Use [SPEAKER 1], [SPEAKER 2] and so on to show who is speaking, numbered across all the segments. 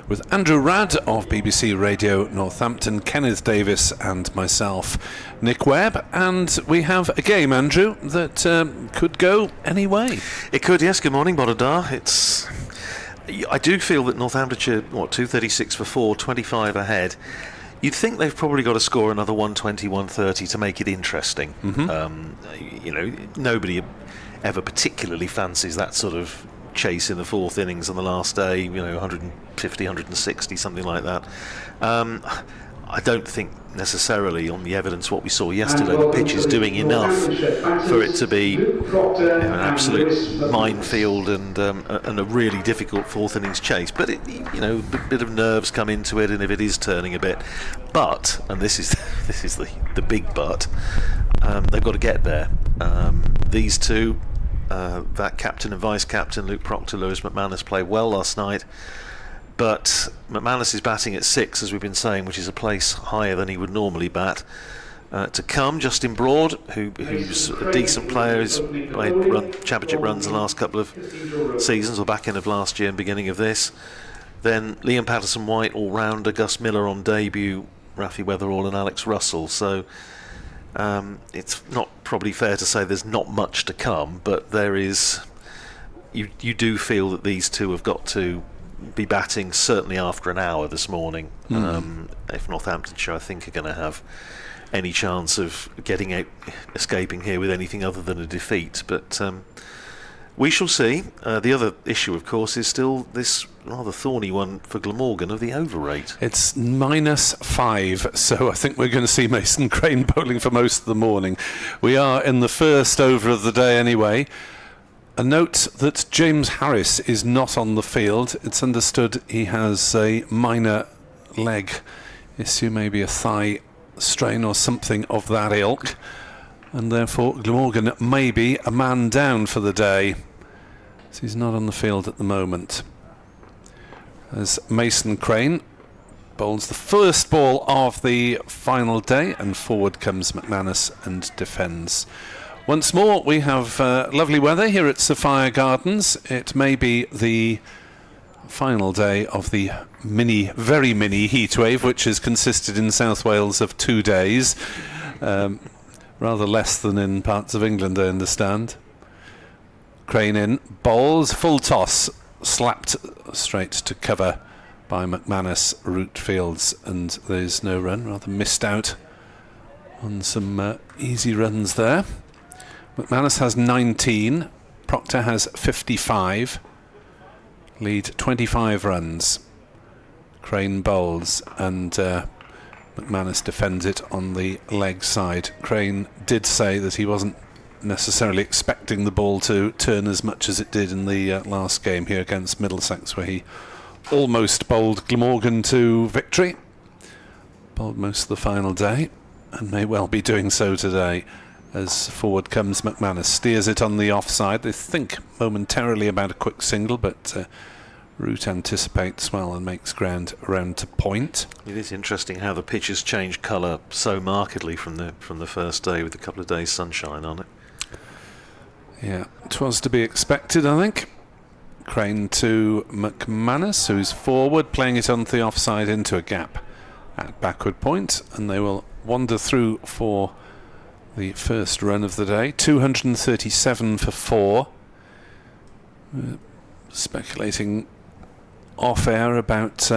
[SPEAKER 1] with Andrew Radd of BBC Radio Northampton, Kenneth Davis and myself, Nick Webb. And we have a game, Andrew, that could go any way.
[SPEAKER 2] It could, yes. Good morning, Bodadar. I do feel that Northamptonshire, 236 for 4, 25 ahead. You'd think they've probably got to score another 120, 130 to make it interesting. Nobody ever particularly fancies that sort of chase in the fourth innings on the last day, 150, 160, something like that. I don't think necessarily, on the evidence what we saw yesterday, the pitch is doing enough for it to be an absolute minefield and a really difficult fourth innings chase. But a bit of nerves come into it, and if it is turning a bit, and this is the big but, they've got to get there. These two, that captain and vice captain, Luke Proctor, Lewis McManus, played well last night. But McManus is batting at 6, as we've been saying, which is a place higher than he would normally bat. To come, Justin Broad, who's a decent player, has played championship runs the last couple of seasons, or back end of last year and beginning of this. Then Liam Patterson-White, all-rounder, Gus Miller on debut, Rafi Weatherall and Alex Russell. So it's not probably fair to say there's not much to come, but there is. You do feel that these two have got to be batting certainly after an hour this morning. If Northamptonshire, I think, are going to have any chance of escaping here with anything other than a defeat. But we shall see. The other issue, of course, is still this rather thorny one for Glamorgan of the over rate.
[SPEAKER 1] It's -5, so I think we're going to see Mason Crane bowling for most of the morning. We are in the first over of the day anyway. A note that James Harris is not on the field. It's understood he has a minor leg issue, maybe a thigh strain or something of that ilk, and therefore Glamorgan may be a man down for the day. So he's not on the field at the moment. As Mason Crane bowls the first ball of the final day, and forward comes McManus and defends. Once more, we have lovely weather here at Sophia Gardens. It may be the final day of the very mini heatwave, which has consisted in South Wales of 2 days. Rather less than in parts of England, I understand. Crane in, bowls, full toss, slapped straight to cover by McManus, root fields, and there's no run. Rather missed out on some easy runs there. McManus has 19, Proctor has 55, lead 25 runs. Crane bowls, and McManus defends it on the leg side. Crane did say that he wasn't necessarily expecting the ball to turn as much as it did in the last game here against Middlesex, where he almost bowled Glamorgan to victory. Bowled most of the final day, and may well be doing so today. As forward comes McManus, steers it on the offside. They think momentarily about a quick single, but Root anticipates well and makes ground around to point.
[SPEAKER 2] It is interesting how the pitch has changed colour so markedly from the first day, with a couple of days sunshine on it.
[SPEAKER 1] Yeah, it was to be expected, I think. Crane to McManus, who's forward, playing it onto the offside into a gap at backward point, and they will wander through for the first run of the day. 237 for 4. Speculating off air about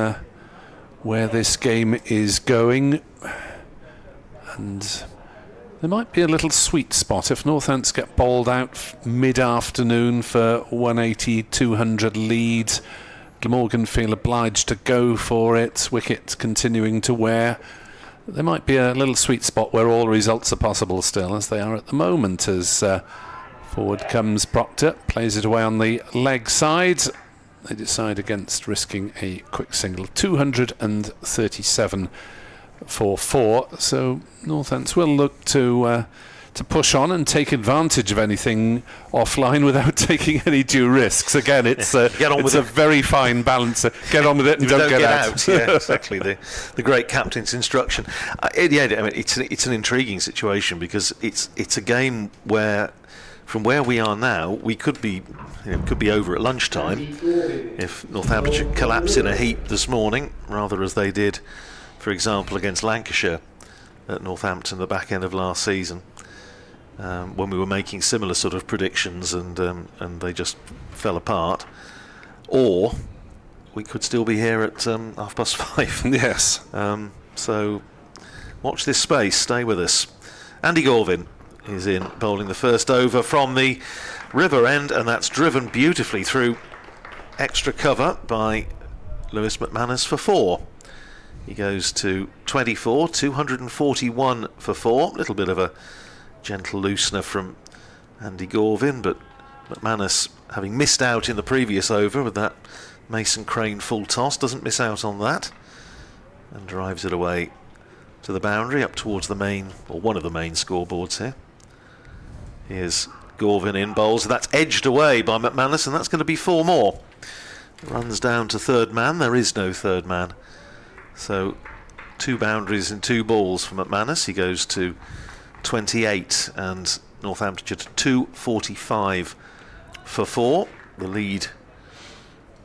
[SPEAKER 1] where this game is going, and there might be a little sweet spot if Northants get bowled out mid-afternoon for 180, 200 lead. Glamorgan feel obliged to go for it, wicket continuing to wear. There might be a little sweet spot where all results are possible still, as they are at the moment, as forward comes Proctor, plays it away on the leg side. They decide against risking a quick single. 237 for 4, so Northants will look to push on and take advantage of anything offline without taking any due risks. Again, it's a very fine balance. Get on with it and don't get out.
[SPEAKER 2] Yeah, exactly. The great captain's instruction. It's an intriguing situation, because it's a game where from where we are now, we could be over at lunchtime if Northamptonshire collapse in a heap this morning, rather as they did, for example, against Lancashire at Northampton the back end of last season, when we were making similar sort of predictions and they just fell apart. Or we could still be here at 5:30.
[SPEAKER 1] Yes.
[SPEAKER 2] So watch this space, stay with us. Andy Gorvin is in, bowling the first over from the river end, and that's driven beautifully through extra cover by Lewis McManus for 4. He goes to 24, 241 for 4. A little bit of a gentle loosener from Andy Gorvin, but McManus, having missed out in the previous over with that Mason Crane full toss, doesn't miss out on that and drives it away to the boundary up towards the main, or one of the main scoreboards here. Here's Gorvin in bowls. That's edged away by McManus, and that's going to be 4 more. Runs down to third man. There is no third man. So 2 boundaries and 2 balls for McManus. He goes to 28 and Northamptonshire to 245 for 4. The lead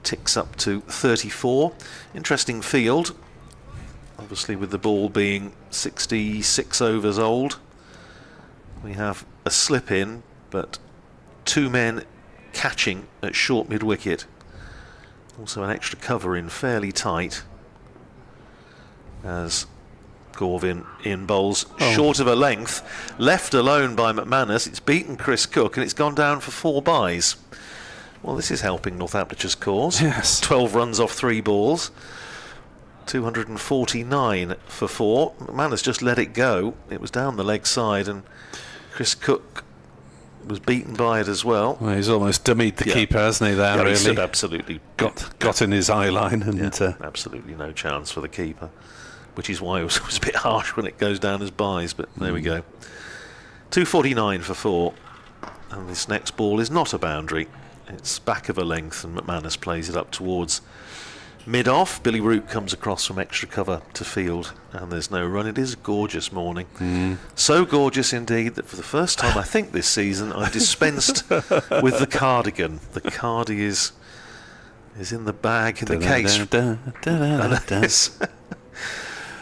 [SPEAKER 2] ticks up to 34. Interesting field, obviously, with the ball being 66 overs old. We have a slip in, but 2 men catching at short mid wicket. Also an extra cover in fairly tight as Gorvin in bowls short of a length, left alone by McManus. It's beaten Chris Cook and it's gone down for 4 byes. Well, this is helping Northamptonshire's cause.
[SPEAKER 1] Yes.
[SPEAKER 2] 12 runs off 3 balls. 249 for 4. McManus just let it go. It was down the leg side and Chris Cook was beaten by it as well.
[SPEAKER 1] Well, he's almost dummied the keeper, hasn't he, there, really?
[SPEAKER 2] He's absolutely
[SPEAKER 1] got in his eye line. And
[SPEAKER 2] absolutely no chance for the keeper, which is why it was a bit harsh when it goes down as byes, but there we go. 249 for 4. And this next ball is not a boundary. It's back of a length and McManus plays it up towards mid-off. Billy Root comes across from extra cover to field and there's no run. It is a gorgeous morning. So gorgeous indeed that for the first time I think this season I've dispensed with the cardigan. The cardi is in the bag in the case and is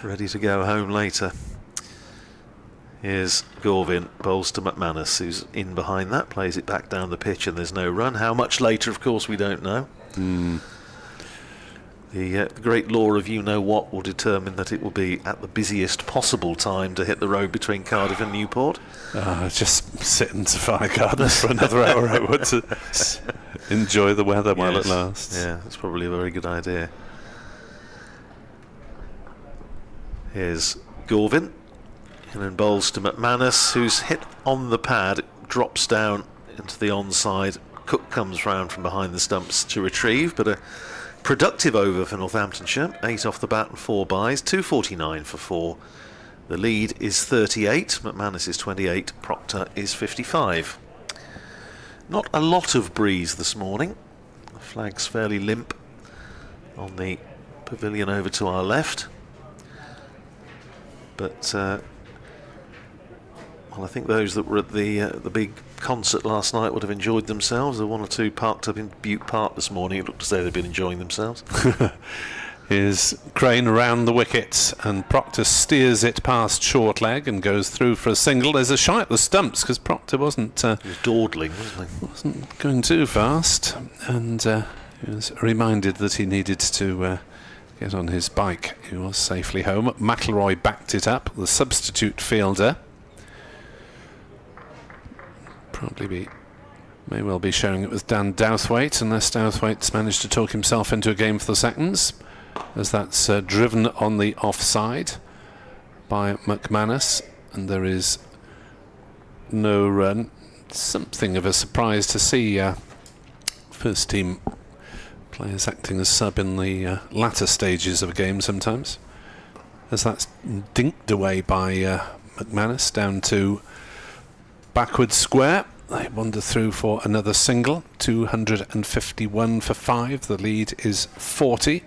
[SPEAKER 2] ready to go home later. Here's Gorvin, bowls to McManus, who's in behind that, plays it back down the pitch and there's no run. How much later, of course, we don't know. The great law of you-know-what will determine that it will be at the busiest possible time to hit the road between Cardiff and Newport.
[SPEAKER 1] Just sit in Sophia Gardens for another hour, I would, to enjoy the weather while it lasts.
[SPEAKER 2] Yeah, that's probably a very good idea. Here's Gorvin. And then bowls to McManus, who's hit on the pad, drops down into the onside. Cook comes round from behind the stumps to retrieve, but a productive over for Northamptonshire. 8 off the bat and 4 byes, 249 for 4. The lead is 38, McManus is 28, Proctor is 55. Not a lot of breeze this morning. The flag's fairly limp on the pavilion over to our left. But well, I think those that were at the big concert last night would have enjoyed themselves. There were 1 or 2 parked up in Butte Park this morning. It looked as though they'd been enjoying themselves.
[SPEAKER 1] Here's Crane around the wicket and Proctor steers it past short leg and goes through for a single. There's a shy at the stumps because Proctor wasn't...
[SPEAKER 2] he was dawdling, wasn't he?
[SPEAKER 1] Wasn't going too fast, and he was reminded that he needed to get on his bike. He was safely home. McIlroy backed it up, the substitute fielder. May well be sharing it with Dan Douthwaite, unless Douthwaite's managed to talk himself into a game for the seconds, as that's driven on the offside by McManus, and there is no run. Something of a surprise to see first team players acting as sub in the latter stages of a game sometimes, as that's dinked away by McManus down to backward square. They wander through for another single. 251 for 5. The lead is 40.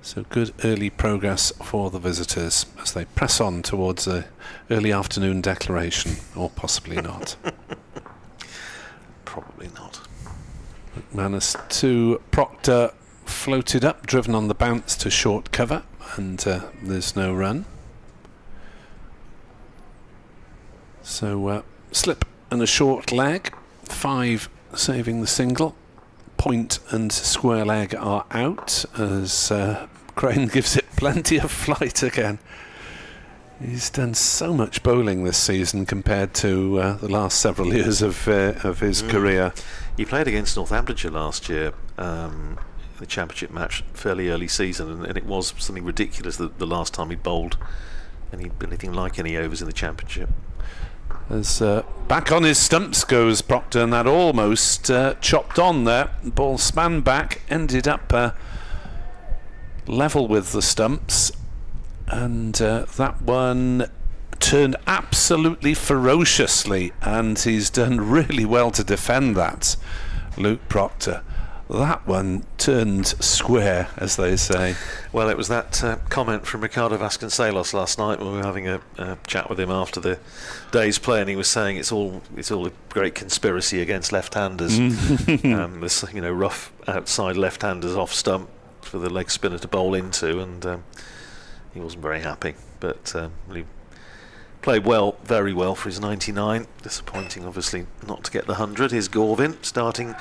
[SPEAKER 1] So good early progress for the visitors as they press on towards a early afternoon declaration, or possibly not.
[SPEAKER 2] Probably not.
[SPEAKER 1] McManus to Proctor, floated up, driven on the bounce to short cover, and there's no run. So slip and a short leg, 5 saving the single. Point and square leg are out as Crane gives it plenty of flight again. He's done so much bowling this season compared to the last several years of his career.
[SPEAKER 2] He played against Northamptonshire last year, the championship match, fairly early season, and it was something ridiculous the last time he bowled anything like any overs in the championship.
[SPEAKER 1] As back on his stumps goes Proctor, and that almost chopped on there. Ball span back, ended up level with the stumps, and that one turned absolutely ferociously, and he's done really well to defend that, Luke Proctor. That one turned square, as they say.
[SPEAKER 2] Well, it was that comment from Ricardo Vasconcelos last night when we were having a chat with him after the day's play, and he was saying it's all a great conspiracy against left-handers. This, rough outside left-handers off stump for the leg spinner to bowl into, and he wasn't very happy. But he played well, very well for his 99. Disappointing, obviously, not to get the 100. Here's Gorvin starting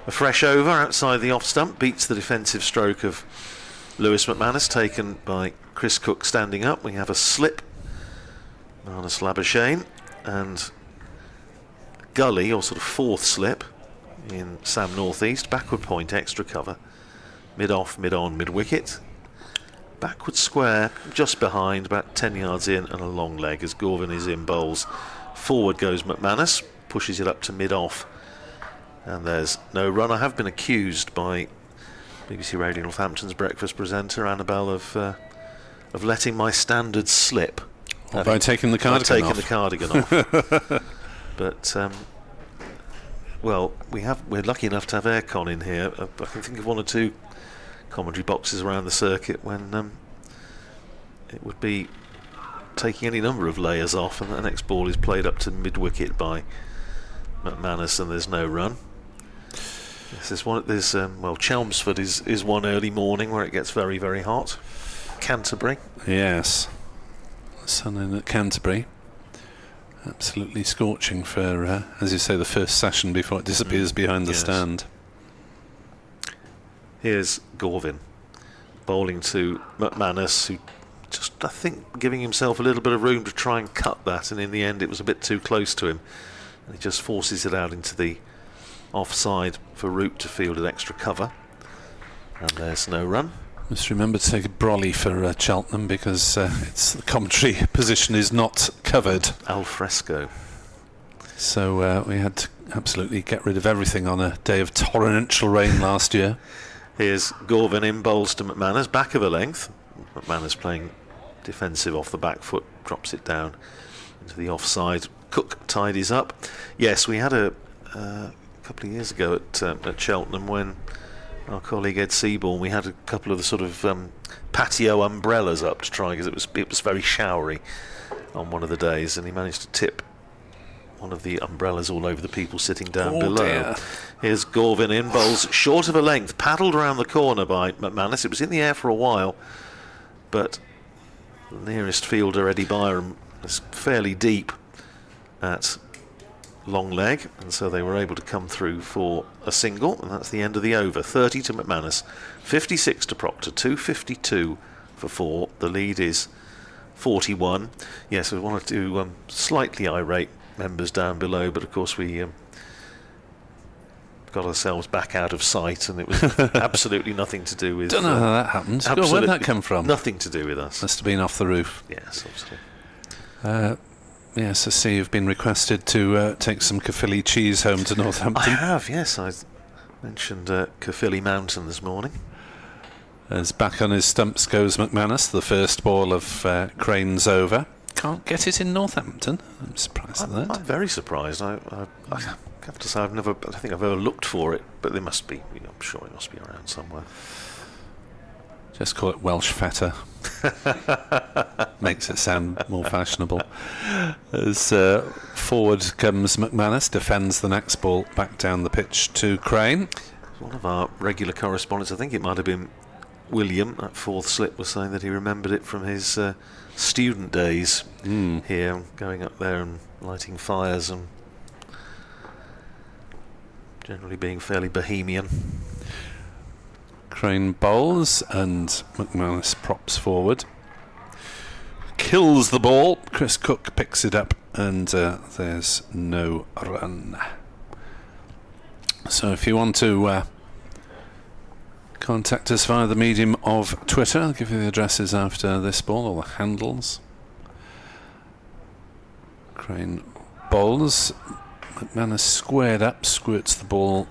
[SPEAKER 2] a fresh over outside the off stump, beats the defensive stroke of Lewis McManus, taken by Chris Cook standing up. We have a slip on a Labuschagne, and gully, or sort of fourth slip in Sam Northeast, backward point, extra cover, mid off, mid on, mid wicket, backward square just behind, about 10 yards in, and a long leg as Gorvin is in bowls. Forward goes McManus, pushes it up to mid off, and there's no run. I have been accused by BBC Radio Northampton's breakfast presenter Annabelle of letting my standards slip.
[SPEAKER 1] By taking the cardigan off.
[SPEAKER 2] The cardigan off. But well, we're lucky enough to have aircon in here. I can think of one or two commentary boxes around the circuit when it would be taking any number of layers off, and the next ball is played up to mid wicket by McManus, and there's no run. Chelmsford is one early morning where it gets very, very hot. Canterbury.
[SPEAKER 1] Yes. Sun in at Canterbury. Absolutely scorching for, as you say, the first session before it disappears behind the stand.
[SPEAKER 2] Here's Gorvin bowling to McManus, who just, I think, giving himself a little bit of room to try and cut that, and in the end it was a bit too close to him. And he just forces it out into the offside for Root to field an extra cover, and there's no run.
[SPEAKER 1] Must remember to take a brolly for Cheltenham, because it's the commentary position is not covered.
[SPEAKER 2] Al fresco.
[SPEAKER 1] So we had to absolutely get rid of everything on a day of torrential rain last year.
[SPEAKER 2] Here's Gorvin in bowls to McManus, back of a length. McManus playing defensive off the back foot, drops it down into the offside. Cook tidies up. Yes, we had a couple of years ago at Cheltenham when our colleague Ed Seaborn, we had a couple of the sort of patio umbrellas up to try, because it was very showery on one of the days, and he managed to tip one of the umbrellas all over the people sitting down below. Dear. Here's Gorvin in, bowls short of a length, paddled around the corner by McManus. It was in the air for a while, but the nearest fielder, Eddie Byram, was fairly deep at long leg, and so they were able to come through for a single, and that's the end of the over. 30 to McManus, 56 to Proctor, 252 for 4. The lead is 41. Yes, we wanted to slightly irate members down below, but of course we got ourselves back out of sight, and it was absolutely nothing to do with...
[SPEAKER 1] Don't know how that happened. Where did that come from?
[SPEAKER 2] Nothing to do with us.
[SPEAKER 1] Must have been off the roof.
[SPEAKER 2] Yes, obviously.
[SPEAKER 1] Yes, I see you've been requested to take some Caerphilly cheese home to Northampton.
[SPEAKER 2] I have, yes. I mentioned Caerphilly Mountain this morning.
[SPEAKER 1] As back on his stumps goes McManus, the first ball of Crane's over. Can't get it in Northampton. I'm surprised at that.
[SPEAKER 2] I'm very surprised. I have to say I don't think I've ever looked for it, but there must be. I'm sure it must be around somewhere.
[SPEAKER 1] Just call it Welsh feta. Makes it sound more fashionable. As forward comes McManus, defends the next ball back down the pitch to Crane.
[SPEAKER 2] One of our regular correspondents, I think it might have been William, that fourth slip, was saying that he remembered it from his student days here, going up there and lighting fires and generally being fairly bohemian.
[SPEAKER 1] Crane bowls and McManus props forward. Kills the ball. Chris Cook picks it up and there's no run. So if you want to contact us via the medium of Twitter, I'll give you the addresses after this ball, or the handles. Crane bowls. McManus squared up, squirts the ball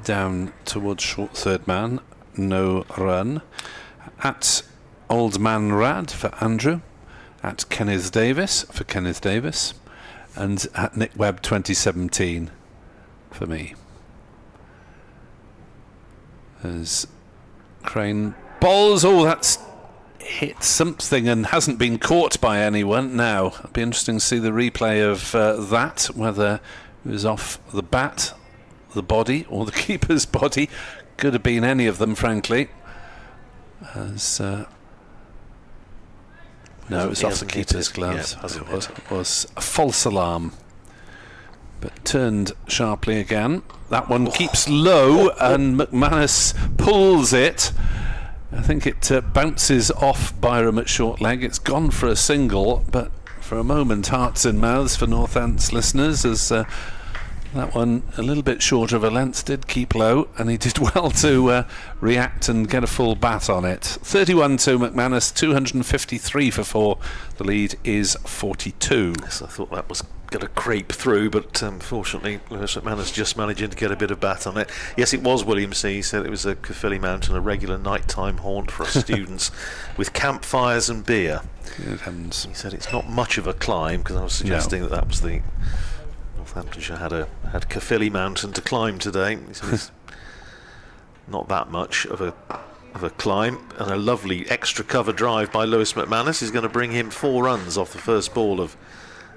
[SPEAKER 1] down towards short third man. No run. At Old Man Rad for Andrew. At Kenneth Davis for Kenneth Davis. And at Nick Webb 2017 for me. As Crane bowls. Oh, that's hit something and hasn't been caught by anyone. Now, it'll be interesting to see the replay of that, whether it was off the bat, the body, or the keeper's body. Could have been any of them, frankly. As no, it was off the keeper's gloves.
[SPEAKER 2] Yeah,
[SPEAKER 1] it was a false alarm, but turned sharply again. That one keeps low, and McManus pulls it. I think it bounces off Byram at short leg. It's gone for a single, but for a moment, hearts and mouths for Northants listeners, as that one, a little bit short of a length, did keep low, and he did well to react and get a full bat on it. 31-2 McManus, 253 for 4. The lead is 42.
[SPEAKER 2] Yes, I thought that was going to creep through, but fortunately Lewis McManus just managing to get a bit of bat on it. Yes, it was William C. He said it was a Caerphilly Mountain, a regular nighttime haunt for us students, with campfires and beer.
[SPEAKER 1] Good heavens.
[SPEAKER 2] He said it's not much of a climb, because I was suggesting that was the Northamptonshire had Caerphilly Mountain to climb today. He said it's not that much of a climb, and a lovely extra cover drive by Lewis McManus is going to bring him 4 runs off the first ball of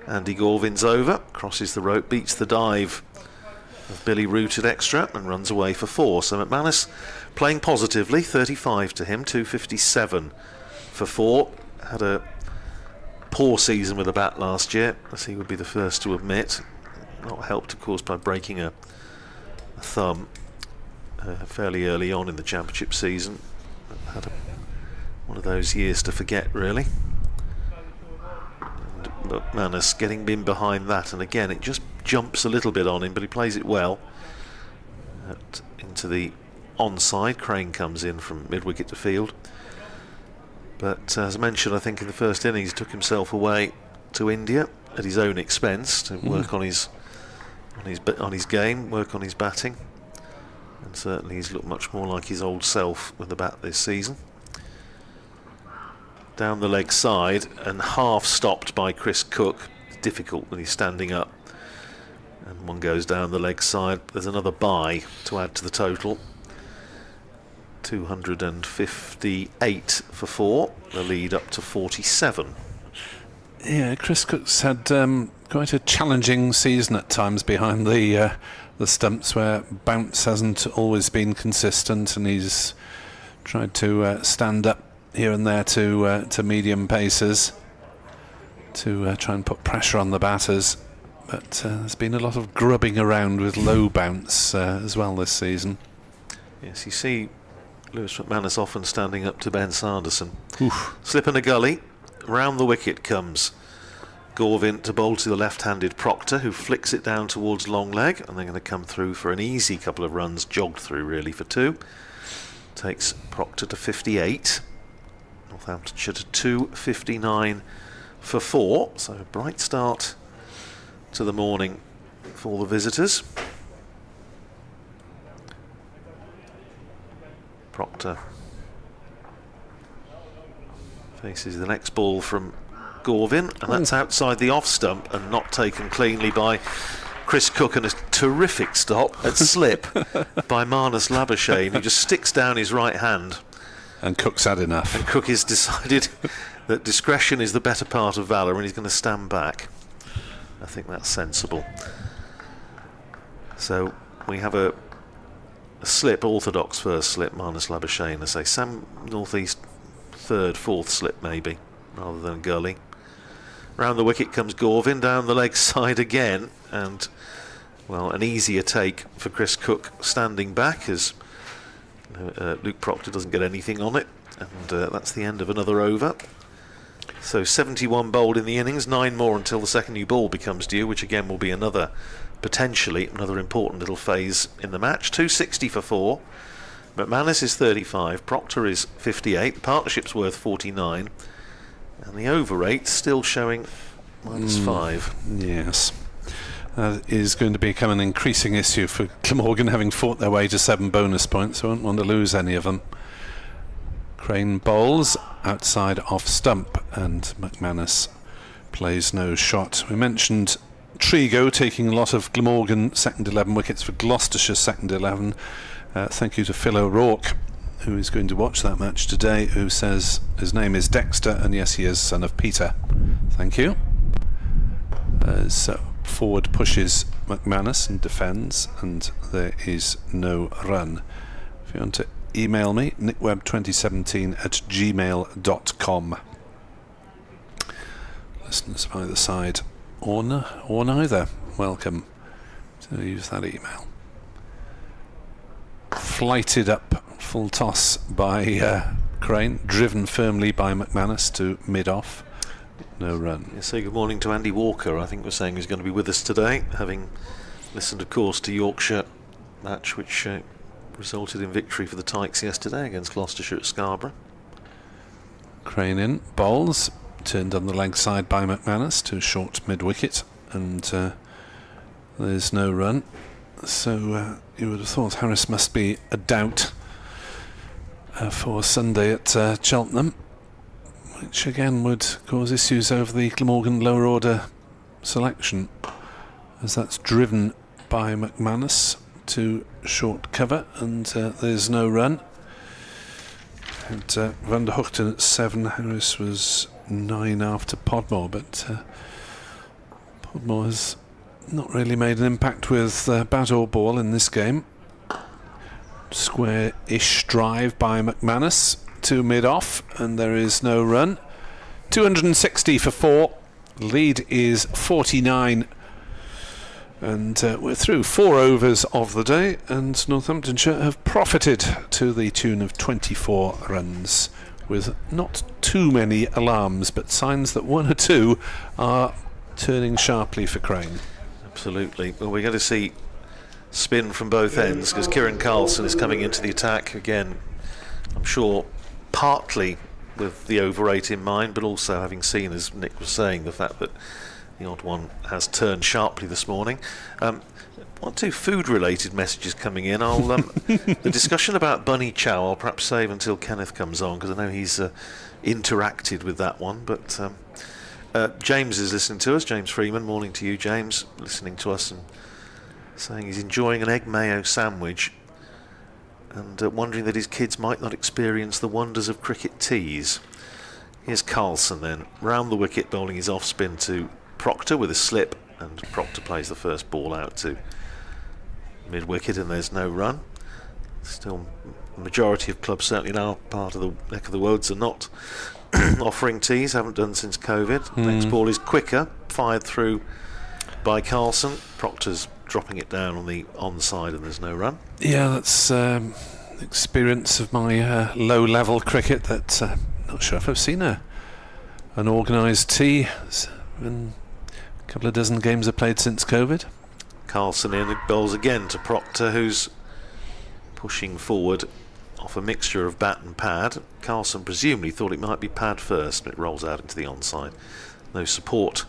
[SPEAKER 2] Andy Gorvin's over. Crosses the rope, beats the dive of Billy Root at extra, and runs away for 4. So McManus playing positively, 35 to him, 257 for 4. Had a poor season with the bat last year, as he would be the first to admit. Not helped, of course, by breaking a thumb fairly early on in the championship season. Had one of those years to forget, really. And McManus getting in behind that, and again it just jumps a little bit on him, but he plays it well. Into the onside, Crane comes in from mid-wicket to field. But as I mentioned, I think in the first innings he took himself away to India at his own expense to work on his game, work on his batting, and certainly he's looked much more like his old self with the bat this season. Down the leg side and half stopped by Chris Cook. It's difficult when he's standing up, and one goes down the leg side. There's another bye to add to the total. 258 for 4, the lead up to 47.
[SPEAKER 1] Yeah, Chris Cook's had quite a challenging season at times behind the stumps, where bounce hasn't always been consistent, and he's tried to stand up here and there to medium paces to try and put pressure on the batters. But there's been a lot of grubbing around with low bounce as well this season.
[SPEAKER 2] Yes, you see Lewis McManus often standing up to Ben Sanderson.
[SPEAKER 1] Oof.
[SPEAKER 2] Slip in a gully, round the wicket comes Gorvin to bowl to the left-handed Proctor, who flicks it down towards long leg, and they're going to come through for an easy couple of runs, jogged through really for 2. Takes Proctor to 58, Northamptonshire to 259 for 4. So a bright start to the morning for the visitors. Proctor faces the next ball from Gorvin, and that's outside the off stump and not taken cleanly by Chris Cook, and a terrific stop at slip by Marnus Labuschagne, who just sticks down his right hand
[SPEAKER 1] And Cook's had enough.
[SPEAKER 2] And Cook has decided that discretion is the better part of valour, and he's going to stand back. I think that's sensible. So we have a slip, orthodox first slip, minus Labuschagne. I say Sam northeast third, fourth slip maybe, rather than gully. Round the wicket comes Gorvin, down the leg side again, and well, an easier take for Chris Cook standing back as Luke Proctor doesn't get anything on it, and that's the end of another over. So 71 bowled in the innings, 9 more until the second new ball becomes due, which again will be potentially another important little phase in the match. 260 for 4. McManus is 35, Proctor is 58, the partnership's worth 49, and the over rate still showing -5.
[SPEAKER 1] Yes. Is going to become an increasing issue for Glamorgan, having fought their way to 7 bonus points. I won't want to lose any of them. Crane bowls outside off stump, and McManus plays no shot. We mentioned Trigo taking a lot of Glamorgan second 11 wickets for Gloucestershire second 11. Thank you to Phil O'Rourke, who is going to watch that match today, who says his name is Dexter, and yes, he is son of Peter. Thank you. So forward pushes McManus and defends, and there is no run. If you want to email me, nickweb2017@gmail.com. Listeners of either side or neither, welcome to use that email. Flighted up, full toss by Crane, driven firmly by McManus to mid-off. No run.
[SPEAKER 2] Yeah, say good morning to Andy Walker. I think we're saying he's going to be with us today, having listened, of course, to Yorkshire match, which resulted in victory for the Tykes yesterday against Gloucestershire at Scarborough.
[SPEAKER 1] Crane in, bowls, turned on the leg side by McManus to short mid-wicket, and there's no run. So you would have thought Harris must be a doubt for Sunday at Cheltenham, which again would cause issues over the Glamorgan lower order selection, as that's driven by McManus to short cover, and there's no run. And Van der Hoogten at 7, Harris was 9 after Podmore, but Podmore has not really made an impact with bat or ball in this game. Square-ish drive by McManus to mid-off, and there is no run. 260 for 4. Lead is 49, and we're through 4 overs of the day, and Northamptonshire have profited to the tune of 24 runs, with not too many alarms, but signs that 1 or 2 are turning sharply for Crane.
[SPEAKER 2] Absolutely. Well, we're going to see spin from both ends, because Kieran Carlson is coming into the attack again, I'm sure partly with the over 8 in mind, but also having seen, as Nick was saying, the fact that the odd one has turned sharply this morning. 1 or 2 food related messages coming in. I'll the discussion about bunny chow I'll perhaps save until Kenneth comes on, because I know he's interacted with that one. But James is listening to us, James Freeman. Morning to you, James, listening to us and saying he's enjoying an egg mayo sandwich, and wondering that his kids might not experience the wonders of cricket teas. Here's Carlson then, round the wicket, bowling his off spin to Proctor with a slip, and Proctor plays the first ball out to mid wicket, and there's no run. Still, the majority of clubs, certainly in our part of the neck of the woods, are not offering teas, haven't done since COVID. Next ball is quicker, fired through by Carlson. Proctor's dropping it down on the onside, and there's no run.
[SPEAKER 1] Yeah, that's experience of my low-level cricket. That not sure if I've seen an organised tea. And a couple of dozen games are played since COVID.
[SPEAKER 2] Carlson in, bowls again to Proctor, who's pushing forward off a mixture of bat and pad. Carlson presumably thought it might be pad first, but it rolls out into the onside. No support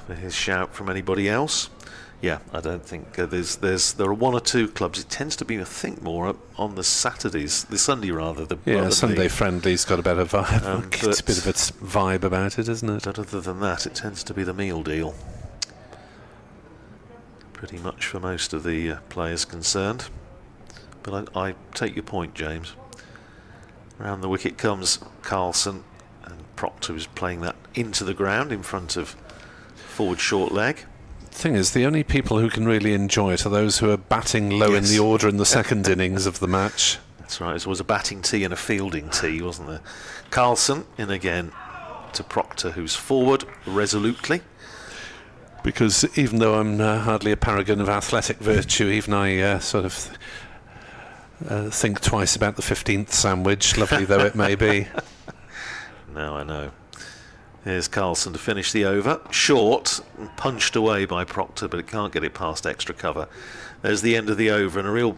[SPEAKER 2] for his shout from anybody else. Yeah, I don't think there are 1 or 2 clubs. It tends to be, I think, more on the Saturdays, the Sunday rather.
[SPEAKER 1] Sunday friendly's got a better vibe. It's a bit of a vibe about it, isn't it?
[SPEAKER 2] But other than that, it tends to be the meal deal, pretty much for most of the players concerned. But I take your point, James. Round the wicket comes Carlson, and Proctor is playing that into the ground in front of forward short leg.
[SPEAKER 1] Thing is, the only people who can really enjoy it are those who are batting low in the order in the second innings of the match.
[SPEAKER 2] That's right, there was a batting tee and a fielding tee, wasn't there? Carlson in again to Proctor, who's forward resolutely.
[SPEAKER 1] Because even though I'm hardly a paragon of athletic virtue, even I sort of think twice about the 15th sandwich, lovely though it may be.
[SPEAKER 2] No, I know. Here's Carlson to finish the over. Short, and punched away by Proctor, but it can't get it past extra cover. There's the end of the over, and a little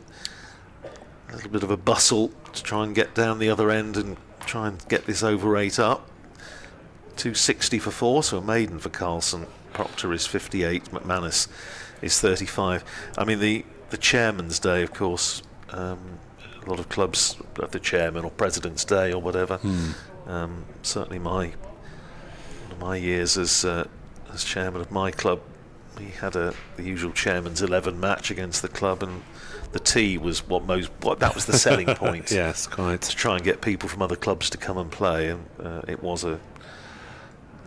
[SPEAKER 2] bit of a bustle to try and get down the other end and try and get this over 8 up. 260 for 4, so a maiden for Carlson. Proctor is 58, McManus is 35. I mean, the chairman's day, of course, a lot of clubs have the chairman or president's day or whatever. Certainly one of my years as chairman of my club, we had the usual chairman's 11 match against the club, and the tea was that was the selling point.
[SPEAKER 1] Yes, quite.
[SPEAKER 2] To try and get people from other clubs to come and play, and it was a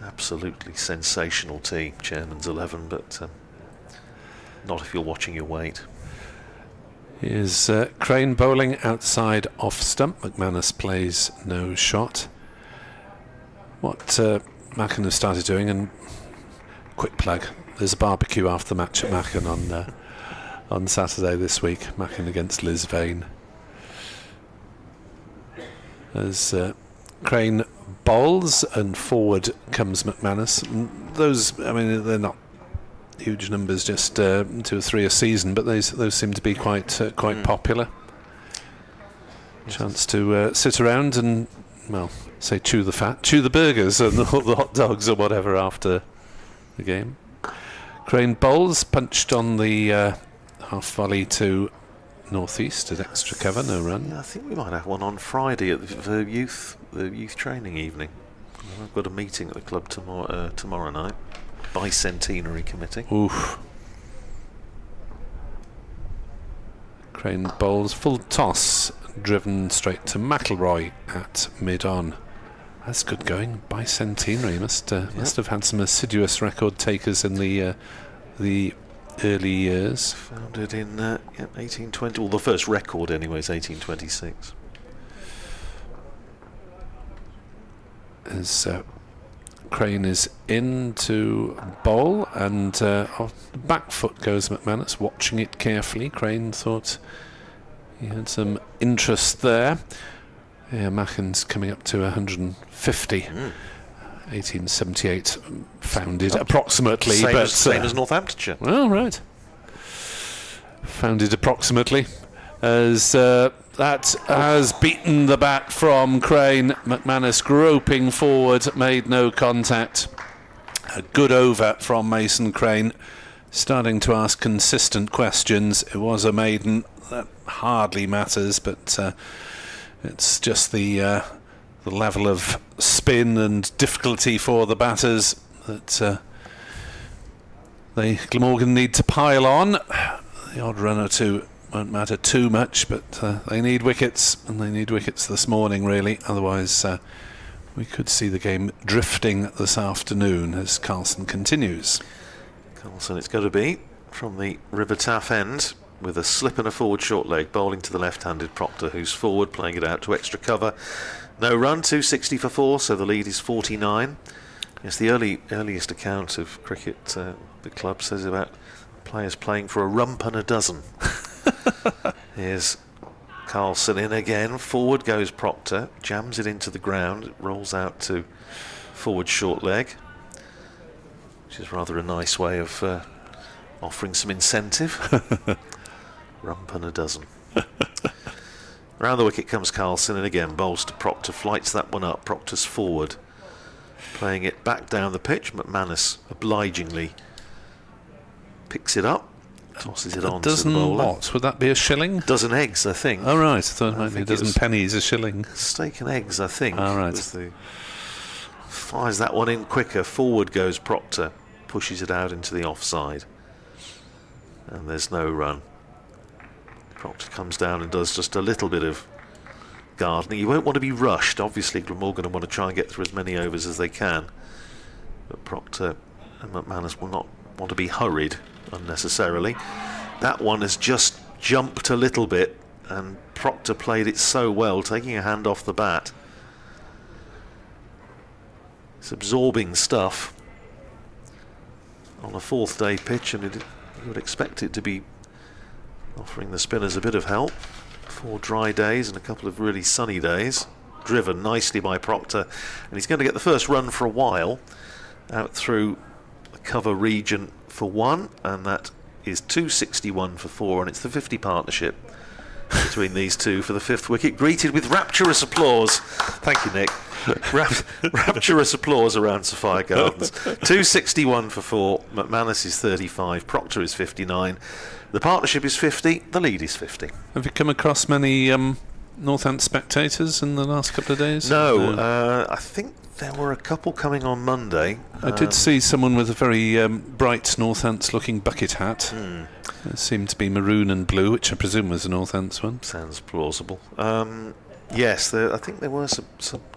[SPEAKER 2] absolutely sensational tea, chairman's 11, but not if you're watching your weight.
[SPEAKER 1] Here's Crane bowling outside off stump. McManus plays no shot. What McManus started doing, and quick plug, there's a barbecue after the match at Mackin on Saturday this week. Mackin against Lisvane. As Crane bowls and forward comes McManus. Those, I mean, they're not huge numbers, just 2 or 3 a season, but those seem to be quite popular. Chance to sit around and, well, say chew the fat, chew the burgers and the hot dogs or whatever after the game. Crane bowls, punched on the half volley to northeast at extra cover, no run.
[SPEAKER 2] Yeah, I think we might have one on Friday at the youth training evening. I've got a meeting at the club tomorrow night. Bicentenary committee.
[SPEAKER 1] Oof. Crane bowls, full toss, driven straight to McIlroy at mid-on. That's good going. Bicentenary must have had some assiduous record takers in the early years.
[SPEAKER 2] Founded in 1820. Well, the first record anyway is 1826.
[SPEAKER 1] As Crane is in to bowl, and off the back foot goes McManus, watching it carefully. Crane thought he had some interest there. Yeah, Mackin's coming up to 150. 1878 founded approximately,
[SPEAKER 2] same as Northamptonshire.
[SPEAKER 1] Oh, right. Founded approximately, as that has beaten the bat from Crane. McManus groping forward, made no contact. A good over from Mason Crane, starting to ask consistent questions. It was a maiden, that hardly matters, but it's just the level of spin and difficulty for the batters that Glamorgan need to pile on. The odd run or two won't matter too much, but they need wickets, and they need wickets this morning, really. Otherwise, we could see the game drifting this afternoon as Carlson continues.
[SPEAKER 2] Carlson, it's got to be from the River Taff end, with a slip and a forward short leg, bowling to the left-handed Proctor, who's forward, playing it out to extra cover. No run, 260 for 4, so the lead is 49. Yes, the earliest account of cricket the club says about players playing for a rump and a dozen. Here's Carlson in again. Forward goes Proctor, jams it into the ground, it rolls out to forward short leg, which is rather a nice way of offering some incentive. Rump and a dozen. Round the wicket comes Carlson, and again bowls to Proctor, flights that one up. Proctor's forward, playing it back down the pitch. McManus obligingly picks it up, tosses it on to the bowler.
[SPEAKER 1] What? Would that be a shilling?
[SPEAKER 2] Dozen eggs, I think.
[SPEAKER 1] Oh, right. I thought it might be a dozen pennies a shilling.
[SPEAKER 2] Steak and eggs, I think.
[SPEAKER 1] Oh, right.
[SPEAKER 2] Fires that one in quicker. Forward goes Proctor, pushes it out into the offside, and there's no run. Proctor comes down and does just a little bit of gardening. You won't want to be rushed. Obviously, Glamorgan will want to try and get through as many overs as they can. But Proctor and McManus will not want to be hurried unnecessarily. That one has just jumped a little bit, and Proctor played it so well, taking a hand off the bat. It's absorbing stuff on a fourth day pitch, and you would expect it to be offering the spinners a bit of help. 4 dry days and a couple of really sunny days. Driven nicely by Proctor, and he's going to get the first run for a while out through the cover region for 1, and that is 261 for 4, and it's the 50 partnership between these two for the 5th wicket, greeted with rapturous applause. Thank you, Nick. Rapturous applause around Sophia Gardens. 261 for 4. McManus is 35. Proctor is 59. The partnership is 50. The lead is 50.
[SPEAKER 1] Have you come across many Northampton spectators in the last couple of days?
[SPEAKER 2] No, I think there were a couple coming on Monday.
[SPEAKER 1] I did see someone with a very bright Northants looking bucket hat. It seemed to be maroon and blue, which I presume was the Northants one.
[SPEAKER 2] Sounds plausible. Yes, I think there were some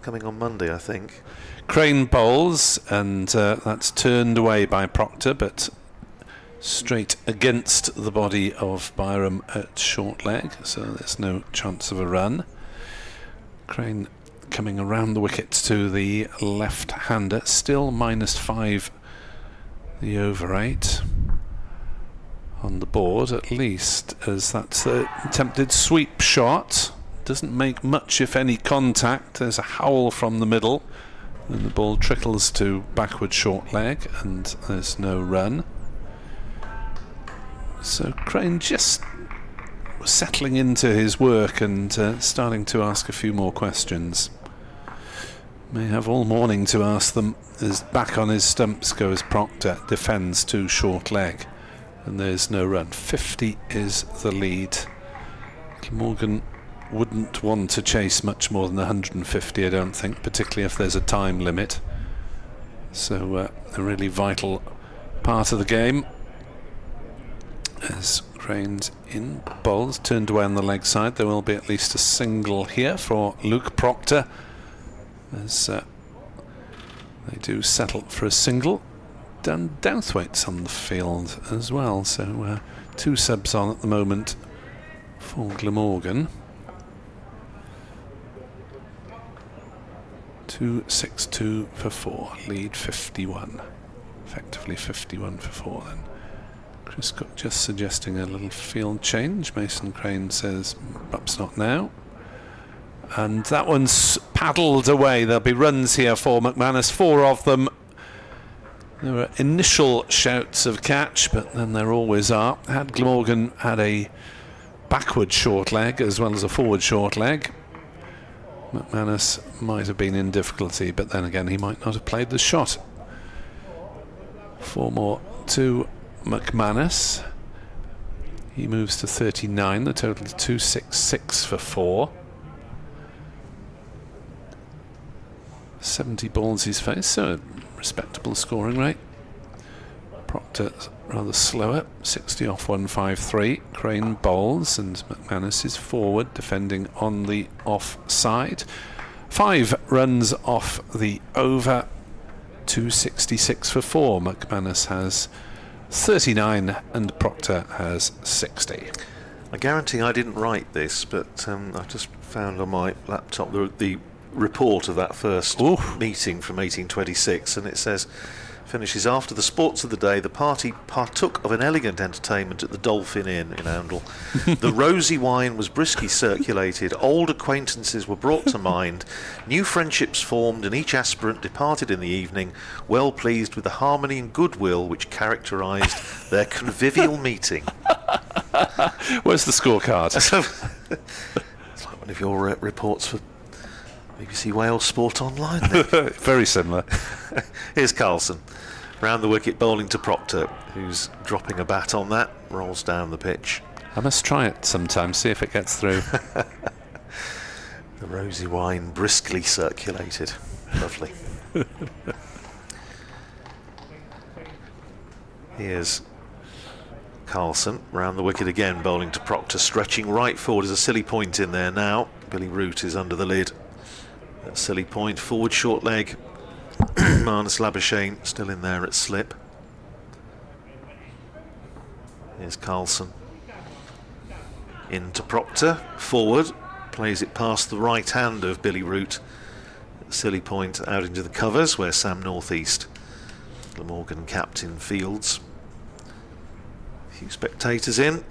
[SPEAKER 2] coming on Monday, I think.
[SPEAKER 1] Crane bowls, and that's turned away by Proctor, but straight against the body of Byram at short leg, so there's no chance of a run. Crane coming around the wicket to the left-hander, still -5 the over 8 on the board, at least, as that's an attempted sweep shot. Doesn't make much, if any, contact. There's a howl from the middle, and the ball trickles to backward short leg, and there's no run. So Crane just settling into his work and starting to ask a few more questions. May have all morning to ask them. As back on his stumps goes Proctor, defends to short leg, and there's no run. 50 is the lead. Glamorgan wouldn't want to chase much more than 150, I don't think, particularly if there's a time limit. So a really vital part of the game. As Crane's in bowls, turned away on the leg side. There will be at least a single here for Luke Proctor, as they do settle for a single. Dan Douthwaite's on the field as well, so 2 subs on at the moment for Glamorgan. 262 for 4, lead 51, effectively 51 for 4 then. Chris Cook just suggesting a little field change. Mason Crane says perhaps not now, and that one's paddled away. There'll be runs here for McManus, 4 of them. There were initial shouts of catch, but then there always are. Had Glamorgan had a backward short leg as well as a forward short leg, McManus might have been in difficulty, but then again he might not have played the shot. 4 more to McManus. He moves to 39, the total is 266 for 4. 70 balls he's faced, so a respectable scoring rate. Proctor rather slower, 60 off 153. Crane bowls, and McManus is forward, defending on the offside. 5 runs off the over, 266 for 4. McManus has 39 and Proctor has 60.
[SPEAKER 2] I guarantee I didn't write this, but I've just found on my laptop the report of that first meeting from 1826, and it says, finishes after the sports of the day, the party partook of an elegant entertainment at the Dolphin Inn in Oundle. The rosy wine was briskly circulated, old acquaintances were brought to mind, new friendships formed, and each aspirant departed in the evening well pleased with the harmony and goodwill which characterised their convivial meeting.
[SPEAKER 1] Where's the scorecard?
[SPEAKER 2] It's like one of your reports for BBC Wales Sport Online.
[SPEAKER 1] Very similar.
[SPEAKER 2] Here's Carlson, round the wicket, bowling to Proctor, who's dropping a bat on that, rolls down the pitch.
[SPEAKER 1] I must try it sometime, see if it gets through.
[SPEAKER 2] The rosy wine briskly circulated. Lovely. Here's Carlson round the wicket again, bowling to Proctor, stretching right forward. There's a silly point in there now. Billy Root is under the lid. That silly point, forward short leg. McManus Labuschagne still in there at slip. Here's Carlson. Into Proctor, forward, plays it past the right hand of Billy Root. Silly point out into the covers where Sam Northeast, Glamorgan captain, fields. A few spectators in,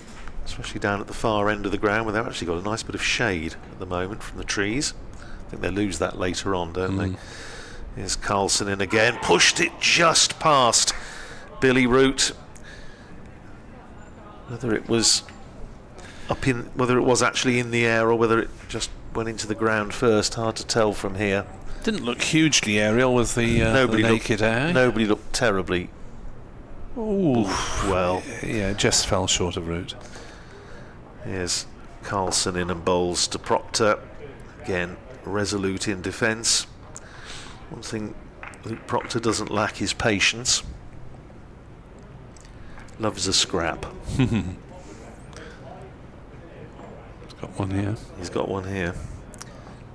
[SPEAKER 2] especially down at the far end of the ground where they've actually got a nice bit of shade at the moment from the trees. I think they lose that later on, don't they? Here's Carlson in again, pushed it just past Billy Root. Whether it was whether it was actually in the air or whether it just went into the ground first, hard to tell from here.
[SPEAKER 1] Didn't look hugely aerial with the naked eye.
[SPEAKER 2] Nobody looked terribly.
[SPEAKER 1] Ooh,
[SPEAKER 2] well.
[SPEAKER 1] Yeah, just fell short of Root.
[SPEAKER 2] Here's Carlson in and bowls to Proctor. Again, resolute in defence. One thing Luke Proctor doesn't lack is patience. Loves a scrap.
[SPEAKER 1] Got one here.
[SPEAKER 2] He's got one here.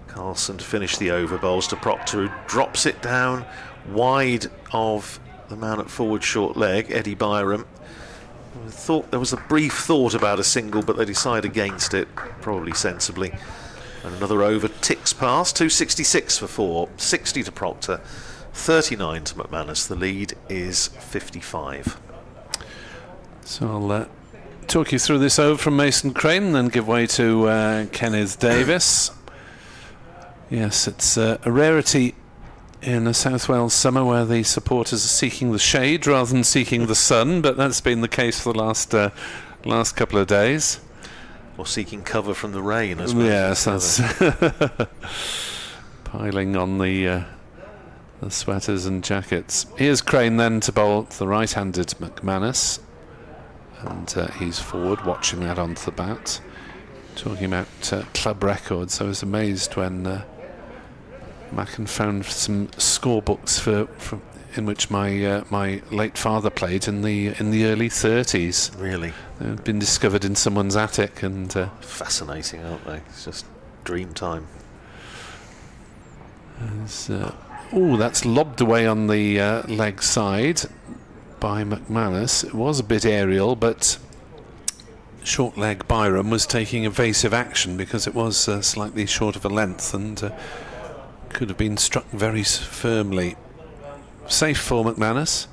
[SPEAKER 2] Carlson to finish the over, bowls to Proctor, who drops it down wide of the man at forward short leg, Eddie Byram. I thought there was a brief thought about a single, but they decide against it, probably sensibly. And another over ticks past, 266 for 4, 60 to Proctor, 39 to McManus. The lead is 55.
[SPEAKER 1] So I'll talk you through this over from Mason Crane and then give way to Kenneth Davis. Yes, it's a rarity in a South Wales summer where the supporters are seeking the shade rather than seeking the sun, but that's been the case for the last couple of days.
[SPEAKER 2] Or seeking cover from the rain as well.
[SPEAKER 1] Yes, that's piling on the sweaters and jackets. Here's Crane then to bowl the right-handed McManus, and he's forward, watching that onto the bat. Talking about club records, I was amazed when Mackin found some scorebooks for in which my late father played in the early 30s.
[SPEAKER 2] Really?
[SPEAKER 1] They'd been discovered in someone's attic, and
[SPEAKER 2] fascinating, aren't they? It's just dream time.
[SPEAKER 1] That's lobbed away on the leg side by McManus. It was a bit aerial, but short leg Byram was taking evasive action because it was slightly short of a length and could have been struck very firmly. Safe for McManus.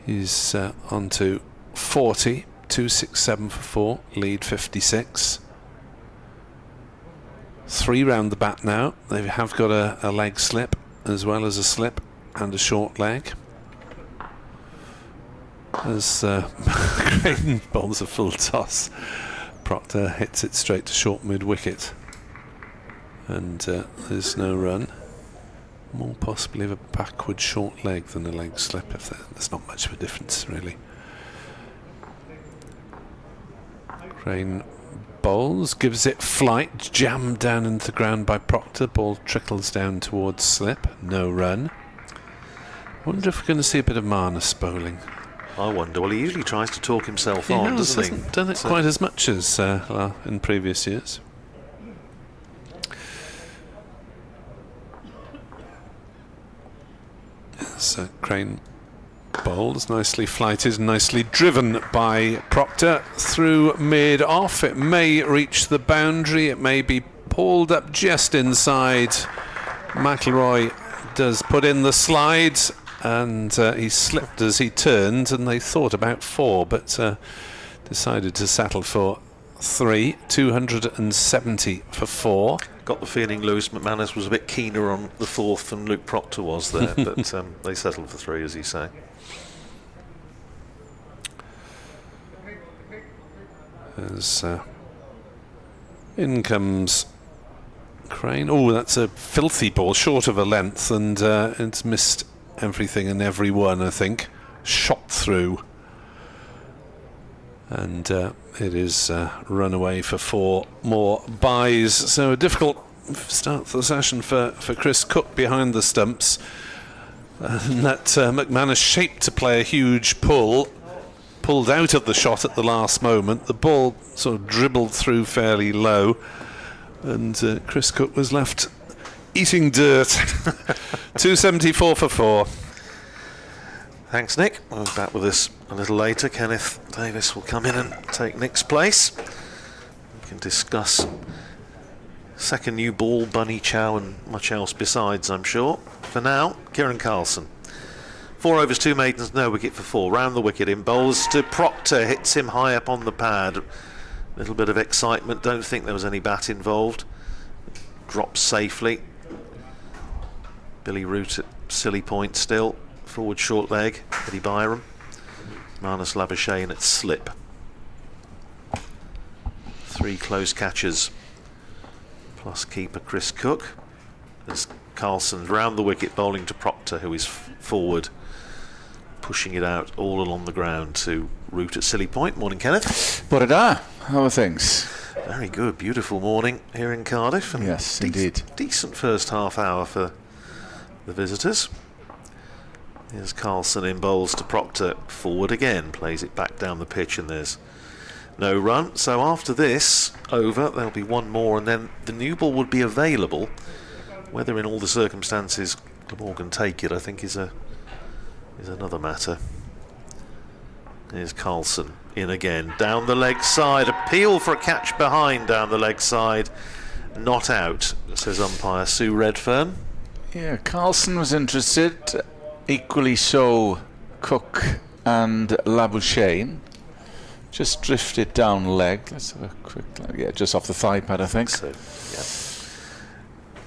[SPEAKER 1] He's on to 40, 267 for 4, lead 56. 3 round the bat now. They have got a leg slip as well as a slip and a short leg. As Creighton bowls a full toss, Proctor hits it straight to short mid-wicket, and there's no run. More possibly of a backward short leg than a leg slip, if there's not much of a difference really. Crane bowls, gives it flight, jammed down into the ground by Proctor. Ball trickles down towards slip, no run. Wonder if we're going to see a bit of McManus bowling.
[SPEAKER 2] I wonder. Well, he usually tries to talk himself on, doesn't he?
[SPEAKER 1] Hasn't done it quite as much as in previous years. So Crane bowls, nicely flighted, nicely driven by Proctor through mid-off. It may reach the boundary, it may be pulled up just inside. McIlroy does put in the slide, and he slipped as he turned, and they thought about 4, but decided to settle for 3, 270 for 4.
[SPEAKER 2] Got the feeling Lewis McManus was a bit keener on the 4th than Luke Proctor was there, but they settled for 3, as you say.
[SPEAKER 1] As in comes Crane. Oh, that's a filthy ball, short of a length, and it's missed everything and everyone, I think. Shot through. And it is run away for 4 more byes. So a difficult start to the session for Chris Cook behind the stumps. And that McManus shaped to play a huge pull. pulled out of the shot at the last moment. The ball sort of dribbled through fairly low, and Chris Cook was left eating dirt. 274 for 4.
[SPEAKER 2] Thanks, Nick. We'll be back with us a little later. Kenneth Davis will come in and take Nick's place. We can discuss second new ball, bunny chow, and much else besides, I'm sure. For now, Kieran Carlson. 4 overs, 2 maidens, no wicket for 4. Round the wicket in bowls to Proctor, hits him high up on the pad. Little bit of excitement, don't think there was any bat involved. Drops safely. Billy Root at silly point still. Forward short leg, Eddie Byram. Marnus Labuschagne at slip. 3 close catches, plus keeper Chris Cook. As Carlson's round the wicket, bowling to Proctor, who is forward, pushing it out all along the ground to Root at silly point. Morning, Kenneth.
[SPEAKER 3] Borada, how are things?
[SPEAKER 2] Very good, beautiful morning here in Cardiff. And
[SPEAKER 3] yes, indeed.
[SPEAKER 2] Decent first half hour for the visitors. Here's Carlson in bowls to Proctor, forward again, plays it back down the pitch, and there's no run. So after this over, there'll be one more, and then the new ball would be available. Whether in all the circumstances Glamorgan take it, I think is another matter. Here's Carlson in again, down the leg side, appeal for a catch behind, down the leg side, not out, says umpire Sue Redfern.
[SPEAKER 3] Yeah, Carlson was interested, equally so Cook and Labuschagne. Just drifted down leg. Let's have a quick look. Yeah, just off the thigh pad, I think.
[SPEAKER 2] So, yeah,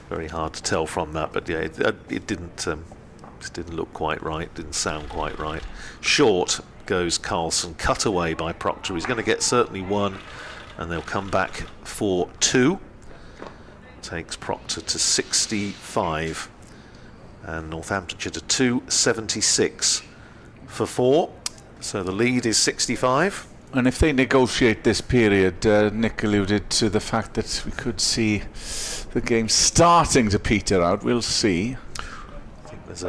[SPEAKER 2] very hard to tell from that, but yeah, it didn't look quite right, didn't sound quite right. Short goes Carlson, cut away by Proctor. He's going to get certainly 1, and they'll come back for 2. Takes Proctor to 65, and Northamptonshire to 276 for 4. So the lead is 65.
[SPEAKER 3] And if they negotiate this period, Nick alluded to the fact that we could see the game starting to peter out. We'll see.
[SPEAKER 2] I think there's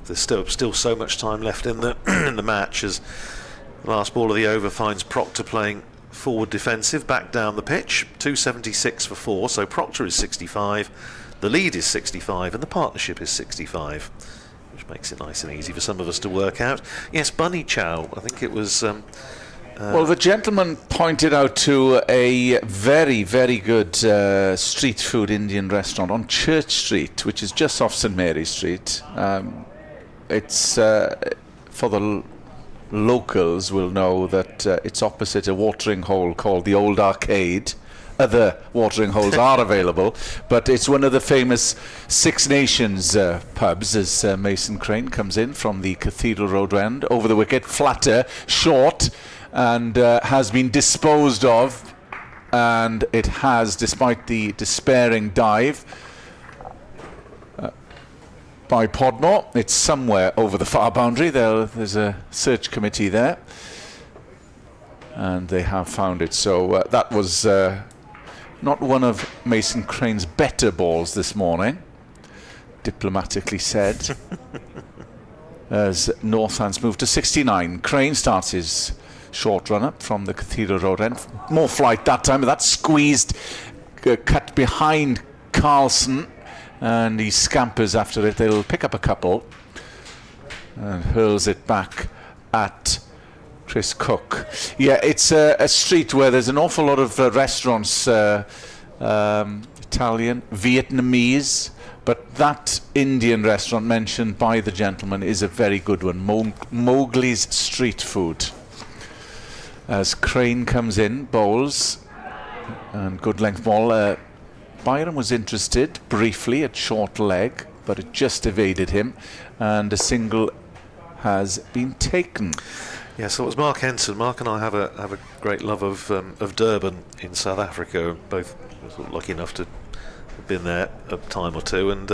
[SPEAKER 2] there's still so much time left in the in the match, as the last ball of the over finds Proctor playing forward defensive back down the pitch. 276 for 4, so Proctor is 65, the lead is 65, and the partnership is 65, which makes it nice and easy for some of us to work out. Yes, bunny chow, I think it was
[SPEAKER 3] well, the gentleman pointed out to a very, very good street food Indian restaurant on Church Street, which is just off St Mary's Street. It's for the locals will know that it's opposite a watering hole called the Old Arcade. Other watering holes are available, but it's one of the famous Six Nations pubs, as Mason Crane comes in from the Cathedral Road end, over the wicket, flatter, short, and has been disposed of, and it has, despite the despairing dive by Podmore. It's somewhere over the far boundary. There's a search committee there, and they have found it. So that was not one of Mason Crane's better balls this morning, diplomatically said. As Northants move to 69. Crane starts his short run up from the Cathedral Road end. More flight that time, but that's squeezed, cut behind Carlson, and he scampers after it. They'll pick up a couple and hurls it back at Chris Cook. Yeah, it's a street where there's an awful lot of restaurants, Italian, Vietnamese, but that Indian restaurant mentioned by the gentleman is a very good one, Mowgli's Street Food. As Crane comes in, bowls, and good length ball. Byron was interested briefly at short leg, but it just evaded him, and a single has been taken.
[SPEAKER 2] Yeah, so it was Mark Henson. Mark and I have a great love of Durban in South Africa. Both lucky enough to have been there a time or two, and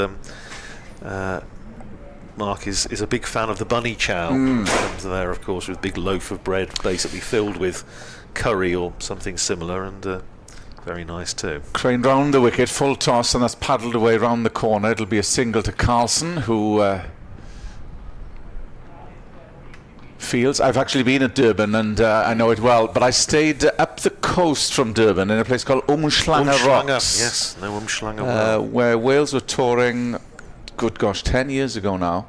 [SPEAKER 2] Mark is a big fan of the bunny chow. Comes there, of course, with a big loaf of bread, basically filled with curry or something similar, and very nice too.
[SPEAKER 3] Crane round the wicket, full toss, and that's paddled away round the corner. It'll be a single to Carlson, who fields. I've actually been at Durban, and I know it well, but I stayed up the coast from Durban in a place called Umhlanga Rocks.
[SPEAKER 2] Yes, no Umhlanga.
[SPEAKER 3] Where Wales were touring, good gosh, 10 years ago now.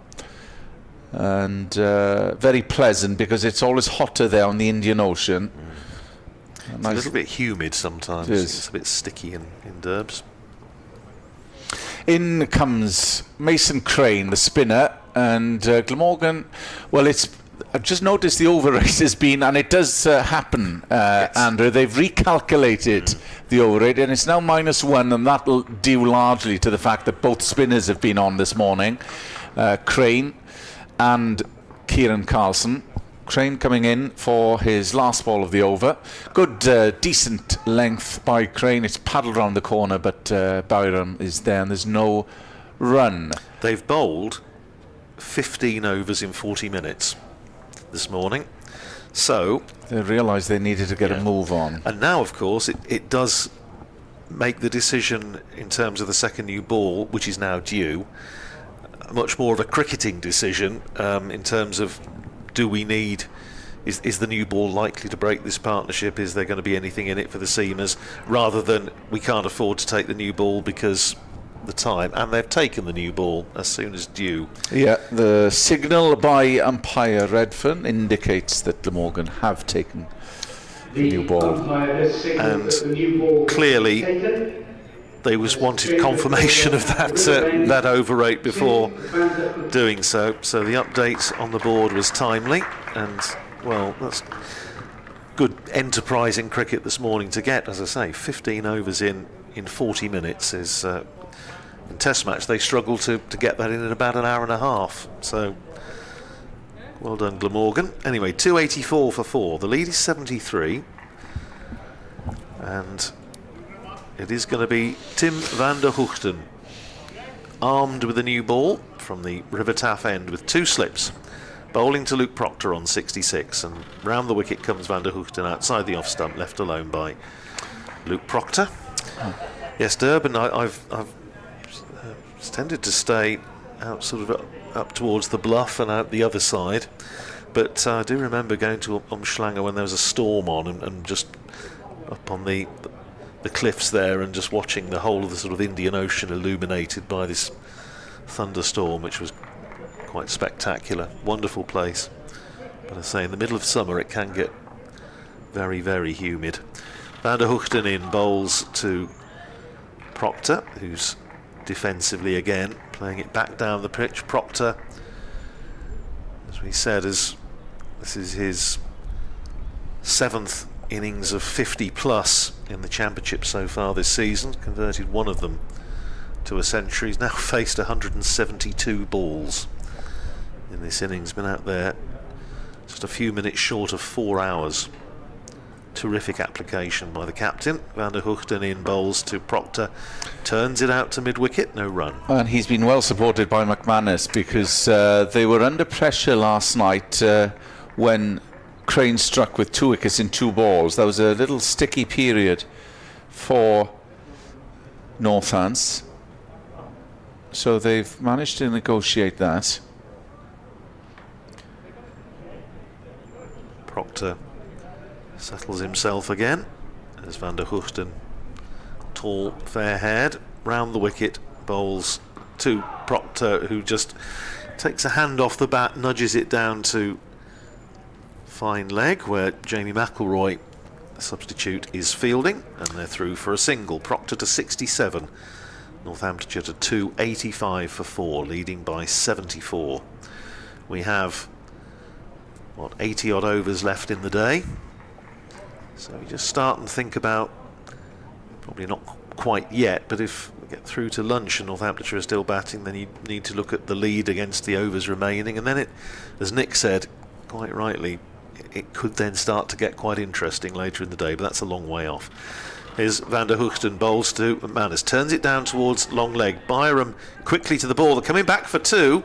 [SPEAKER 3] And very pleasant because it's always hotter there on the Indian Ocean.
[SPEAKER 2] It's a little bit humid sometimes. It's a bit sticky in Derbs.
[SPEAKER 3] In comes Mason Crane, the spinner, and Glamorgan. Well, I've just noticed the over rate has been, and it does happen, yes. Andrew. They've recalculated the over rate, and it's now -1, and that'll due largely to the fact that both spinners have been on this morning, Crane and Kieran Carlson. Crane coming in for his last ball of the over. Good, decent length by Crane. It's paddled around the corner, but Byram is there, and there's no run.
[SPEAKER 2] They've bowled 15 overs in 40 minutes this morning, so
[SPEAKER 3] they realised they needed to get a move on.
[SPEAKER 2] And now, of course, it does make the decision in terms of the second new ball, which is now due, much more of a cricketing decision in terms of, do we need, is the new ball likely to break this partnership? Is there going to be anything in it for the seamers? Rather than, we can't afford to take the new ball because the time, and they've taken the new ball as soon as due.
[SPEAKER 3] Yeah, the signal by umpire Redfern indicates that Glamorgan have taken the new ball.
[SPEAKER 2] And clearly they wanted confirmation of that over rate before doing so. So the update on the board was timely, and well, that's good enterprising cricket this morning to get, as I say, 15 overs in 40 minutes is in Test match they struggled to get that in about an hour and a half. So well done, Glamorgan. Anyway, 284 for 4. The lead is 73, and it is going to be Tim van der Hoogten, armed with a new ball from the River Taff end with 2 slips, bowling to Luke Proctor on 66, and round the wicket comes van der Hoogten outside the off stump, left alone by Luke Proctor. Yes, Durban, I've tended to stay out sort of up towards the bluff and out the other side, but I do remember going to Umhlanga when there was a storm on, and just up on the cliffs there, and just watching the whole of the sort of Indian Ocean illuminated by this thunderstorm, which was quite spectacular. Wonderful place, but I say in the middle of summer it can get very, very humid. Van der Hoogten in, bowls to Proctor, who's defensively again playing it back down the pitch. Proctor, as we said, this is his 7th innings of 50 plus in the championship so far this season, converted one of them to a century. He's now faced 172 balls in this innings, been out there just a few minutes short of 4 hours. Terrific application by the captain. Van der Hoogten in, bowls to Proctor, turns it out to mid-wicket, no run.
[SPEAKER 3] And he's been well supported by McManus, because they were under pressure last night when Crane struck with 2 wickets in 2 balls. There was a little sticky period for Northants, so they've managed to negotiate that.
[SPEAKER 2] Proctor settles himself again as Van der Hoogten, tall, fair-haired, round the wicket, bowls to Proctor, who just takes a hand off the bat, nudges it down to fine leg, where Jamie McElroy, the substitute, is fielding, and they're through for a single. Proctor to 67, Northamptonshire to 285 for 4, leading by 74. We have 80 odd overs left in the day, so we just start and think about, probably not quite yet, but if we get through to lunch and Northamptonshire are still batting, then you need to look at the lead against the overs remaining, and then it, as Nick said quite rightly, it could then start to get quite interesting later in the day, but that's a long way off. Here's Van der Hoogten, bowls to McManus, turns it down towards long leg. Byram quickly to the ball, they're coming back for 2,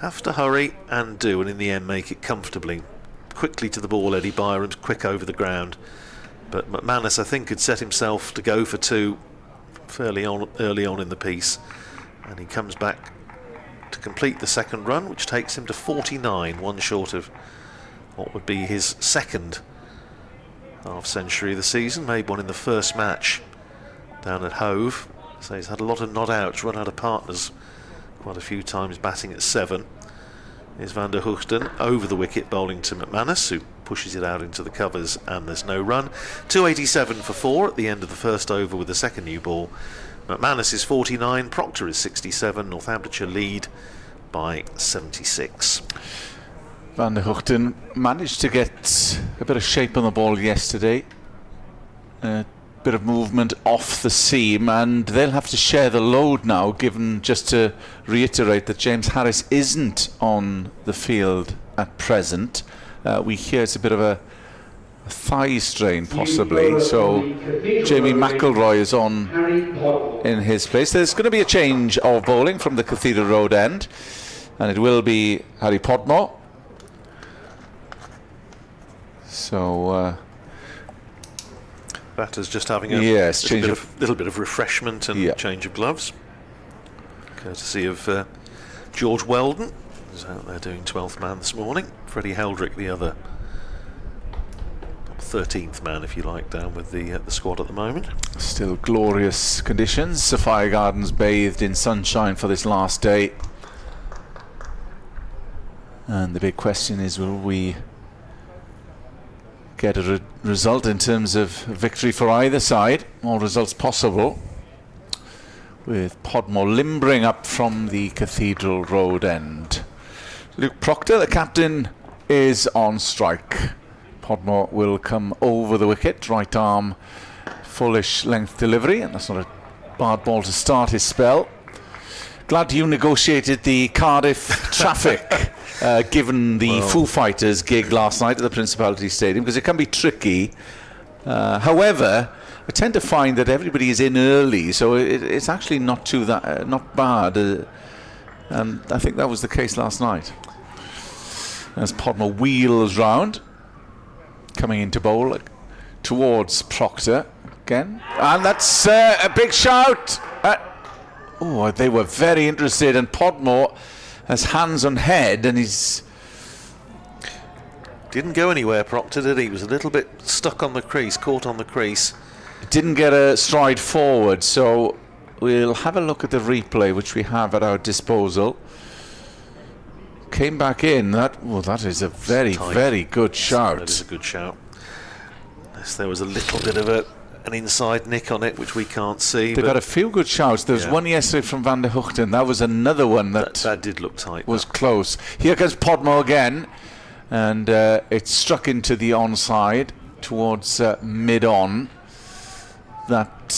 [SPEAKER 2] have to hurry and do, and in the end make it comfortably. Quickly to the ball, Eddie Byram's quick over the ground, but McManus, I think, had set himself to go for 2 fairly early on in the piece, and he comes back to complete the second run, which takes him to 49, 1 short of what would be his second half-century of the season. Made one in the first match down at Hove. So he's had a lot of not-outs, run out of partners quite a few times, batting at 7. Here's Van der Hoogten over the wicket, bowling to McManus, who pushes it out into the covers, and there's no run. 287 for 4 at the end of the first over with the second new ball. McManus is 49, Proctor is 67, Northamptonshire lead by 76.
[SPEAKER 3] Van der Hoogten managed to get a bit of shape on the ball yesterday. A bit of movement off the seam, and they'll have to share the load now, given, just to reiterate, that James Harris isn't on the field at present. We hear it's a bit of a thigh strain possibly, so Jamie McElroy is on in his place. There's going to be a change of bowling from the Cathedral Road end, and it will be Harry Podmore. So
[SPEAKER 2] Batter's just having a little bit of refreshment and change of gloves, courtesy of George Weldon, who's out there doing 12th man this morning. Freddie Heldrick, the other 13th man, if you like, down with the squad at the moment.
[SPEAKER 3] Still glorious conditions. Sophia Gardens bathed in sunshine for this last day. And the big question is, will we get a result in terms of victory for either side? All results possible, with Podmore limbering up from the Cathedral Road end. Luke Proctor, the captain, is on strike. Podmore will come over the wicket, right arm fullish length delivery, and that's not a bad ball to start his spell. Glad you negotiated the Cardiff traffic, given the Foo Fighters gig last night at the Principality Stadium, because it can be tricky. However, I tend to find that everybody is in early, so it's actually not bad. And I think that was the case last night. As Podmore wheels round, coming into bowl towards Proctor again, and that's a big shout. They were very interested, and Podmore has hands on head, and he's
[SPEAKER 2] didn't go anywhere. Proctor did. He was a little bit stuck on the crease, caught on the crease.
[SPEAKER 3] Didn't get a stride forward, so we'll have a look at the replay, which we have at our disposal. Came back in. That is a very good shout.
[SPEAKER 2] That is a good shout. Yes, there was a little bit of an inside nick on it, which we can't see.
[SPEAKER 3] They've got a few good shouts. There was one yesterday from Van der Hoogten. That was another one that
[SPEAKER 2] did look tight.
[SPEAKER 3] Was close. Here comes Podmore again, and it struck into the onside towards mid-on. That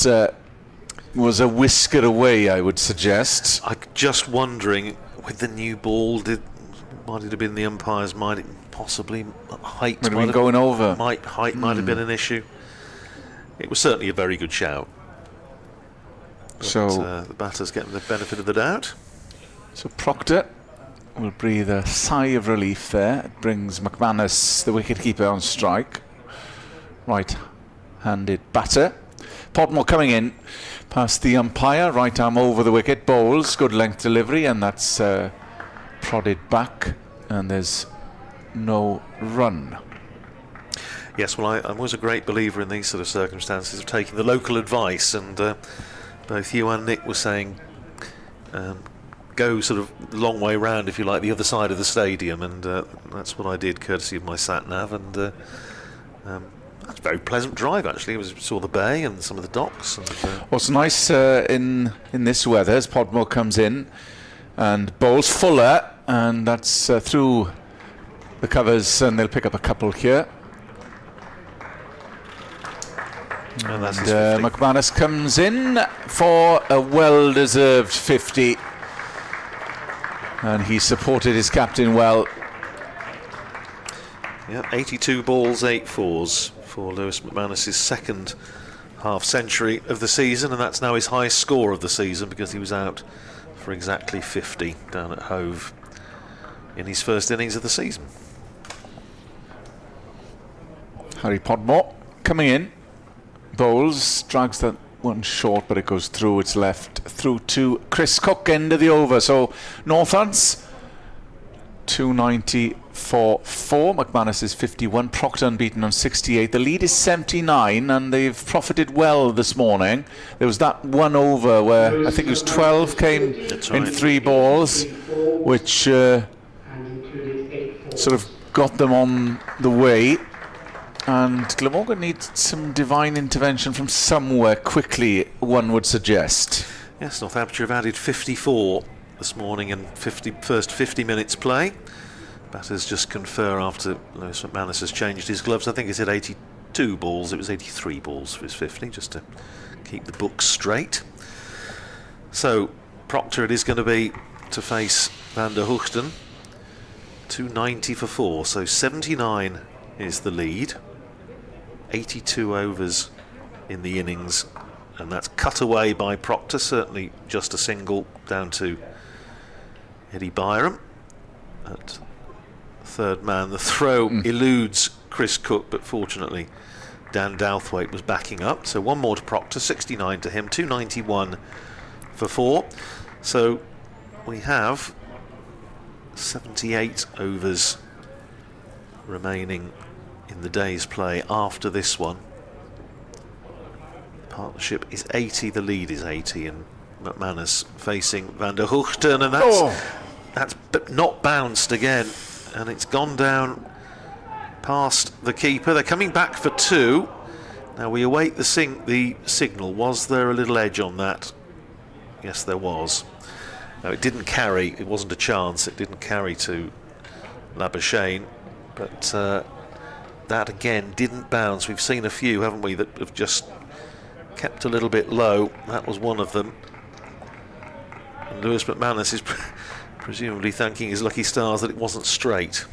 [SPEAKER 3] was a whisker away, I would suggest.
[SPEAKER 2] I'm just wondering, with the new ball, might it have been the umpire's mind? Possibly height
[SPEAKER 3] might have been going over.
[SPEAKER 2] Height might have been an issue. It was certainly a very good shout. But, so the batter's getting the benefit of the doubt.
[SPEAKER 3] So Proctor will breathe a sigh of relief there. It brings McManus, the wicketkeeper, on strike. Right-handed batter. Podmore coming in past the umpire, right arm over the wicket, bowls, good length delivery, and that's prodded back, and there's no run.
[SPEAKER 2] Yes, well, I was a great believer in these sort of circumstances of taking the local advice, and both you and Nick were saying go sort of long way round, if you like, the other side of the stadium, and that's what I did, courtesy of my sat-nav, and that's a very pleasant drive, actually. We saw the bay and some of the docks. And,
[SPEAKER 3] what's nice in this weather as Podmore comes in and bowls Fuller, and that's through the covers, and they'll pick up a couple here.
[SPEAKER 2] And that's his 50.
[SPEAKER 3] McManus comes in for a well-deserved 50, and he supported his captain well.
[SPEAKER 2] Yeah, 82 balls, 8 fours for Lewis McManus' second half-century of the season, and that's now his highest score of the season, because he was out for exactly 50 down at Hove in his first innings of the season.
[SPEAKER 3] Harry Podmore coming in, bowls, drags that one short, but it goes through, it's left through to Chris Cook, end of the over. So Northants 290 for 4. McManus is 51. Proctor unbeaten on 68. The lead is 79, and they've profited well this morning. There was that one over where I think it was 12 came in 3 balls, which sort of got them on the way. And Glamorgan needs some divine intervention from somewhere quickly, one would suggest.
[SPEAKER 2] Yes, Northamptonshire have added 54 this morning in first 50 minutes play. Batters just confer after Lewis McManus has changed his gloves. I think he's hit 82 balls. It was 83 balls for his 50, just to keep the books straight. So Proctor it is going to be to face Van der Hoogten. 290 for 4, so 79 is the lead. 82 overs in the innings, and that's cut away by Proctor, certainly just a single down to Eddie Byram at third man. The throw eludes Chris Cook, but fortunately Dan Douthwaite was backing up, so one more to Proctor, 69 to him, 291 for 4. So we have 78 overs remaining in the day's play after this one. Partnership is 80, the lead is 80, and McManus facing Van der Hoogten, and that's not bounced again, and it's gone down past the keeper. They're coming back for 2. Now we await the signal. Was there a little edge on that? Yes, there was. No, it didn't carry. It wasn't a chance. It didn't carry to Labuschagne, but that again didn't bounce. We've seen a few, haven't we, that have just kept a little bit low. That was one of them. And Lewis McManus is presumably thanking his lucky stars that it wasn't straight.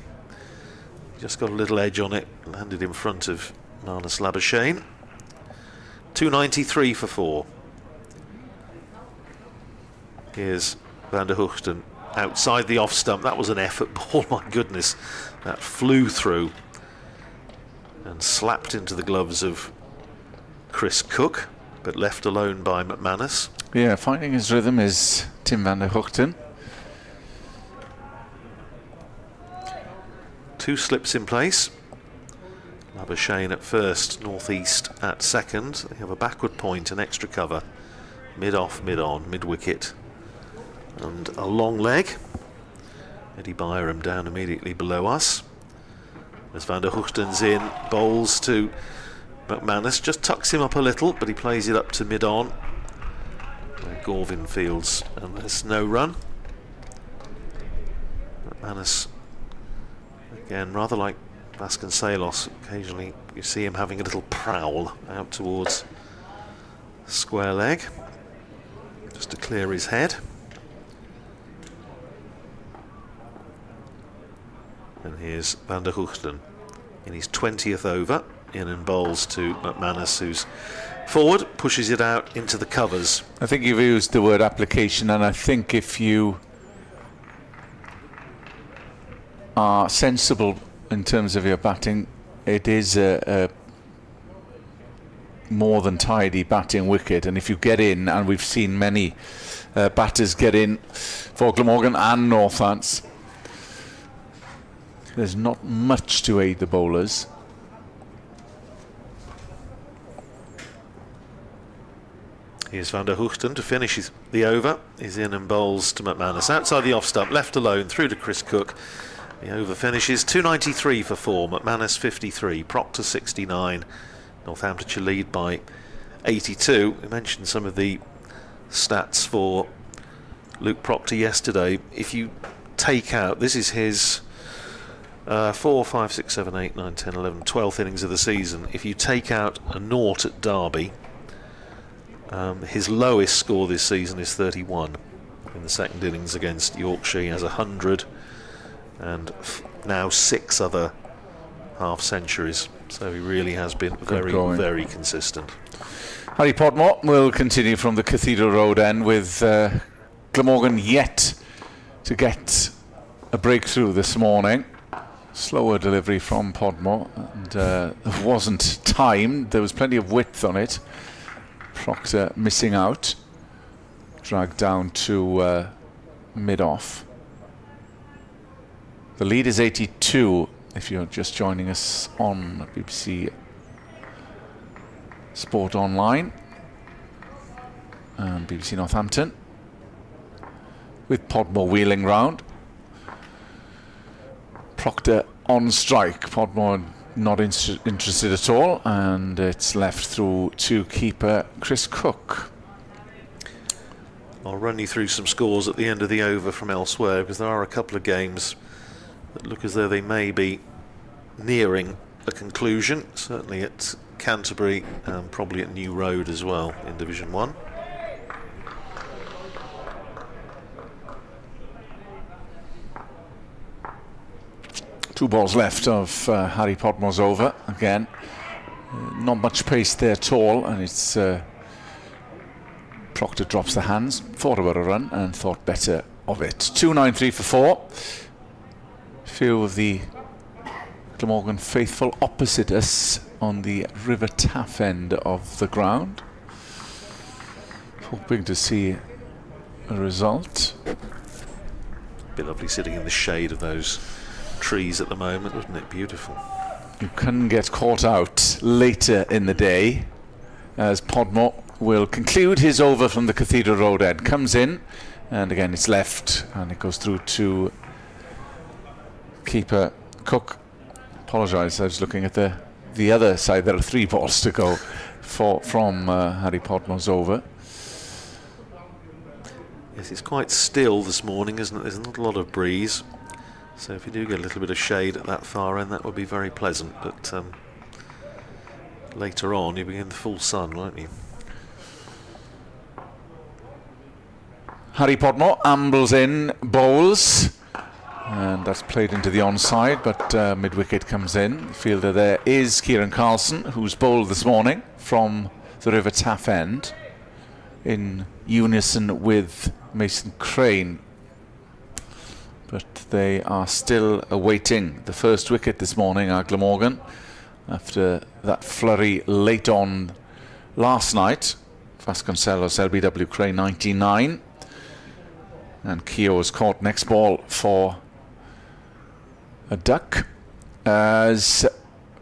[SPEAKER 2] Just got a little edge on it, landed in front of Marnus Labuschagne. 293 for 4. Here's Van der Hoogten outside the off stump. That was an effort ball, my goodness. That flew through and slapped into the gloves of Chris Cook, but left alone by McManus.
[SPEAKER 3] Yeah, finding his rhythm is Tim Van der Hoogten.
[SPEAKER 2] 2 slips in place. Labuschagne at first, northeast at second. They have a backward point, an extra cover. Mid-off, mid-on, mid-wicket. And a long leg. Eddie Byram down immediately below us. As Van der Hoogten's in, bowls to McManus, just tucks him up a little, but he plays it up to mid-on, where Gorvin fields, and there's no run. McManus, again, rather like Vasconcelos, occasionally you see him having a little prowl out towards square leg, just to clear his head. And here's Van der Hoogten in his 20th over, in and bowls to McManus, who's forward, pushes it out into the covers.
[SPEAKER 3] I think you've used the word application, and I think if you are sensible in terms of your batting, it is a more than tidy batting wicket, and if you get in, and we've seen many batters get in for Glamorgan and Northants, there's not much to aid the bowlers.
[SPEAKER 2] Here's Van der Hoogten to finish the over. He's in and bowls to McManus outside the off stump, left alone, through to Chris Cook. The over finishes 293 for 4. McManus 53, Proctor 69. Northamptonshire lead by 82. We mentioned some of the stats for Luke Proctor yesterday. If you take out, this is his 4, 5, 6, 7, 8, 9, 10, 11, 12th innings of the season. If you take out a naught at Derby, his lowest score this season is 31 in the second innings against Yorkshire. He has 100 and now 6 other half centuries, so he really has been very consistent.
[SPEAKER 3] Harry Podmore will continue from the Cathedral Road end with Glamorgan yet to get a breakthrough this morning. Slower delivery from Podmore, and it wasn't timed. There was plenty of width on it. Proctor missing out, dragged down to mid-off. The lead is 82 if you're just joining us on BBC Sport Online and BBC Northampton, with Podmore wheeling round. Proctor on strike. Podmore not interested at all, and it's left through to keeper Chris Cook.
[SPEAKER 2] I'll run you through some scores at the end of the over from elsewhere, because there are a couple of games that look as though they may be nearing a conclusion, certainly at Canterbury and probably at New Road as well in Division 1.
[SPEAKER 3] Two balls left of Harry Podmore's over again. Not much pace there at all, and it's Proctor drops the hands, thought about a run and thought better of it. 2-9-3 for 4. Few of the Glamorgan faithful opposite us on the River Taff end of the ground, hoping to see a result.
[SPEAKER 2] Be lovely sitting in the shade of those trees at the moment, wasn't it? Beautiful.
[SPEAKER 3] You can get caught out later in the day, as Podmore will conclude his over from the Cathedral Road end. Comes in, and again it's left, and it goes through to keeper Cook. Apologise, I was looking at the other side. There are 3 balls to go from Harry Podmore's over.
[SPEAKER 2] Yes, it's quite still this morning, isn't it? There's not a lot of breeze, so if you do get a little bit of shade at that far end, that would be very pleasant. But later on you'll be in the full sun, won't you?
[SPEAKER 3] Harry Podmore ambles in, bowls, and that's played into the onside, but mid-wicket comes in. The fielder there is Kieran Carlson, who's bowled this morning from the River Taff end in unison with Mason Crane. But they are still awaiting the first wicket this morning at Glamorgan after that flurry late on last night. Vasconcelos, LBW Crane 99, and Keogh's caught next ball for a duck as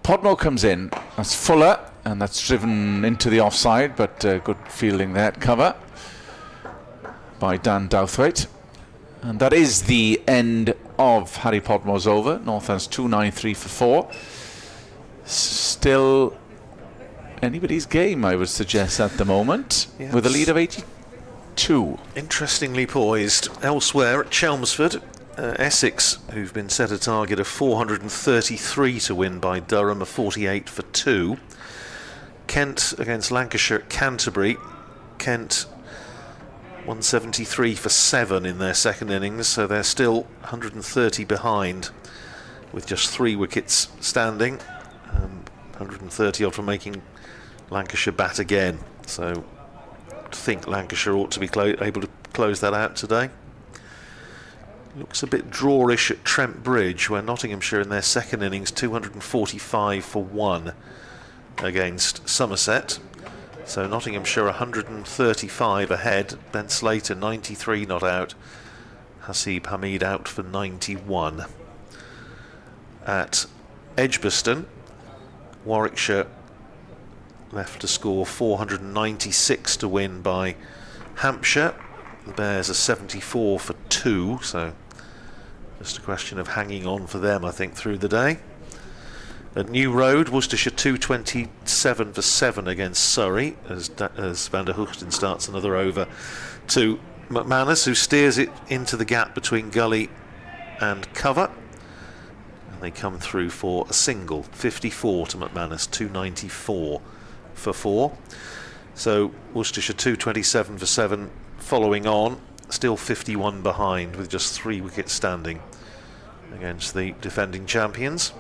[SPEAKER 3] Podmore comes in. That's Fuller, and that's driven into the offside, but good fielding there at cover by Dan Douthwaite. And that is the end of Harry Podmore's over. Northants 2-9-3 for 4. Still anybody's game, I would suggest, at the moment,
[SPEAKER 2] yes,
[SPEAKER 3] with a lead of 82.
[SPEAKER 2] Interestingly poised. Elsewhere at Chelmsford, Essex, who've been set a target of 433 to win by Durham, a 48 for 2. Kent against Lancashire at Canterbury. Kent 173 for 7 in their second innings, so they're still 130 behind with just 3 wickets standing. 130 odd for making Lancashire bat again, so I think Lancashire ought to be able to close that out today. Looks a bit drawish at Trent Bridge, where Nottinghamshire in their second innings 245 for 1 against Somerset. So Nottinghamshire 135 ahead. Ben Slater 93 not out. Hasib Hamid out for 91. At Edgbaston, Warwickshire left to score 496 to win by Hampshire. The Bears are 74 for 2, so just a question of hanging on for them, I think, through the day. At New Road, Worcestershire 227 for 7 against Surrey, as Van der Hoogten starts another over to McManus, who steers it into the gap between gully and cover. And they come through for a single, 54 to McManus, 294 for 4. So Worcestershire 227 for 7 following on, still 51 behind with just 3 wickets standing against the defending champions.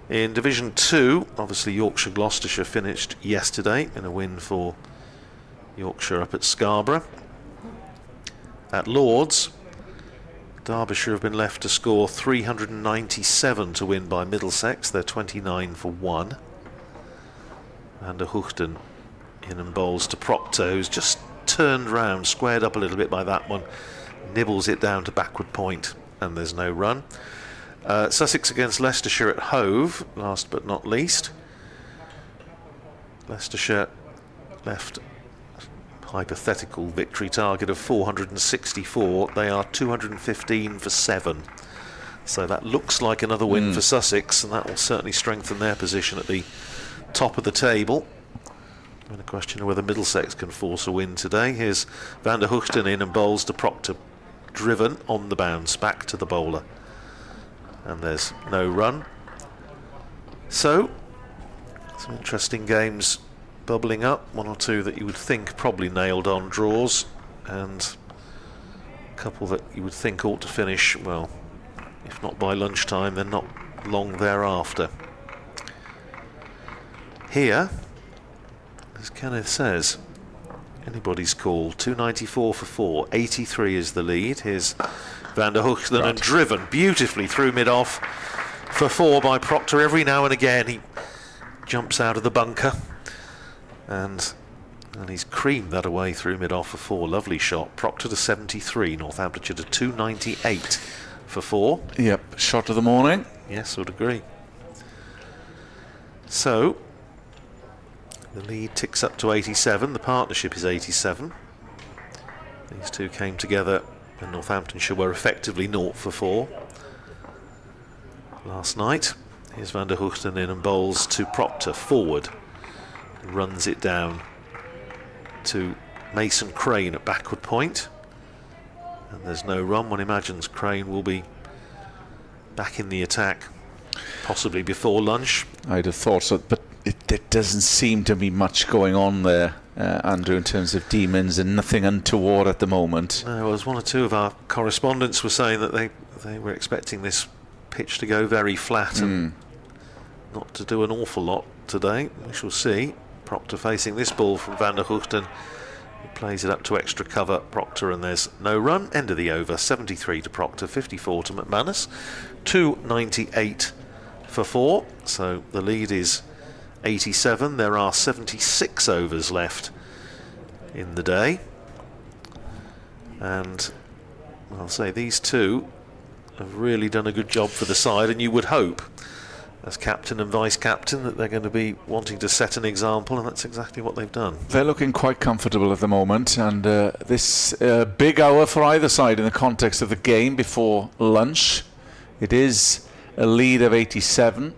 [SPEAKER 2] In Division 2, obviously Yorkshire-Gloucestershire finished yesterday in a win for Yorkshire up at Scarborough. At Lords, Derbyshire have been left to score 397 to win by Middlesex. They're 29 for 1. Van der Hoogten in and bowls to Proctor, who's just turned round, squared up a little bit by that one, nibbles it down to backward point, and there's no run. Sussex against Leicestershire at Hove, last but not least. Leicestershire left a hypothetical victory target of 464. They are 215 for 7. So that looks like another win for Sussex, and that will certainly strengthen their position at the top of the table. And a question of whether Middlesex can force a win today. Here's Van der Hoogten in and bowls to Proctor, driven on the bounce back to the bowler. And there's no run. So, some interesting games bubbling up. One or two that you would think probably nailed on draws, and a couple that you would think ought to finish, well, if not by lunchtime, then not long thereafter. Here, as Kenneth says, anybody's call. 294 for 4. 83 is the lead. Here's Van der Hoogten and driven beautifully through mid-off for 4 by Proctor. Every now and again he jumps out of the bunker, and he's creamed that away through mid-off for 4. Lovely shot. Proctor to 73, Northamptonshire to 298 for 4.
[SPEAKER 3] Yep, shot of the morning.
[SPEAKER 2] Yes, would agree. So the lead ticks up to 87. The partnership is 87. These two came together and Northamptonshire were effectively 0 for 4 last night. Here's Van der Hoogten in and bowls to Proctor, forward. Runs it down to Mason Crane at backward point. And there's no run. One imagines Crane will be back in the attack possibly before lunch.
[SPEAKER 3] I'd have thought so, but there doesn't seem to be much going on there, Andrew, in terms of demons, and nothing untoward at the moment.
[SPEAKER 2] No, as one or two of our correspondents were saying that they were expecting this pitch to go very flat and not to do an awful lot today. We shall see. Proctor facing this ball from Van der Hoogten. He plays it up to extra cover, Proctor, and there's no run. End of the over. 73 to Proctor, 54 to McManus. 298 for 4. So the lead is 87. There are 76 overs left in the day, and I'll say these two have really done a good job for the side, and you would hope as captain and vice captain that they're going to be wanting to set an example, and that's exactly what they've done.
[SPEAKER 3] They're looking quite comfortable at the moment, and this big hour for either side in the context of the game before lunch. It is a lead of 87.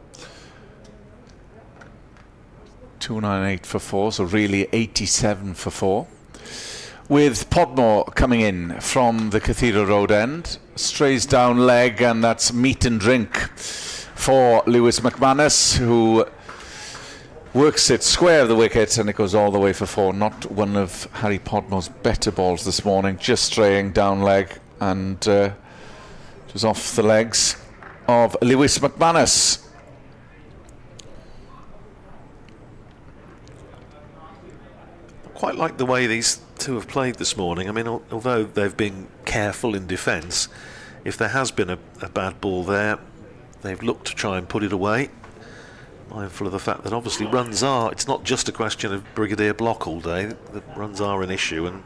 [SPEAKER 3] 298 for 4, so really 87 for 4. With Podmore coming in from the Cathedral Road end, strays down leg, and that's meat and drink for Lewis McManus, who works it square of the wicket, and it goes all the way for 4. Not one of Harry Podmore's better balls this morning, just straying down leg, and it was off the legs of Lewis McManus.
[SPEAKER 2] Quite like the way these two have played this morning. I mean, although they've been careful in defence, if there has been a bad ball there, they've looked to try and put it away, mindful of the fact that obviously runs are, it's not just a question of Brigadier block all day. The runs are an issue, and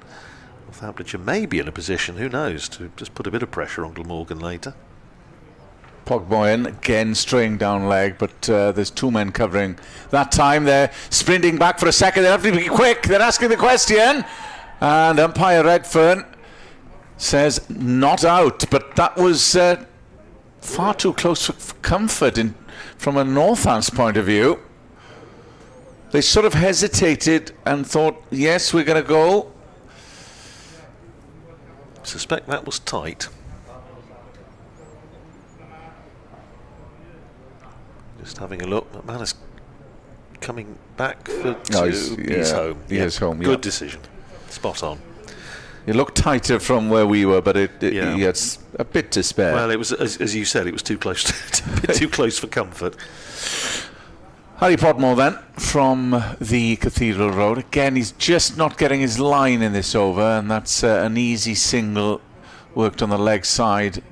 [SPEAKER 2] Northamptonshire may be in a position, who knows, to just put a bit of pressure on Glamorgan later.
[SPEAKER 3] Pogboyan again straying down leg, but there's two men covering that time. They're sprinting back for a second. They have to be quick. They're asking the question, and umpire Redfern says not out, but that was far too close for comfort from a Northants point of view. They sort of hesitated and thought, yes, we're going to go.
[SPEAKER 2] I suspect that was tight. Just having a look. McManus coming back for two. He's home.
[SPEAKER 3] He is home.
[SPEAKER 2] Good decision. Spot on.
[SPEAKER 3] It looked tighter from where we were, but he had a bit to spare.
[SPEAKER 2] Well, it was, as you said, it was too close, a bit too close for comfort.
[SPEAKER 3] Harry Podmore then from the Cathedral Road. Again, he's just not getting his line in this over, and that's an easy single worked on the leg side.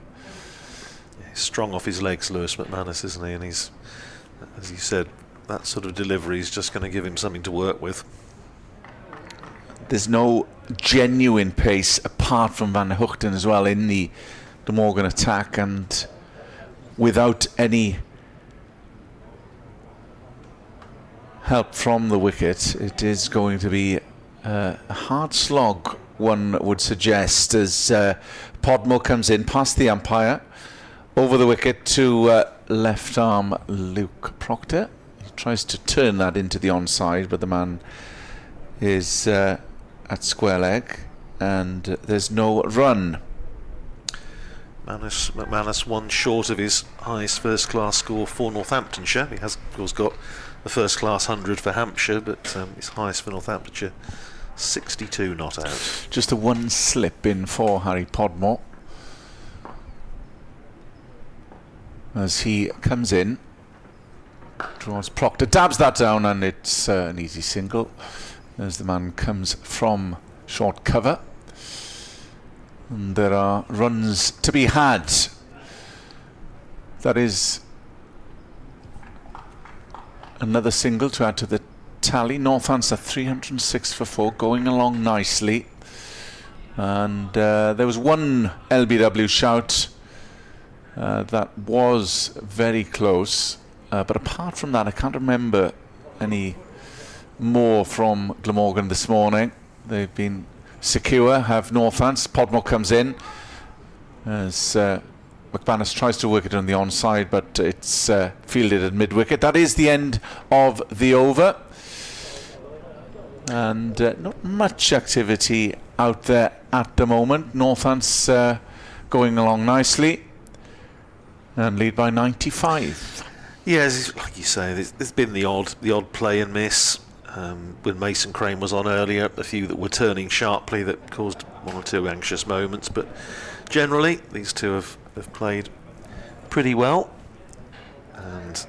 [SPEAKER 2] He's strong off his legs, Lewis McManus, isn't he? And he's, as you said, that sort of delivery is just going to give him something to work with.
[SPEAKER 3] There's no genuine pace apart from Van der Hoogten as well in the Glamorgan attack, and without any help from the wicket, it is going to be a hard slog, one would suggest, as Podmore comes in past the umpire, over the wicket to left arm Luke Proctor. He tries to turn that into the onside, but the man is at square leg, and there's no run.
[SPEAKER 2] McManus one short of his highest first-class score for Northamptonshire. He has, of course, got the first-class 100 for Hampshire, but his highest for Northamptonshire, 62 not out.
[SPEAKER 3] Just a one slip in for Harry Podmore as he comes in towards Proctor, dabs that down, and it's an easy single as the man comes from short cover. And there are runs to be had. That is another single to add to the tally. Northants 306 for 4, going along nicely. And there was one LBW shout that was very close. But apart from that, I can't remember any more from Glamorgan this morning. They've been secure, have Northants. Podmore comes in as McManus tries to work it on the onside, but it's fielded at mid-wicket. That is the end of the over. And not much activity out there at the moment. Northants going along nicely and lead by 95.
[SPEAKER 2] Yes, like you say, there's been the odd play and miss. When Mason Crane was on earlier, a few that were turning sharply that caused one or two anxious moments, but generally these two have played pretty well. And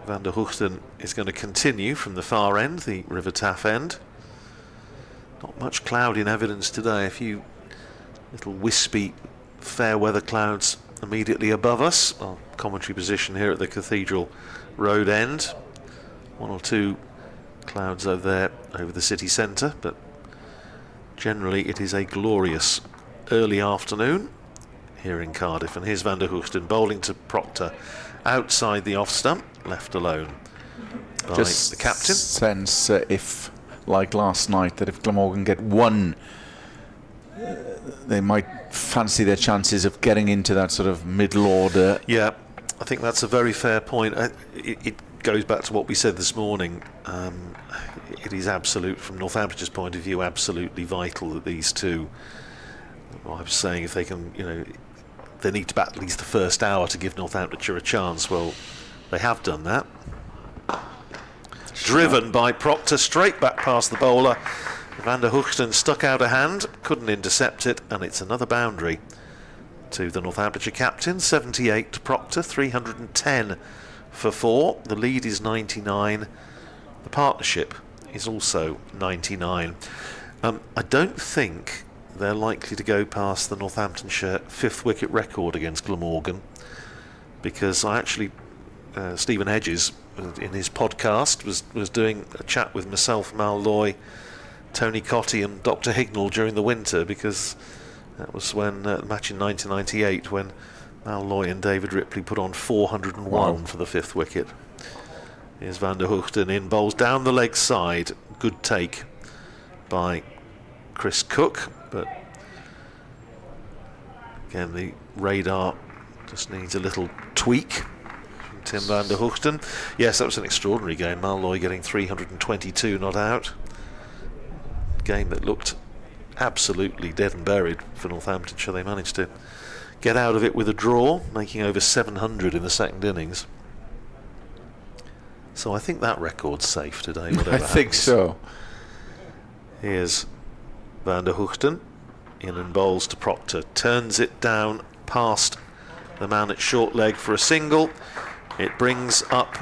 [SPEAKER 2] Van der Hoogten is going to continue from the far end, the River Taff end. Not much cloud in evidence today, a few little wispy fair weather clouds immediately above us. Our commentary position here at the Cathedral Road end. One or two clouds over there over the city centre, but generally it is a glorious early afternoon here in Cardiff. And here's Van der Hoogten bowling to Proctor outside the off stump, left alone by
[SPEAKER 3] just
[SPEAKER 2] the captain.
[SPEAKER 3] Sense if, like last night, that if Glamorgan get one, they might fancy their chances of getting into that sort of middle order.
[SPEAKER 2] Yeah, I think that's a very fair point. It goes back to what we said this morning. It is absolute, from Northamptonshire's point of view, absolutely vital that these two, well, I was saying if they can, they need to bat at least the first hour to give Northamptonshire a chance. Well, they have done that. Driven by Proctor, straight back past the bowler. Van der Hoogten stuck out a hand, couldn't intercept it, and it's another boundary to the Northamptonshire captain. 78 to Proctor, 310 for 4. The lead is 99. The partnership is also 99. I don't think they're likely to go past the Northamptonshire 5th wicket record against Glamorgan, because I actually, Stephen Hedges, in his podcast, was doing a chat with myself, Mal Loy, Tony Cotty and Dr. Hignall during the winter, because that was when the match in 1998 when Mal Loy and David Ripley put on 401 for the 5th wicket. Here's Van der Hoogten in, bowls down the leg side. Good take by Chris Cook, but again the radar just needs a little tweak from Tim Van der Hoogten. Yes, that was an extraordinary game. Malloy getting 322 not out. Game that looked absolutely dead and buried for Northamptonshire. They managed to get out of it with a draw, making over 700 in the second innings. So I think that record's safe today.
[SPEAKER 3] I think so.
[SPEAKER 2] Here's Van der Hoogten in and bowls to Proctor, turns it down past the man at short leg for a single. It brings up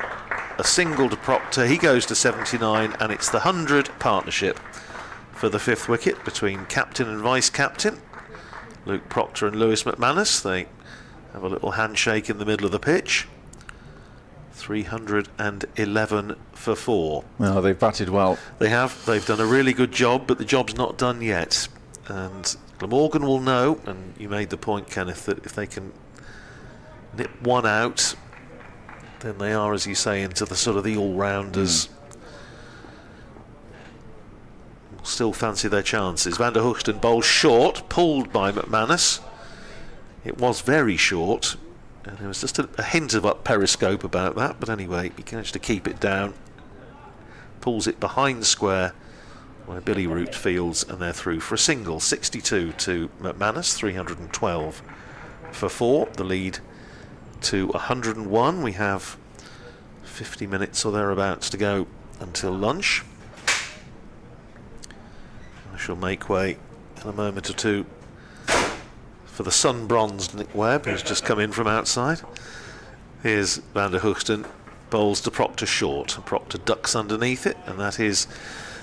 [SPEAKER 2] a single to Proctor. He goes to 79, and it's the 100 partnership for the 5th wicket between captain and vice captain, Luke Proctor and Lewis McManus. They have a little handshake in the middle of the pitch. 311 for 4.
[SPEAKER 3] Well, they've batted well.
[SPEAKER 2] They have. They've done a really good job, but the job's not done yet. And Glamorgan will know, and you made the point, Kenneth, that if they can nip one out, then they are, as you say, into the sort of the all-rounders. Still fancy their chances. Van der Hoogten bowls short, pulled by McManus. It was very short, and there was just a hint of up periscope about that, but anyway, he managed to keep it down. Pulls it behind square where Billy Root fields, and they're through for a single. 62 to McManus, 312 for 4. The lead to 101. We have 50 minutes or thereabouts to go until lunch. I shall make way in a moment or two for the sun-bronzed Nick Webb, who's just come in from outside. Here's Van der Hoogten, bowls to Proctor short. Proctor ducks underneath it, and that is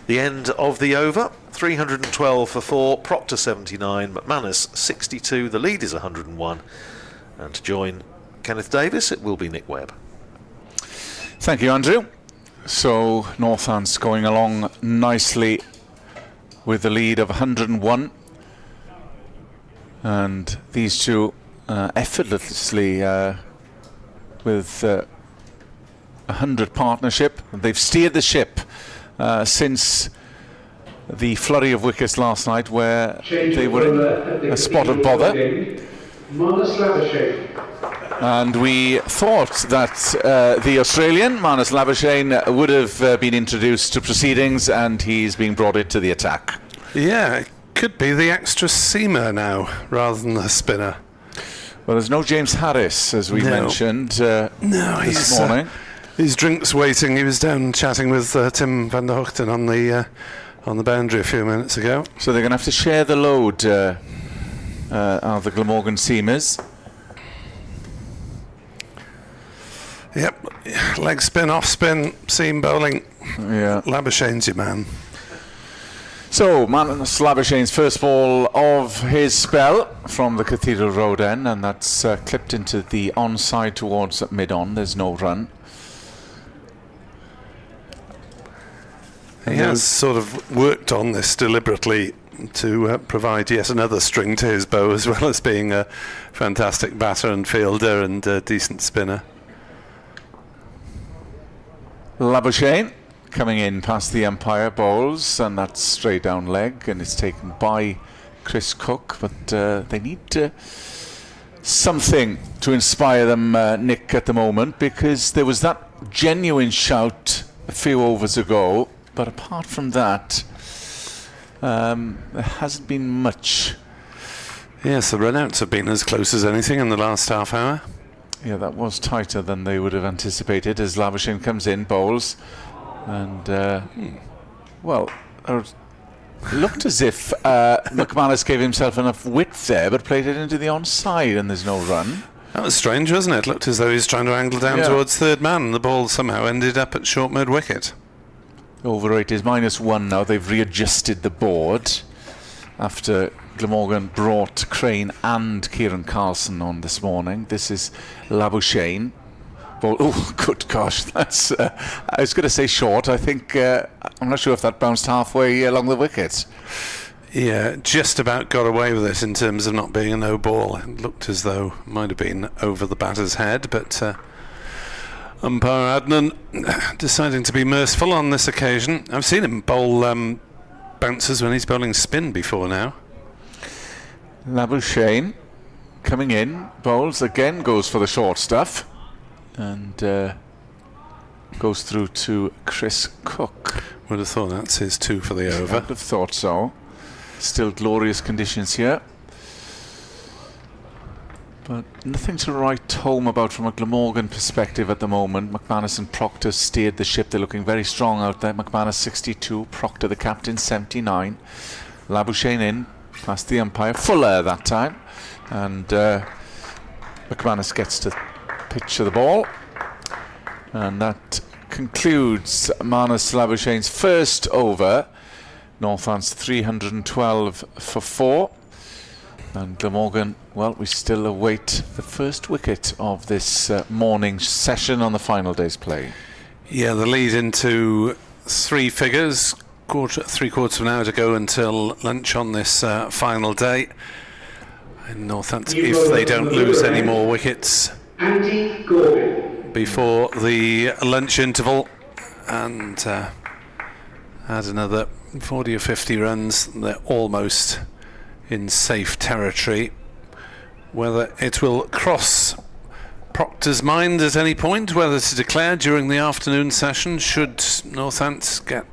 [SPEAKER 2] the end of the over. 312 for 4, Proctor 79, McManus 62. The lead is 101. And to join Kenneth Davis, it will be Nick Webb.
[SPEAKER 3] Thank you, Andrew. So Northants going along nicely with the lead of 101. And these two effortlessly with 100 partnership. They've steered the ship since the flurry of wickets last night, where they were in a spot of bother. And we thought that the Australian, McManus Labuschagne, would have been introduced to proceedings, and he's being brought into the attack.
[SPEAKER 1] Yeah, it could be the extra seamer now, rather than the spinner.
[SPEAKER 3] Well, there's no James Harris, as we mentioned this morning.
[SPEAKER 1] His drink's waiting. He was down chatting with Tim van der Hoogten on the boundary a few minutes ago.
[SPEAKER 3] So they're going to have to share the load, are the Glamorgan seamers.
[SPEAKER 1] Yep, leg spin, off spin, seam bowling.
[SPEAKER 3] Yeah,
[SPEAKER 1] Labuschagne's your man.
[SPEAKER 3] So, McManus Labuschagne's first ball of his spell from the Cathedral Road end, and that's clipped into the onside towards mid-on. There's no run.
[SPEAKER 1] He has sort of worked on this deliberately to provide yet another string to his bow, as well as being a fantastic batter and fielder and a decent spinner.
[SPEAKER 3] Labuschagne coming in past the umpire, bowls, and that's straight down leg, and it's taken by Chris Cook, but they need something to inspire them, Nick, at the moment, because there was that genuine shout a few overs ago, but apart from that, there hasn't been much.
[SPEAKER 1] Yes, the run-outs have been as close as anything in the last half hour.
[SPEAKER 3] Yeah, that was tighter than they would have anticipated as Labuschagne comes in, bowls, and well, it looked as if McManus gave himself enough width there, but played it into the onside, and there's no run.
[SPEAKER 1] That was strange, wasn't it? It looked as though he was trying to angle down towards third man, and the ball somehow ended up at short mid wicket.
[SPEAKER 3] Over 8 is -1 now. They've readjusted the board after Glamorgan brought Crane and Kieran Carlson on this morning. This is Labuschagne. Oh, good gosh, that's I was going to say short. I think I'm not sure if that bounced halfway along the wicket.
[SPEAKER 1] Yeah, just about got away with it in terms of not being a no ball. It looked as though it might have been over the batter's head, but umpire Adnan deciding to be merciful on this occasion. I've seen him bowl bouncers when he's bowling spin before now.
[SPEAKER 3] Labuschagne coming in, bowls again, goes for the short stuff, and goes through to Chris Cook.
[SPEAKER 1] Would have thought that's his 2 for the over.
[SPEAKER 3] I would have thought so. Still glorious conditions here, but nothing to write home about from a Glamorgan perspective at the moment. McManus and Proctor steered the ship. They're looking very strong out there. McManus 62, Proctor the captain 79. Labuschagne in past the umpire, Fuller that time, and McManus gets to picture the ball, and that concludes McManus Labuschagne's first over. Northants 312 for 4, and Glamorgan, well, we still await the first wicket of this morning session on the final day's play.
[SPEAKER 1] Yeah, the lead into 3 figures, 3/4 of an hour to go until lunch on this final day. And Northampton, if they don't lose any more wickets,
[SPEAKER 4] Andy Gorgon.
[SPEAKER 1] Before the lunch interval, and had another 40 or 50 runs. They're almost in safe territory. Whether it will cross Proctor's mind at any point, whether to declare during the afternoon session, should Northants get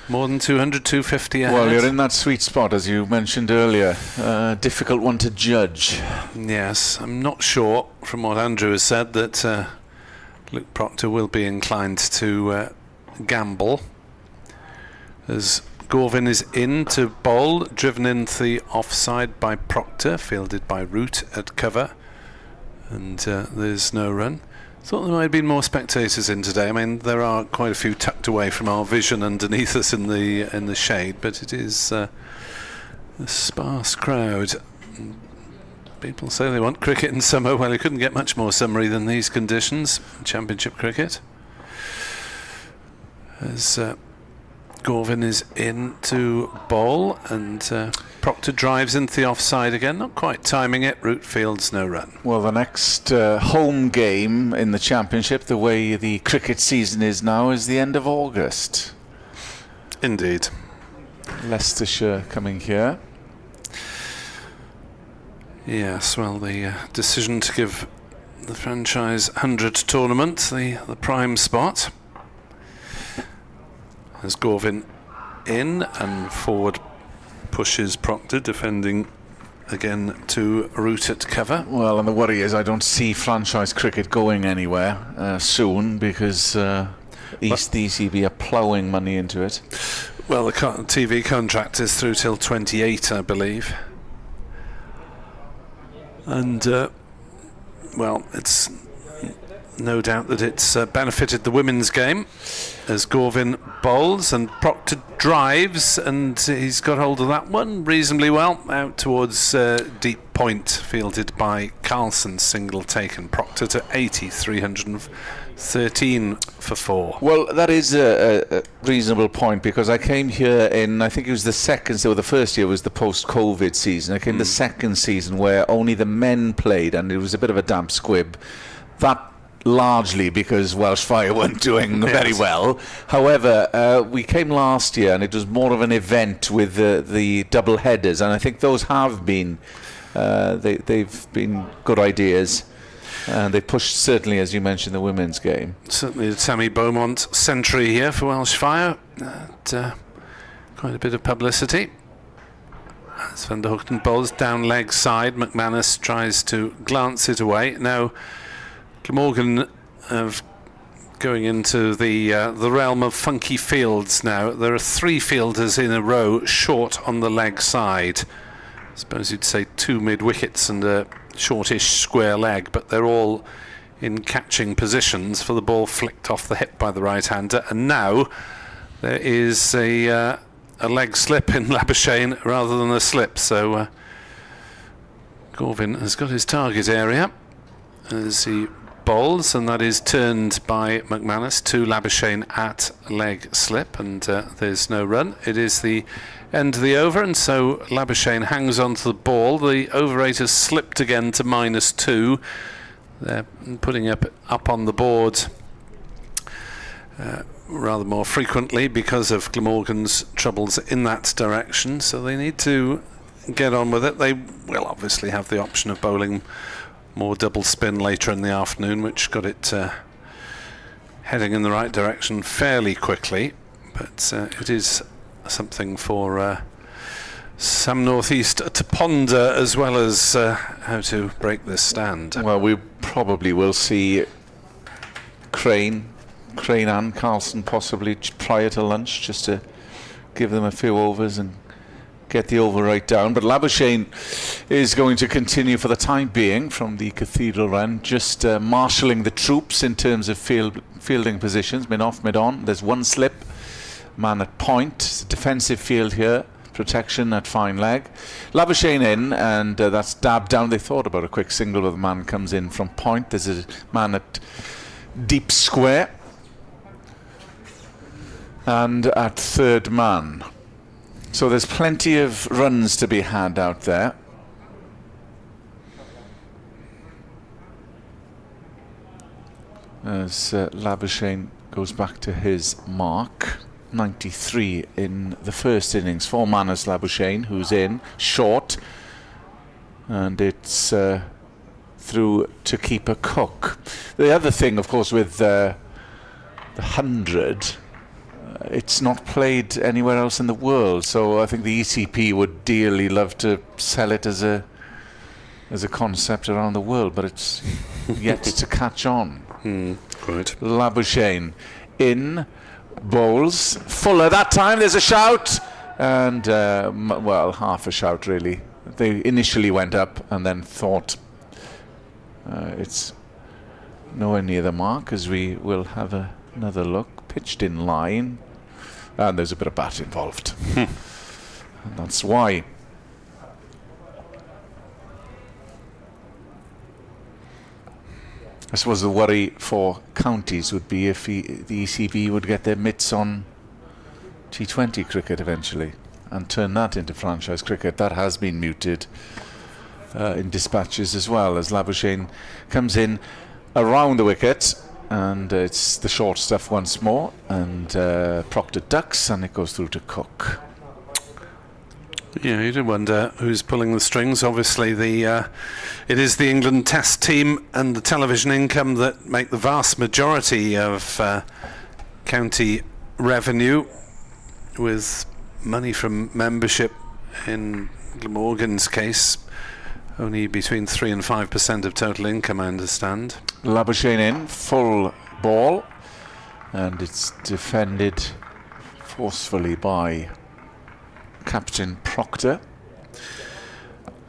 [SPEAKER 1] more than 200, 250 ahead.
[SPEAKER 3] Well, you're in that sweet spot, as you mentioned earlier. Difficult one to judge.
[SPEAKER 1] Yes, I'm not sure, from what Andrew has said, that Luke Proctor will be inclined to gamble. As Gorvin is in to bowl, driven into the offside by Proctor, fielded by Root at cover, and there's no run. Thought there might have been more spectators in today. I mean, there are quite a few tucked away from our vision underneath us in the shade, but it is a sparse crowd. People say they want cricket in summer. Well, you couldn't get much more summery than these conditions. Championship cricket. As Gorvin is in to bowl, and Proctor drives into the offside again, not quite timing it. Root fields no run.
[SPEAKER 3] Well, the next home game in the Championship, the way the cricket season is now, is the end of August.
[SPEAKER 1] Indeed.
[SPEAKER 3] Leicestershire coming here.
[SPEAKER 1] Yes, well, the decision to give the franchise 100 tournament the prime spot. As Gorvin in, and forward pushes Proctor, defending again to Root at cover.
[SPEAKER 3] Well, and the worry is I don't see franchise cricket going anywhere soon, because the ECB are ploughing money into it.
[SPEAKER 1] Well, the TV contract is through till 28, I believe. And, well, it's no doubt that it's benefited the women's game, as Gorvin bowls and Proctor drives, and he's got hold of that one reasonably well, out towards deep point, fielded by Carlson, single taken. Proctor to 80, 313 for 4.
[SPEAKER 3] Well, that is a reasonable point, because I came here in, I think it was the first year was the post-COVID season. I came the second season where only the men played, and it was a bit of a damp squib. That largely because Welsh Fire weren't doing very well. However, we came last year, and it was more of an event with the double headers, and I think those have been they've been good ideas, and they pushed, certainly, as you mentioned, the women's game.
[SPEAKER 1] Certainly the Tammy Beaumont century here for Welsh Fire. Quite a bit of publicity. As Van der Hoogten bowls down leg side, McManus tries to glance it away. Now Glamorgan going into the realm of funky fields now. There are 3 fielders in a row short on the leg side. I suppose you'd say 2 mid-wickets and a shortish square leg, but they're all in catching positions for the ball flicked off the hip by the right-hander. And now there is a leg slip in Labuschagne rather than a slip, so Gorvin has got his target area as he bowls, and that is turned by McManus to Labuschagne at leg slip, and there's no run. It is the end of the over, and so Labuschagne hangs onto the ball. The over 8 has slipped again to -2. They're putting up on the board rather more frequently because of Glamorgan's troubles in that direction, so they need to get on with it. They will obviously have the option of bowling more double spin later in the afternoon, which got it heading in the right direction fairly quickly, but it is something for Sam North East to ponder, as well as how to break this stand.
[SPEAKER 3] Well, we probably will see Crane and Carlson possibly prior to lunch, just to give them a few overs and get the over right down. But Labuschagne is going to continue for the time being from the Cathedral Run, just marshalling the troops in terms of fielding positions, mid-off, mid-on. There's 1 slip, man at point. It's a defensive field here, protection at fine leg. Labuschagne in, and that's dabbed down. They thought about a quick single, but the man comes in from point. There's a man at deep square, and at third man. So there's plenty of runs to be had out there. as Labuschagne goes back to his mark. 93 in the first innings for McManus. Labuschagne, who's in short, and it's through to keeper Cook. The other thing, of course, with the 100, it's not played anywhere else in the world, so I think the ECP would dearly love to sell it as a concept around the world, but it's yet to catch on.
[SPEAKER 1] Right.
[SPEAKER 3] Labuschagne in, bowls. Fuller that time, there's a shout, and well, half a shout really. They initially went up and then thought it's nowhere near the mark, as we will have another look. Pitched in line, and there's a bit of bat involved. And that's why. I suppose the worry for counties would be if the ECB would get their mitts on T20 cricket eventually and turn that into franchise cricket. That has been muted in dispatches as well, as Labuschagne comes in around the wicket, and it's the short stuff once more, and Proctor ducks, and it goes through to Cook.
[SPEAKER 1] Yeah, you do wonder who's pulling the strings. Obviously, it is the England Test team and the television income that make the vast majority of county revenue, with money from membership, in Glamorgan's case, only between 3 and 5% of total income, I understand.
[SPEAKER 3] Labuschagne in, full ball, and it's defended forcefully by Captain Proctor.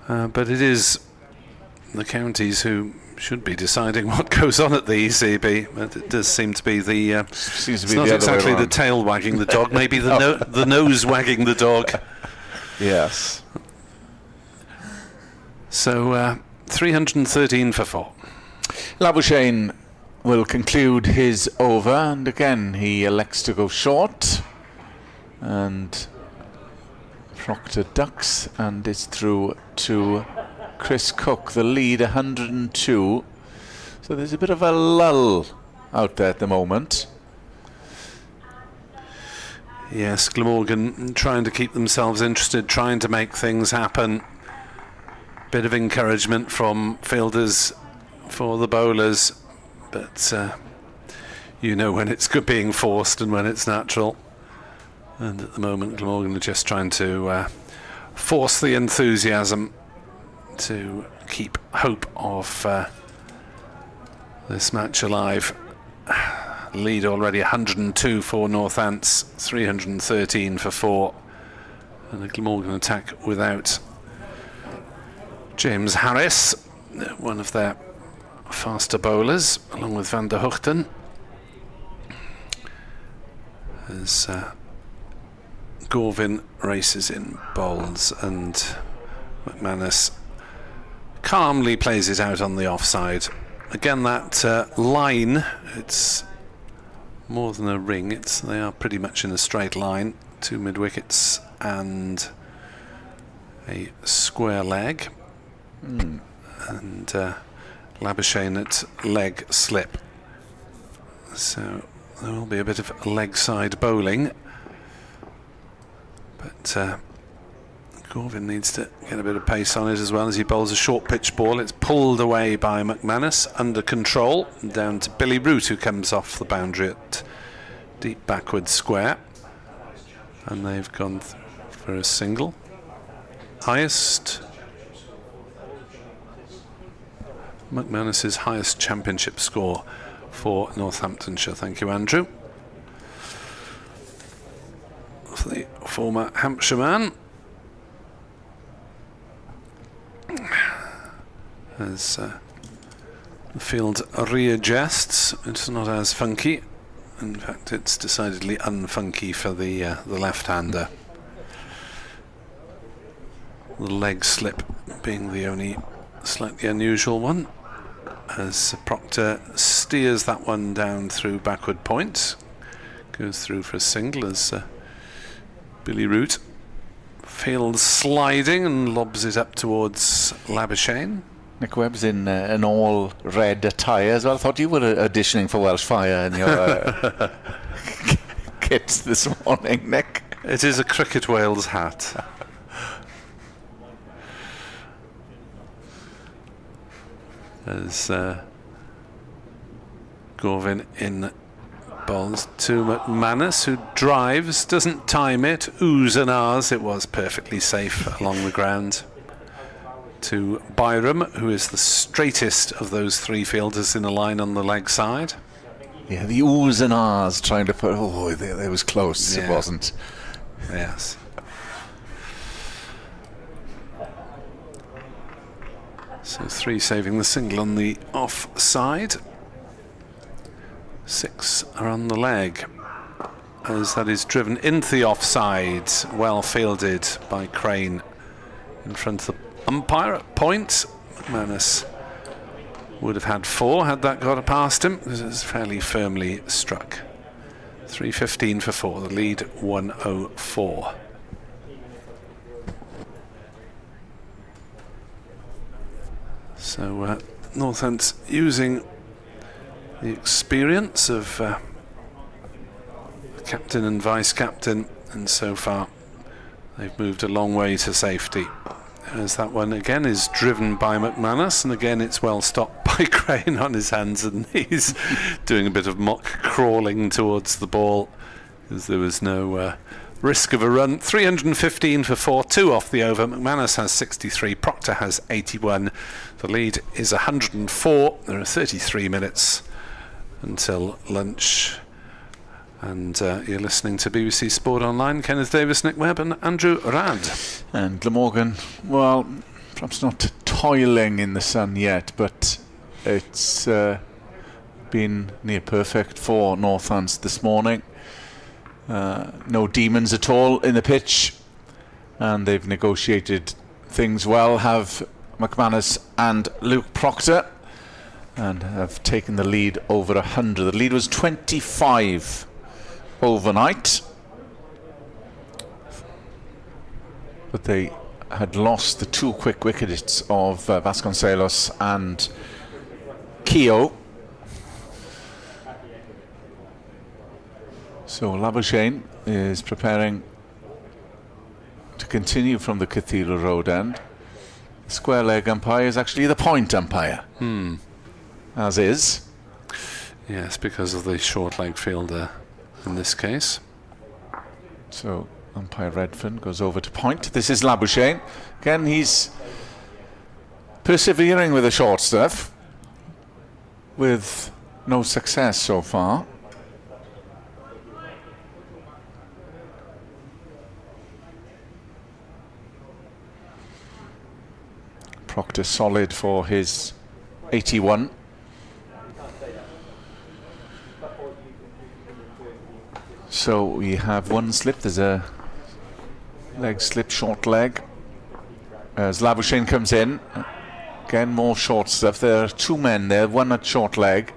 [SPEAKER 1] But it is the counties who should be deciding what goes on at the ECB. But it does seem to be the...
[SPEAKER 3] Seems to
[SPEAKER 1] it's
[SPEAKER 3] be
[SPEAKER 1] not
[SPEAKER 3] the
[SPEAKER 1] exactly
[SPEAKER 3] other way
[SPEAKER 1] the tail wagging the dog, maybe the nose wagging the dog.
[SPEAKER 3] Yes.
[SPEAKER 1] So 313 for 4.
[SPEAKER 3] Labuschagne will conclude his over, and again he elects to go short, and Proctor ducks, and it's through to Chris Cook, the lead, 102. So there's a bit of a lull out there at the moment.
[SPEAKER 1] Yes, Glamorgan trying to keep themselves interested, trying to make things happen. Bit of encouragement from fielders for the bowlers, but you know when it's being forced and when it's natural. And at the moment, Glamorgan are just trying to force the enthusiasm to keep hope of this match alive. Lead already 102 for Northants, 313 for 4, and a Glamorgan attack without James Harris, one of their faster bowlers, along with Van der Hoogten, as Gorvin races in bowls, and McManus calmly plays it out on the offside. Again, that line, it's more than a ring, they are pretty much in a straight line. 2 mid-wickets and a square leg. And Labuschagne at leg slip. So there will be a bit of leg side bowling. But Gorvin needs to get a bit of pace on it as well as he bowls a short pitch ball. It's pulled away by McManus, under control, down to Billy Root, who comes off the boundary at deep backward square. And they've gone for a single. McManus's highest championship score for Northamptonshire. Thank you, Andrew. For the former Hampshire man. As the field readjusts, it's not as funky. In fact, it's decidedly unfunky for the left-hander. The leg slip being the only slightly unusual one, as Proctor steers that one down through backward point, goes through for a single as Billy Root fields sliding and lobs it up towards Labuschagne.
[SPEAKER 3] Nick Webb's in an all red attire as well. I thought you were auditioning for Welsh Fire in your kit this morning, Nick.
[SPEAKER 1] It is a Cricket Wales hat. As Gorvin in bowls to McManus, who drives, doesn't time it, oohs and ahs. It was perfectly safe along the ground. To Byram, who is the straightest of those three fielders in a line on the leg side.
[SPEAKER 3] Yeah, the oohs and ahs trying to put. Oh, there was close.
[SPEAKER 1] Yeah.
[SPEAKER 3] It wasn't.
[SPEAKER 1] Yes. So 3 saving the single on the offside. 6 are on the leg, as that is driven into the offside. Well fielded by Crane in front of the umpire at point. McManus would have had 4 had that got past him, because it was fairly firmly struck. 3:15 for 4, the lead 104. So Northants using the experience of captain and vice-captain, and so far they've moved a long way to safety. As that one again is driven by McManus, and again it's well stopped by Crane on his hands and knees, doing a bit of mock crawling towards the ball, because there was no risk of a run. 315 for 4, 2 off the over. McManus has 63, Proctor has 81. The lead is 104. There are 33 minutes until lunch. And you're listening to BBC Sport Online. Kenneth Davis, Nick Webb and Andrew Rad.
[SPEAKER 3] And Glamorgan, well, perhaps not toiling in the sun yet, but it's been near perfect for Northants this morning. No demons at all in the pitch, and they've negotiated things well, have McManus and Luke Proctor, and have taken the lead over 100. The lead was 25 overnight, but they had lost the 2 quick wickets of Vasconcelos and Keogh. So Labuschagne is preparing to continue from the Cathedral Road end. The square leg umpire is actually the point umpire, as is.
[SPEAKER 1] Yes, because of the short leg fielder in this case.
[SPEAKER 3] So umpire Redfern goes over to point. This is Labuschagne. Again, he's persevering with the short stuff, with no success so far. Proctor solid for his 81. So we have one slip. There's a leg slip, short leg. As Labuschagne comes in, again more short stuff. There are 2 men there, one at short leg.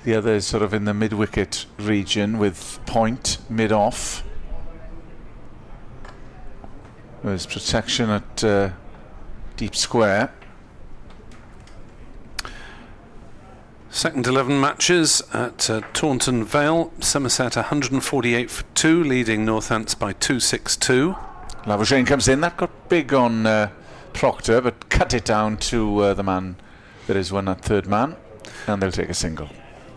[SPEAKER 3] The other is sort of in the mid-wicket region with point mid-off. There's protection at deep square.
[SPEAKER 1] Second 11 matches at Taunton Vale. Somerset 148 for 2, leading Northants by 262.
[SPEAKER 3] Labuschagne comes in. That got big on Proctor, but cut it down to the man that is one at third man, and they'll take a single.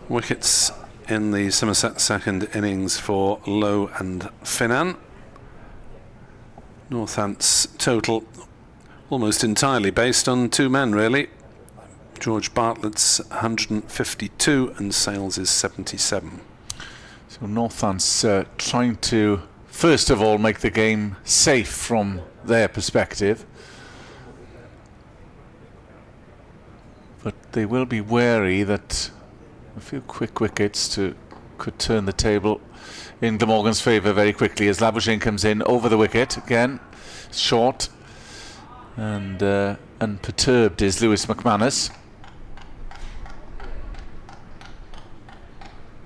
[SPEAKER 1] Wickets in the Somerset second innings for Lowe and Finnan. Northants total almost entirely based on 2 men, really. George Bartlett's 152 and Sales is 77.
[SPEAKER 3] So Northants trying to first of all make the game safe from their perspective, but they will be wary that a few quick wickets could turn the table in Glamorgan's favour very quickly, as Labuschagne comes in over the wicket again, short, and unperturbed is Lewis McManus.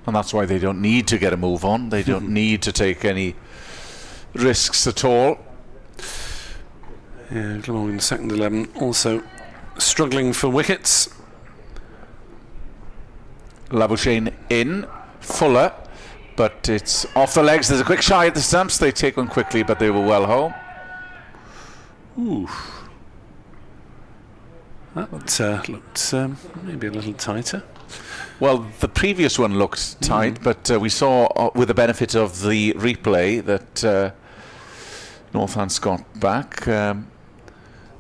[SPEAKER 3] And that's why they don't need to get a move on. They don't need to take any risks at all.
[SPEAKER 1] Yeah, Glamorgan second 11 also struggling for wickets.
[SPEAKER 3] Labuschagne in, Fuller, but it's off the legs. There's a quick shy at the stumps. They take one quickly, but they were well home.
[SPEAKER 1] Ooh. That looked maybe a little tighter.
[SPEAKER 3] Well, the previous one looked tight, but we saw, with the benefit of the replay, that Northants got back.
[SPEAKER 1] Yeah,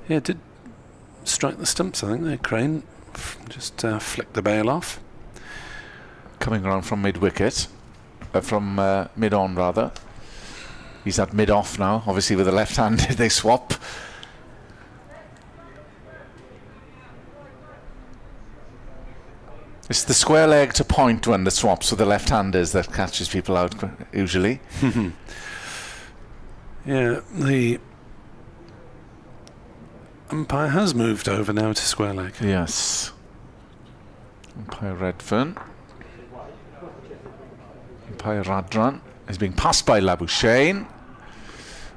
[SPEAKER 1] it did strike the stumps, I think. There, Crane just flicked the bail off.
[SPEAKER 3] Coming around from mid-wicket, from mid-on rather. He's at mid-off now. Obviously, with the left-handed, they swap. It's the square leg to point when the swaps with the left-handers that catches people out usually.
[SPEAKER 1] Yeah, the umpire has moved over now to square leg.
[SPEAKER 3] Yes. Umpire Redfern. Umpire Radran is being passed by Labuschagne.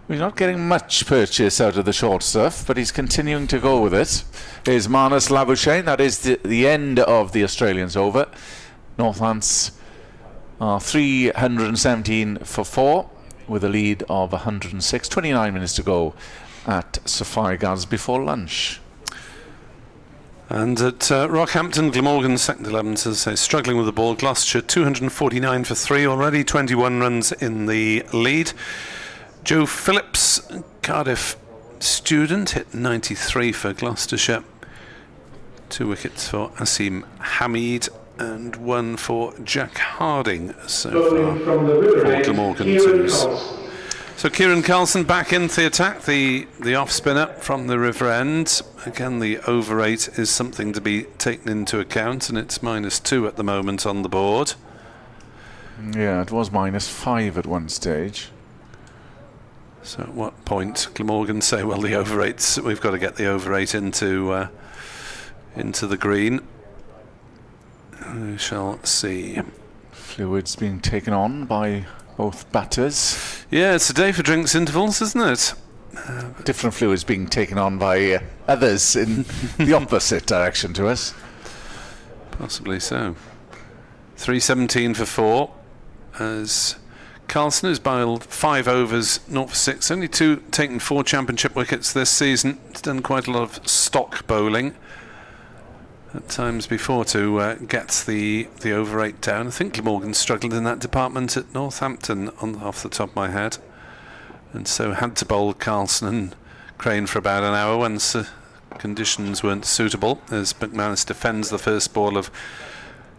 [SPEAKER 3] We're not getting much purchase out of the short stuff, but he's continuing to go with it. Here's McManus, Labuschagne. That is the end of the Australians over. Northants are 317 for 4 with a lead of 106. 29 minutes to go at Sophia Gardens before lunch.
[SPEAKER 1] And at Rockhampton, Glamorgan second 11, as I say, struggling with the ball. Gloucestershire 249 for 3 already, 21 runs in the lead. Joe Phillips, Cardiff student, hit 93 for Gloucestershire. 2 wickets for Asim Hamid and 1 for Jack Harding so far for Glamorgan teams. So Kieran Carlson back into the attack, the off spinner from the River End. Again, the over 8 is something to be taken into account, and it's -2 at the moment on the board.
[SPEAKER 3] Yeah, it was -5 at one stage.
[SPEAKER 1] So at what point Glamorgan say, well, the over 8's, we've got to get the over 8 into the green. We shall see.
[SPEAKER 3] Fluids being taken on by both batters.
[SPEAKER 1] Yeah, it's a day for drinks intervals, isn't it?
[SPEAKER 3] Different fluids being taken on by others in the opposite direction to us.
[SPEAKER 1] Possibly so. 317 for 4 as Carlson has bowled 5 overs, 0 for 6. Only taken 4 championship wickets this season. He's done quite a lot of stock bowling at times before to get the over 8 down. I think Glamorgan struggled in that department at Northampton off the top of my head, and so had to bowl Carlson and Crane for about an hour once conditions weren't suitable, as McManus defends the first ball of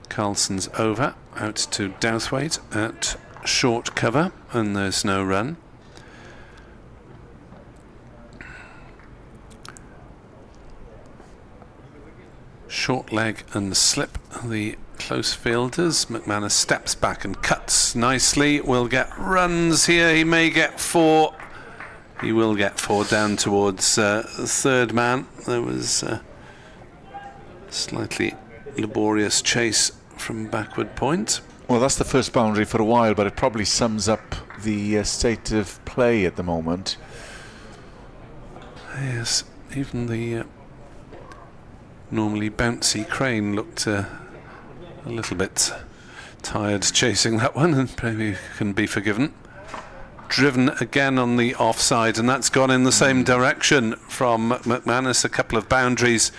[SPEAKER 1] Carlson's over out to Douthwaite at short cover, and there's no run. Short leg and slip the close fielders. McManus steps back and cuts nicely. Will get runs here. He may get 4. He will get 4 down towards third man. There was a slightly laborious chase from backward point.
[SPEAKER 3] Well, that's the first boundary for a while, but it probably sums up the state of play at the moment.
[SPEAKER 1] Yes, even the normally bouncy Crane looked a little bit tired chasing that one, and maybe can be forgiven. Driven again on the offside, and that's gone in the same direction from McManus. A couple of boundaries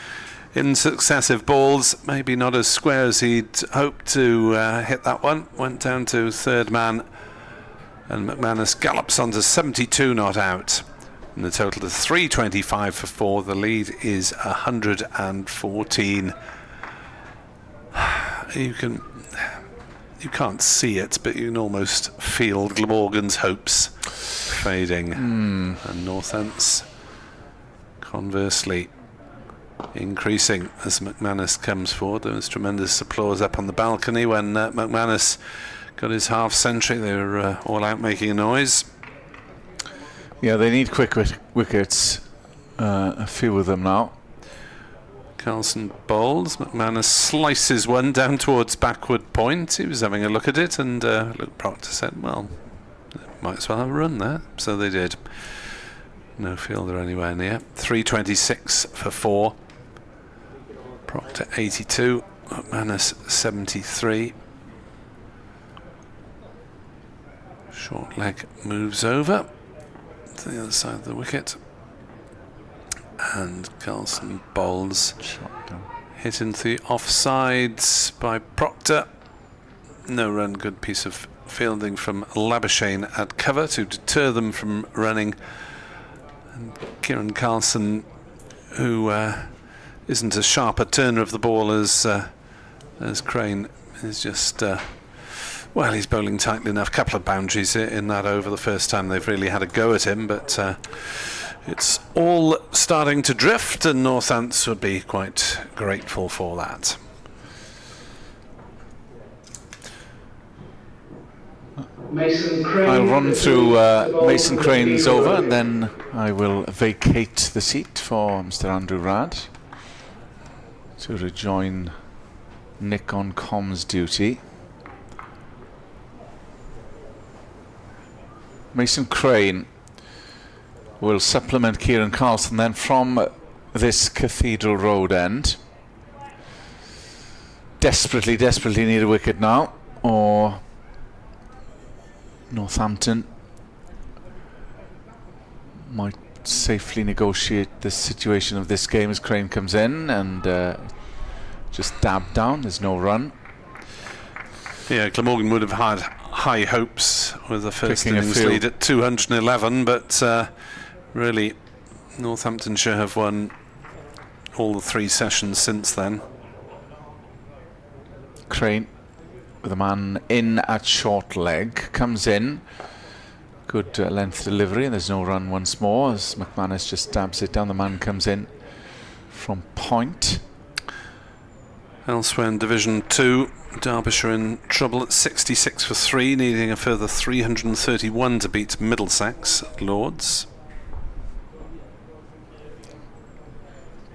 [SPEAKER 1] in successive balls, maybe not as square as he'd hoped to hit that one. Went down to third man, and McManus gallops onto 72 not out. And the total is 325 for 4. The lead is 114. You can't see it, but you can almost feel Glamorgan's hopes fading. And Northants, conversely, increasing as McManus comes forward. There was tremendous applause up on the balcony when McManus got his half century. They were all out making a noise.
[SPEAKER 3] Yeah, they need quick wickets, a few of them now.
[SPEAKER 1] Carlson bowls. McManus slices one down towards backward point. He was having a look at it, and Luke Proctor said, well, might as well have a run there. So they did. No fielder anywhere near. 326 for 4. Proctor 82. McManus 73. Short leg moves over to the other side of the wicket. And Carlson bowls. Hit into the offsides by Proctor. No run, good piece of fielding from Labuschagne at cover to deter them from running. And Kieran Carlson, who isn't as sharp a turner of the ball as Crane, is just well, he's bowling tightly enough. Couple of boundaries in that over the first time they've really had a go at him, but it's all starting to drift, and Northants would be quite grateful for that.
[SPEAKER 4] Mason Crane.
[SPEAKER 3] I'll run through Mason Crane's over, and then I will vacate the seat for Mr. Andrew Rad to rejoin Nick on comms duty. Mason Crane will supplement Kieran Carlson then from this Cathedral Road end. Desperately need a wicket now, or Northampton might safely negotiate the situation of this game as Crane comes in and just dabbed down. There's no run.
[SPEAKER 1] Yeah, Glamorgan would have had high hopes with the first
[SPEAKER 3] Picking a
[SPEAKER 1] innings
[SPEAKER 3] field.
[SPEAKER 1] lead at 211, but really Northamptonshire have won all the 3 sessions since then.
[SPEAKER 3] Crane with a man in at short leg, comes in, good length delivery, and there's no run once more as McManus just stabs it down. The man comes in from point.
[SPEAKER 1] Elsewhere in Division 2, Derbyshire in trouble at 66 for 3, needing a further 331 to beat Middlesex at Lords.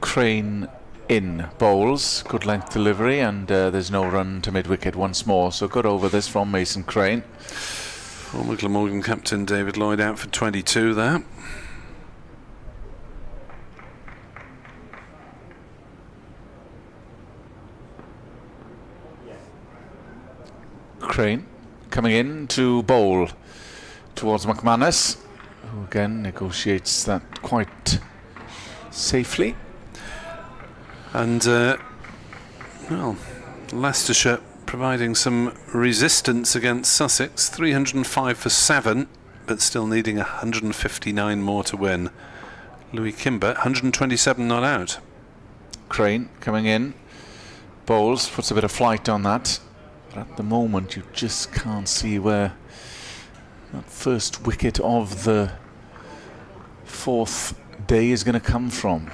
[SPEAKER 3] Crane in bowls, good length delivery, and there's no run to mid-wicket once more, so good over this from Mason Crane.
[SPEAKER 1] Former Glamorgan captain David Lloyd out for 22 there.
[SPEAKER 3] Crane coming in to bowl towards McManus, who again negotiates that quite safely.
[SPEAKER 1] And well, Leicestershire providing some resistance against Sussex. 305 for 7, but still needing 159 more to win. Louis Kimber 127 not out.
[SPEAKER 3] Crane coming in, bowls, puts a bit of flight on that, but at the moment you just can't see where that first wicket of the 4th day is going to come from.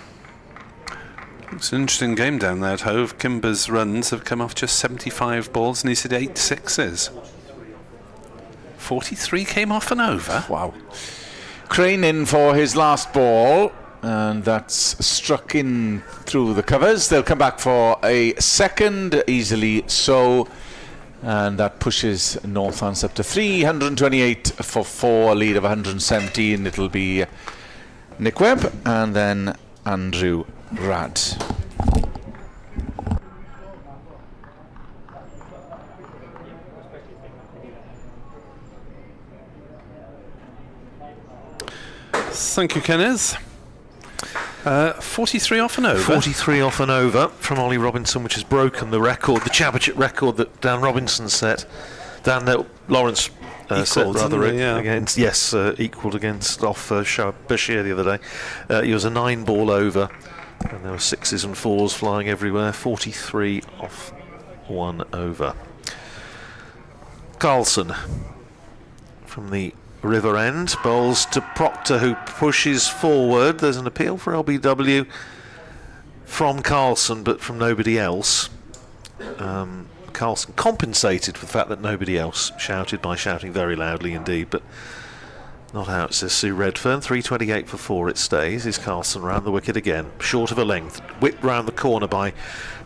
[SPEAKER 1] It's an interesting game down there at Hove. Kimber's runs have come off just 75 balls and he's hit 8 sixes. 43 came off and over.
[SPEAKER 3] Wow. Crane in for his last ball, and that's struck in through the covers. They'll come back for a second, easily so, and that pushes Northants up to 328 for 4, a lead of 117. It'll be Nick Webb and then Andrew Rad.
[SPEAKER 1] Thank you, Kenneth. 43 off and over.
[SPEAKER 2] 43 off and over from Ollie Robinson, which has broken the record, the championship record that Dan Robinson set. Dan Lawrence set rather against, yes, equalled against off Bashir the other day. He was a 9-ball over, and there were 6s and 4s flying everywhere. 43 off 1 over. Carlson from the River End bowls to Proctor, who pushes forward. There's an appeal for LBW from Carlson, but from nobody else. Carlson compensated for the fact that nobody else shouted by shouting very loudly indeed, but not out, says Sue Redfern. 328 for 4 it stays. Is Carlson round the wicket again, short of a length, whipped round the corner by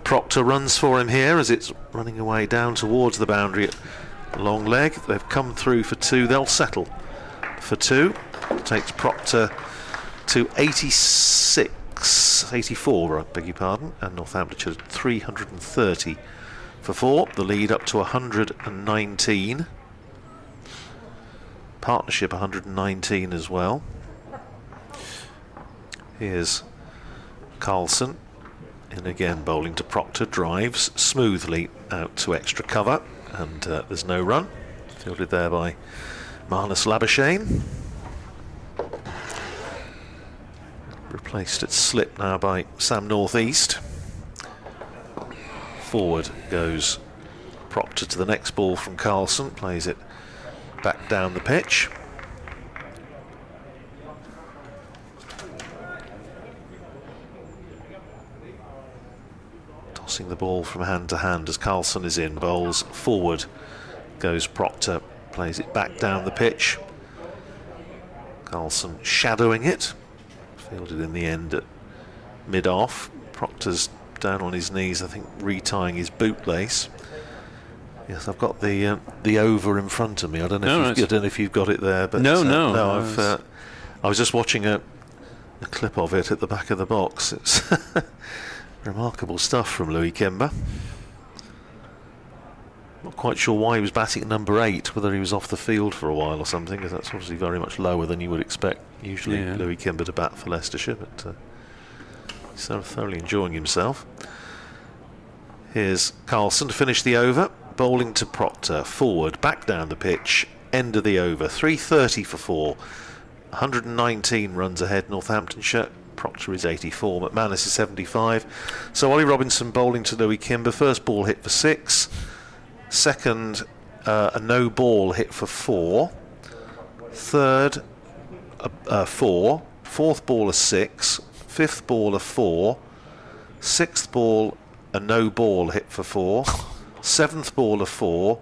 [SPEAKER 2] Proctor. Runs for him here as it's running away down towards the boundary at long leg. They've come through for 2. They'll settle for 2. Takes Proctor to 84, I beg your pardon, and Northamptonshire 330 for 4. The lead up to 119. Partnership 119 as well. Here's Carlson in again, bowling to Proctor, drives smoothly out to extra cover, and there's no run. Fielded there by McManus Labuschagne. Replaced at slip now by Sam Northeast. Forward goes Proctor to the next ball from Carlson, plays it back down the pitch. Tossing the ball from hand to hand as Carlson is in, bowls forward goes Proctor, plays it back down the pitch. Carlson shadowing it, fielded in the end at mid-off. Proctor's down on his knees, I think retying his bootlace. Yes, I've got the over in front of me. I don't know if you've got it there, but I was just watching a clip of it at the back of the box. It's remarkable stuff from Louis Kimber. Not quite sure why he was batting at number 8, whether he was off the field for a while or something, because that's obviously very much lower than you would expect usually Louis Kimber to bat for Leicestershire, but he's so thoroughly enjoying himself. Here's Carlson to finish the over, bowling to Proctor, forward, back down the pitch, end of the over, 330 for 4, 119 runs ahead Northamptonshire. Proctor is 84, McManus is 75. So Ollie Robinson bowling to Louis Kimber, first ball hit for 6, second a no ball hit for 4, third 4, fourth ball a 6, fifth ball a 4, sixth ball a no ball hit for 4, seventh ball a 4,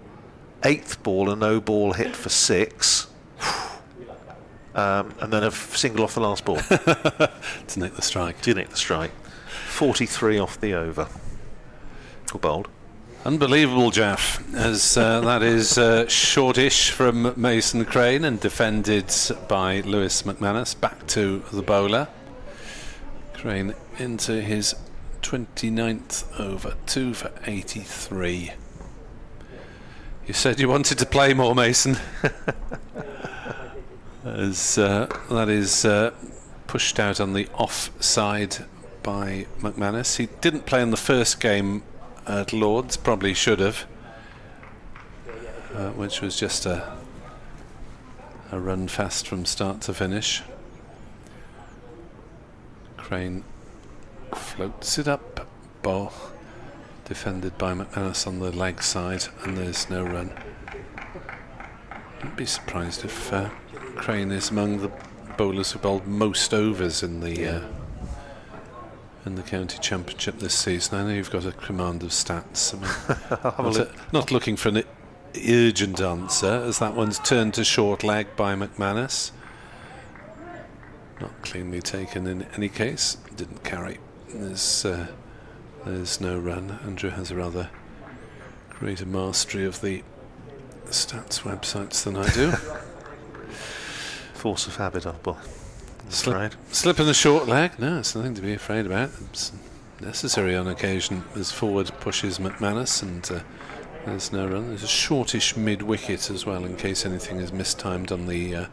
[SPEAKER 2] eighth ball a no ball hit for 6, and then a single off the last ball.
[SPEAKER 1] To nick the strike.
[SPEAKER 2] 43 off the over. Or bowled.
[SPEAKER 1] Unbelievable, Jeff, as that is shortish from Mason Crane and defended by Lewis McManus. Back to the bowler. Crane into his 29th over, 2 for 83. You said you wanted to play more, Mason. As that is pushed out on the offside by McManus. He didn't play in the first game at Lord's, probably should have, which was just a run fast from start to finish. Crane floats it up, ball defended by McManus on the leg side, and there's no run. I'd be surprised if Crane is among the bowlers who bowled most overs in the county championship this season. I know you've got a command of stats. I mean, not looking for an urgent answer, as that one's turned to short leg by McManus. Not cleanly taken in any case. Didn't carry. There's no run. Andrew has a rather greater mastery of the stats websites than I do.
[SPEAKER 2] Force of habit, well,
[SPEAKER 1] slip in the short leg. No, it's nothing to be afraid about. It's necessary on occasion as forward pushes McManus, and there's no run. There's a shortish mid-wicket as well, in case anything is mistimed on the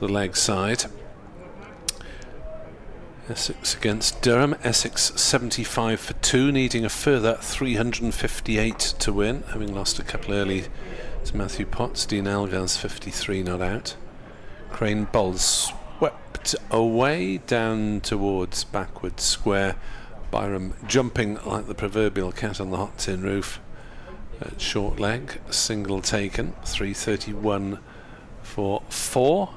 [SPEAKER 1] leg side. Essex against Durham. Essex 75 for 2, needing a further 358 to win, having lost a couple early to Matthew Potts. Dean Algar's 53 not out. Crane bowls swept away down towards backward square. Byram jumping like the proverbial cat on the hot tin roof at short leg. Single taken. 331 for 4.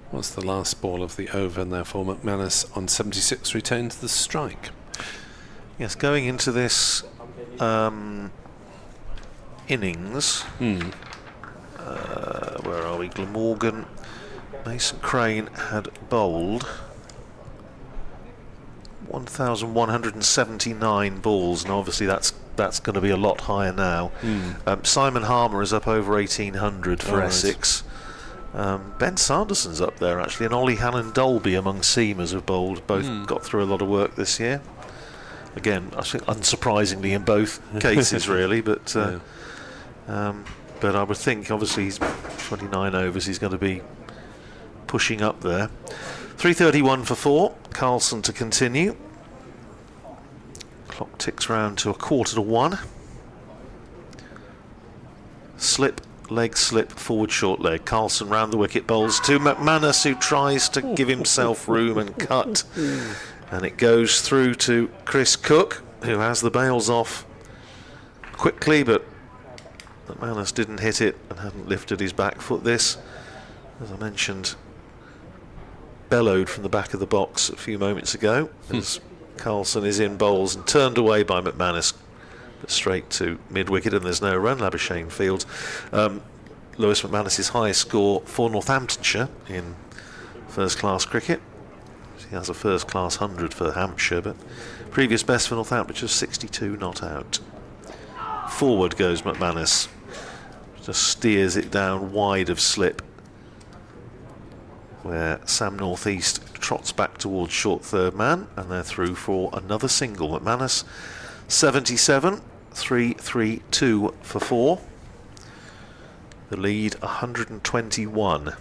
[SPEAKER 1] Was the last ball of the over, and therefore McManus on 76 retains the strike.
[SPEAKER 2] Yes, going into this innings, where are we? Glamorgan, Mason Crane had bowled 1,179 balls. Now, obviously, that's going to be a lot higher now. Simon Harmer is up over 1,800 for Essex. Ben Sanderson's up there actually, and Ollie Hannon Dolby among seamers have bowled. Both got through a lot of work this year. Again, I think unsurprisingly in both cases, really. But I would think, obviously, he's 29 overs. He's going to be pushing up there. 3:31 for 4. Carlson to continue. Clock ticks round to 1:15. Slip, leg slip, forward short leg. Carlson round the wicket, bowls to McManus, who tries to give himself room and cut. And it goes through to Chris Cook, who has the bails off quickly, but McManus didn't hit it and hadn't lifted his back foot. This, as I mentioned, bellowed from the back of the box a few moments ago as Carlson is in bowls and turned away by McManus, but straight to mid-wicket, and there's no run. Labuschagne fields. Lewis McManus' highest score for Northamptonshire in first-class cricket. He has a first-class 100 for Hampshire, but previous best for Northamptonshire, 62 not out. Forward goes McManus, just steers it down wide of slip, where Sam Northeast trots back towards short third man, and they're through for another single. McManus 77, 3-3-2 for 4. The lead 121.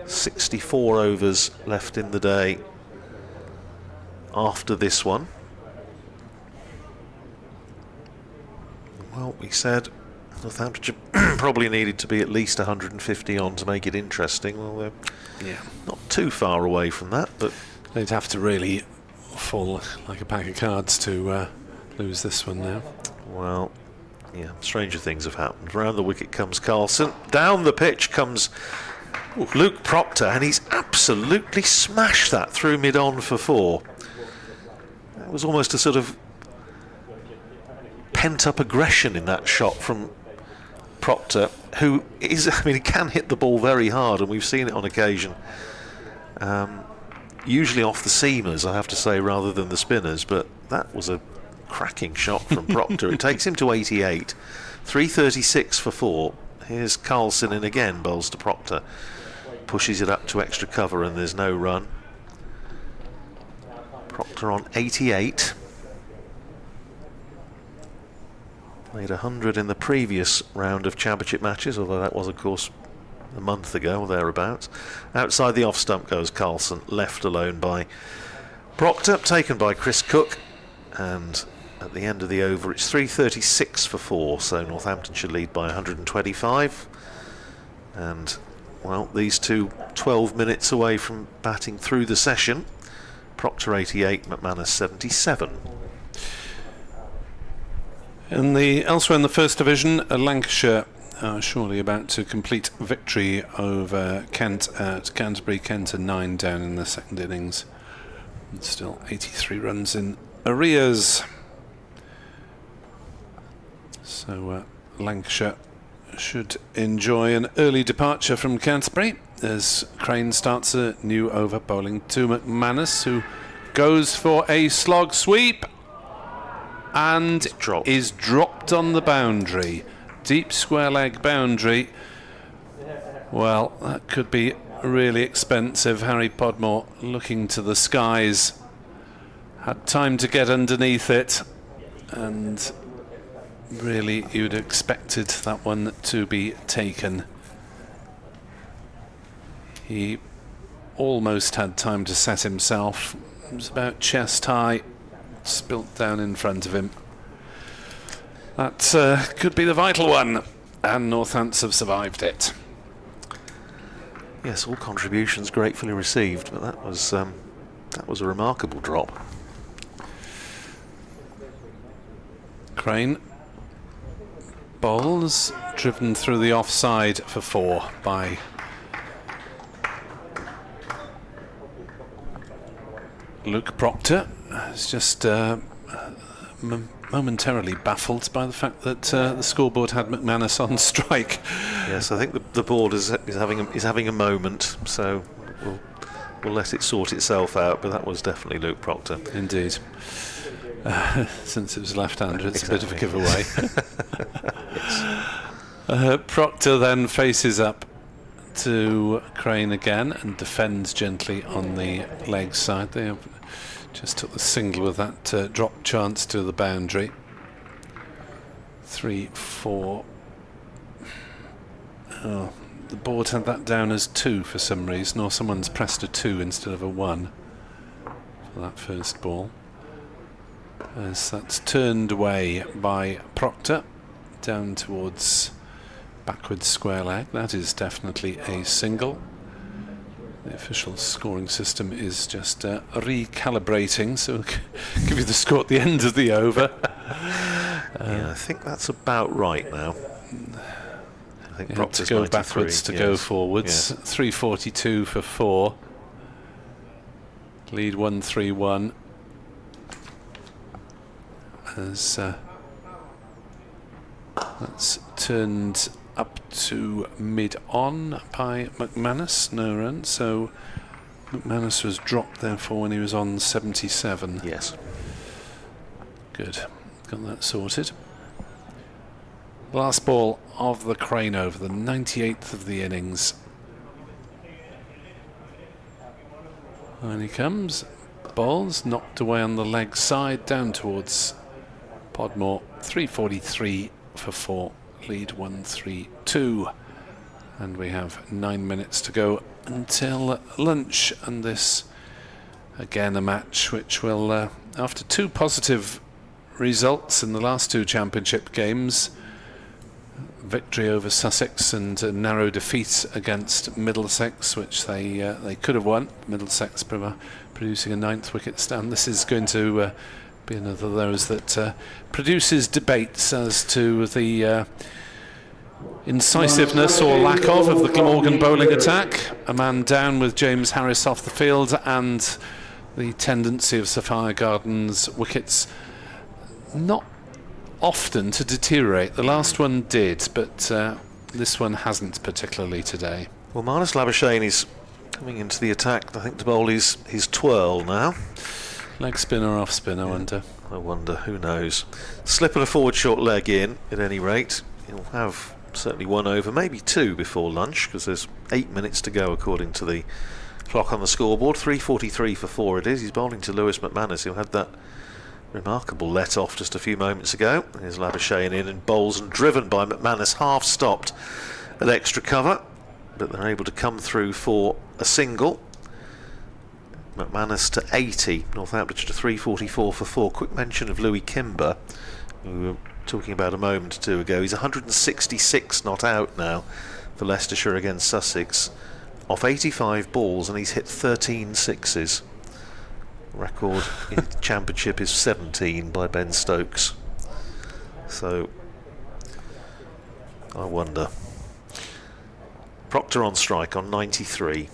[SPEAKER 2] 64 overs left in the day after this one. Well, we said Northamptonshire probably needed to be at least 150 on to make it interesting. Well, they're not too far away from that, but
[SPEAKER 1] they'd have to really fall like a pack of cards to lose this one now.
[SPEAKER 2] Well, yeah, stranger things have happened. Round the wicket comes Carlson. Down the pitch comes Luke Proctor, and he's absolutely smashed that through mid-on for 4. It was almost a sort of pent-up aggression in that shot from Proctor, who is, I mean, he can hit the ball very hard, and we've seen it on occasion. Usually off the seamers, I have to say, rather than the spinners, but that was a cracking shot from Proctor. It takes him to 88. 3:36 for 4. Here's Carlson in again, bowls to Proctor. Pushes it up to extra cover, and there's no run. Proctor on 88. Made 100 in the previous round of championship matches, although that was, of course, a month ago or thereabouts. Outside the off stump goes Carlson, left alone by Proctor, taken by Chris Cook, and at the end of the over it's 3:36 for 4, so Northamptonshire lead by 125. And, well, these two 12 minutes away from batting through the session. Proctor 88, McManus 77.
[SPEAKER 1] Elsewhere in the First Division, Lancashire surely about to complete victory over Kent at Canterbury. Kent are 9 down in the second innings. And still 83 runs in arrears. So Lancashire should enjoy an early departure from Canterbury as Crane starts a new over, bowling to McManus, who goes for a slog sweep and is dropped on the boundary. Deep square leg boundary. Well, that could be really expensive. Harry Podmore looking to the skies. Had time to get underneath it, and really you'd expected that one to be taken. He almost had time to set himself. It was about chest high, spilt down in front of him. That could be the vital one, and Northants have survived it.
[SPEAKER 2] Yes, all contributions gratefully received, but that was a remarkable drop.
[SPEAKER 1] Crane bowls, driven through the offside for 4 by Luke Proctor. It's just momentarily baffled by the fact that the scoreboard had McManus on strike.
[SPEAKER 2] Yes, I think the board is having a moment, so we'll let it sort itself out. But that was definitely Luke Proctor.
[SPEAKER 1] Indeed. Since it was left-hander, it's exactly. A bit of a giveaway. Proctor then faces up to Crane again and defends gently on the leg side. They have just took the single with that drop chance to the boundary. 3-4. Oh, the board had that down as 2 for some reason, or someone's pressed a 2 instead of a 1 for that first ball. As that's turned away by Proctor down towards backwards square leg. That is definitely a single. The official scoring system is just recalibrating, so we'll give you the score at the end of the over.
[SPEAKER 2] Yeah, I think that's about right now. I think Proctor's
[SPEAKER 1] to go
[SPEAKER 2] 93,
[SPEAKER 1] backwards to
[SPEAKER 2] yes.
[SPEAKER 1] go forwards.
[SPEAKER 2] Yeah.
[SPEAKER 1] 342 for 4. Lead 1-3-1. As that's turned up to mid-on by McManus, no run, so McManus was dropped therefore when he was on 77.
[SPEAKER 2] Yes.
[SPEAKER 1] Good, got that sorted. Last ball of the Crane over, the 98th of the innings. And he comes, bowls, knocked away on the leg side, down towards Podmore. 343 for 4, lead 1-3-2. And we have 9 minutes to go until lunch, and this again a match which will, after 2 positive results in the last 2 championship games, victory over Sussex and a narrow defeat against Middlesex, which they could have won. Middlesex producing a 9th wicket stand. This is going to be another of those that produces debates as to the incisiveness or lack of the Glamorgan bowling attack. A man down with James Harris off the field, and the tendency of Sapphire Gardens wickets not often to deteriorate. The last one did, but this one hasn't particularly today.
[SPEAKER 2] Well, Marnus Labuschagne is coming into the attack, I think, to bowl his twirl now.
[SPEAKER 1] Leg spin or off spin, I wonder.
[SPEAKER 2] I wonder, who knows. Slip and a forward short leg in, at any rate. He'll have certainly 1 over, maybe 2 before lunch, because there's 8 minutes to go according to the clock on the scoreboard. 343 for 4 it is. He's bowling to Lewis McManus, who had that remarkable let off just a few moments ago. Here's Labuschagne in and bowls, and driven by McManus, half stopped at extra cover, but they're able to come through for a single. McManus to 80, Northamptonshire to 344 for 4. Quick mention of Louis Kimber, who we were talking about a moment or 2 ago. He's 166 not out now for Leicestershire against Sussex, off 85 balls, and he's hit 13 sixes. Record in the championship is 17 by Ben Stokes. So I wonder. Proctor on strike on 93,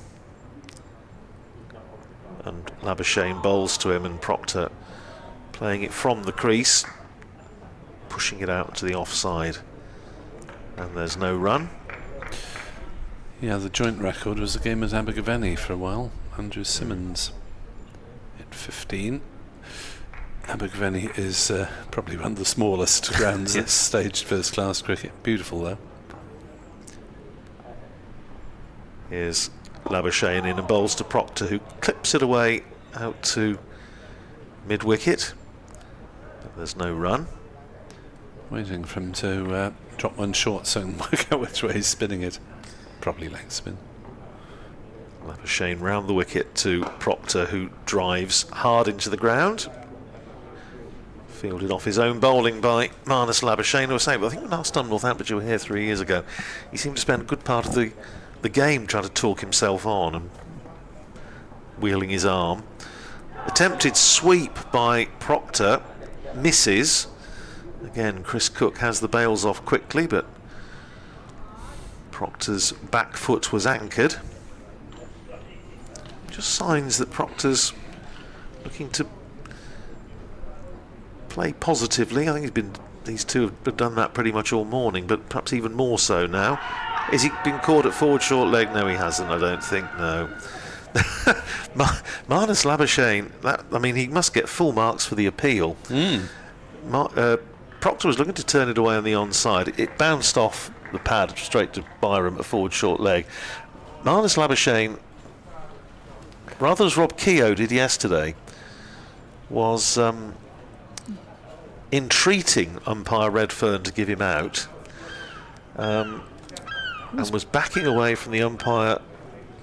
[SPEAKER 2] and Labuschagne bowls to him, and Proctor playing it from the crease, pushing it out to the offside, and there's no run.
[SPEAKER 1] Yeah, the joint record was a game at Abergavenny for a while. Andrew Simmons hit 15. Abergavenny is probably one of the smallest grounds that's staged first class cricket. Beautiful though.
[SPEAKER 2] Here's Labuschagne in and bowls to Proctor, who clips it away out to mid-wicket. There's no run.
[SPEAKER 1] Waiting for him to drop one short so and work out which way he's spinning it. Probably leg spin.
[SPEAKER 2] Labuschagne round the wicket to Proctor, who drives hard into the ground. Fielded off his own bowling by Marnus Labuschagne. I was saying, but I think when last time Northamptonshire were here 3 years ago, he seemed to spend a good part of the game trying to talk himself on and wheeling his arm. Attempted sweep by Proctor, misses. Again, Chris Cook has the bails off quickly, but Proctor's back foot was anchored. Just signs that Proctor's looking to play positively. I think these two have done that pretty much all morning, but perhaps even more so now. Has he been caught at forward short leg? No, he hasn't, I don't think, no. Marnus Labuschagne, I mean, he must get full marks for the appeal. Proctor was looking to turn it away on the onside. It bounced off the pad straight to Byram at forward short leg. Marnus Labuschagne, rather as Rob Keogh did yesterday, was entreating umpire Redfern to give him out, and was backing away from the umpire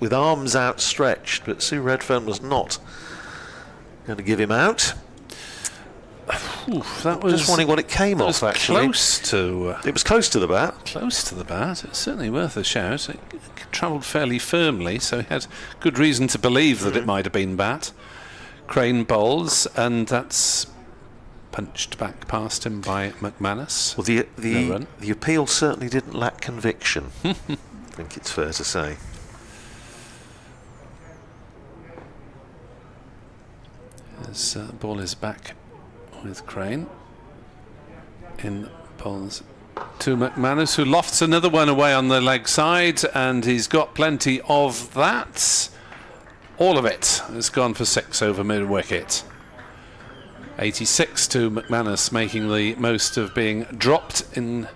[SPEAKER 2] with arms outstretched, but Sue Redfern was not going to give him out.
[SPEAKER 1] Oof, that was
[SPEAKER 2] just wondering what it came off, actually.
[SPEAKER 1] Close to...
[SPEAKER 2] it was close to the bat.
[SPEAKER 1] Close to the bat. It's certainly worth a shout. It travelled fairly firmly, so he had good reason to believe that it might have been bat. Crane bowls, and that's punched back past him by McManus.
[SPEAKER 2] Well,
[SPEAKER 1] No run.
[SPEAKER 2] the appeal certainly didn't lack conviction. I think it's fair to say.
[SPEAKER 1] As the ball is back with Crane. In bowls to McManus, who lofts another one away on the leg side, and he's got plenty of that. All of it has gone for 6 over mid-wicket. 86 to McManus, making the most of being dropped in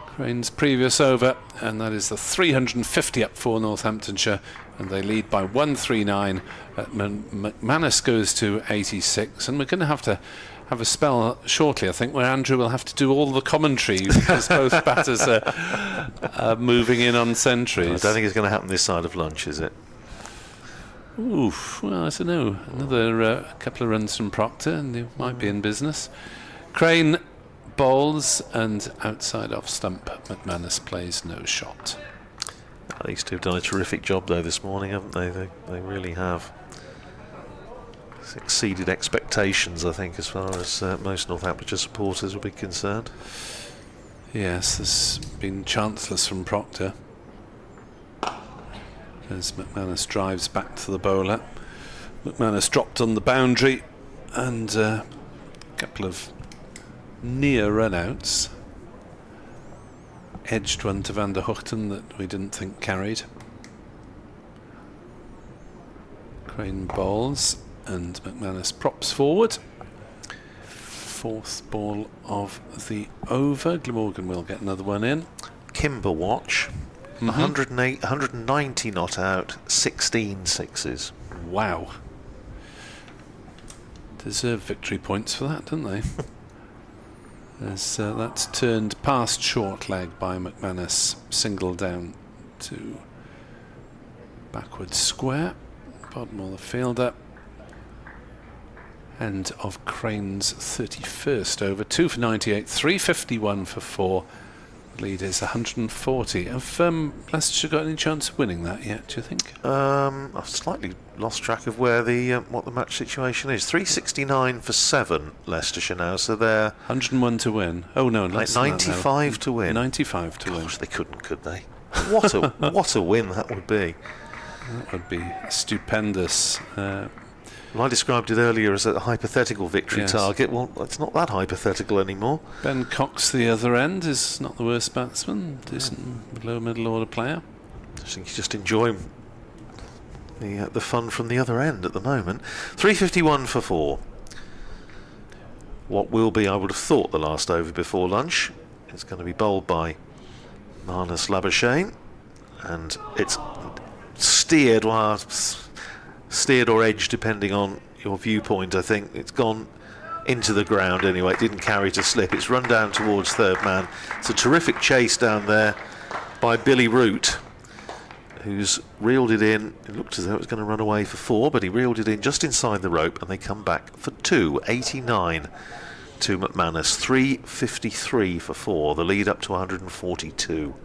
[SPEAKER 1] Crane's previous over, and that is the 350 up for Northamptonshire, and they lead by 139. McManus goes to 86, and we're going to have a spell shortly, I think, where Andrew will have to do all the commentary because both batters are moving in on centuries.
[SPEAKER 2] I don't think it's going to happen this side of lunch, is it?
[SPEAKER 1] Oof, well, I don't know. Another couple of runs from Proctor, and he might be in business. Crane bowls, and outside off stump, McManus plays no shot.
[SPEAKER 2] These two have done a terrific job, though, this morning, haven't they? They really have. It's exceeded expectations, I think, as far as most Northamptonshire supporters will be concerned.
[SPEAKER 1] Yes, there's been chanceless from Proctor as McManus drives back to the bowler. McManus dropped on the boundary, and a couple of near run-outs. Edged one to Van der Hoogten that we didn't think carried. Crane bowls, and McManus props forward. 4th ball of the over. Glamorgan will get another one in.
[SPEAKER 2] Kimber watch. 108, 190 not out, 16 sixes.
[SPEAKER 1] Wow. Deserve victory points for that, don't they? As that's turned past short leg by McManus. Single down to backward square. Bottom of the fielder. End of Crane's 31st over. 2 for 98, 351 for 4. Lead is 140. Have Leicestershire got any chance of winning that yet, do you think?
[SPEAKER 2] I've slightly lost track of where the what the match situation is. 369 for 7 Leicestershire now, so they're
[SPEAKER 1] 101 to win. Oh no,
[SPEAKER 2] like
[SPEAKER 1] less than that now.
[SPEAKER 2] 95 to win.
[SPEAKER 1] 95 to win.
[SPEAKER 2] Gosh, they couldn't, could they? What a win that would be.
[SPEAKER 1] That would be stupendous.
[SPEAKER 2] Well, I described it earlier as a hypothetical victory
[SPEAKER 1] Yes.
[SPEAKER 2] target. Well, it's not that hypothetical anymore.
[SPEAKER 1] Ben Cox, the other end, is not the worst batsman. Decent low middle order player.
[SPEAKER 2] I think he's just enjoying the fun from the other end at the moment. 351 for 4. What will be, I would have thought, the last over before lunch. It's going to be bowled by Marnus Labuschagne, and it's steered or edged depending on your viewpoint. I think it's gone into the ground anyway. It didn't carry to slip. It's run down towards third man. It's a terrific chase down there by Billy Root, who's reeled it in. It looked as though it was going to run away for 4, but he reeled it in just inside the rope, and they come back for 2. 89 to McManus, 353 for 4. The lead up to 142.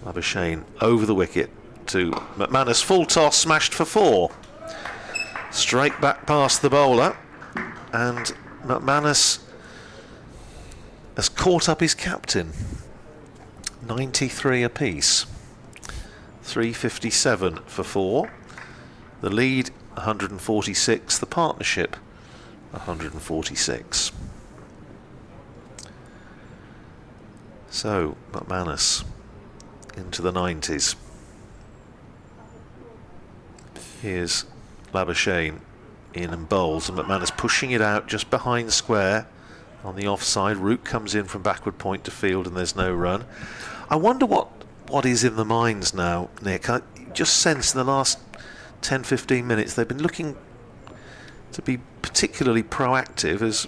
[SPEAKER 2] Labuschagne over the wicket to McManus, full toss, smashed for 4. Straight back past the bowler, and McManus has caught up his captain. 93 apiece. 357 for 4. The lead 146, the partnership 146. So McManus into the 90s. Here's Labuschagne in and bowls, and McManus pushing it out just behind square on the offside. Root comes in from backward point to field, and there's no run. I wonder what what is in the minds now, Nick? I just sense in the last 10-15 minutes they've been looking to be particularly proactive as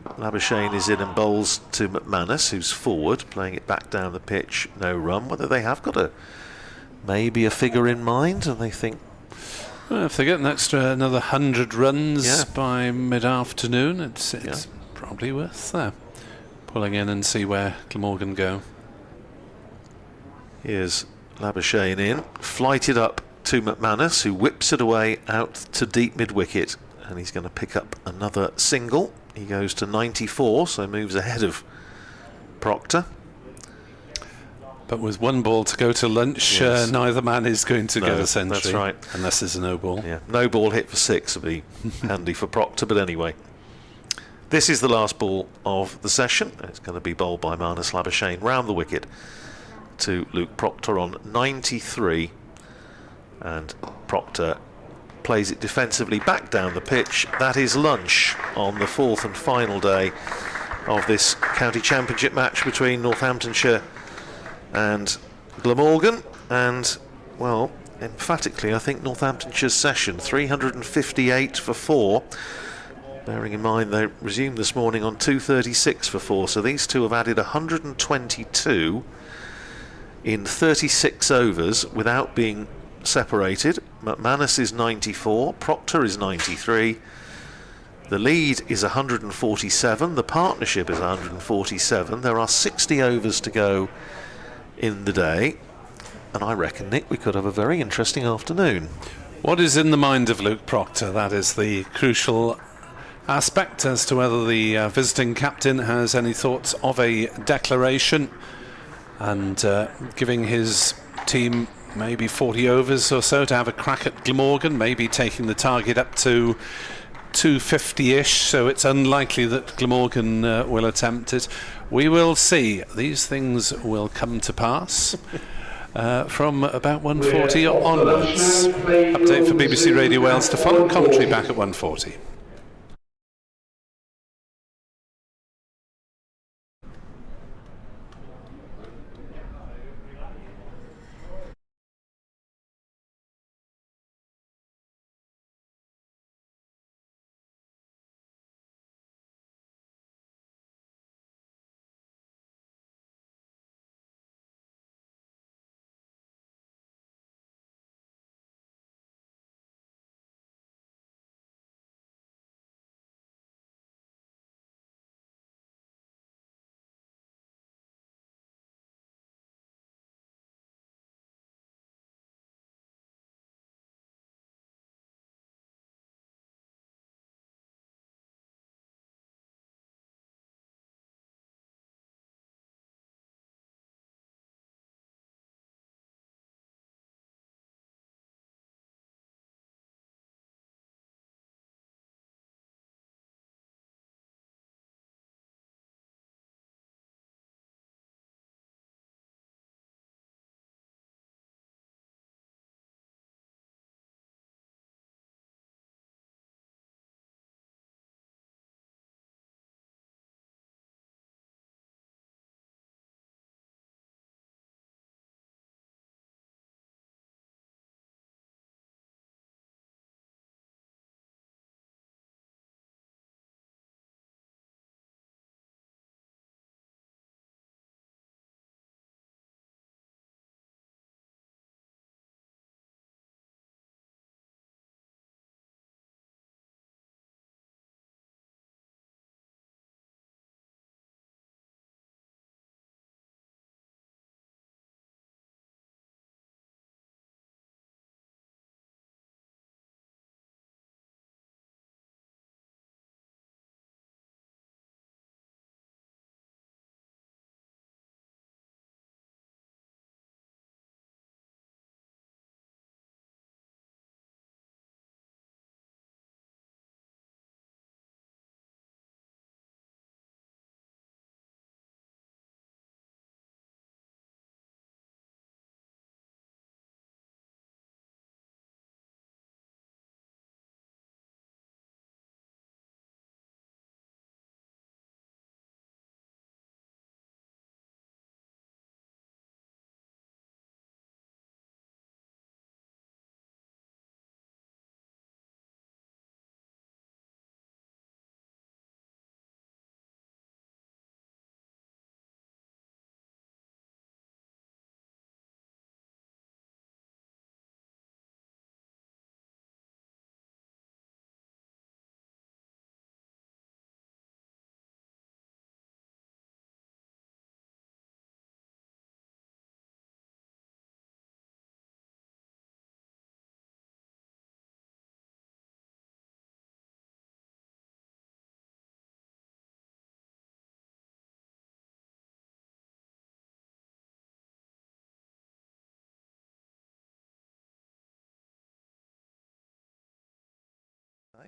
[SPEAKER 2] Labuschagne is in and bowls to McManus, who's forward, playing it back down the pitch, no run. Whether they have got maybe a figure in mind, and they think,
[SPEAKER 1] well, if they get another 100 runs by mid-afternoon, it's probably worth pulling in and see where Glamorgan go.
[SPEAKER 2] Here's Labuschagne in, flighted up to McManus, who whips it away out to deep mid-wicket, and he's going to pick up another single. He goes to 94, so moves ahead of Proctor.
[SPEAKER 1] But with one ball to go to lunch, neither man is going to get a century.
[SPEAKER 2] That's right.
[SPEAKER 1] Unless there's a no ball.
[SPEAKER 2] Yeah, no ball hit for 6 would be handy for Proctor, but anyway. This is the last ball of the session. It's going to be bowled by Marnus Labuschagne round the wicket to Luke Proctor on 93. And Proctor plays it defensively back down the pitch. That is lunch on the 4th and final day of this county championship match between Northamptonshire and Glamorgan. And, well, emphatically, I think Northamptonshire's session 358 for 4, bearing in mind they resumed this morning on 236 for 4, so these two have added 122 in 36 overs without being separated. McManus is 94, Proctor is 93, the lead is 147, the partnership is 147. There are 60 overs to go in the day, and I reckon, Nick, we could have a very interesting afternoon.
[SPEAKER 1] What is in the mind of Luke Proctor? That is the crucial aspect as to whether the visiting captain has any thoughts of a declaration and giving his team maybe 40 overs or so to have a crack at Glamorgan, maybe taking the target up to 250-ish, so it's unlikely that Glamorgan will attempt it. We will see. These things will come to pass from about 1:40 onwards. Update for BBC Radio Wales to follow. Commentary back at 1:40.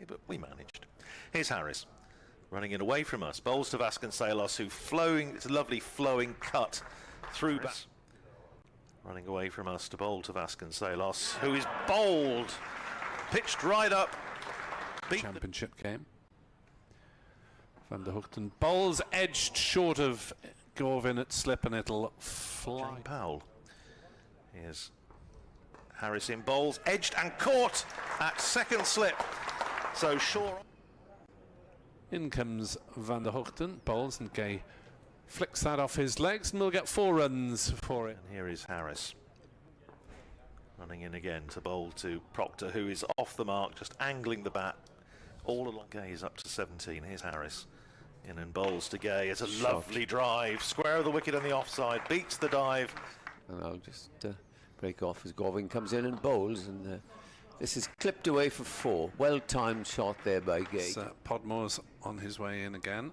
[SPEAKER 2] but we managed. Here's Harris, running it away from us. Bowls to Vasconcelos, who flowing, it's a lovely flowing cut through back. Running away from us to bowl to Vasconcelos, who is bowled, pitched right up.
[SPEAKER 1] Championship game. Van der Hoogten bowls edged short of Gorvin at slip, and it'll fly.
[SPEAKER 2] Powell. Here's Harris in bowls, edged and caught at second slip. So Shaw.
[SPEAKER 1] In comes Van der Hoogten, bowls, and Gay flicks that off his legs, and we'll get 4 runs for it.
[SPEAKER 2] And here is Harris. Running in again to bowl to Proctor, who is off the mark, just angling the bat all along. Gay is up to 17. Here's Harris. In and bowls to Gay. It's a lovely drive. Square of the wicket on the offside. Beats the dive.
[SPEAKER 5] And I'll just break off as Gorvin comes in and bowls. And this is clipped away for 4. Well-timed shot there by Gay.
[SPEAKER 1] So Podmore's on his way in again.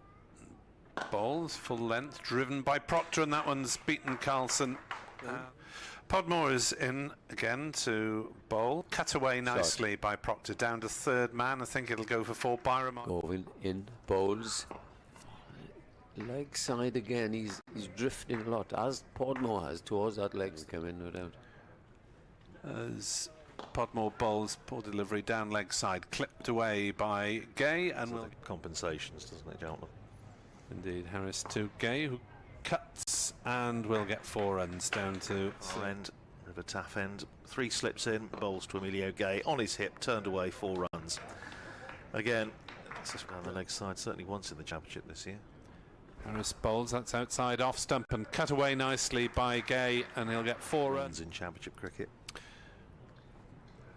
[SPEAKER 1] Bowls, full length, driven by Proctor, and that one's beaten Carlson. Podmore is in again to bowl. Cut away nicely by Proctor, down to third man. I think it'll go for 4. Byram on.
[SPEAKER 5] Gorvin in, bowls. Leg side again, he's drifting a lot, as Podmore has, towards that leg come in, no doubt.
[SPEAKER 1] As Podmore bowls, poor delivery, down leg side, clipped away by Gay, and
[SPEAKER 2] So compensations, doesn't it, gentlemen?
[SPEAKER 1] indeed Harris to Gay, who cuts, and will get 4 runs down to
[SPEAKER 2] End, River Taff end. 3 slips in, bowls to Emilio Gay on his hip, turned away, 4 runs. Again, it's just down the leg side, certainly once in the championship this year.
[SPEAKER 1] Harris bowls, that's outside off stump, and cut away nicely by Gay, and he'll get 4 runs.
[SPEAKER 2] In championship cricket.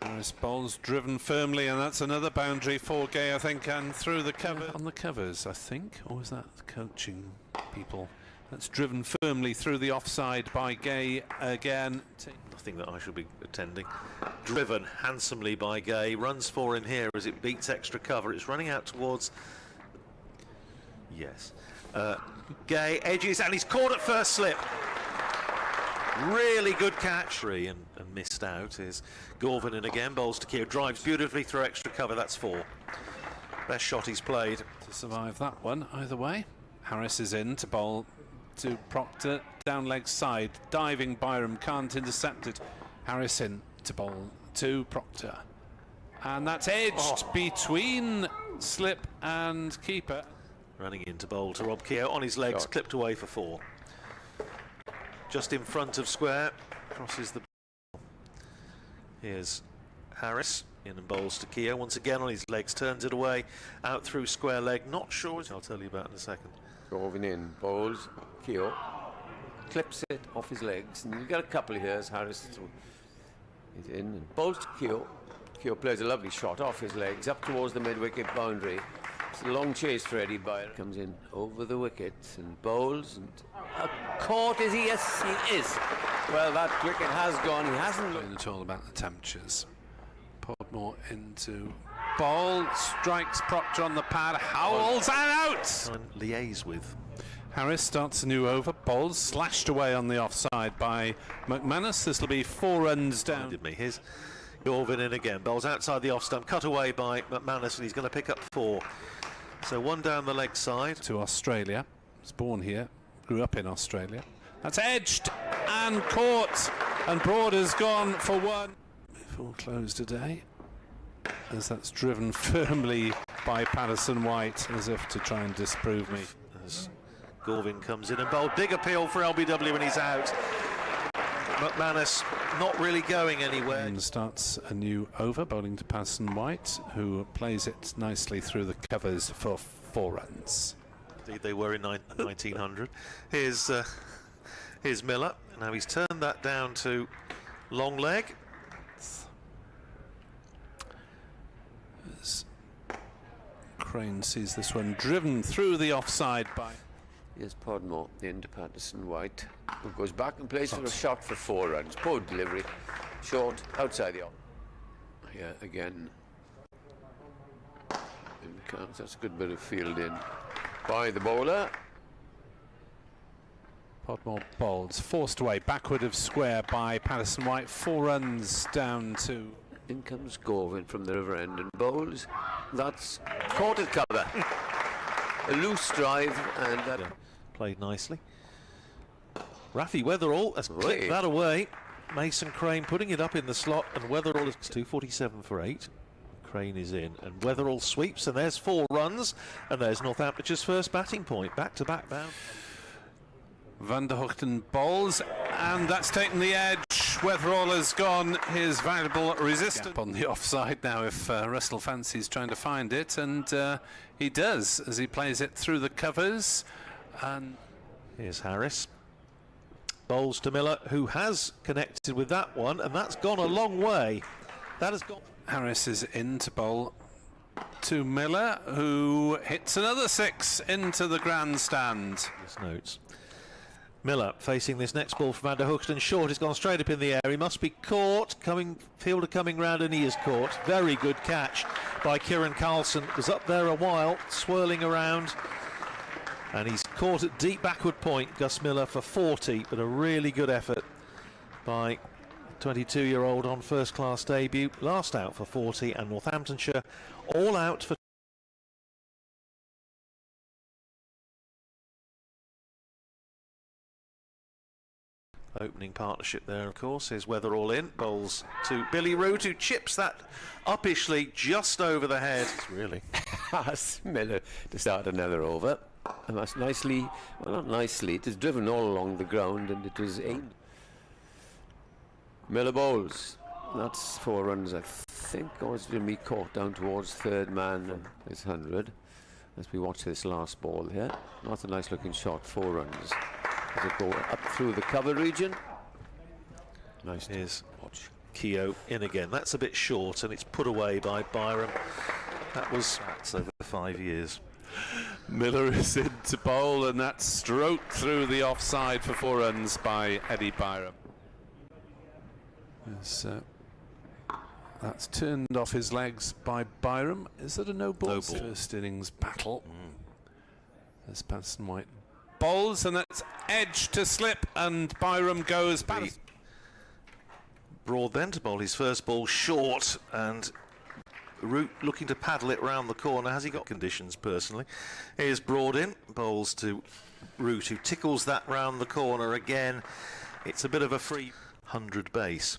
[SPEAKER 1] Harris bowls, driven firmly, and that's another boundary for Gay, I think, and through the cover. On the covers, I think, or was that the coaching people? That's driven firmly through the offside by Gay again.
[SPEAKER 2] Nothing that I should be attending. Driven handsomely by Gay, runs 4 in here as it beats extra cover. It's running out towards... Yes. Gay edges, and he's caught at first slip. Really good catch. And missed out is Gorvin in again, bowls to Keogh, drives beautifully through extra cover. That's 4. Best shot he's played.
[SPEAKER 1] To survive that one, either way. Harris is in to bowl to Proctor, down leg side, diving Byram, can't intercept it. Harris in to bowl to Proctor, and that's edged between slip and keeper.
[SPEAKER 2] Running into bowl to Rob Keogh on his legs, clipped away for 4. Just in front of square, crosses the... Here's Harris, in and bowls to Keogh, once again on his legs, turns it away, out through square leg, not sure, I'll tell you about in a second.
[SPEAKER 5] Gorvin in, bowls, Keogh, clips it off his legs, and you've got a couple here as Harris is in, and bowls to Keogh. Keogh plays a lovely shot off his legs, up towards the mid-wicket boundary. It's a long chase for Eddie Byram. Comes in over the wicket and bowls, and caught is he? Yes, he is. Well, that wicket has gone. He hasn't looked
[SPEAKER 1] It's all about the temperatures. Podmore into bowl, strikes Proctor on the pad, howls and out!
[SPEAKER 2] And liaise with.
[SPEAKER 1] Harris starts a new over, bowls, slashed away on the offside by McManus. This will be 4 runs down.
[SPEAKER 2] Did me. Here's Gorvin in again, bowls outside the off stump, cut away by McManus, and he's going to pick up 4. So 1 down the leg side.
[SPEAKER 1] To Australia, was born here, grew up in Australia. That's edged and caught, and Broad has gone for 1. Full close today, as that's driven firmly by Patterson White, as if to try and disprove me.
[SPEAKER 2] As Gorvin comes in and bowled, big appeal for LBW, and he's out. McManus not really going anywhere.
[SPEAKER 1] And starts a new over, bowling to Patterson White, who plays it nicely through the covers for 4 runs.
[SPEAKER 2] Indeed, they were in 1900. Here's Miller. Now he's turned that down to long leg.
[SPEAKER 1] As Crane sees this one driven through the offside by...
[SPEAKER 5] Yes, Podmore into Patterson White, who goes back and plays for a shot for 4 runs. Poor delivery, short, outside the off. Here again. In comes, that's a good bit of fielding by the bowler.
[SPEAKER 1] Podmore bowls, forced away, backward of square by Patterson White. 4 runs down to...
[SPEAKER 5] In comes Gorvin from the river end and bowls. That's caught at cover. A loose drive, and that
[SPEAKER 2] played nicely. Rafi Weatherall has clipped that away. Mason Crane putting it up in the slot, and Weatherall is 247 for 8. Crane is in, and Weatherall sweeps, and there's 4 runs, and there's Northamptonshire's first batting point. Back-to-back bound.
[SPEAKER 1] Van der Hoogten bowls, and that's taken the edge. Weatherall has gone his valuable resistance on the offside now if Russell fancies trying to find it, and he does as he plays it through the covers. And
[SPEAKER 2] here's Harris. Bowls to Miller, who has connected with that one, and that's gone a long way. That has gone.
[SPEAKER 1] Harris is in to bowl to Miller, who hits another 6 into the grandstand.
[SPEAKER 2] His notes. Miller facing this next ball from Van der Hoogten. Short, it's gone straight up in the air. He must be caught. Fielder coming round, and he is caught. Very good catch by Kieran Carlson. Was up there a while, swirling around. And he's caught at deep backward point, Gus Miller, for 40. But a really good effort by 22-year-old on first-class debut. Last out for 40, and Northamptonshire all out for opening partnership there, of course. Here's Weatherall in, bowls to Billy Root, who chips that uppishly just over the head. Really.
[SPEAKER 5] Miller to start another over. And that's nicely, well, not nicely, it is driven all along the ground, and it was aimed. Miller bowls. That's 4 runs, I think, or it's going to be caught down towards third man. It's 100. As we watch this last ball here. Not a nice looking shot, 4 runs. As it go up through the cover region. Nice.
[SPEAKER 2] Here's watch. Keogh in again. That's a bit short, and it's put away by Byram. That's over 5 years.
[SPEAKER 1] Miller is in to bowl, and that's stroked through the offside for 4 runs by Eddie Byram. That's turned off his legs by Byram. Is that a no ball? First innings battle. As Patterson White bowls, and that's edge to slip, and Byram goes back.
[SPEAKER 2] Broad then to bowl his first ball short, and Root looking to paddle it round the corner. Has he got conditions personally? Here's Broad in, bowls to Root, who tickles that round the corner again. It's a bit of a free 100 base.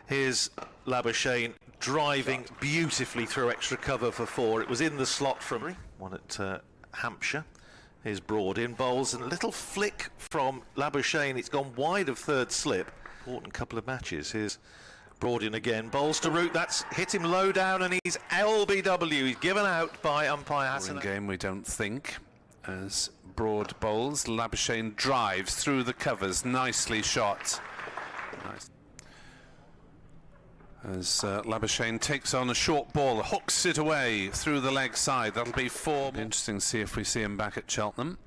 [SPEAKER 2] Here's Labuschagne driving beautifully through extra cover for 4. It was in the slot from one at Hampshire. Here's Broad in, bowls, and a little flick from Labuschagne. It's gone wide of third slip. Important couple of matches. Here's Broad in again, bowls to Root. That's hit him low down, and he's LBW. He's given out by umpire Hassan.
[SPEAKER 1] Game, we don't think. As Broad bowls, Labuschagne drives through the covers, nicely shot. Nice. As Labuschagne takes on a short ball, hooks it away through the leg side. That'll be 4. Interesting to see if we see him back at Cheltenham.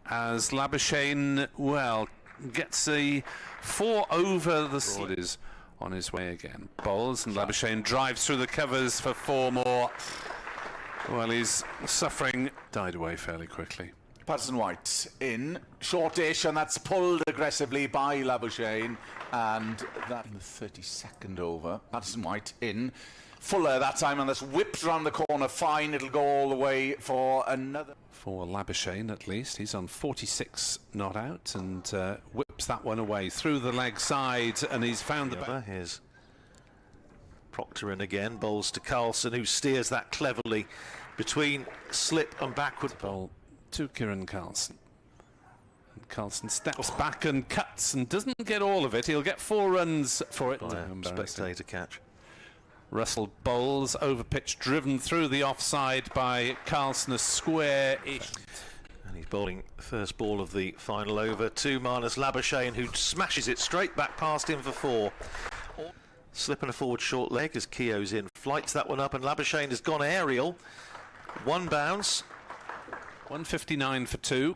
[SPEAKER 1] As Labuschagne, well, gets a 4 over the slot. Is on his way again. Bowls, and Labuschagne drives through the covers for 4 more. Well, he's suffering. Died away fairly quickly.
[SPEAKER 3] Patterson White in, shortish, and that's pulled aggressively by Labuschagne, and that in the 32nd over. Patterson White in, Fuller that time, and that's whipped around the corner fine. It'll go all the way for another.
[SPEAKER 1] For Labuschagne, at least. He's on 46 not out, and whips that one away through the leg side, and he's found the back.
[SPEAKER 2] Here's Proctor in again, bowls to Carlson, who steers that cleverly between slip and backward.
[SPEAKER 1] Bowl to Kieran Carlson. And Carlson steps back and cuts and doesn't get all of it. He'll get 4 runs for it.
[SPEAKER 2] Spectator catch.
[SPEAKER 1] Russell bowls, over pitch, driven through the offside by Carlson, a square-ish.
[SPEAKER 2] And he's bowling the first ball of the final over to Marnus Labuschagne, who smashes it straight back past him for 4. Slipping a forward short leg as Keogh's in, flights that one up, and Labuschagne has gone aerial. 1 bounce.
[SPEAKER 1] 159 for 2.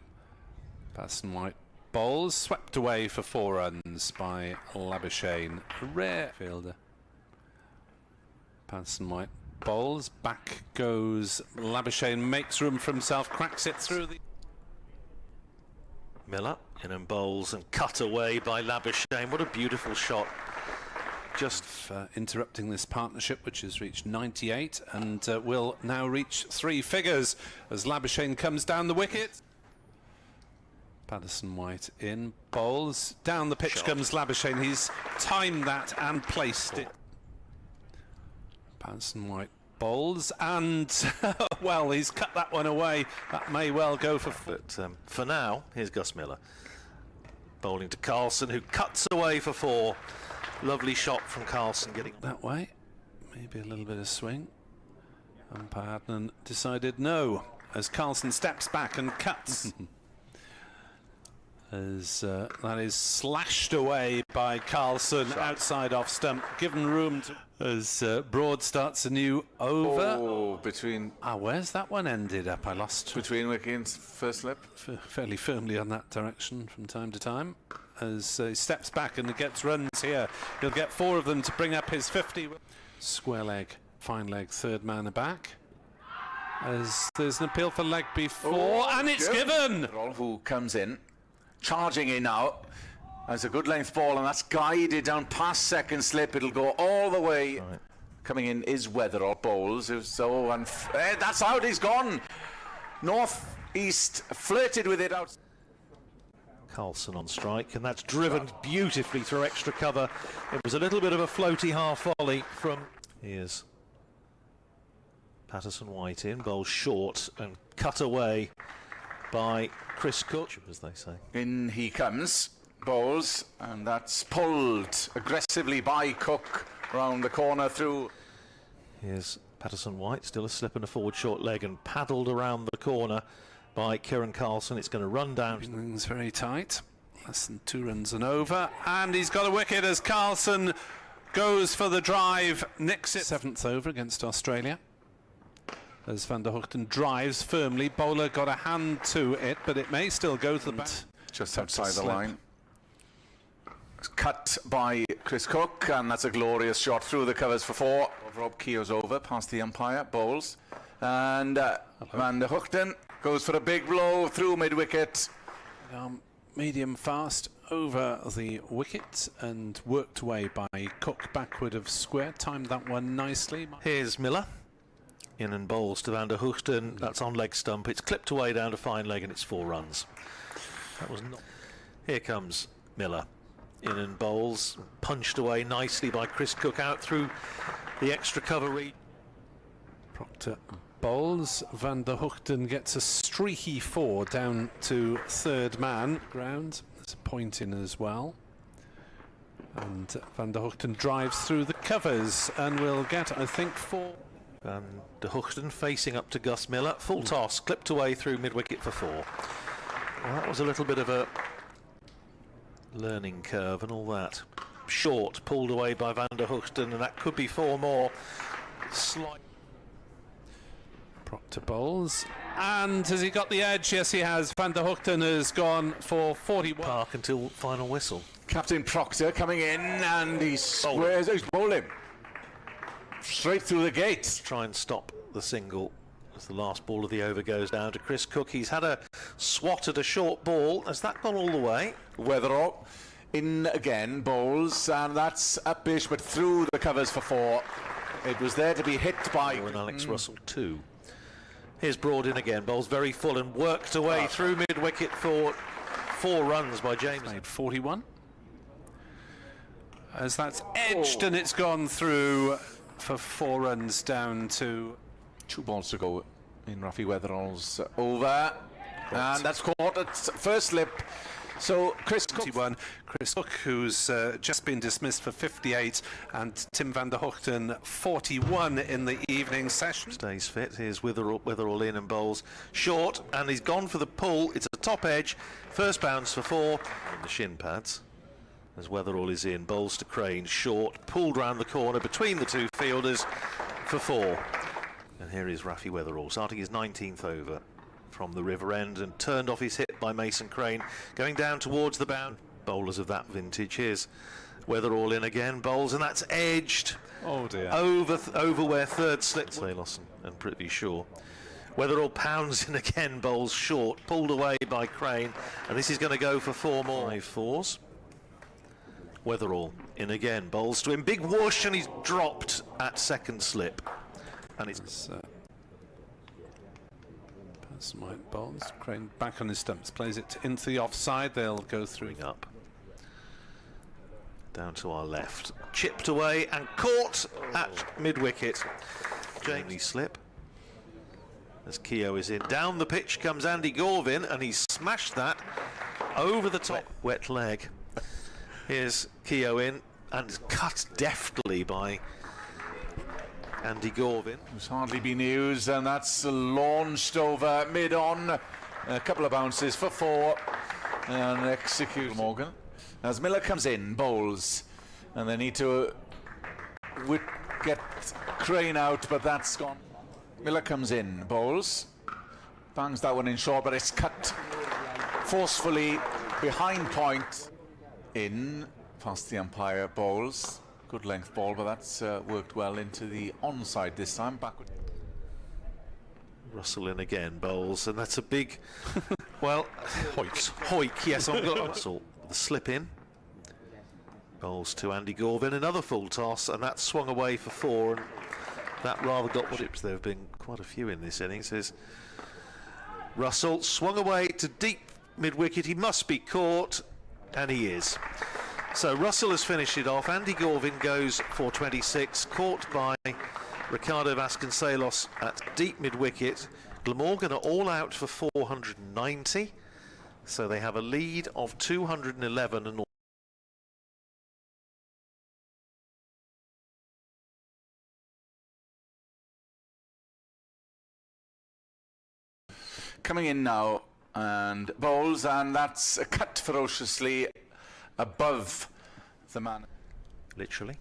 [SPEAKER 1] Patterson White bowls, swept away for 4 runs by Labuschagne. A rare fielder. Patterson White bowls, back goes Labuschagne, makes room for himself, cracks it through the...
[SPEAKER 2] Miller in and bowls, and cut away by Labuschagne. What a beautiful shot just
[SPEAKER 1] for interrupting this partnership, which has reached 98 and will now reach three figures as Labuschagne comes down the wicket. Patterson White in, bowls. Down the pitch
[SPEAKER 2] Shot.
[SPEAKER 1] comes Labuschagne. He's timed that and placed it. Patterson White bowls and, well, he's cut that one away. That may well go for...
[SPEAKER 2] But for now, here's Gus Miller. Bowling to Carlson, who cuts away for 4. Lovely shot from Carlson, getting
[SPEAKER 1] that way. Maybe a little bit of swing. Umpire Adnan decided no, as Carlson steps back and cuts. As that is slashed away by Carlson outside off stump, given room to, as Broad starts a new over.
[SPEAKER 3] Oh, between
[SPEAKER 1] Where's that one ended up? I lost
[SPEAKER 3] between wicket and first slip.
[SPEAKER 1] fairly firmly on that direction from time to time. As he steps back and gets runs here, he'll get 4 of them to bring up his 50. Square leg, fine leg, third man back. As there's an appeal for leg before, and it's given.
[SPEAKER 3] Who comes in, charging in now. That's a good length ball, and that's guided down past second slip. It'll go all the way.
[SPEAKER 2] Right.
[SPEAKER 3] Coming in is Weatherall bowls. So that's out. He's gone. North East flirted with it out.
[SPEAKER 2] Carlson on strike, and that's driven beautifully through extra cover. It was a little bit of a floaty half volley from... Here's Patterson White in, bowls short and cut away by Chris Cook, as they say.
[SPEAKER 3] In he comes, bowls, and that's pulled aggressively by Cook round the corner through.
[SPEAKER 2] Here's Patterson White, still a slip and a forward short leg, and paddled around the corner by Kieran Carlson. It's going to run down.
[SPEAKER 1] Everything's very tight. Less than 2 runs and over. And he's got a wicket as Carlson goes for the drive. Nicks it. 7th over against Australia. As Van der Hoogten drives firmly. Bowler got a hand to it, but it may still go to the back.
[SPEAKER 3] Just outside the line. It's cut by Chris Cook, and that's a glorious shot through the covers for 4. Rob Keogh's over past the umpire, bowls. And Van der Hoogten goes for a big blow through mid-wicket.
[SPEAKER 1] Medium fast over the wicket and worked away by Cook backward of square. Timed that one nicely.
[SPEAKER 2] Here's Miller. In and bowls to Van der Hoogten. That's on leg stump. It's clipped away down to fine leg, and it's 4 runs. That was not... Here comes Miller. In and bowls. Punched away nicely by Chris Cook out through the extra cover reach.
[SPEAKER 1] Proctor bowls. Van der Hoogten gets a streaky 4 down to third man ground. There's a point in as well. And Van der Hoogten drives through the covers and will get, I think, 4.
[SPEAKER 2] Van der Hoogten facing up to Gus Miller. Full toss, clipped away through mid-wicket for 4. Well, that was a little bit of a learning curve and all that. Short, pulled away by Van der Hoogten, and that could be 4 more. Slight.
[SPEAKER 1] Proctor bowls. And has he got the edge? Yes, he has. Van der Hoogten has gone for 41.
[SPEAKER 2] Park until final whistle.
[SPEAKER 3] Captain Proctor coming in, and he squares. He's bowled him straight through the gate.
[SPEAKER 2] Try and stop the single as the last ball of the over goes down to Chris Cook. He's had a swat at a short ball. Has that gone all the way?
[SPEAKER 3] Weatherall in again, bowls, and that's upish, but through the covers for 4. It was there to be hit by
[SPEAKER 2] And Alex Russell 2. Here's Broad in again, bowls very full and worked away through mid-wicket for 4 runs by James.
[SPEAKER 1] Made 41. As that's edged and it's gone through for 4 runs down to
[SPEAKER 3] 2 balls to go in Rafi Weatherall's over. And that's caught at first slip. So Chris Cook,
[SPEAKER 1] 21. Chris Cook, who's just been dismissed for 58, and Tim Van der Hoogten 41 in the evening session.
[SPEAKER 2] Stays fit. Here's Weatherall in and bowls short, and he's gone for the pull. It's a top edge. First bounce for 4. And the shin pads. As Weatherall is in, bowls to Crane, short, pulled round the corner between the 2 fielders for 4. And here is Rafi Weatherall, starting his 19th over from the river end, and turned off his hit by Mason Crane, going down towards the bound. Bowlers of that vintage. Here's Weatherall in again, bowls, and that's edged.
[SPEAKER 1] Oh dear.
[SPEAKER 2] Over where third slip. Salos and Prithvi Shaw. Weatherall pounds in again, bowls short, pulled away by Crane, and this is going to go for 4 more. 5 fours. Weatherall in again, bowls to him, big whoosh, and he's dropped at second slip. And it's
[SPEAKER 1] Some white balls. Crane back on his stumps, plays it into the offside. They'll go through
[SPEAKER 2] up. Down to our left. Chipped away and caught at mid-wicket. Jamie slip. As Keogh is in. Down the pitch comes Andy Gorvin, and he's smashed that over the top. Wet leg. Here's Keogh in, and cut deftly by Andy Gorvin.
[SPEAKER 3] Who's hardly been used, and that's launched over mid-on. A couple of bounces for 4, and execute Morgan. As Miller comes in, bowls, and they need to get Crane out, but that's gone. Miller comes in, bowls, bangs that one in short, but it's cut forcefully behind point. In past the umpire, bowls. Good length ball, but that's worked well into the onside this time. Backward.
[SPEAKER 2] Russell in again, bowls, and that's a big, well, hoik, yes, on Russell. The slip in. Bowls to Andy Gorvin, another full toss, and that swung away for 4, and that rather got chips. There have been quite a few in this innings. There's Russell swung away to deep mid-wicket. He must be caught, and he is. So Russell has finished it off. Andy Gorvin goes for 26, caught by Ricardo Vasconcelos at deep mid-wicket. Glamorgan are all out for 490, so they have a lead of 211 and all.
[SPEAKER 3] Coming in now, and bowls, and that's cut ferociously above the man.
[SPEAKER 2] Literally.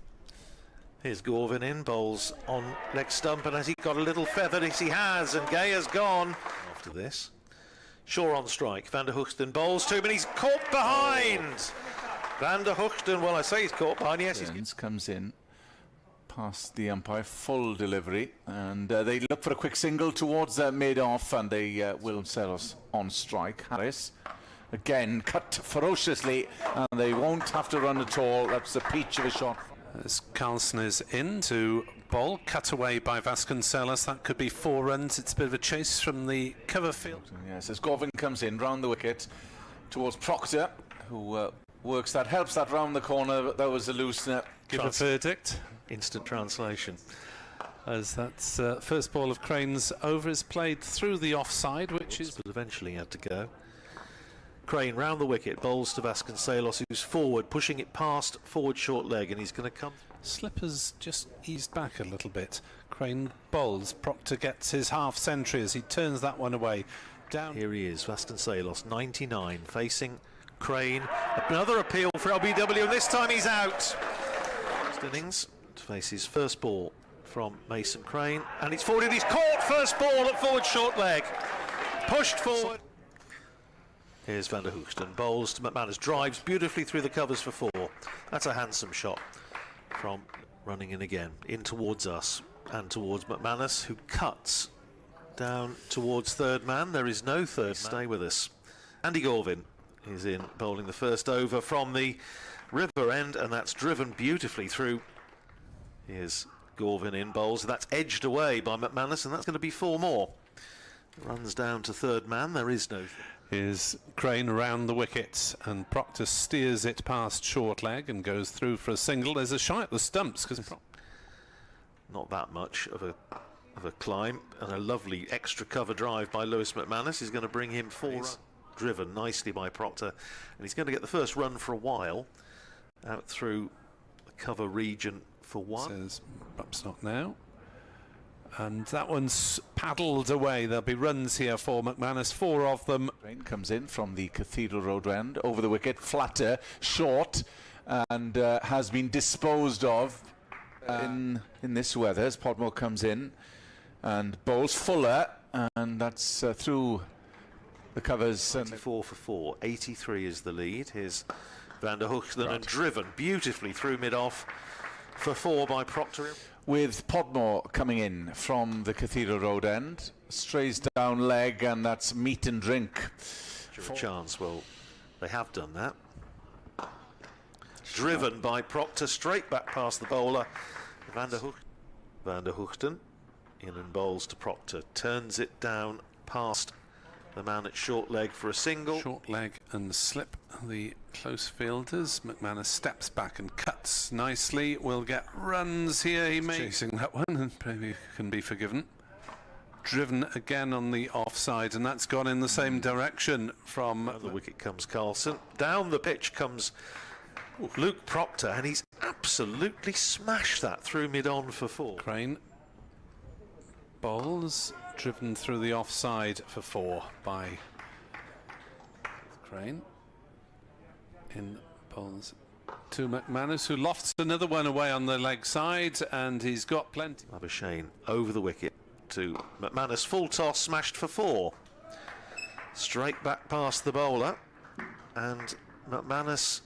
[SPEAKER 2] Here's Gorvin in, bowls on leg stump, and has he got a little feather? Yes, he has, and Gay has gone. After this, Shaw on strike. Van der Hoogsten bowls to him, and he's caught behind. Van der Hoogsten, well, I say he's caught behind. Yes, he's
[SPEAKER 3] comes in past the umpire, full delivery, and they look for a quick single towards mid-off, and they will sell us on strike. Harris again cut ferociously, and they won't have to run at all. That's a peach of a shot.
[SPEAKER 1] As Carlson is in to bowl, cut away by Vasconcelos. That could be 4 runs. It's a bit of a chase from the cover field.
[SPEAKER 3] Yes, as Gorvin comes in round the wicket towards Proctor, who works that, helps that round the corner, but that was a loose net.
[SPEAKER 1] Give a verdict.
[SPEAKER 2] Instant translation.
[SPEAKER 1] As that's first ball of Crane's over is played through the offside, which is...
[SPEAKER 2] But eventually had to go. Crane round the wicket, bowls to Vasconcelos, who's forward, pushing it past forward short leg, and he's going to come.
[SPEAKER 1] Slipper's just eased back a little bit. Crane bowls. Proctor gets his half century as he turns that one away. Down.
[SPEAKER 2] Here he is, Vasconcelos, 99, facing Crane. Another appeal for LBW, and this time he's out. Next innings to face his first ball from Mason Crane, and he's forward, and he's caught first ball at forward short leg. Pushed forward. Here's Van der Hoogsten, bowls to McManus, drives beautifully through the covers for 4. That's a handsome shot from running in again, in towards us and towards McManus, who cuts down towards third man. There is no third man. Stay with us. Andy Gorvin is in, bowling the first over from the river end, and that's driven beautifully through. Here's Gorvin in, bowls, that's edged away by McManus, and that's going to be 4 more. Runs down to third man, there is no...
[SPEAKER 1] Is Crane round the wicket, and Proctor steers it past short leg and goes through for a single. There's a shy at the stumps because
[SPEAKER 2] not that much of a climb, and a lovely extra cover drive by Lewis McManus is going to bring him 4 runs. Driven nicely by Proctor, and he's going to get the first run for a while out through the cover region for 1.
[SPEAKER 1] Says perhaps not now. And that one's paddled away. There'll be runs here for McManus, 4 of them.
[SPEAKER 3] Rain comes in from the Cathedral Road end, over the wicket, flatter, short, and has been disposed of in this weather as Podmore comes in and bowls Fuller, and that's through the covers.
[SPEAKER 2] 24 for 4, 83 is the lead. Here's Van der Hoogsten, and driven beautifully through mid-off for 4 by Proctor.
[SPEAKER 3] With Podmore coming in from the Cathedral Road end, strays down leg, and that's meat and drink.
[SPEAKER 2] For a chance, well, they have done that. driven by Proctor, straight back past the bowler. Van der Hoogten in and bowls to Proctor, turns it down past the man at short leg for a single.
[SPEAKER 1] Short leg and slip the close fielders. McManus steps back and cuts nicely. Will get runs here. He may chasing that one and maybe can be forgiven. Driven again on the offside, and that's gone in the same direction from
[SPEAKER 2] the wicket comes Carlson. Down the pitch comes Luke Proctor, and he's absolutely smashed that through mid-on for 4.
[SPEAKER 1] Crane. Bowls driven through the offside for 4 by Crane. In bowls to McManus, who lofts another one away on the leg side, and he's got plenty.
[SPEAKER 2] Labuschagne over the wicket to McManus, full toss, smashed for 4. Straight back past the bowler, and McManus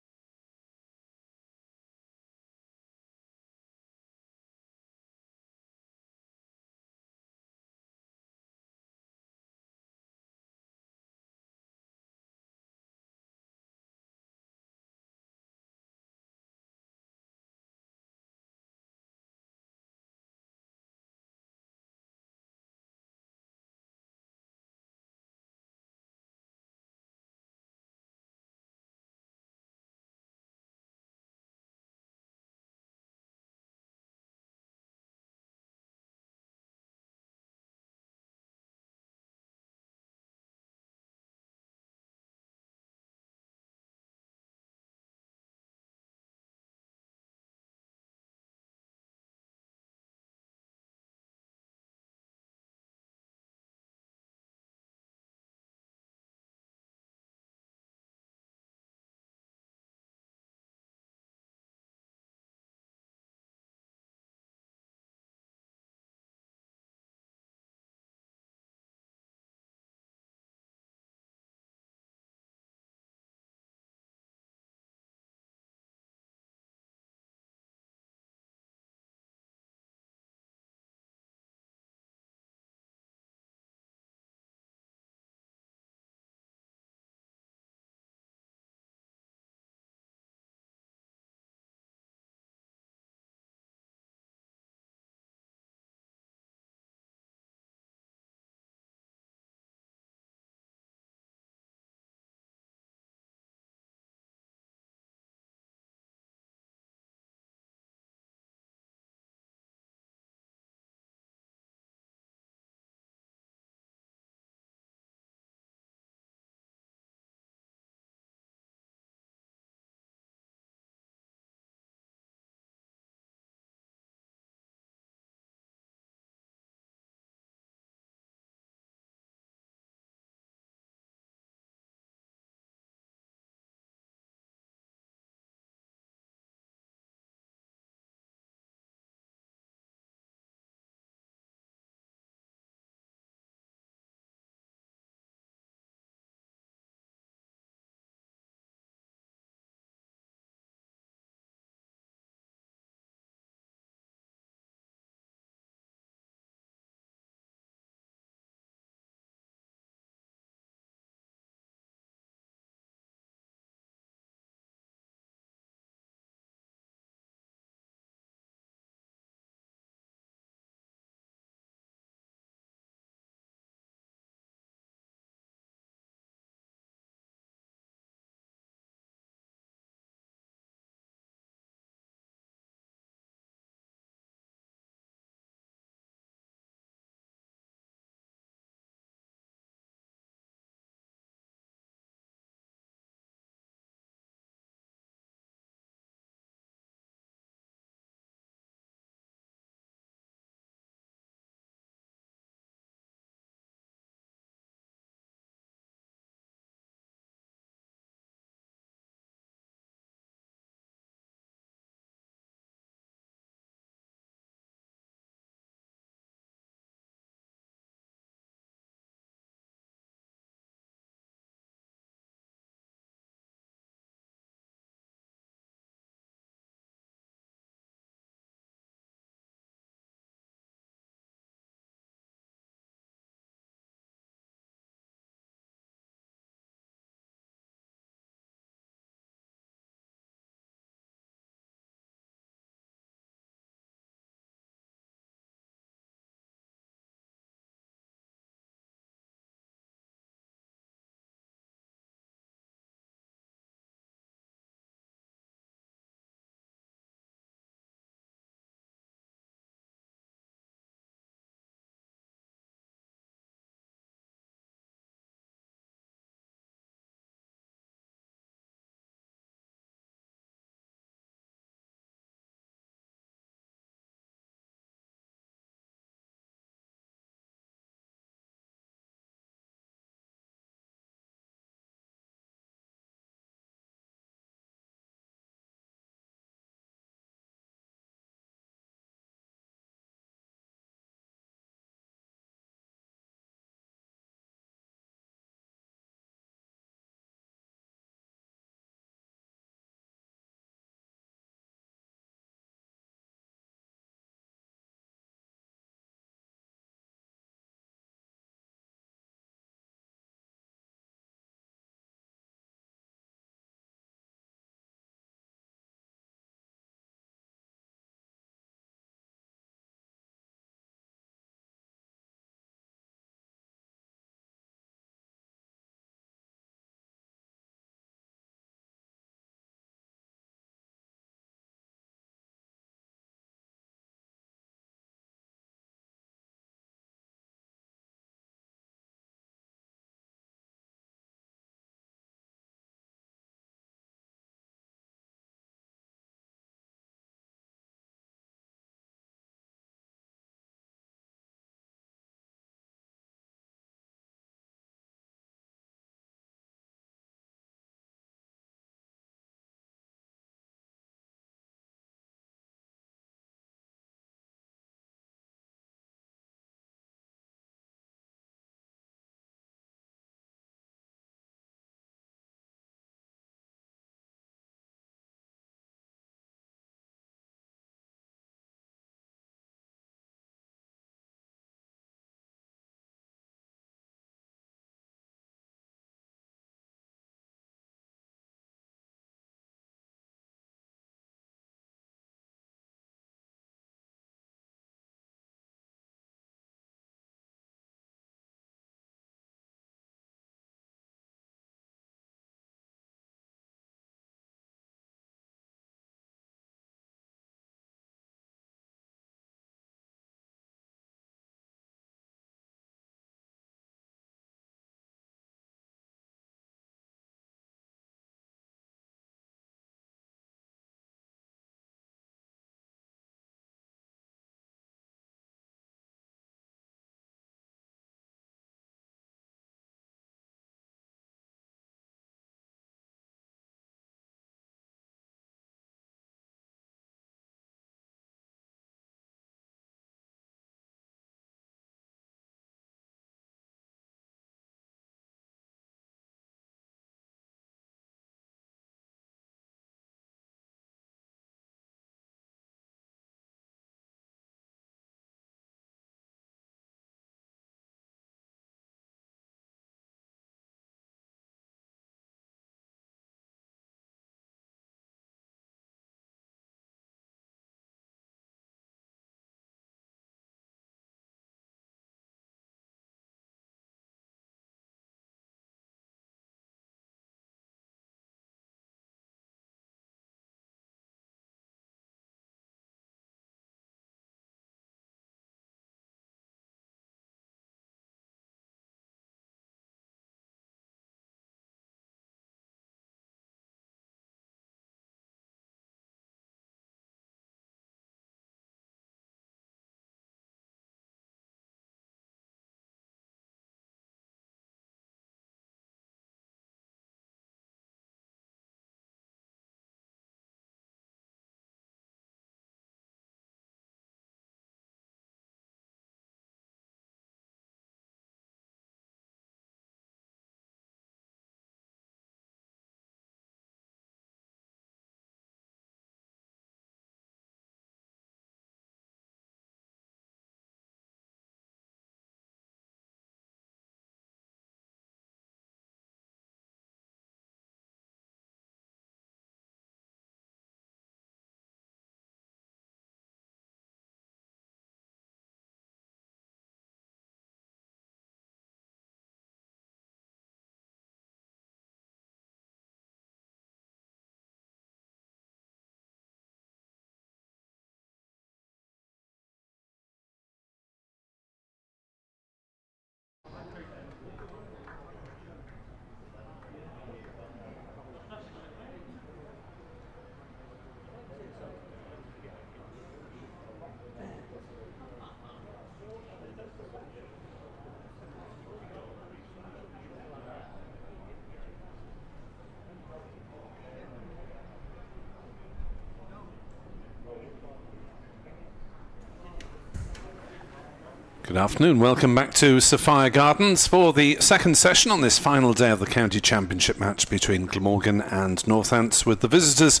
[SPEAKER 1] Good afternoon. Welcome back to Sophia Gardens for the second session on this final day of the County Championship match between Glamorgan and Northants, with the visitors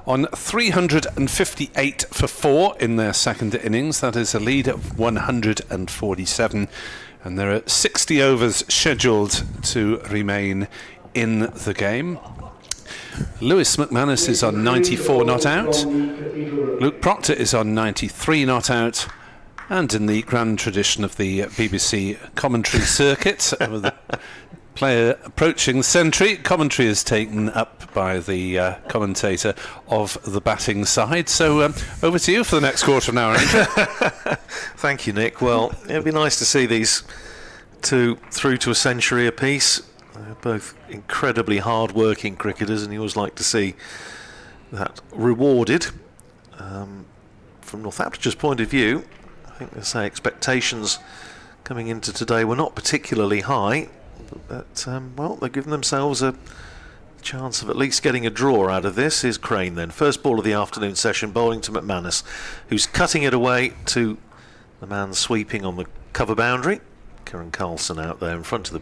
[SPEAKER 1] on 358 for 4 in their second innings. That is a lead of 147, and there are 60 overs scheduled to remain in the game. Lewis McManus is on 94 not out. Luke Proctor is on 93 not out. And in the grand tradition of the BBC commentary circuit, with the player approaching the century, commentary is taken up by the commentator of the batting side. So over to you for the next quarter of an hour, Andrew.
[SPEAKER 2] Thank you, Nick. Well, it'd be nice to see these two through to a century apiece. They're both incredibly hard-working cricketers, and you always like to see that rewarded. From Northamptonshire's point of view, I think they say expectations coming into today were not particularly high, but well, they're giving themselves a chance of at least getting a draw out of this. Here's Crane then. First ball of the afternoon session, bowling to McManus, who's cutting it away to the man sweeping on the cover boundary. Kieran Carlson out there in front of the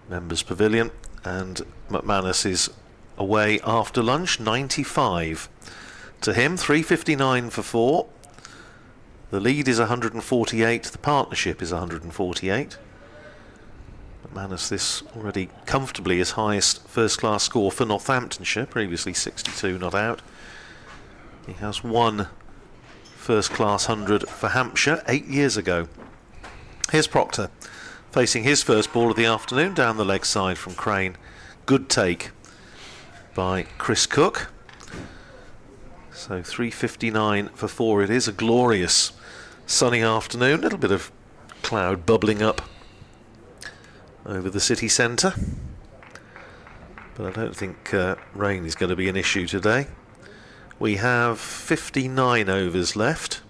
[SPEAKER 2] members' pavilion, and McManus is away after lunch, 95 to him, 359 for 4. The lead is 148, the partnership is 148. McManus, this already comfortably his highest first-class score for Northamptonshire, previously 62 not out. He has won first-class 100 for Hampshire 8 years ago. Here's Proctor, facing his first ball of the afternoon, down the leg side from Crane. Good take by Chris Cook. So 359 for 4 it is, a glorious sunny afternoon, a little bit of cloud bubbling up over the city centre, but I don't think rain is going to be an issue today. We have 59 overs left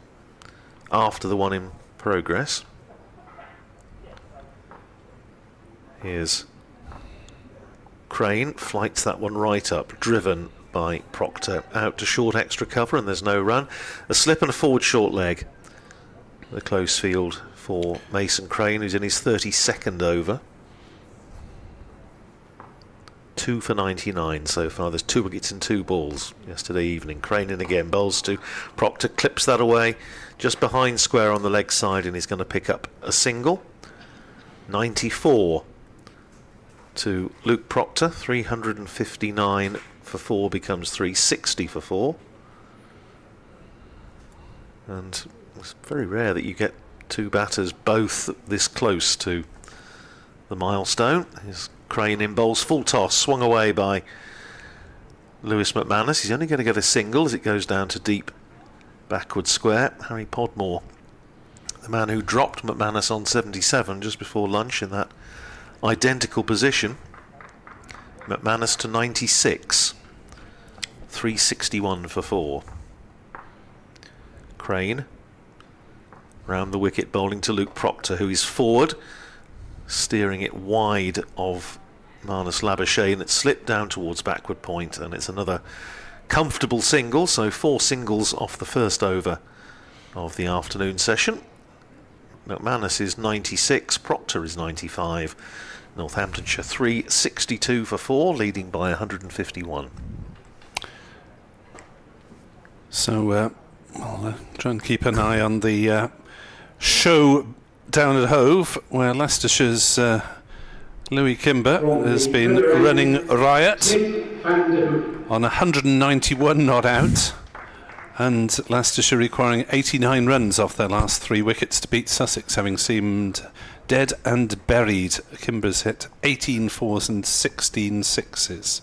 [SPEAKER 2] after the one in progress. Here's Crane, flights that one right up, driven by Proctor, out to short extra cover, and there's no run. A slip and a forward short leg. The close field for Mason Crane, who's in his 32nd over. 2 for 99 so far. There's 2 wickets and 2 balls yesterday evening. Crane in again, bowls to Proctor, clips that away just behind square on the leg side, and he's going to pick up a single. 94 to Luke Proctor. 359 for 4 becomes 360 for 4. And it's very rare that you get 2 batters both this close to the milestone. Here's Crane in, bowls full toss, swung away by Lewis McManus. He's only going to get a single as it goes down to deep backward square. Harry Podmore, the man who dropped McManus on 77 just before lunch in that identical position. McManus to 96. 361 for 4. Crane round the wicket, bowling to Luke Proctor, who is forward, steering it wide of Marnus Labuschagne, and it slipped down towards backward point, and it's another comfortable single. So 4 singles off the first over of the afternoon session. McManus is 96, Proctor is 95. Northamptonshire 362 for 4, leading by 151.
[SPEAKER 1] So we'll try and keep an eye on the show down at Hove, where Leicestershire's Louis Kimber has been running riot on 191 not out, and Leicestershire requiring 89 runs off their last 3 wickets to beat Sussex, having seemed dead and buried. Kimber's hit 18 fours and 16 sixes.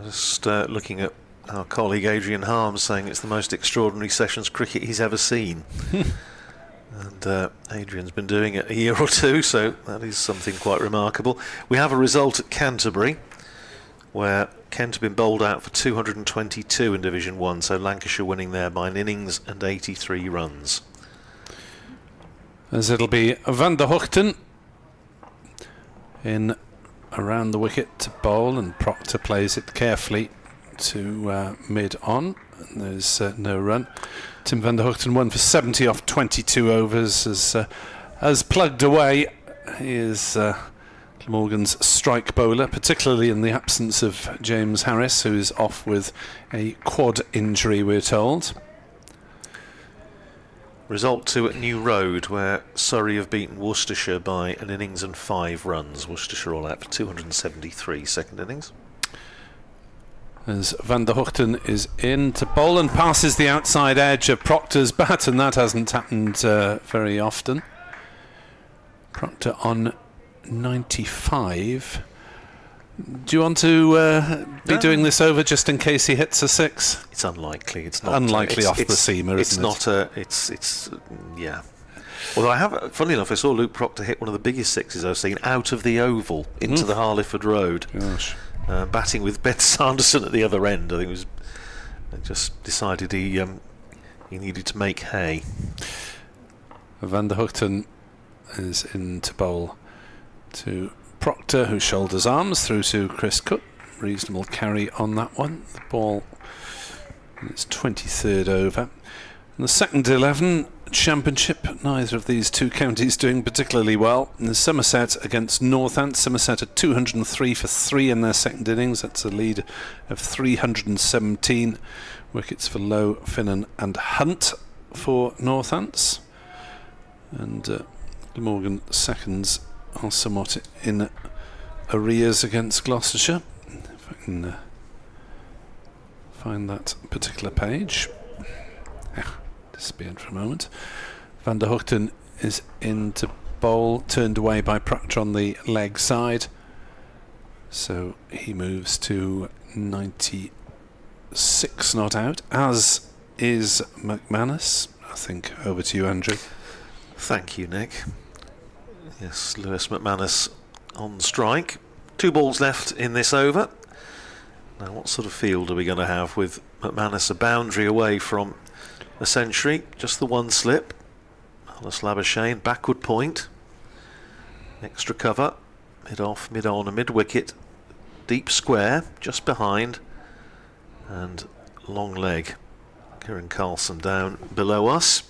[SPEAKER 2] Just looking at our colleague Adrian Harms, saying it's the most extraordinary Sessions cricket he's ever seen. And Adrian's been doing it a year or two, so that is something quite remarkable. We have a result at Canterbury, where Kent have been bowled out for 222 in Division 1, so Lancashire winning there by an innings and 83 runs.
[SPEAKER 1] As it'll be Van der Hoogten in around the wicket to bowl, and Proctor plays it carefully to mid-on. There's no run. Tim van der Hoogten 1 for 70 off 22 overs as has plugged away. He is Glamorgan's strike bowler, particularly in the absence of James Harris, who is off with a quad injury, we're told.
[SPEAKER 2] Result 2 at New Road, where Surrey have beaten Worcestershire by an innings and 5 runs. Worcestershire all out for 273 second innings.
[SPEAKER 1] As Van der Hoogten is in to bowl and passes the outside edge of Proctor's bat, and that hasn't happened very often. Proctor on 95. Do you want to be doing this over just in case he hits a 6?
[SPEAKER 2] It's unlikely. It's not
[SPEAKER 1] unlikely off the seamer,
[SPEAKER 2] it's
[SPEAKER 1] isn't it?
[SPEAKER 2] It's not a. It's yeah. Although I have, funnily enough, I saw Luke Proctor hit one of the biggest 6s I've seen out of the oval into the Harliford Road.
[SPEAKER 1] Gosh.
[SPEAKER 2] Batting with Ben Sanderson at the other end. I think it was. I just decided he needed to make hay.
[SPEAKER 1] Van der Hoogten is in to bowl to Proctor, who shoulders arms through to Chris Cook. Reasonable carry on that one. The ball in its 23rd over. In the second 11 championship, neither of these two counties doing particularly well. In the Somerset against Northampton, Somerset at 203 for 3 in their second innings. That's a lead of 317. Wickets for Lowe, Finnan and Hunt for Northants. And Glamorgan seconds are somewhat in arrears against Gloucestershire. If I can find that particular page. Disappeared for a moment. Van der Hoogten is in to bowl, turned away by Proctor on the leg side. So he moves to 96 not out, as is McManus. I think over to you, Andrew.
[SPEAKER 2] Thank you, Nick. Yes, Lewis McManus on strike. 2 balls left in this over. Now, what sort of field are we going to have with McManus a boundary away from a century? Just the one slip. Alice Labuschagne, backward point. Extra cover. Mid-off, mid-on, and mid-wicket. Deep square, just behind. And long leg. Kieran Carlson down below us.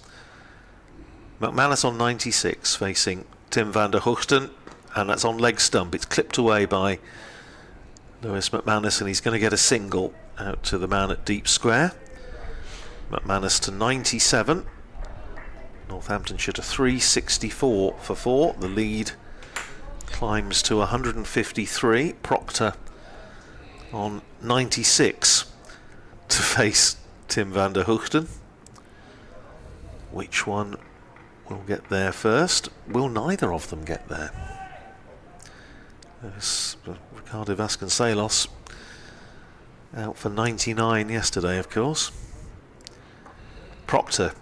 [SPEAKER 2] McManus on 96, facing Tim van der Hoogten, and that's on leg stump. It's clipped away by Lewis McManus, and he's going to get a single out to the man at deep square. McManus to 97. Northamptonshire to 364 for 4. The lead climbs to 153. Proctor on 96 to face Tim van der Hoogten. Which one will get there first? Will neither of them get there? There's Ricardo Vasconcelos out for 99 yesterday, of course. Proctor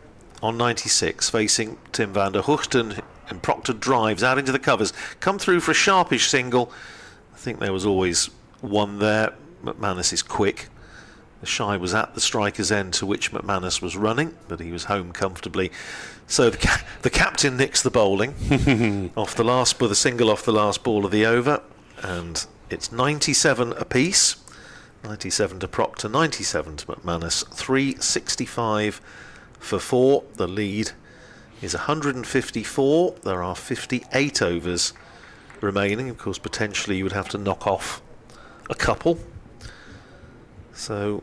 [SPEAKER 2] on 96 facing Tim van der Hoogten, and Proctor drives out into the covers, come through for a sharpish single. I think there was always one there. McManus is quick. The shy was at the striker's end to which McManus was running, but he was home comfortably. So the captain nicks the bowling off the last, with a single off the last ball of the over, and it's 97 apiece. 97 to Proctor, 97 to McManus, 365 for 4. The lead is 154. There are 58 overs remaining. Of course, potentially you would have to knock off a couple. So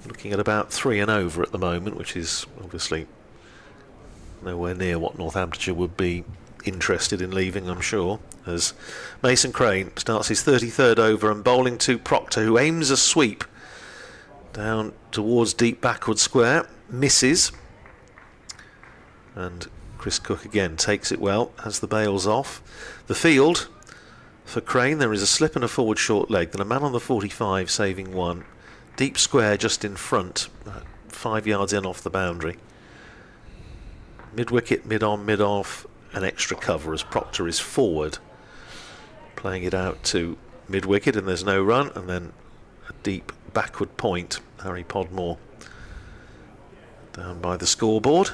[SPEAKER 2] looking at about 3 and over at the moment, which is obviously nowhere near what Northamptonshire would be interested in leaving, I'm sure, as Mason Crane starts his 33rd over and bowling to Proctor, who aims a sweep down towards deep backward square, misses, and Chris Cook again takes it well as the bails off. The field for Crane, there is a slip and a forward short leg, then a man on the 45 saving one, deep square just in front, 5 yards in off the boundary. Mid-wicket, mid-on, mid-off, an extra cover as Proctor is forward, playing it out to mid-wicket, and there's no run, and then a deep backward point. Harry Podmore down by the scoreboard.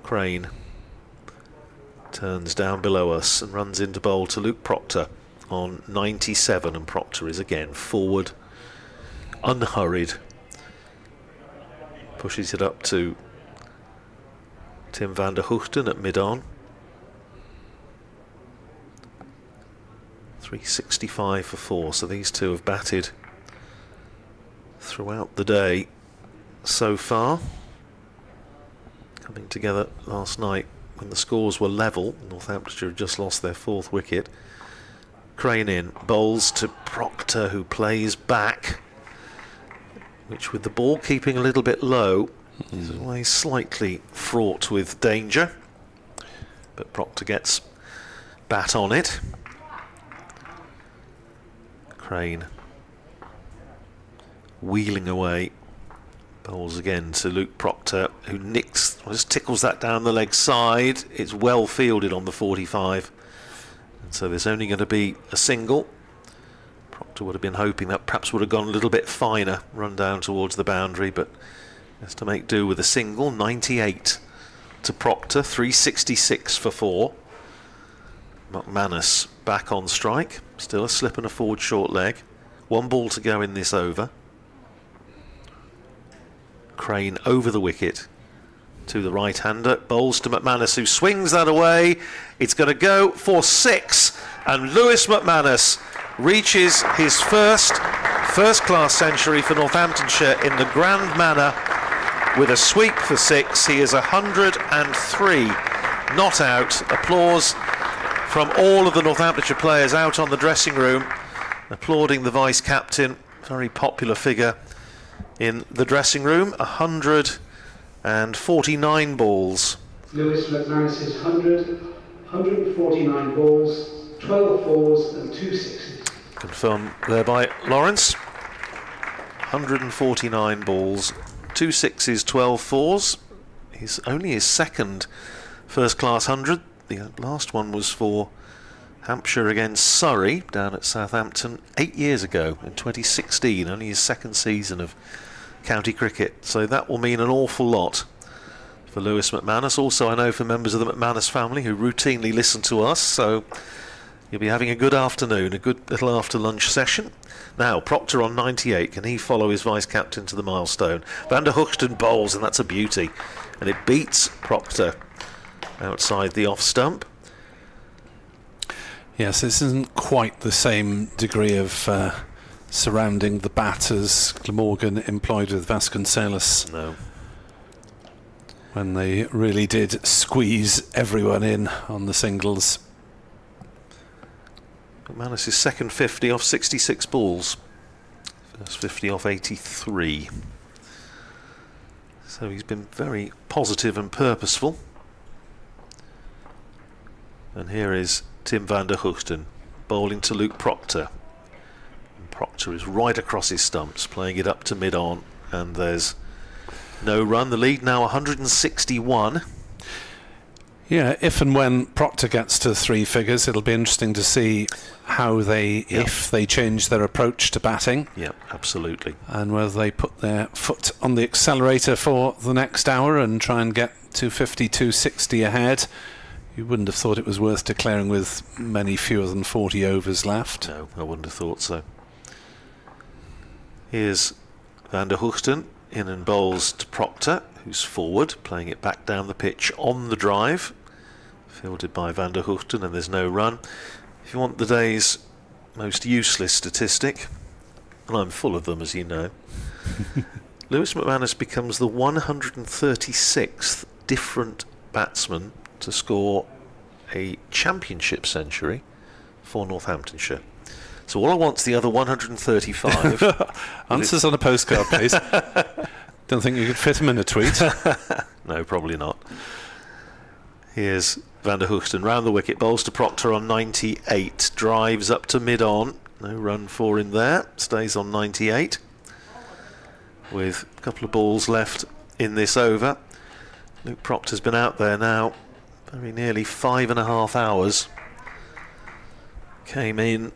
[SPEAKER 2] Crane turns down below us and runs into bowl to Luke Proctor on 97, and Proctor is again forward, unhurried, pushes it up to Tim van der Hoogten at mid-on. 365 for 4, so these two have batted throughout the day so far. Coming together last night when the scores were level. Northamptonshire had just lost their 4th wicket. Crane in, bowls to Proctor, who plays back, which with the ball keeping a little bit low is always slightly fraught with danger, but Proctor gets bat on it. Crane wheeling away, bowls again to Luke Proctor, who just tickles that down the leg side. It's well fielded on the 45, and so there's only going to be a single. Proctor would have been hoping that perhaps would have gone a little bit finer, run down towards the boundary, but has to make do with a single. 98 to Proctor, 366 for 4. McManus back on strike, still a slip and a forward short leg. 1 ball to go in this over. Crane over the wicket to the right-hander, bowls to McManus, who swings that away. It's going to go for 6, and Lewis McManus reaches his first-class century for Northamptonshire in the grand manner with a sweep for 6. He is 103 not out. Applause from all of the Northamptonshire players out on the dressing room, applauding the vice-captain, very popular figure in the dressing room. 149 balls.
[SPEAKER 4] Lewis McManus is 149 balls, 12 fours and 2 sixes.
[SPEAKER 2] Confirmed there by Lawrence. 149 balls, 2 sixes, 12 fours. He's only his second first-class 100. The last one was for Hampshire against Surrey down at Southampton 8 years ago in 2016, only his second season of county cricket. So that will mean an awful lot for Lewis McManus. Also, I know for members of the McManus family who routinely listen to us, so you'll be having a good afternoon, a good little after-lunch session. Now, Proctor on 98. Can he follow his vice-captain to the milestone? Van der Hoogten bowls, and that's a beauty. And it beats Proctor outside the off-stump.
[SPEAKER 1] Yes, this isn't quite the same degree of surrounding the bat as Glamorgan employed with Vasconcelos.
[SPEAKER 2] No.
[SPEAKER 1] When they really did squeeze everyone in on the singles.
[SPEAKER 2] McManus' second 50 off 66 balls. First 50 off 83. So he's been very positive and purposeful. And here is Tim van der Hoogten bowling to Luke Proctor. And Proctor is right across his stumps, playing it up to mid-on, and there's no run. The lead now 161.
[SPEAKER 1] Yeah, if and when Proctor gets to 3 figures, it'll be interesting to see how if they change their approach to batting.
[SPEAKER 2] Yeah, absolutely.
[SPEAKER 1] And whether they put their foot on the accelerator for the next hour and try and get 250, 260 ahead. You wouldn't have thought it was worth declaring with many fewer than 40 overs left.
[SPEAKER 2] No, I wouldn't have thought so. Here's van der Hoogten in and bowls to Proctor, who's forward, playing it back down the pitch on the drive. Fielded by van der Hoogten, and there's no run. If you want the day's most useless statistic, and I'm full of them, as you know, Lewis McManus becomes the 136th different batsman to score a championship century for Northamptonshire. So all I want's the other 135.
[SPEAKER 1] Answers on a postcard, please. Don't think you could fit them in a tweet.
[SPEAKER 2] No, probably not. Here's van der Hoogten round the wicket, bowls to Proctor on 98, drives up to mid-on, no run for him there, stays on 98 with a couple of balls left in this over. Luke Proctor's been out there now very nearly 5.5 hours. Came in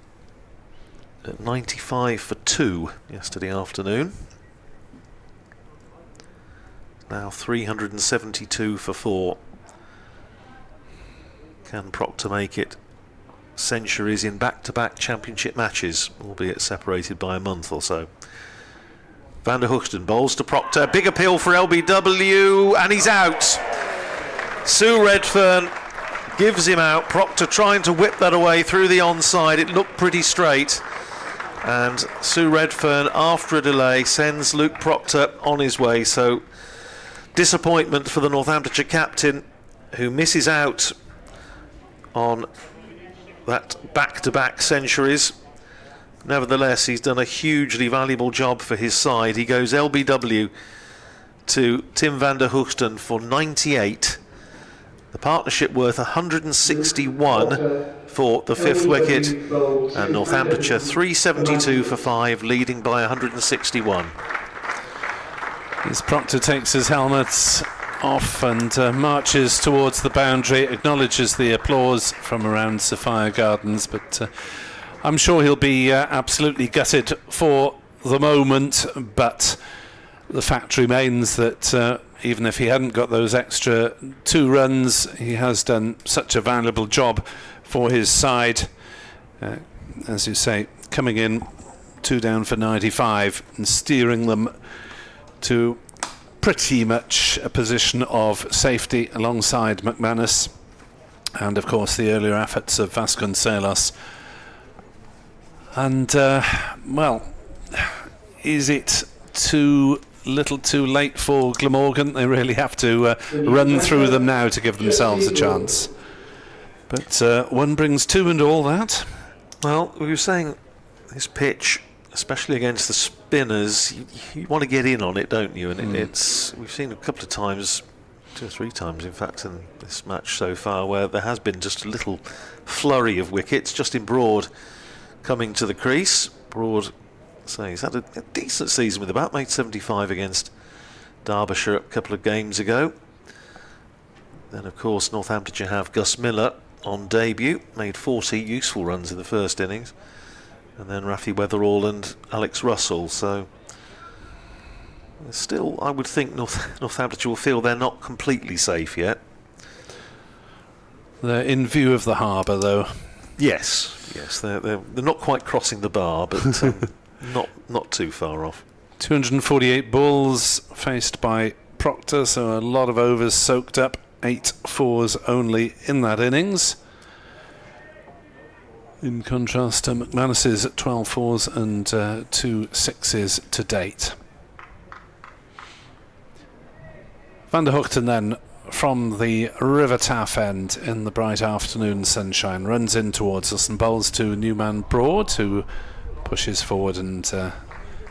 [SPEAKER 2] at 95 for 2 yesterday afternoon. Now 372 for 4. Can Proctor make it centuries in back-to-back championship matches, albeit separated by a month or so? Van der Hoogten bowls to Proctor. Big appeal for LBW, and he's out. Sue Redfern gives him out. Proctor trying to whip that away through the onside. It looked pretty straight. And Sue Redfern, after a delay, sends Luke Proctor on his way. So disappointment for the Northamptonshire captain, who misses out on that back-to-back centuries. Nevertheless, he's done a hugely valuable job for his side. He goes LBW to Tim van der Hoogten for 98. The partnership worth 161 for the fifth wicket, and Northamptonshire 372 for 5, leading by 161.
[SPEAKER 1] As Proctor takes his helmets off and marches towards the boundary, acknowledges the applause from around Sophia Gardens, but I'm sure he'll be absolutely gutted for the moment. But the fact remains that even if he hadn't got those extra 2 runs, he has done such a valuable job for his side. As you say, coming in 2 down for 95 and steering them to pretty much a position of safety alongside McManus, and of course the earlier efforts of Vasconcelos. And well, is it too little too late for Glamorgan? They really have to run through them now to give themselves a chance. But 1 brings 2 and all that.
[SPEAKER 2] Well, we were saying this pitch, especially against the spinners, you want to get in on it, don't you? And it's, we've seen a couple of times, 2 or 3 times in fact in this match so far, where there has been just a little flurry of wickets. Justin Broad coming to the crease. Broad, so he's had a decent season with the bat, made 75 against Derbyshire a couple of games ago. Then of course Northamptonshire have Gus Miller on debut, made 40 useful runs in the first innings, and then Rafi Weatherall and Alex Russell. So still, I would think Northamptonshire will feel they're not completely safe yet.
[SPEAKER 1] They're in view of the harbour, though.
[SPEAKER 2] Yes, they're not quite crossing the bar, but not too far off.
[SPEAKER 1] 248 balls faced by Proctor, so a lot of overs soaked up. 8 fours only in that innings, in contrast to McManus's 12 fours and 2 sixes to date. Van der Hoogten then, from the River Taff end in the bright afternoon sunshine, runs in towards us and bowls to Newman Broad, who pushes forward and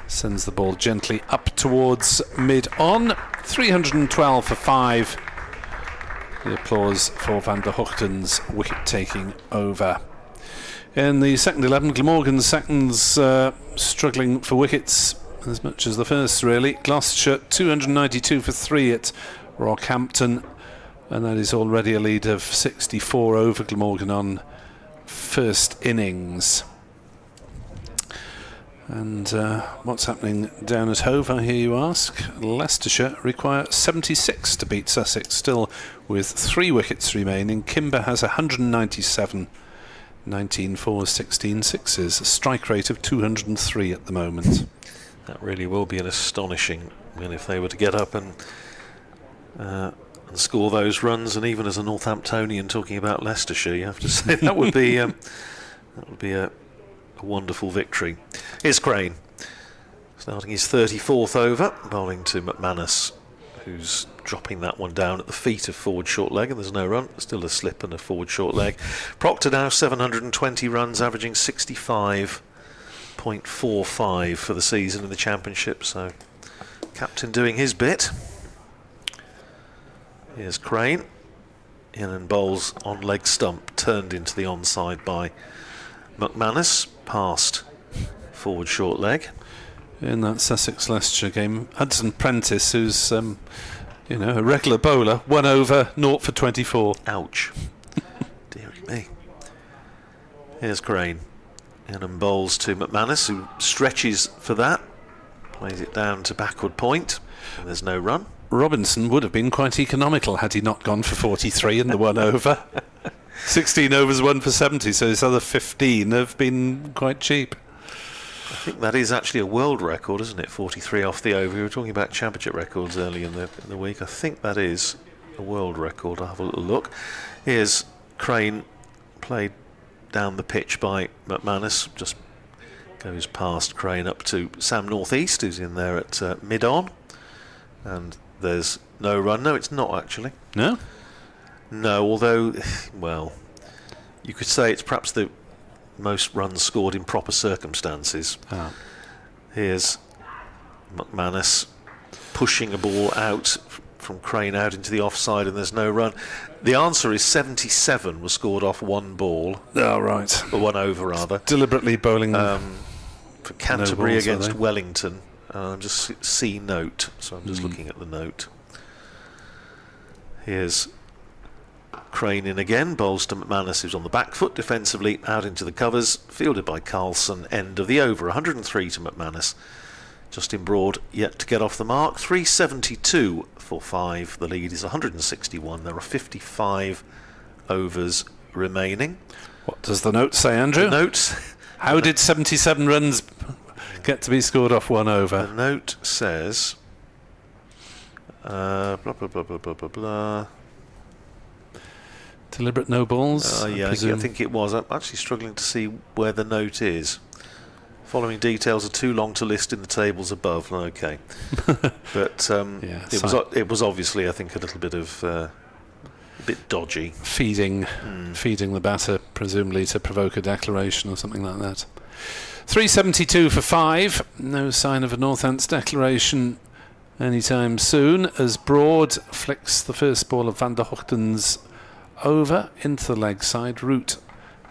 [SPEAKER 1] sends the ball gently up towards mid-on. 312 for 5. The applause for Van der Hoogten's wicket-taking over. In the second 11, Glamorgan's seconds struggling for wickets as much as the first, really. Gloucestershire 292 for 3 at Rockhampton, and that is already a lead of 64 over Glamorgan on first innings. And what's happening down at Hove, I hear you ask? Leicestershire require 76 to beat Sussex, still with 3 wickets remaining. Kimber has 197, 19 fours, 16 sixes, a strike rate of 203 at the moment.
[SPEAKER 2] That really will be an astonishing win if they were to get up and score those runs. And even as a Northamptonian talking about Leicestershire, you have to say that would be a wonderful victory. Here's Crane, starting his 34th over, bowling to McManus, who's dropping that one down at the feet of forward short leg, and there's no run, still a slip and a forward short leg. Proctor now 720 runs, averaging 65.45 for the season in the championship, so captain doing his bit. Here's Crane, in and bowls on leg stump, turned into the onside by McManus, past forward short leg.
[SPEAKER 1] In that Sussex-Leicestershire game, Hudson Prentice, who's a regular bowler, 1 over, 0 for 24.
[SPEAKER 2] Ouch. Dearie me. Here's Crane, in and bowls to McManus, who stretches for that, plays it down to backward point, and there's no run.
[SPEAKER 1] Robinson would have been quite economical had he not gone for 43 in the 1 over. 16 overs, 1 for 70, so his other 15 have been quite cheap.
[SPEAKER 2] I think that is actually a world record, isn't it? 43 off the over. We were talking about championship records earlier in the week. I think that is. a world record. I'll have a little look. Here's Crane, played down the pitch by McManus, just goes past Crane up to Sam Northeast, who's in there at mid-on, and there's no run. No, it's not actually.
[SPEAKER 1] No?
[SPEAKER 2] No, although, well, you could say it's perhaps the most runs scored in proper circumstances. Here's McManus pushing a ball out from Crane out into the offside, and there's no run. The answer is 77 was scored off one ball.
[SPEAKER 1] Oh, right.
[SPEAKER 2] One over, rather.
[SPEAKER 1] Deliberately bowling
[SPEAKER 2] for Canterbury
[SPEAKER 1] balls,
[SPEAKER 2] against Wellington. Just see note, so I'm just looking at the note. Here's Crane in again, bowls to McManus, who's on the back foot defensively, out into the covers, fielded by Carlson, end of the over. 103 to McManus. Justin Broad yet to get off the mark. 372 for 5. The lead is 161. There are 55 overs remaining.
[SPEAKER 1] What does the note say, Andrew?
[SPEAKER 2] The note.
[SPEAKER 1] How did 77 runs get to be scored off one over?
[SPEAKER 2] The note says blah blah blah blah blah blah blah.
[SPEAKER 1] Deliberate no balls.
[SPEAKER 2] Yeah, I think it was. I'm actually struggling to see where the note is. Following details are too long to list in the tables above. Okay, but it was obviously, I think, a little bit of a bit dodgy.
[SPEAKER 1] Feeding the batter, presumably to provoke a declaration or something like that. 372 for 5. No sign of a Northants declaration anytime soon, as Broad flicks the first ball of Van der Hochten's over into the leg side. Root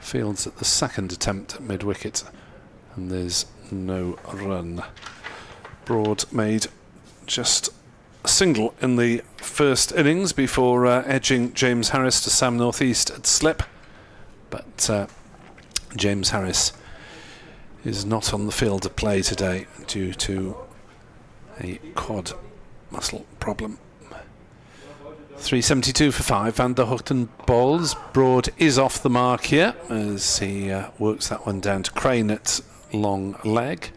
[SPEAKER 1] fields at the second attempt at mid-wicket, and there's no run. Broad made just a single in the first innings before edging James Harris to Sam Northeast at slip, but James Harris is not on the field of play today due to a quad muscle problem. 372 for 5. Van der Hochten bowls. Broad is off the mark here as he works that one down to Crane at long leg.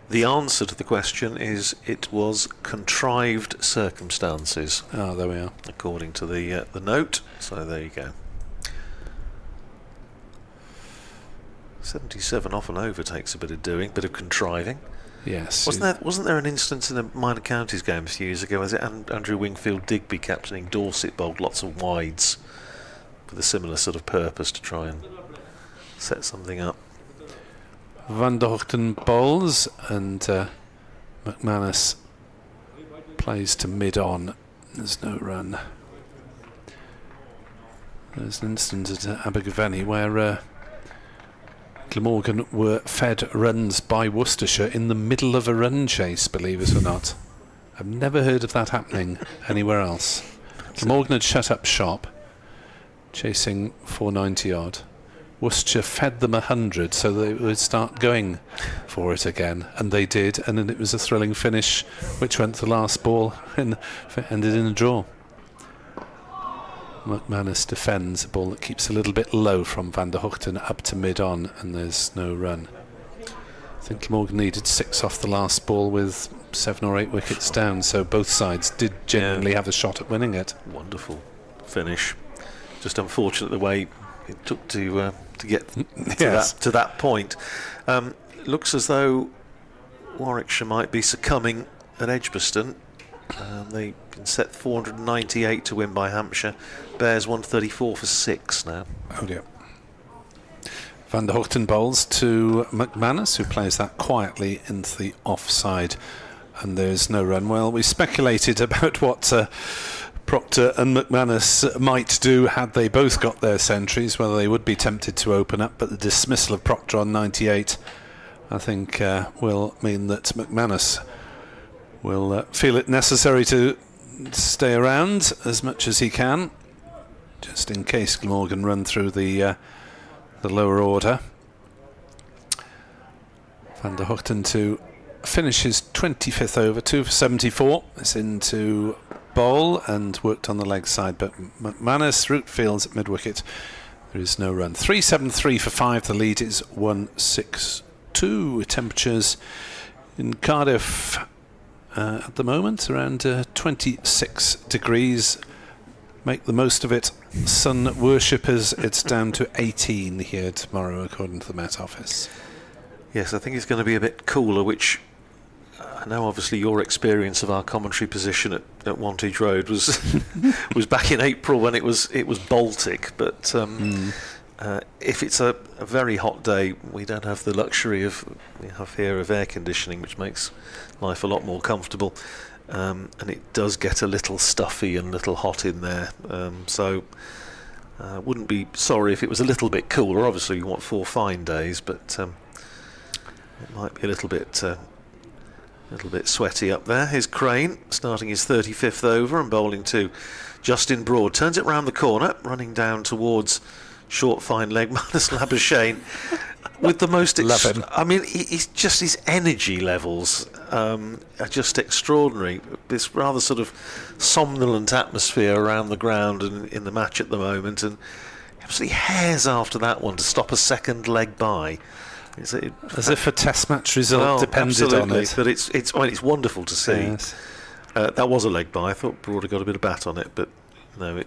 [SPEAKER 2] The answer to the question is it was contrived circumstances.
[SPEAKER 1] Oh, there we are.
[SPEAKER 2] According to the note. So there you go. 77 off and over takes a bit of doing, bit of contriving.
[SPEAKER 1] Yes.
[SPEAKER 2] Wasn't there an instance in a minor counties game a few years ago? Was it Andrew Wingfield Digby captaining Dorset bowled lots of wides with a similar sort of purpose to try and set something up?
[SPEAKER 1] Van der Hochten bowls and McManus plays to mid-on. There's no run. There's an instance at Abergavenny where Glamorgan were fed runs by Worcestershire in the middle of a run chase, believe it or not. I've never heard of that happening anywhere else. Glamorgan had shut up shop, chasing 490 odd. Worcestershire fed them 100 so they would start going for it again, and they did, and then it was a thrilling finish which went to the last ball and ended in a draw. McManus defends a ball that keeps a little bit low from Van der Hochten up to mid-on, and there's no run. I think Glamorgan needed 6 off the last ball with 7 or 8 wickets down, so both sides did genuinely have a shot at winning it.
[SPEAKER 2] Wonderful finish. Just unfortunate the way it took to get to that point. Looks as though Warwickshire might be succumbing at Edgbaston. They can set 498 to win by Hampshire. Bears 134 for 6 now.
[SPEAKER 1] Oh dear. Van der Hochten bowls to McManus, who plays that quietly into the offside, and there's no run. Well, we speculated about what Proctor and McManus might do had they both got their centuries, whether they would be tempted to open up, but the dismissal of Proctor on 98 I think will mean that McManus will feel it necessary to stay around as much as he can, just in case Glamorgan run through the lower order. Van der Hochten to finish his 25th over, 2 for 74. It's into bowl and worked on the leg side, but McManus root fields at mid-wicket. There is no run. 373 for 5. The lead is 162. Temperatures in Cardiff at the moment, around 26 degrees. Make the most of it, sun worshippers. It's down to 18 here tomorrow, according to the Met Office.
[SPEAKER 2] Yes, I think it's going to be a bit cooler, which I know obviously your experience of our commentary position at Wantage Road was was back in April when it was Baltic, but if it's a very hot day, we don't have the luxury of air conditioning, which makes life a lot more comfortable, and it does get a little stuffy and a little hot in there, so wouldn't be sorry if it was a little bit cooler. Obviously you want 4 fine days, but it might be a little bit sweaty up there. Here's Crane starting his 35th over and bowling to Justin Broad. Turns it round the corner, running down towards short fine leg Manus Labuschagne with the most. I mean, he's just, his energy levels are just extraordinary. This rather sort of somnolent atmosphere around the ground and in the match at the moment, and absolutely hares after that one to stop a second leg by.
[SPEAKER 1] As if a test match result depended on it.
[SPEAKER 2] But it's wonderful to see.
[SPEAKER 1] Yes.
[SPEAKER 2] That was a leg by. I thought Broad had got a bit of bat on it, but no,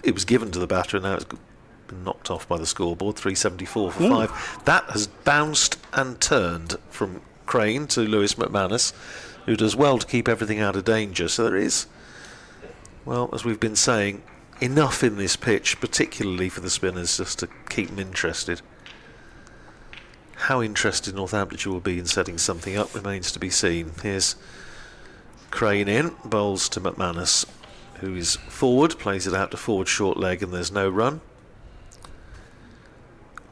[SPEAKER 2] it was given to the batter, and now it's been knocked off by the scoreboard. 374 for 5. That has bounced and turned from Crane to Lewis McManus, who does well to keep everything out of danger. So there is, well, as we've been saying, enough in this pitch, particularly for the spinners, just to keep them interested. How interested Northamptonshire will be in setting something up remains to be seen. Here's Crane in, bowls to McManus, who is forward, plays it out to forward short leg, and there's no run.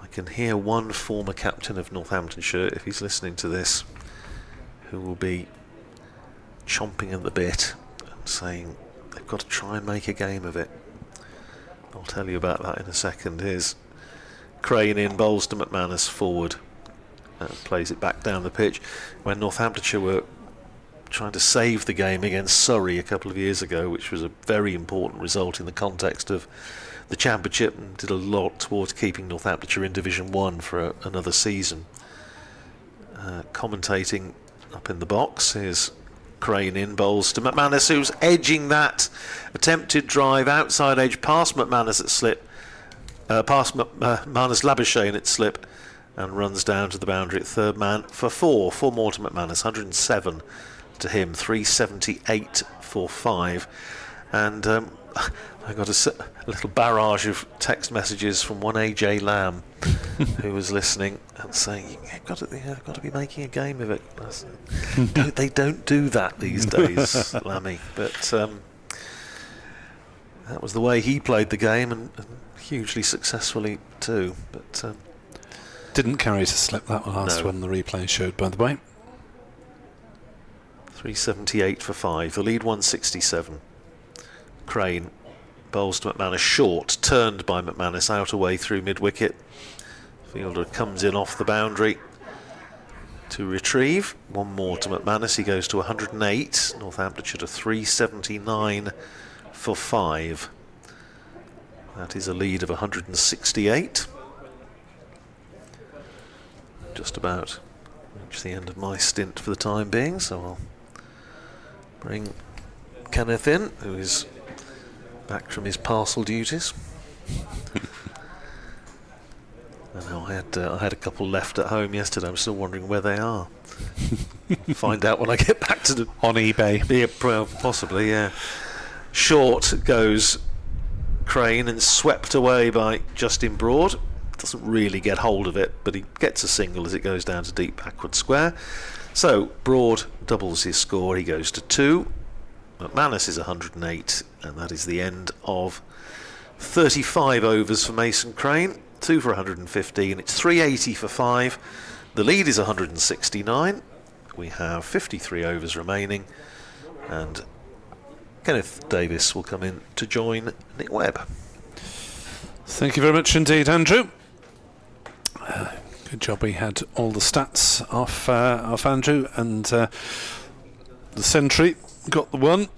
[SPEAKER 2] I can hear one former captain of Northamptonshire, if he's listening to this, who will be chomping at the bit and saying they've got to try and make a game of it. I'll tell you about that in a second. Here's Crane in, bowls to McManus, forward. Plays it back down the pitch. When Northamptonshire were trying to save the game against Surrey a couple of years ago, which was a very important result in the context of the Championship, and did a lot towards keeping Northamptonshire in Division 1 for another season. Commentating up in the box, here's Crane in, bowls to McManus, who's edging that attempted drive outside edge past McManus at slip, past Manus Labuschagne at slip, and runs down to the boundary at third man for 4. 4 more to McManus, 107 to him, 378 for 5. And I got a little barrage of text messages from one AJ Lamb who was listening and saying, you've got to be making a game of it. They don't do that these days, Lammy. But that was the way he played the game, and hugely successfully too. But
[SPEAKER 1] didn't carry to slip that last one, the replay showed, by the way.
[SPEAKER 2] 378 for 5, the lead 167. Crane bowls to McManus short, turned by McManus out away through mid-wicket. Fielder comes in off the boundary to retrieve. 1 more to McManus, he goes to 108. Northamptonshire to 379 for 5. That is a lead of 168. Just about reach the end of my stint for the time being, so I'll bring Kenneth in, who is back from his parcel duties. I know I had a couple left at home yesterday. I'm still wondering where they are. Find out when I get back to the
[SPEAKER 1] on eBay.
[SPEAKER 2] Yeah, possibly, yeah. Short goes Crane and swept away by Justin Broad. Doesn't really get hold of it, but he gets a single as it goes down to deep backward square. So Broad doubles his score, he goes to 2. McManus is 108, and that is the end of 35 overs for Mason Crane. 2 for 115, it's 380 for 5. The lead is 169. We have 53 overs remaining, and Kenneth Davis will come in to join Nick Webb.
[SPEAKER 1] Thank you very much indeed, Andrew. Good job we had all the stats off Andrew, and the century got the one.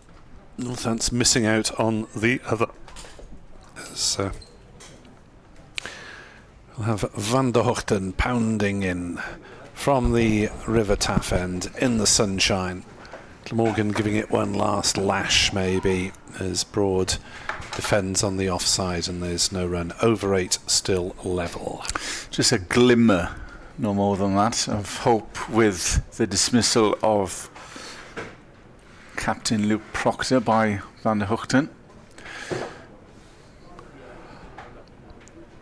[SPEAKER 1] Northant's missing out on the other. So we'll have Van der Hochten pounding in from the River Taff end in the sunshine. Glamorgan giving it one last lash maybe as Broad defends on the offside and there's no run. Over 8 still level.
[SPEAKER 3] Just a glimmer, no more than that, of hope with the dismissal of Captain Luke Proctor by Van der Hoogten.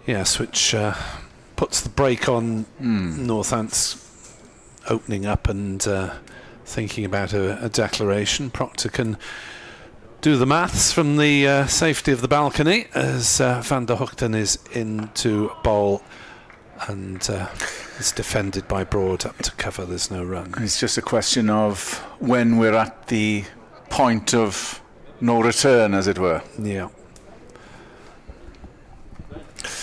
[SPEAKER 1] Yes, which puts the brake on Northants opening up and thinking about a declaration. Proctor can do the maths from the safety of the balcony as Van der Hoogten is into bowl and is defended by Broad up to cover. There's no run.
[SPEAKER 3] It's just a question of when we're at the point of no return, as it were.
[SPEAKER 1] Yeah.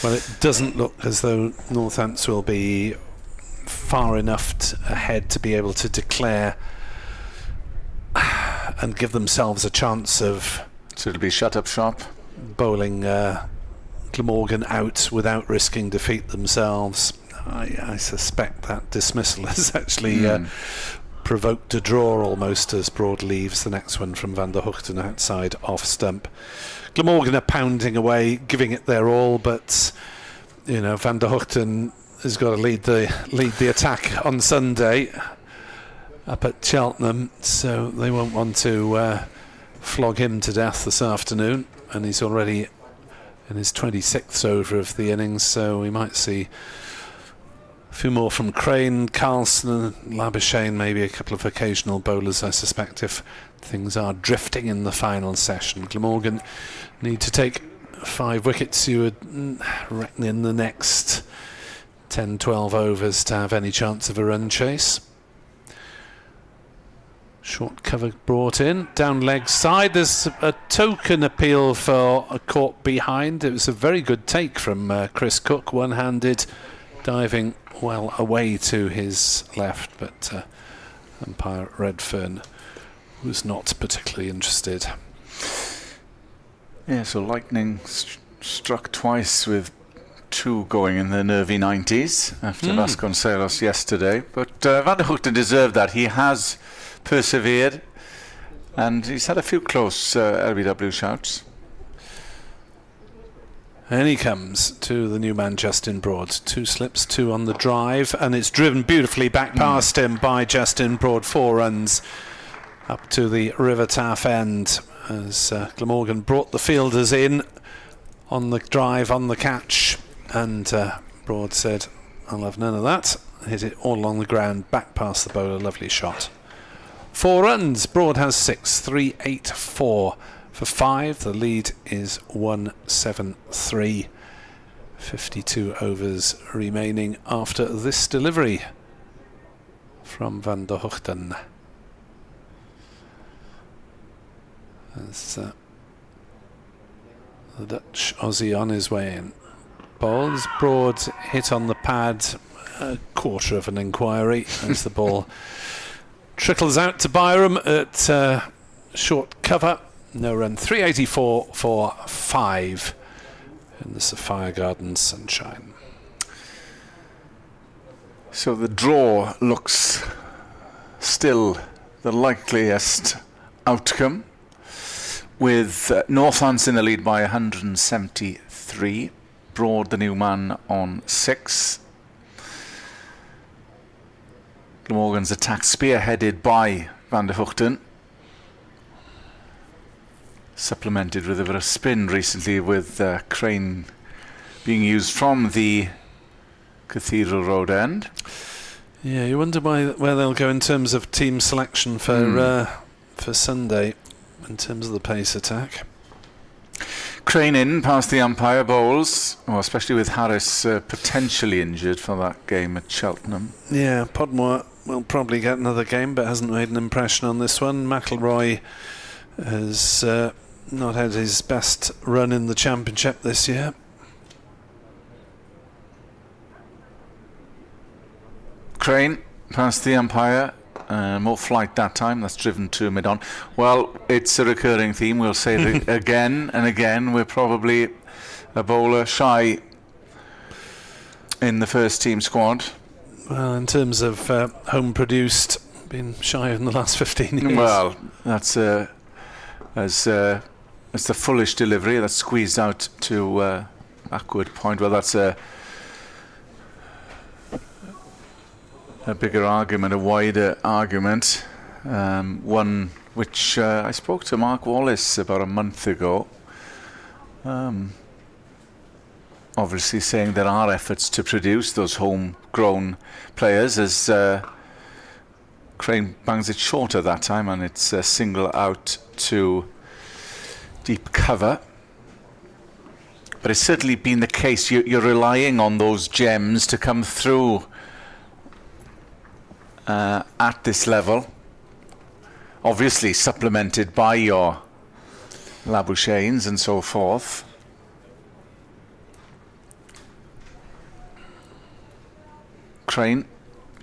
[SPEAKER 1] Well, it doesn't look as though Northants will be far enough ahead to be able to declare and give themselves a chance of...
[SPEAKER 3] So it'll be shut up shop.
[SPEAKER 1] Bowling Glamorgan out without risking defeat themselves. I suspect that dismissal has actually provoked a draw almost as Broad leaves the next one from Van der Hoogten outside off stump. Glamorgan are pounding away, giving it their all, but you know Van der Hoogten has got to lead the attack on Sunday up at Cheltenham, so they won't want to flog him to death this afternoon, and he's already in his 26th over of the innings, so we might see a few more from Crane, Carlson and Labuschagne, maybe a couple of occasional bowlers, I suspect, if things are drifting in the final session. Glamorgan need to take 5 wickets, you would reckon, in the next 10-12 overs to have any chance of a run chase. Short cover brought in, down leg side. There's a token appeal for a caught behind. It was a very good take from Chris Cook, one-handed, diving well away to his left, but umpire Redfern was not particularly interested.
[SPEAKER 3] Yeah, so Lightning struck twice with 2 going in the nervy 90s after Vasconcelos yesterday, but Van der Hoogten deserved that. He has persevered and he's had a few close LBW shouts.
[SPEAKER 1] And he comes to the new man Justin Broad. 2 slips, 2 on the drive, and it's driven beautifully back past him by Justin Broad. 4 runs up to the River Taff end as Glamorgan brought the fielders in on the drive, on the catch, and Broad said, I'll have none of that. Hit it all along the ground, back past the bowler. Lovely shot. 4 runs. Broad has 6. 3, 8, 4 for 5. The lead is 173. 52 overs remaining after this delivery from Van der Hoogten. As the Dutch Aussie on his way in. Bowls. Broad hit on the pad. A quarter of an inquiry as the ball trickles out to Byram at short cover. No run. 384 for 5 in the Sapphire Gardens sunshine.
[SPEAKER 3] So the draw looks still the likeliest outcome, with Northants in the lead by 173. Broad, the new man, on 6. Glamorgan's attack spearheaded by Van der Hoogten, supplemented with a bit of spin recently with Crane being used from the Cathedral Road end.
[SPEAKER 1] Yeah, you wonder where they'll go in terms of team selection for Sunday in terms of the pace attack.
[SPEAKER 3] Crane in past the umpire, bowls, especially with Harris potentially injured for that game at Cheltenham.
[SPEAKER 1] Yeah, Podmore will probably get another game but hasn't made an impression on this one. McIlroy has not had his best run in the championship this year.
[SPEAKER 3] Crane past the umpire, more flight that time. That's driven to mid-on. Well, it's a recurring theme. We'll say it again and again. We're probably a bowler shy in the first team squad.
[SPEAKER 1] Well, in terms of home produced, been shy in the last 15 years.
[SPEAKER 3] Well, that's as the fullish delivery that's squeezed out to backward point. Well, that's a bigger argument, a wider argument, one which I spoke to Mark Wallace about a month ago, obviously saying there are efforts to produce those homegrown players, as Crane bangs it shorter that time, and it's a single out to deep cover. But it's certainly been the case, you're relying on those gems to come through at this level, obviously supplemented by your Labuschagnes and so forth. Crane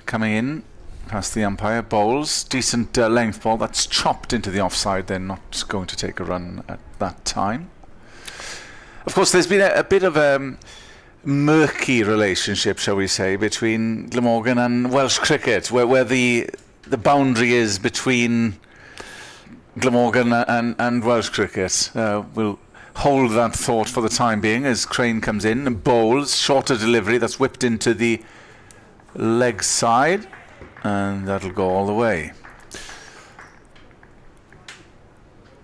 [SPEAKER 3] coming in past the umpire, bowls, decent length ball that's chopped into the offside. They're not going to take a run at that time. Of course, there's been a bit of a murky relationship, shall we say, between Glamorgan and Welsh cricket, where the boundary is between Glamorgan and Welsh cricket. We'll hold that thought for the time being as Crane comes in and bowls, shorter delivery that's whipped into the leg side, and that'll go all the way.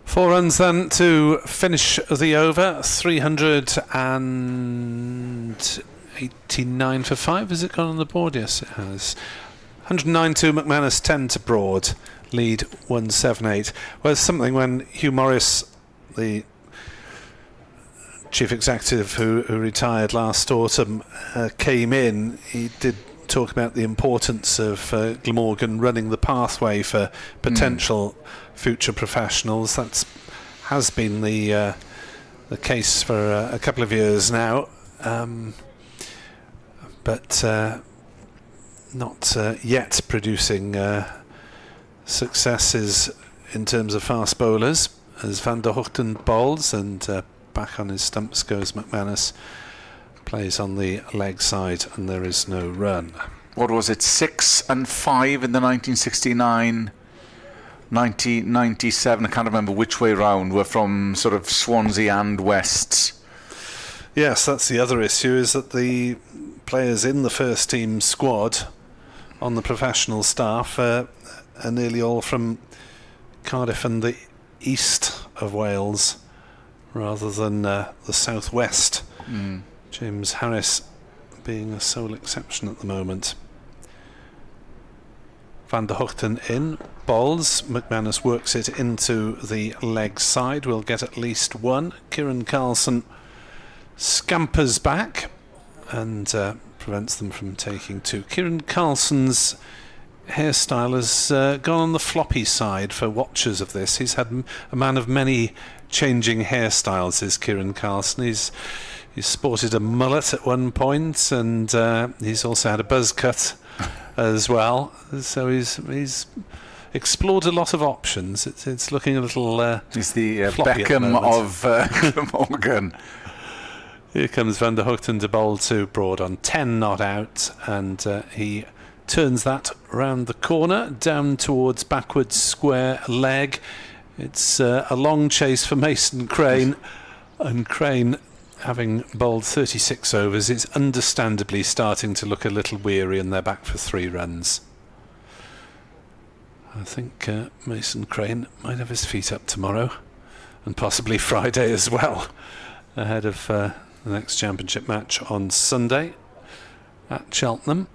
[SPEAKER 1] 4 runs then to finish the over. 389 for 5. Has it gone on the board? Yes, it has. 109 to McManus, 10 to Broad. Lead 178. Well, it's something when Hugh Morris, the chief executive who retired last autumn, came in, he did talk about the importance of Glamorgan running the pathway for potential future professionals. That has been the case for a couple of years now, but not yet producing successes in terms of fast bowlers, as Van der Hoogten bowls, and back on his stumps goes McManus. Plays on the leg side, and there is no run. What was it, 6 and 5 in the 1969, 1997, I can't remember which way round, were from sort of Swansea and West. Yes, that's the other issue, is that the players in the first team squad on the professional staff are nearly all from Cardiff and the east of Wales, rather than the southwest. James Harris being the sole exception at the moment. Van der Hoogten in, bowls. McManus works it into the leg side. We'll get at least one. Kieran Carlson scampers back and prevents them from taking two. Kieran Carlson's hairstyle has gone on the floppy side for watchers of this. He's had a man of many changing hairstyles, is Kieran Carlson. He's sported a mullet at one point, and he's also had a buzz cut as well. So he's explored a lot of options. It's looking a little
[SPEAKER 3] he's the
[SPEAKER 1] floppy
[SPEAKER 3] Beckham of Glamorgan.
[SPEAKER 1] Here comes Van der Hoogten to bowl to Broad on 10 not out, and he turns that round the corner down towards backwards square leg. It's a long chase for Mason Crane, and Crane, having bowled 36 overs, is understandably starting to look a little weary, and they're back for 3 runs. I think Mason Crane might have his feet up tomorrow, and possibly Friday as well, ahead of the next championship match on Sunday at Cheltenham.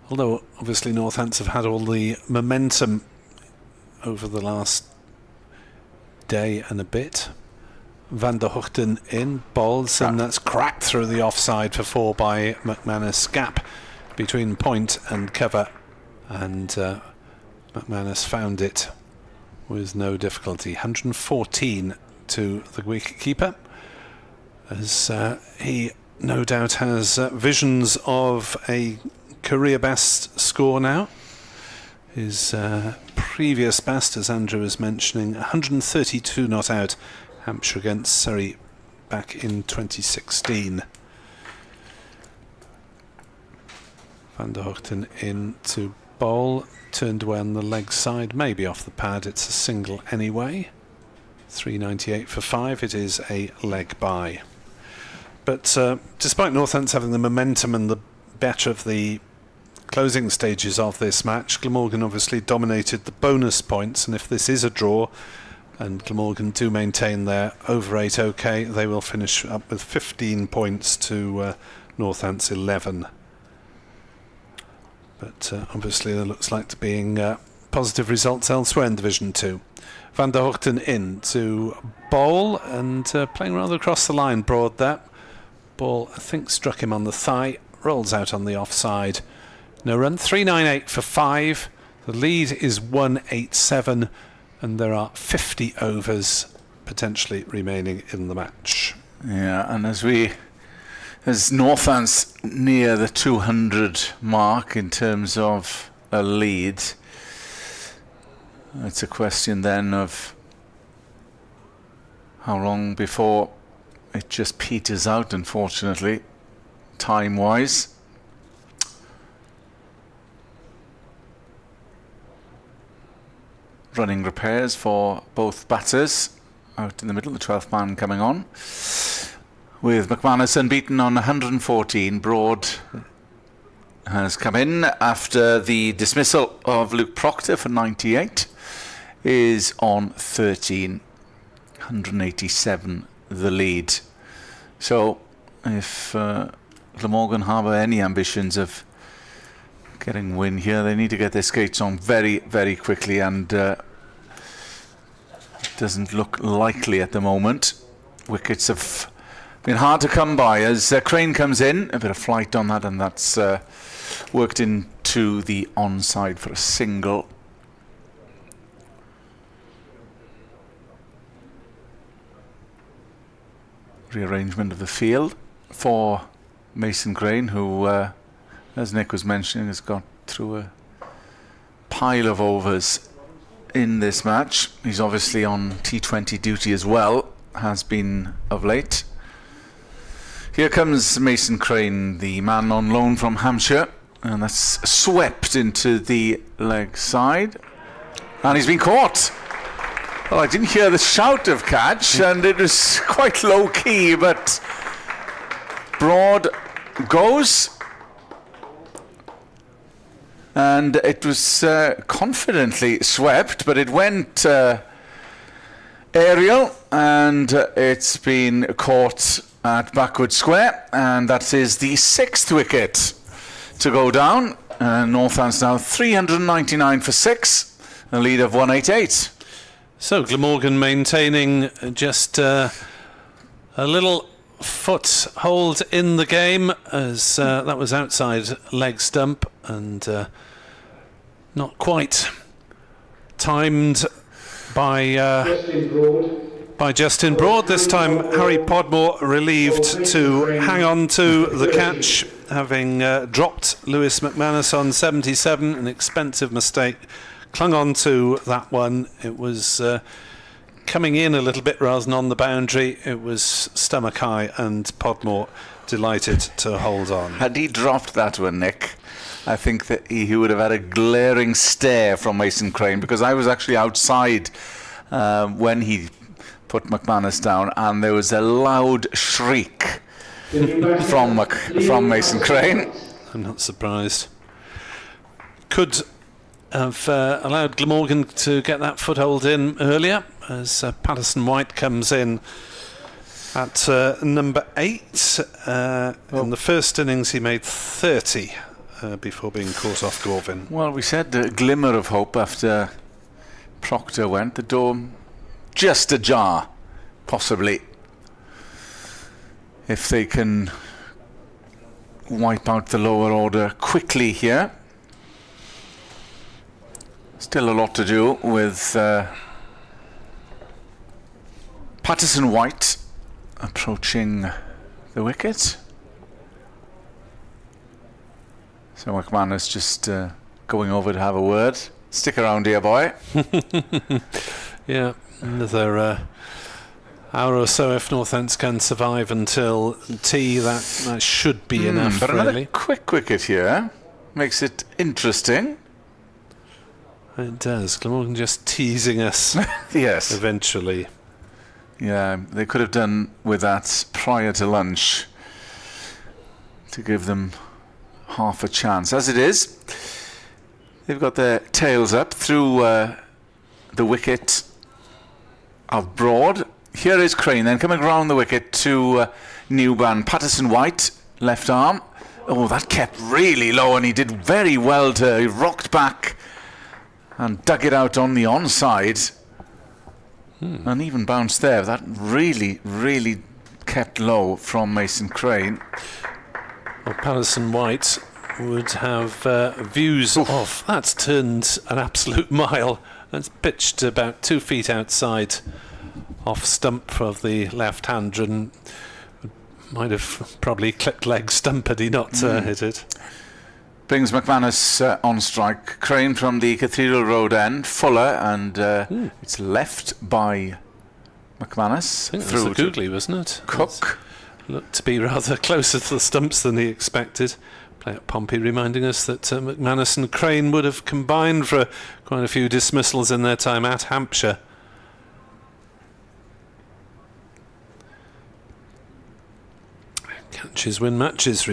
[SPEAKER 1] Although obviously Northants have had all the momentum over the last day and a bit. Van der Hoogten in, bowls, and that's cracked through the offside for 4 by McManus. Gap between point and cover, and McManus found it with no difficulty. 114 to the wicketkeeper, as he no doubt has visions of a career best score now. His previous best, as Andrew was mentioning, 132 not out, Hampshire against Surrey back in 2016. Van der Hochten in to bowl, turned away on the leg side, maybe off the pad. It's a single anyway. 398 for 5. It is a leg bye. But despite Northants having the momentum and the better of the closing stages of this match, Glamorgan obviously dominated the bonus points, and if this is a draw and Glamorgan do maintain their over 8 OK, they will finish up with 15 points to Northants 11. But obviously there looks like to being positive results elsewhere in Division 2. Van der Hochten in to bowl and playing rather across the line, broad that. Ball, I think, struck him on the thigh, rolls out on the offside. No run, 398 for 5. The lead is 187, and there are 50 overs potentially remaining in the match.
[SPEAKER 3] Yeah, and as Northants near the 200 mark in terms of a lead, it's a question then of how long before it just peters out, unfortunately, time-wise. Running repairs for both batters out in the middle, the 12th man coming on. With McManus unbeaten on 114, Broad has come in after the dismissal of Luke Proctor for 98, is on 13, 187 the lead. So if Glamorgan harbour any ambitions of getting a win here, they need to get their skates on very, very quickly, and it doesn't look likely at the moment. Wickets have been hard to come by as Crane comes in, a bit of flight on that, and that's worked into the onside for a single. Rearrangement of the field for Mason Crane, who, as Nick was mentioning, has got through a pile of overs in this match. He's obviously on T20 duty as well, has been of late. Here comes Mason Crane, the man on loan from Hampshire, and that's swept into the leg side, and he's been caught. Well, I didn't hear the shout of catch, and it was quite low key, but Broad goes, and it was confidently swept, but it went aerial, and it's been caught at backward square, and that is the 6th wicket to go down. Northants now 399 for 6, a lead of 188.
[SPEAKER 1] So Glamorgan maintaining just a little foothold in the game, as that was outside leg stump and not quite timed by Justin Broad. This time Harry Podmore relieved to hang on to the catch, having dropped Lewis McManus on 77, an expensive mistake. Clung on to that one. It was coming in a little bit rather than on the boundary. It was stomach high, and Podmore delighted to hold on.
[SPEAKER 3] Had he dropped that one, Nick, I think that he would have had a glaring stare from Mason Crane, because I was actually outside when he put McManus down, and there was a loud shriek from Mason Crane.
[SPEAKER 1] I'm not surprised. Could have allowed Glamorgan to get that foothold in earlier, as Patterson White comes in at number 8. In the first innings he made 30 before being caught off Gorvin.
[SPEAKER 3] Well, we said a glimmer of hope after Proctor went. The door just ajar, possibly, if they can wipe out the lower order quickly here. Still a lot to do with Patterson White approaching the wicket. So McManus just going over to have a word. Stick around here, boy.
[SPEAKER 1] Yeah, another hour or so if Northants can survive until tea. That should be enough,
[SPEAKER 3] but
[SPEAKER 1] really.
[SPEAKER 3] Another quick wicket here. makes it interesting.
[SPEAKER 1] It does. Glamorgan just teasing us
[SPEAKER 3] Yes.
[SPEAKER 1] eventually.
[SPEAKER 3] Yeah, they could have done with that prior to lunch to give them half a chance. As it is, they've got their tails up through the wicket of Broad. Here is Crane then coming around the wicket to Newban. Patterson White, left arm. Oh, that kept really low, and he did very well he rocked back and dug it out on the onside. And even bounced there. That really, really kept low from Mason Crane.
[SPEAKER 1] Well, Patterson White would have views of. That's turned an absolute mile. That's pitched about 2 feet outside off stump of the left-hander, and might have probably clipped leg stump had he not hit it.
[SPEAKER 3] Brings McManus on strike. Crane from the Cathedral Road end. Fuller, and it's left by McManus.
[SPEAKER 1] I think that was the googly, wasn't it?
[SPEAKER 3] Cook.
[SPEAKER 1] Looked to be rather closer to the stumps than he expected. Player Pompey reminding us that McManus and Crane would have combined for quite a few dismissals in their time at Hampshire. Catches win matches.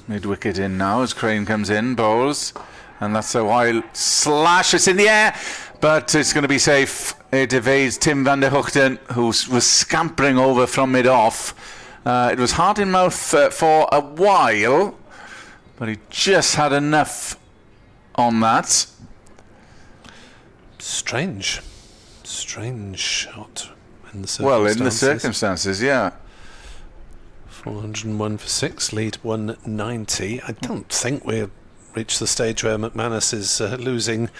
[SPEAKER 3] Mid-wicket in now as Crane comes in, bowls, and that's a wild slash. It's in the air, but it's going to be safe. It evades Tim van der Hoogten, who was scampering over from mid-off. It was hard in mouth for a while, but he just had enough on that. Strange shot in the circumstances. Well, in the circumstances, yeah.
[SPEAKER 1] 401 for 6, lead 190. I don't think we've reached the stage where McManus is losing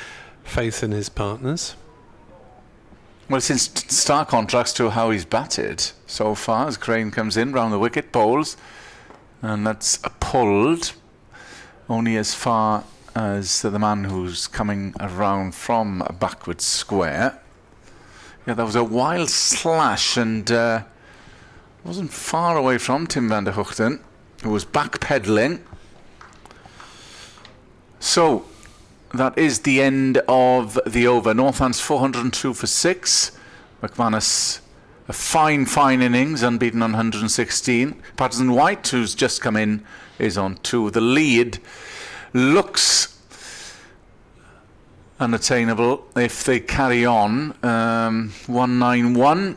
[SPEAKER 1] faith in his partners.
[SPEAKER 3] Well, it's in stark contrast to how he's batted so far as Crane comes in round the wicket, bowls, and that's pulled only as far as the man who's coming around from a backward square. Yeah, that was a wild slash, and wasn't far away from Tim van der Hoogten, who was backpedaling. So that is the end of the over. Northants 402 for 6. McManus, a fine innings, unbeaten on 116. Patterson White, who's just come in, is on 2. The lead looks unattainable if they carry on. 191.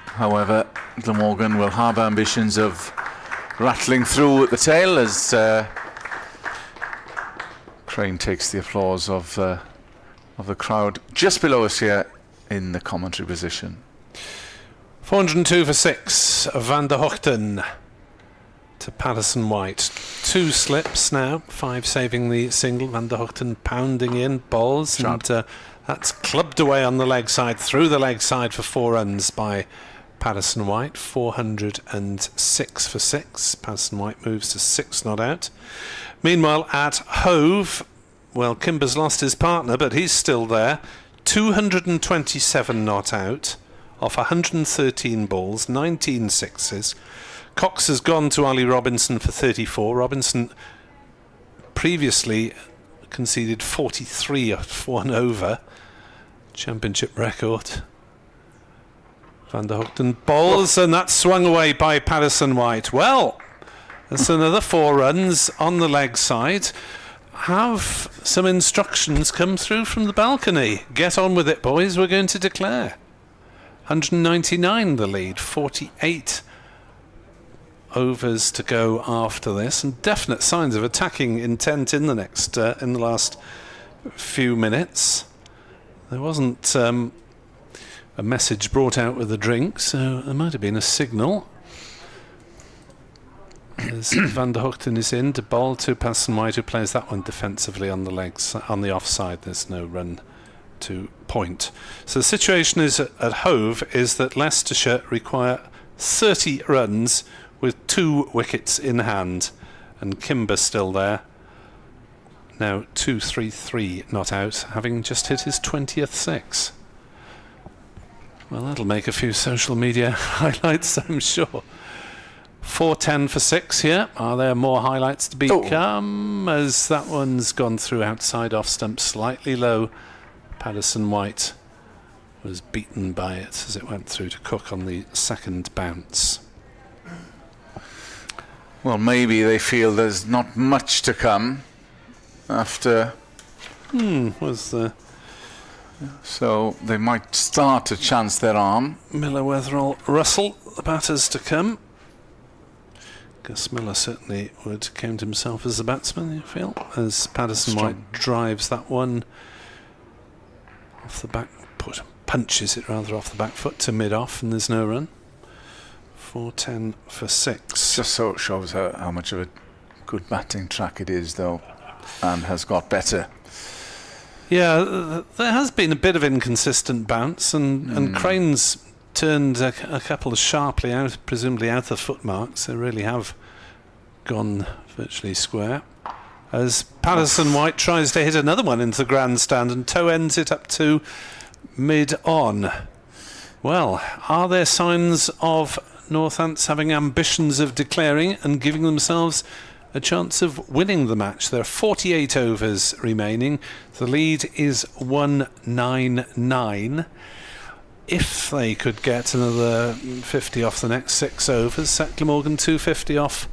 [SPEAKER 3] However, Glamorgan will have ambitions of rattling through at the tail as Crane takes the applause of the crowd just below us here in the commentary position.
[SPEAKER 1] 402 for 6, Van der Hoogten to Patterson White. 2 slips now, 5 saving the single. Van der Hoogten pounding in balls, and that's clubbed away on the leg side, through the leg side for 4 runs by Patterson White. 406 for 6. Patterson White moves to 6 not out. Meanwhile at Hove, well, Kimber's lost his partner, but he's still there. 227 not out off 113 balls, 19 sixes. Cox has gone to Ali Robinson for 34. Robinson previously conceded 43 off 1 over. Championship record. Van der Hoogten bowls, and that's swung away by Patterson White. Well, that's another 4 runs on the leg side. Have some instructions come through from the balcony. Get on with it, boys. We're going to declare. 199 the lead, 48 overs to go after this, and definite signs of attacking intent in the last few minutes. There wasn't a message brought out with the drink, so there might have been a signal. As Van der Hoogten is in to bowl to Patterson White, who plays that one defensively on the legs, on the offside. There's no run to point. So the situation is at Hove is that Leicestershire require 30 runs with 2 wickets in hand, and Kimber still there. Now 2-3-3 not out, having just hit his 20th 6. Well, that'll make a few social media highlights, I'm sure. 4-10 for 6 here. Are there more highlights to become? As that one's gone through outside off stump, slightly low. Patterson White was beaten by it as it went through to Cook on the second bounce.
[SPEAKER 3] Well, maybe they feel there's not much to come after. So they might start to chance their arm.
[SPEAKER 1] Miller, Weatherall, Russell, the batters to come. Gus Miller certainly would count himself as a batsman, you feel, as Patterson White drives that one off the back, punches it rather off the back foot to mid-off, and there's no run. 4-10 for 6.
[SPEAKER 3] Just so it shows how much of a good batting track it is, though, and has got better.
[SPEAKER 1] Yeah, there has been a bit of inconsistent bounce, and Crane's turned a couple sharply out, presumably out of foot marks. They really have gone virtually square. As Patterson White tries to hit another one into the grandstand, and toe ends it up to mid-on. Well, are there signs of Northants having ambitions of declaring and giving themselves a chance of winning the match? There are 48 overs remaining. The lead is 199. If they could get another 50 off the next 6 overs, set Glamorgan 250 off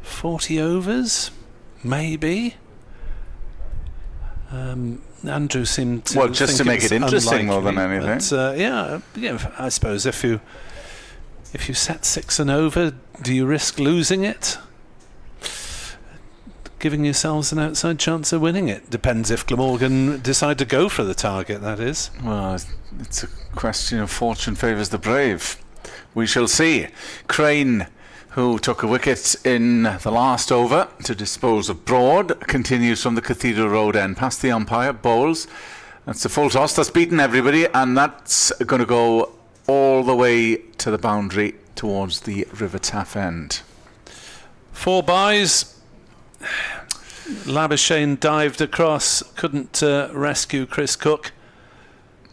[SPEAKER 1] 40 overs, maybe. Andrew seemed to
[SPEAKER 3] just
[SPEAKER 1] think
[SPEAKER 3] to make it interesting more than anything.
[SPEAKER 1] But, yeah, I suppose if you set 6 and over, do you risk losing it? Giving yourselves an outside chance of winning it. Depends if Glamorgan decide to go for the target, that is.
[SPEAKER 3] Well, it's a question of fortune favours the brave. We shall see. Crane, who took a wicket in the last over to dispose of Broad, continues from the Cathedral Road end past the umpire, bowls. That's a full toss. That's beaten everybody, and that's going to go all the way to the boundary towards the River Taff end.
[SPEAKER 1] 4 byes. Labuschagne dived across, couldn't rescue Chris Cook.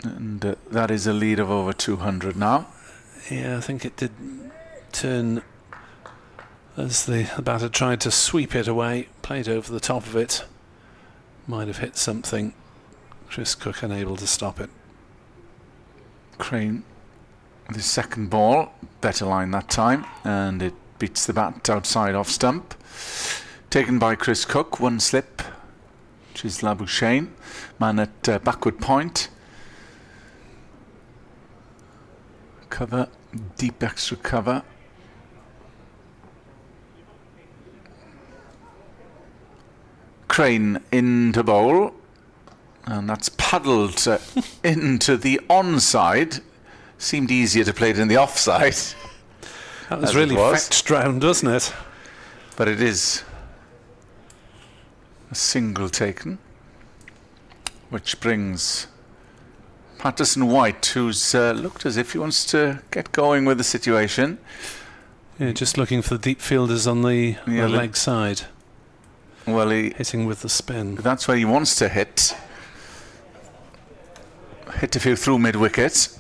[SPEAKER 3] And that is a lead of over 200 now.
[SPEAKER 1] Yeah, I think it did turn as the batter tried to sweep it away, played over the top of it. Might have hit something. Chris Cook unable to stop it.
[SPEAKER 3] Crane with his second ball, better line that time, and it beats the bat outside off stump. Taken by Chris Cook, 1 slip, which is Labuschagne, man at backward point. Cover, deep extra cover. Crane into bowl, and that's paddled into the onside. Seemed easier to play it in the offside.
[SPEAKER 1] That was really fetched round, wasn't it?
[SPEAKER 3] But it is a single taken, which brings Patterson White, who's looked as if he wants to get going with the situation.
[SPEAKER 1] Yeah, just looking for the deep fielders on the leg side.
[SPEAKER 3] Well,
[SPEAKER 1] hitting with the spin.
[SPEAKER 3] That's where he wants to hit. Hit a few through mid-wicket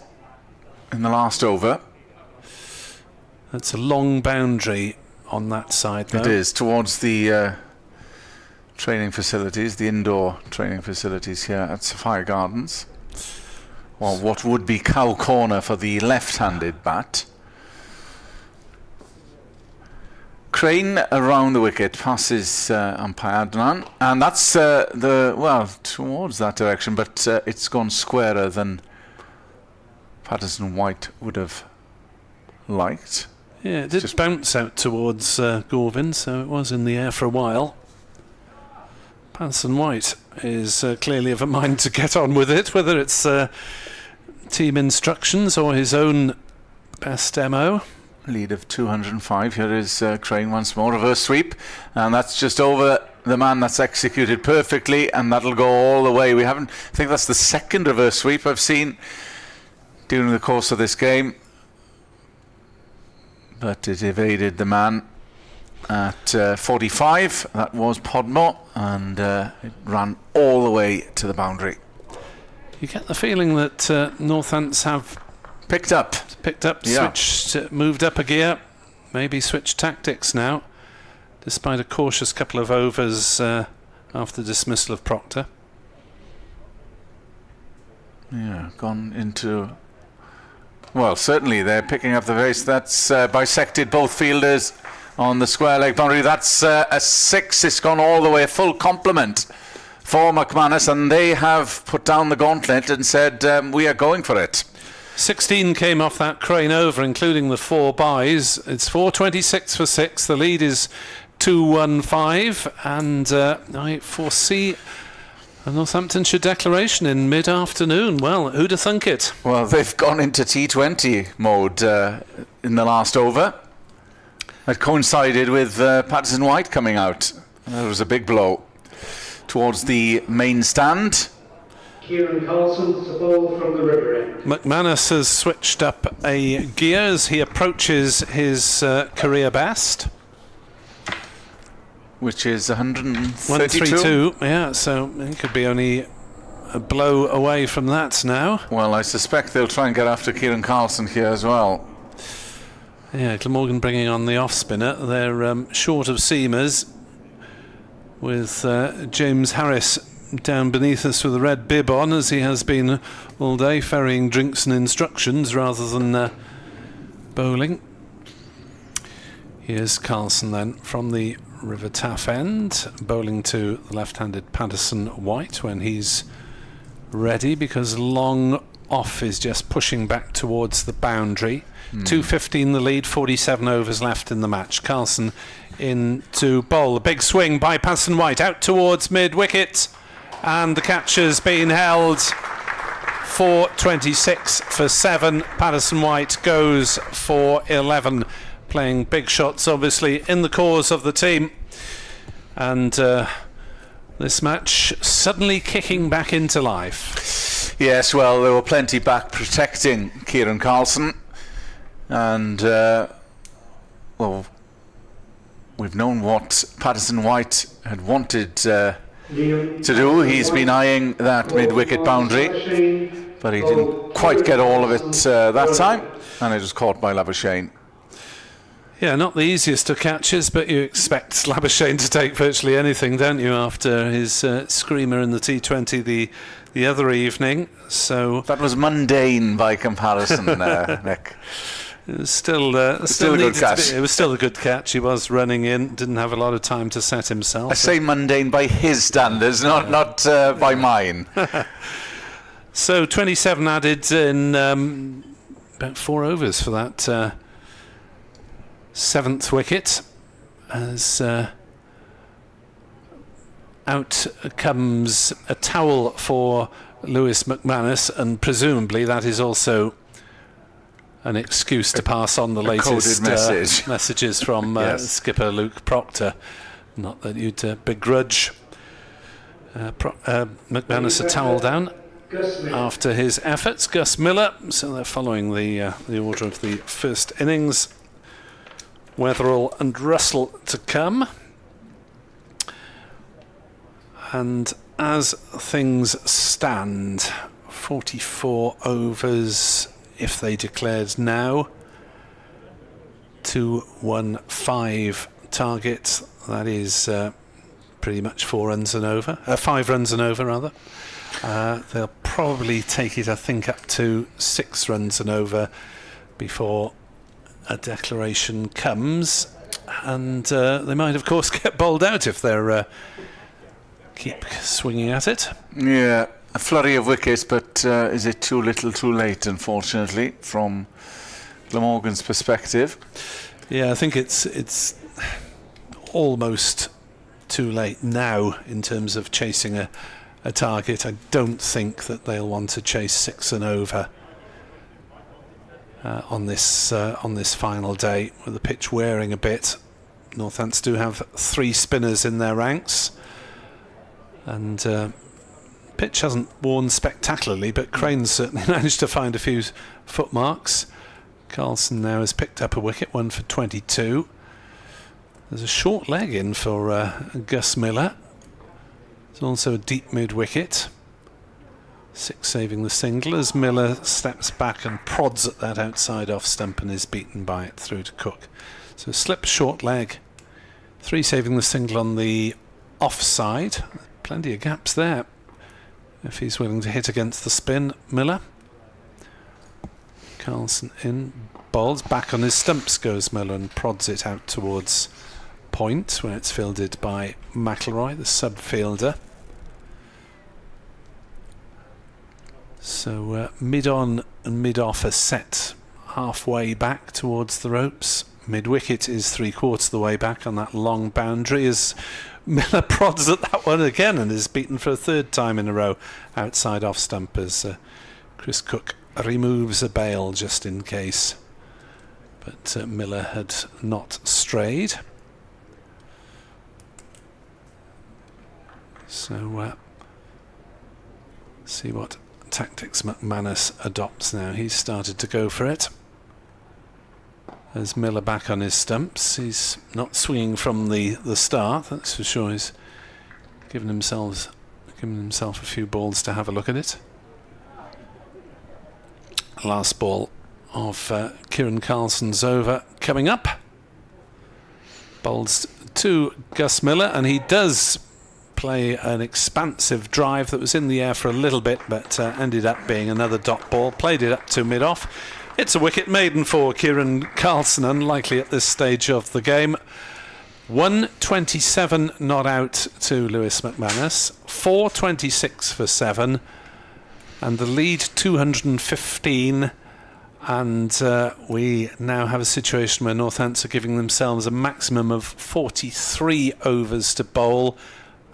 [SPEAKER 3] in the last over.
[SPEAKER 1] That's a long boundary on that side, though.
[SPEAKER 3] It is, towards the training facilities, the indoor training facilities here at Sapphire Gardens. Or what would be Cow Corner for the left-handed bat. Crane around the wicket, passes umpire Adnan, and that's towards that direction, but it's gone squarer than Patterson White would have liked.
[SPEAKER 1] Yeah, it did bounce out towards Gorvin, so it was in the air for a while. Patterson White is clearly of a mind to get on with it, whether it's team instructions or his own best MO.
[SPEAKER 3] Lead of 205. Here is Crane once more. Reverse sweep, and that's just over the man. That's executed perfectly, and that'll go all the way. I think that's the second reverse sweep I've seen during the course of this game, but it evaded the man at 45. That was Podmore, and it ran all the way to the boundary.
[SPEAKER 1] You get the feeling that Northants have
[SPEAKER 3] picked up,
[SPEAKER 1] switched, moved up a gear, maybe switch tactics now, despite a cautious couple of overs after the dismissal of Proctor.
[SPEAKER 3] Yeah, gone into... Well, certainly they're picking up the pace. That's bisected both fielders on the square leg boundary. That's a 6. It's gone all the way, full complement for McManus, and they have put down the gauntlet and said, we are going for it.
[SPEAKER 1] 16 came off that crane over, including the 4 byes. It's 4.26 for 6. The lead is 2.15, and I foresee a Northamptonshire declaration in mid-afternoon. Well, who'd have thunk it?
[SPEAKER 3] Well, they've gone into T20 mode in the last over. That coincided with Patterson White coming out. That was a big blow towards the main stand.
[SPEAKER 4] Kieran Carlson to bowl from the river end.
[SPEAKER 1] McManus has switched up a gear as he approaches his career best.
[SPEAKER 3] Which is 132.
[SPEAKER 1] 132, yeah, so he could be only a blow away from that now.
[SPEAKER 3] Well, I suspect they'll try and get after Kieran Carlson here as well.
[SPEAKER 1] Yeah, Glamorgan bringing on the off spinner. They're short of seamers, with James Harris down beneath us with a red bib on, as he has been all day, ferrying drinks and instructions rather than bowling. Here's Carlson then from the River Taff end, bowling to the left-handed Patterson White when he's ready, because long off is just pushing back towards the boundary. 2.15 the lead, 47 overs left in the match. Carlson in to bowl. A big swing by Patterson White out towards mid-wicket, and the catch has been held. 4.26 for 7. Patterson White goes for 11. Playing big shots, obviously, in the cause of the team. And this match suddenly kicking back into life.
[SPEAKER 3] Yes, well, there were plenty back protecting Kieran Carlson. And, well, we've known what Patterson White had wanted to do. He's been eyeing that mid-wicket boundary, but he didn't quite get all of it that time. And it was caught by Labuschagne.
[SPEAKER 1] Yeah, not the easiest of catches, but you expect Labuschagne to take virtually anything, don't you, after his screamer in the T20 the other evening. So
[SPEAKER 3] that was mundane by comparison, Nick.
[SPEAKER 1] It was still a good catch. It was still a good catch. He was running in, didn't have a lot of time to set himself.
[SPEAKER 3] I say mundane by his standards, not by mine.
[SPEAKER 1] So 27 added in about 4 overs for that 7th wicket, as out comes a towel for Lewis McManus, and presumably that is also an excuse to pass on the latest messages from yes. Skipper Luke Proctor. Not that you'd begrudge McManus a towel down after his efforts. Gus Miller, so they're following the order of the first innings. Wetherell and Russell to come. And as things stand, 44 overs if they declared now. 2-1-5 target. That is pretty much 4 runs and over. 5 runs and over, rather. They'll probably take it, I think, up to 6 runs and over before a declaration comes, and they might, of course, get bowled out if they're keep swinging at it.
[SPEAKER 3] Yeah, a flurry of wickets, but is it too little, too late? Unfortunately, from Glamorgan's perspective.
[SPEAKER 1] Yeah, I think it's almost too late now in terms of chasing a target. I don't think that they'll want to chase 6 and over. On this final day, with the pitch wearing a bit. Northants do have 3 spinners in their ranks, and pitch hasn't worn spectacularly, but Crane's certainly managed to find a few footmarks. Carlson now has picked up a wicket, 1 for 22. There's a short leg in for Gus Miller. There's also a deep mid-wicket. 6 saving the single as Miller steps back and prods at that outside off stump and is beaten by it through to Cook. So slip, short leg. 3 saving the single on the offside. Plenty of gaps there if he's willing to hit against the spin. Miller. Carlson in. Bowls. Back on his stumps goes Miller and prods it out towards point, where it's fielded by McIlroy, the sub-fielder. So mid-on and mid-off are set halfway back towards the ropes. Mid-wicket is 3/4 of the way back on that long boundary as Miller prods at that one again and is beaten for a 3rd time in a row outside off stump as Chris Cook removes a bail just in case. But Miller had not strayed. So see what tactics McManus adopts now. He's started to go for it. As Miller back on his stumps, he's not swinging from the start, that's for sure. He's given himself a few balls to have a look at it. Last ball of Kieran Carlson's over coming up. Bowls to Gus Miller, and he does play an expansive drive that was in the air for a little bit, but ended up being another dot ball. Played it up to mid-off. It's a wicket maiden for Kieran Carlson, unlikely at this stage of the game. 127 not out to Lewis McManus, 426 for 7, and the lead 215. And we now have a situation where Northants are giving themselves a maximum of 43 overs to bowl,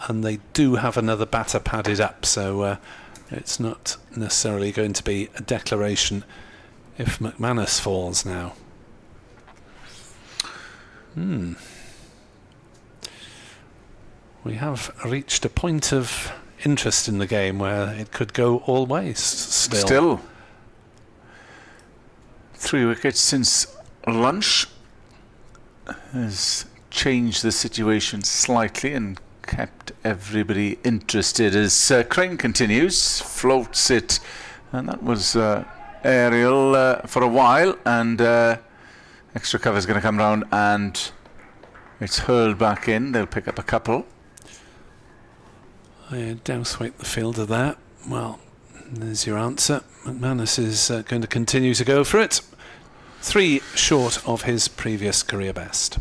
[SPEAKER 1] and they do have another batter padded up, so it's not necessarily going to be a declaration if McManus falls now. We have reached a point of interest in the game where it could go all ways still.
[SPEAKER 3] 3 wickets since lunch has changed the situation slightly and kept everybody interested as Crane continues, floats it, and that was aerial for a while, and extra cover is going to come round and it's hurled back in. They'll pick up a couple.
[SPEAKER 1] Dowthwaite the fielder there. Well, there's your answer. McManus is going to continue to go for it. 3 short of his previous career best.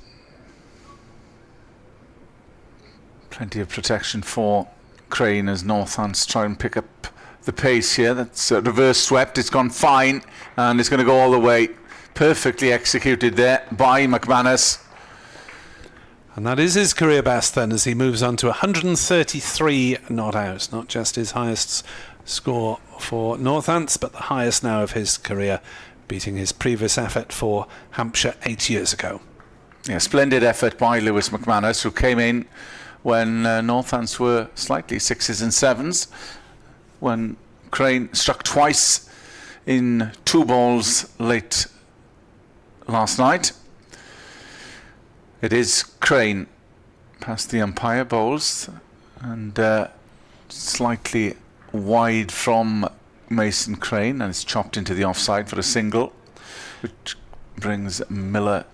[SPEAKER 3] Plenty of protection for Crane as Northants try and pick up the pace here. That's reverse swept. It's gone fine, and it's going to go all the way. Perfectly executed there by McManus.
[SPEAKER 1] And that is his career best then, as he moves on to 133 not out. Not just his highest score for Northants, but the highest now of his career, beating his previous effort for Hampshire 8 years ago.
[SPEAKER 3] Yeah, splendid effort by Lewis McManus, who came in when Northants were slightly 6s and 7s, when Crane struck twice in 2 balls late last night. It is Crane past the umpire, bowls, and slightly wide from Mason Crane, and it's chopped into the offside for a single, which brings Miller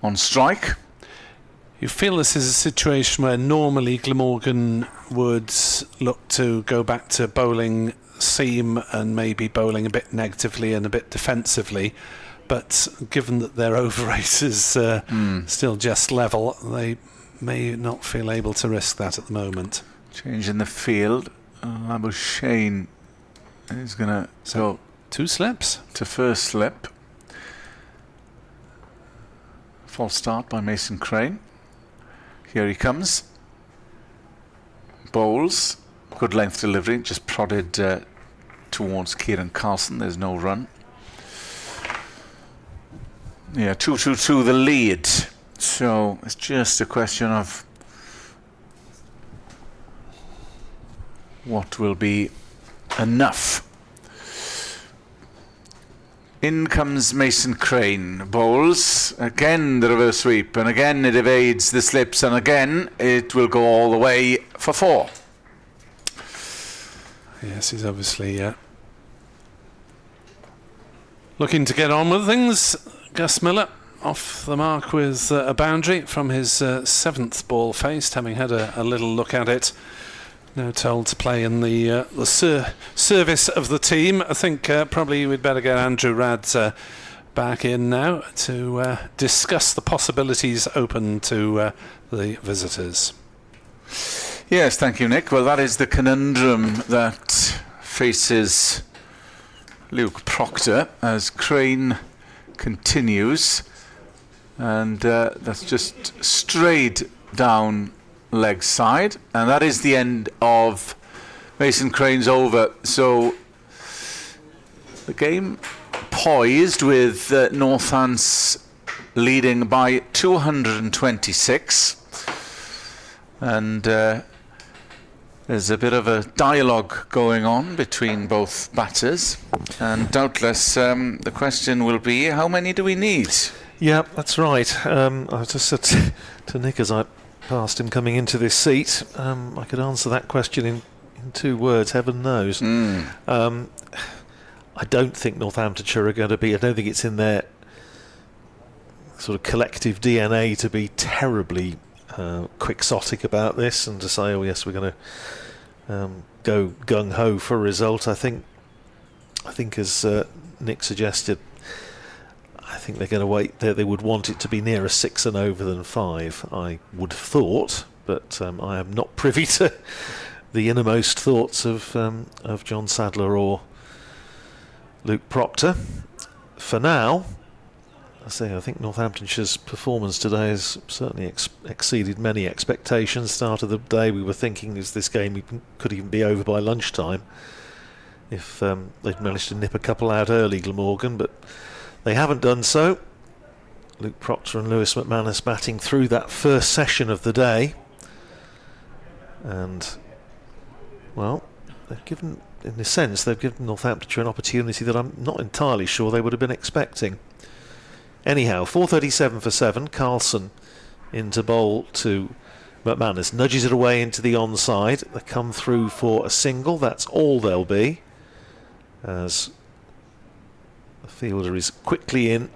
[SPEAKER 3] on strike.
[SPEAKER 1] You feel this is a situation where normally Glamorgan would look to go back to bowling seam and maybe bowling a bit negatively and a bit defensively, but given that their over rate is still just level, they may not feel able to risk that at the moment.
[SPEAKER 3] Change in the field. Abu Shane is going to go
[SPEAKER 1] 2 slips
[SPEAKER 3] to first slip. False start by Mason Crane. Here he comes. Bowls. Good length delivery. Just prodded towards Kieran Carlson. There's no run. Yeah, 2-2-2 the lead. So it's just a question of what will be enough. In comes Mason Crane. Bowls. Again the reverse sweep, and again it evades the slips, and again it will go all the way for 4.
[SPEAKER 1] Yes, he's obviously looking to get on with things. Gus Miller off the mark with a boundary from his 7th ball faced, having had a little look at it. Now told to play in the service of the team. I think probably we'd better get Andrew Radd back in now to discuss the possibilities open to the visitors.
[SPEAKER 3] Yes, thank you, Nick. Well, that is the conundrum that faces Luke Proctor as Crane continues, and that's just strayed down leg side, and that is the end of Mason Crane's over. So the game poised with Northants leading by 226, and there's a bit of a dialogue going on between both batters, and doubtless the question will be, how many do we need?
[SPEAKER 2] Yeah, that's right. I just said to Nick as I passed him coming into this seat, I could answer that question in 2 words, heaven knows. I don't think Northamptonshire are going to be, I don't think it's in their sort of collective DNA to be terribly quixotic about this and to say, oh yes, we're going to go gung-ho for a result. I think as Nick suggested, I think they're going to wait. They would want it to be nearer 6 and over than 5, I would have thought, but I am not privy to the innermost thoughts of John Sadler or Luke Proctor. For now, I think Northamptonshire's performance today has certainly exceeded many expectations. Start of the day we were thinking, is this game could even be over by lunchtime if they'd managed to nip a couple out early, Glamorgan, but they haven't done so. Luke Proctor and Lewis McManus batting through that first session of the day, and well, they've given Northamptonshire an opportunity that I'm not entirely sure they would have been expecting. Anyhow, 4:37 for 7. Carlson into bowl to McManus, nudges it away into the onside. They come through for a single. That's all there'll be, as the fielder is quickly in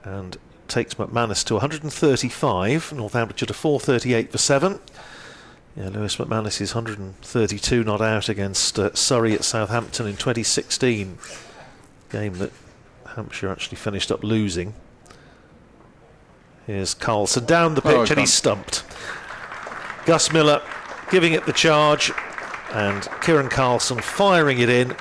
[SPEAKER 2] and takes McManus to 135. Northamptonshire to 4:38 for 7. Yeah, Lewis McManus is 132 not out against Surrey at Southampton in 2016. Game that Hampshire actually finished up losing. Here's Carlson down the pitch and he's stumped. Gus Miller giving it the charge and Kieran Carlson firing it in.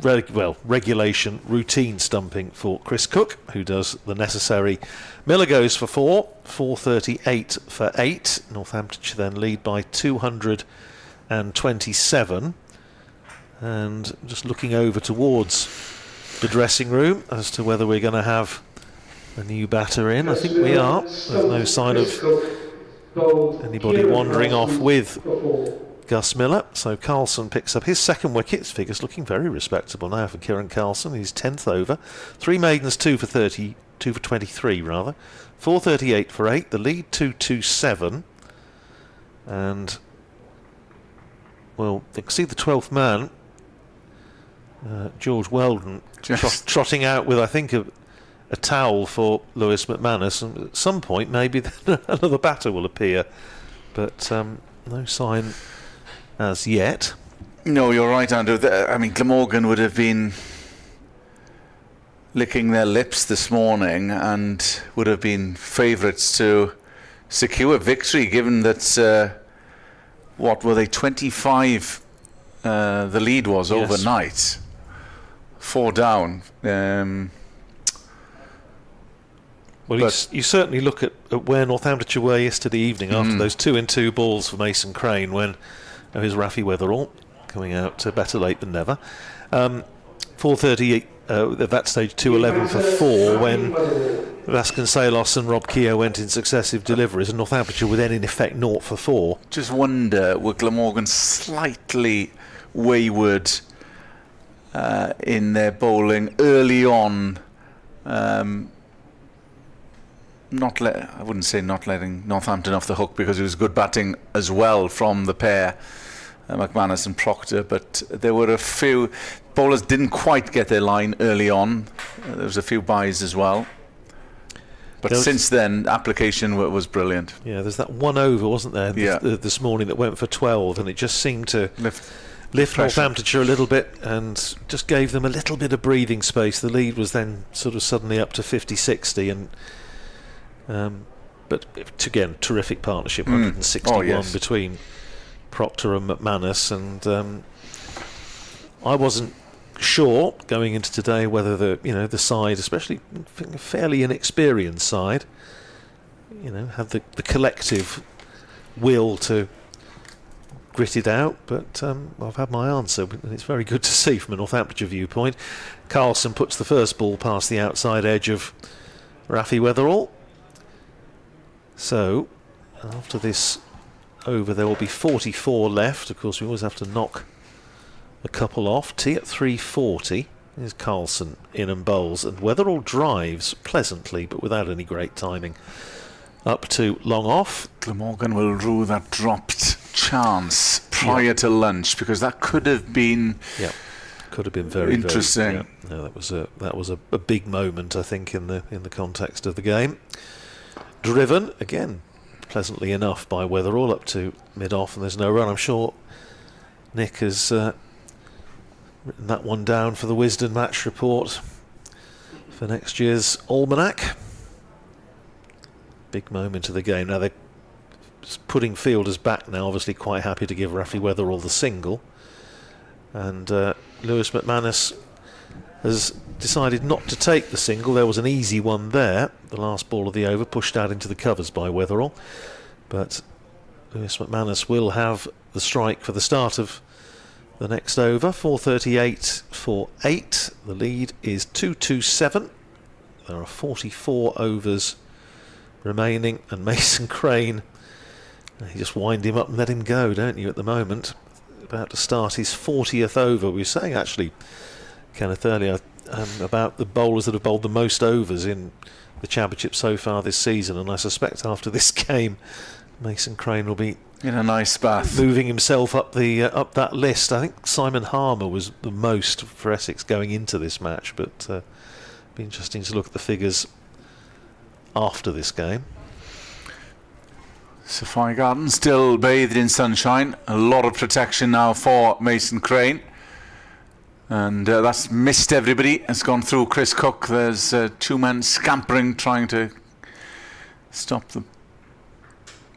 [SPEAKER 2] Regulation, routine stumping for Chris Cook, who does the necessary. Miller goes for 4, 4:38 for 8. Northamptonshire then lead by 227. And just looking over towards the dressing room as to whether we're going to have a new batter in. I think we are. There's no sign of anybody wandering off with Gus Miller. So Carlson picks up his 2nd wicket. His figure's looking very respectable now for Kieran Carlson. He's 10th over. 3 maidens, 2 for 23 rather. 4:38 for 8. The lead 227. And well, they can see the 12th man, George Weldon, trotting out with, I think, a towel for Lewis McManus, and at some point maybe another batter will appear, but no sign as yet.
[SPEAKER 3] No, you're right, Andrew. I mean, Glamorgan would have been licking their lips this morning and would have been favourites to secure victory, given that what were they, 25 the lead was overnight. 4 down.
[SPEAKER 2] Well, you certainly look at where Northamptonshire were yesterday evening after those 2-2 balls for Mason Crane, when here's Rafi Weatherall coming out better late than never. 4:38 at that stage, 2:11 for 4 when Vasconcelos and Rob Keogh went in successive deliveries, and Northamptonshire were then in effect 0 for 4.
[SPEAKER 3] Just wonder, were Glamorgan slightly wayward in their bowling early on? I wouldn't say not letting Northampton off the hook, because it was good batting as well from the pair, McManus and Proctor, but there were a few bowlers didn't quite get their line early on. There was a few byes as well. But since then, application was brilliant.
[SPEAKER 2] Yeah, there's that 1 over, wasn't there, this morning that went for 12, and it just seemed to lift Northamptonshire a little bit and just gave them a little bit of breathing space. The lead was then sort of suddenly up to 50-60, and but again, terrific partnership, 161 between Proctor and McManus, and I wasn't sure going into today whether the side, especially a fairly inexperienced side, have the collective will to grit it out, but I've had my answer, and it's very good to see from a Northamptonshire viewpoint. Carlson puts the first ball past the outside edge of Rafi Weatherall. So after this over, there will be 44 left. Of course, we always have to knock a couple off. Tee at 340. Here's Carlson in and bowls, and Weatherall drives pleasantly but without any great timing up to long off.
[SPEAKER 3] Glamorgan will rue that dropped chance prior to lunch, because that could have been
[SPEAKER 2] very
[SPEAKER 3] interesting.
[SPEAKER 2] No, that was a big moment, I think, in the context of the game. Driven again pleasantly enough by Weatherall up to mid-off, and there's no run. I'm sure Nick has written that one down for the Wisden match report for next year's almanac. Big moment of the game. Now they're putting fielders back now, obviously quite happy to give Rafi Weatherall the single, and Lewis McManus has decided not to take the single. There was an easy one there, the last ball of the over, pushed out into the covers by Weatherall, but Lewis McManus will have the strike for the start of the next over. 4:38 for 8. The lead is 227. There are 44 overs remaining, and Mason Crane, you just wind him up and let him go, don't you, at the moment? About to start his 40th over. We were saying, actually, Kenneth, earlier about the bowlers that have bowled the most overs in the championship so far this season, and I suspect after this game Mason Crane will be
[SPEAKER 3] in a nice bath,
[SPEAKER 2] moving himself up that list. I think Simon Harmer was the most for Essex going into this match, but it'll be interesting to look at the figures after this game.
[SPEAKER 3] Safari Garden still bathed in sunshine. A lot of protection now for Mason Crane, and that's missed everybody. It's gone through Chris Cook. There's 2 men scampering trying to stop the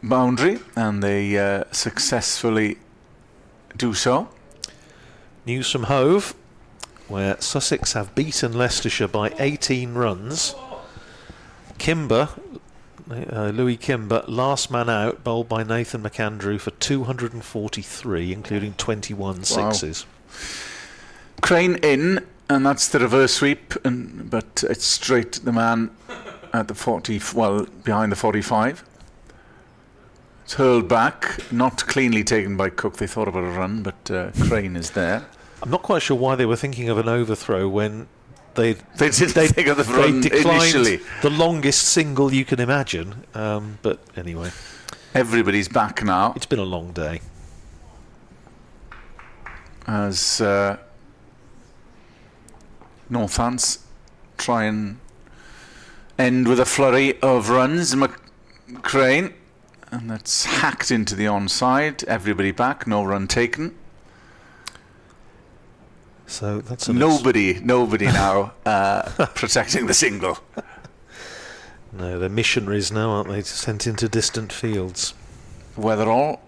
[SPEAKER 3] boundary, and they successfully do so.
[SPEAKER 2] News from Hove, where Sussex have beaten Leicestershire by 18 runs. Louis Kimber, last man out, bowled by Nathan McAndrew for 243, including 21 sixes.
[SPEAKER 3] Crane in, and that's the reverse sweep, but it's straight to the man at the 40, behind the 45. It's hurled back, not cleanly taken by Cook. They thought about a run, but Crane is there.
[SPEAKER 2] I'm not quite sure why they were thinking of an overthrow when they
[SPEAKER 3] didn't think of the run initially.
[SPEAKER 2] The longest single you can imagine, but anyway,
[SPEAKER 3] everybody's back now.
[SPEAKER 2] It's been a long day.
[SPEAKER 3] As Northants try and end with a flurry of runs. Crane, and that's hacked into the onside. Everybody back, no run taken.
[SPEAKER 2] So that's
[SPEAKER 3] nobody now protecting the single.
[SPEAKER 2] No, they're missionaries now, aren't they? Sent into distant fields.
[SPEAKER 3] Weatherall,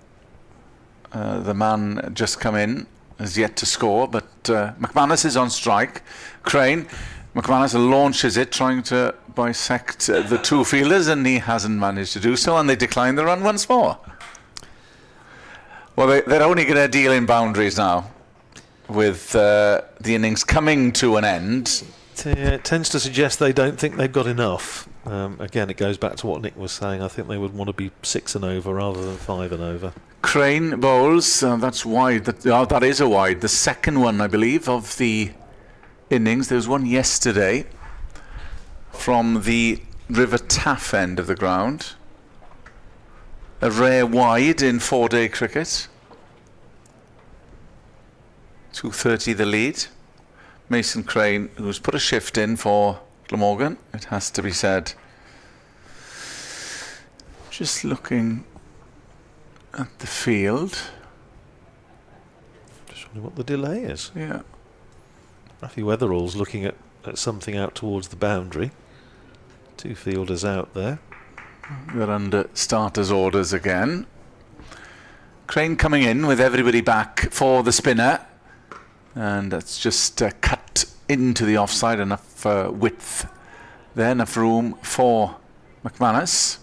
[SPEAKER 3] the man just come in, has yet to score, but McManus is on strike. Crane, McManus launches it, trying to bisect the 2 fielders, and he hasn't managed to do so, and they decline the run once more. Well, they're only going to deal in boundaries now, with the innings coming to an end.
[SPEAKER 2] It tends to suggest they don't think they've got enough. Again, it goes back to what Nick was saying. I think they would want to be 6 and over rather than 5 and over.
[SPEAKER 3] Crane bowls, that's wide. That is a wide. The second one, I believe, of the innings. There was one yesterday from the River Taff end of the ground. A rare wide in 4-day cricket. 230 the lead. Mason Crane, who's put a shift in for Glamorgan, it has to be said, Just looking at the field.
[SPEAKER 2] Just wondering what the delay is.
[SPEAKER 3] Yeah.
[SPEAKER 2] Rafi Weatherall's looking at something out towards the boundary. 2 fielders out there.
[SPEAKER 3] We're under starters' orders again. Crane coming in with everybody back for the spinner. And that's just cut into the offside, enough width there, enough room for McManus.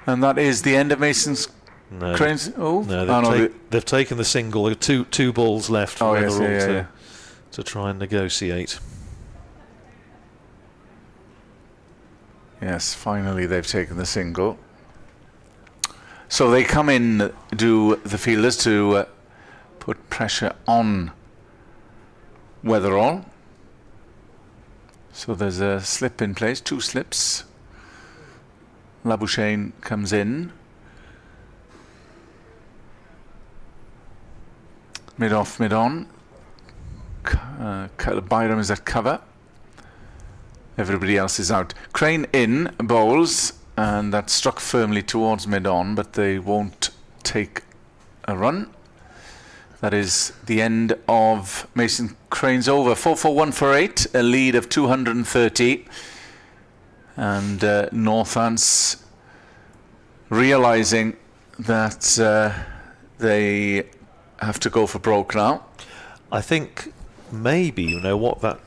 [SPEAKER 3] And that is the end of Mason's Crane's.
[SPEAKER 2] No, they've taken the single. There are two balls left for Weatherall to try and negotiate.
[SPEAKER 3] Yes, finally they've taken the single. So they come in, do the fielders, to put pressure on Weatherall. So there's a slip in place, 2 slips. Labuschagne comes in. Mid off, mid on. Byram is at cover. Everybody else is out. Crane in, bowls, and that struck firmly towards mid on, but they won't take a run. That is the end of Mason Crane's over. 4 for 1 for 8, a lead of 230. And Northants realising that they have to go for broke now.
[SPEAKER 2] I think maybe, what that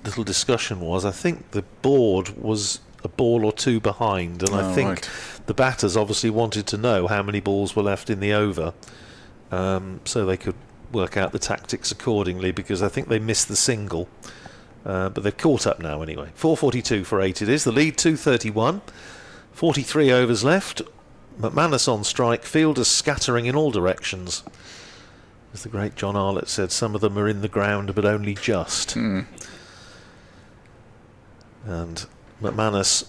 [SPEAKER 2] little discussion was. I think the board was a ball or 2 behind, and I think the batters obviously wanted to know how many balls were left in the over, so they could work out the tactics accordingly, because I think they missed the single. But they've caught up now anyway. 4:42 for 8 it is. The lead 231. 43 overs left. McManus on strike. Fielders scattering in all directions. As the great John Arlott said, some of them are in the ground, but only just. And McManus,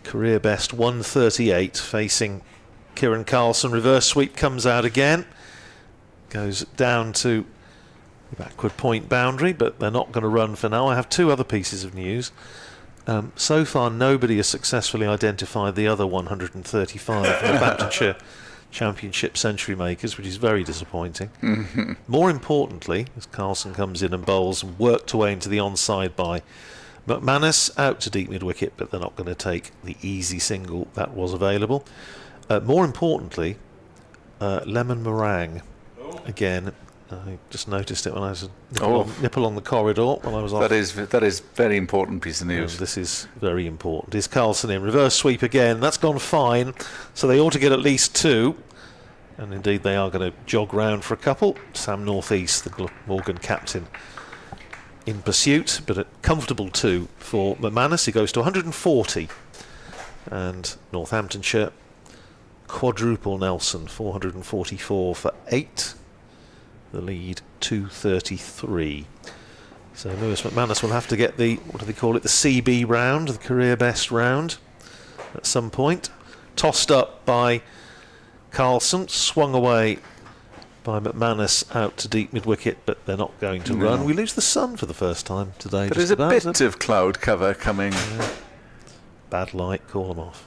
[SPEAKER 2] career best 138, facing Kieran Carlson. Reverse sweep comes out again. Goes down to the backward point boundary, but they're not going to run for now. I have 2 other pieces of news. So far, nobody has successfully identified the other 135 Northamptonshire Championship century makers, which is very disappointing. More importantly, as Carlson comes in and bowls and worked away into the onside by McManus, out to deep mid-wicket, but they're not going to take the easy single that was available. More importantly, lemon meringue. Again, I just noticed it when I was nipple on the corridor while I was off.
[SPEAKER 3] That is very important piece of news.
[SPEAKER 2] This is very important. Is Carlson in? Reverse sweep again. That's gone fine. So they ought to get at least 2. And indeed they are going to jog round for a couple. Sam Northeast, the Glamorgan captain, in pursuit, but a comfortable 2 for McManus. He goes to 140. And Northamptonshire quadruple Nelson, 444 for 8. The lead 233. So Lewis McManus will have to get the, what do they call it, the CB round, the career best round, at some point. Tossed up by Carlson, swung away by McManus out to deep mid-wicket, but they're not going to run. We lose the sun for the first time today.
[SPEAKER 3] There is a bit of cloud cover coming.
[SPEAKER 2] Bad light, call them off.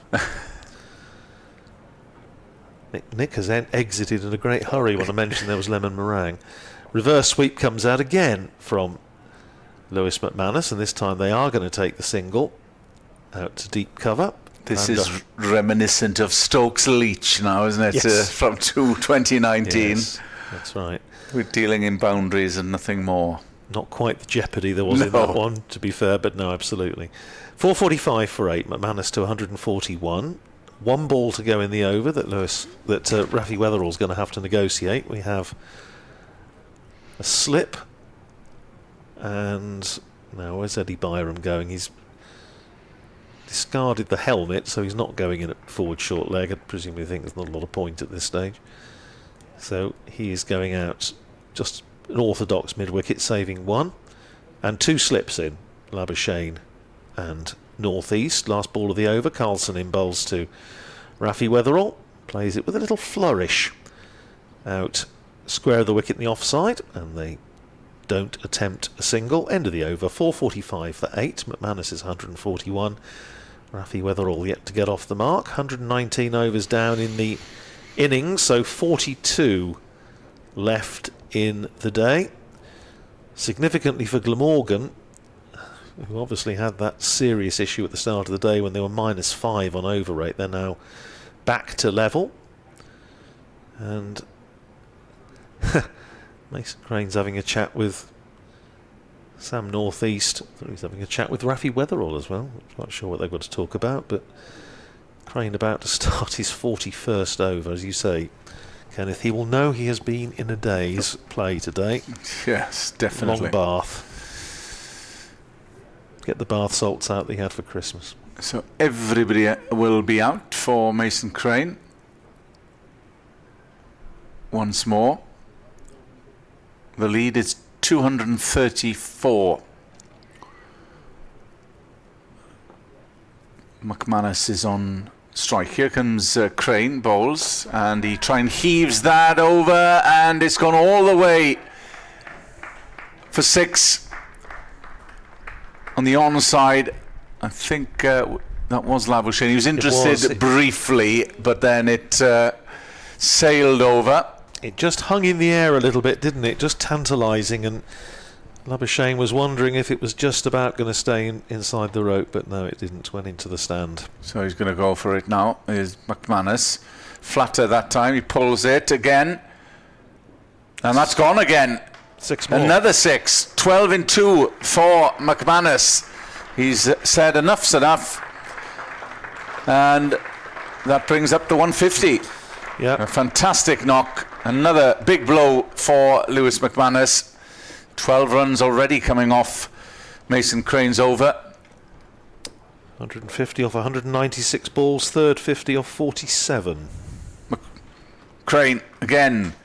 [SPEAKER 2] Nick has exited in a great hurry when I mentioned there was lemon meringue. Reverse sweep comes out again from Lewis McManus, and this time they are going to take the single out to deep cover.
[SPEAKER 3] This is reminiscent of Stokes Leach now, isn't it?
[SPEAKER 2] Yes.
[SPEAKER 3] From 2019.
[SPEAKER 2] Yes, that's right.
[SPEAKER 3] We're dealing in boundaries and nothing more.
[SPEAKER 2] Not quite the jeopardy there was in that one, to be fair, but no, absolutely. 4:45 for 8. McManus to 141. 1 ball to go in the over that Rafi Weatherall's going to have to negotiate. We have a slip, and now where's Eddie Byram going? He's discarded the helmet, so he's not going in at forward short leg. I presumably think there's not a lot of point at this stage. So he is going out just an orthodox mid-wicket, saving 1, and 2 slips in. Labuschagne and Northeast. Last ball of the over. Carlson in bowls to Rafi Weatherall. Plays it with a little flourish out square of the wicket in the offside, and they don't attempt a single. End of the over. 4:45 for 8. McManus is 141. Rafi Weatherall yet to get off the mark. 119 overs down in the innings, so 42 left in the day. Significantly for Glamorgan, who obviously had that serious issue at the start of the day when they were -5 on over rate, they're now back to level. And Mason Crane's having a chat with Sam Northeast. I thought he's having a chat with Rafi Weatherall as well. Not sure what they've got to talk about, but Crane about to start his 41st over, as you say, Kenneth. He will know he has been in a day's play today.
[SPEAKER 3] Yes, definitely.
[SPEAKER 2] Long bath. Get the bath salts out that he had for Christmas.
[SPEAKER 3] So everybody will be out for Mason Crane. Once more. The lead is 234. McManus is on strike. Here comes Crane, bowls, and he heaves that over, and it's gone all the way for 6 on the onside. I think that was Labuschagne. He was interested briefly, but then it sailed over.
[SPEAKER 2] It just hung in the air a little bit, didn't it? Just tantalising, and Labuschagne was wondering if it was just about going to stay inside the rope, but no, it didn't. Went into the stand.
[SPEAKER 3] So he's going to go for it now. Is McManus. Flatter that time. He pulls it again. And that's gone again.
[SPEAKER 2] 6 more.
[SPEAKER 3] Another 6. 12 in 2 for McManus. He's said enough's enough. And that brings up to 150.
[SPEAKER 2] Yeah.
[SPEAKER 3] A fantastic knock. Another big blow for Lewis McManus. 12 runs already coming off Mason Crane's over.
[SPEAKER 2] 150 off 196 balls, third 50 off 47.
[SPEAKER 3] Crane again.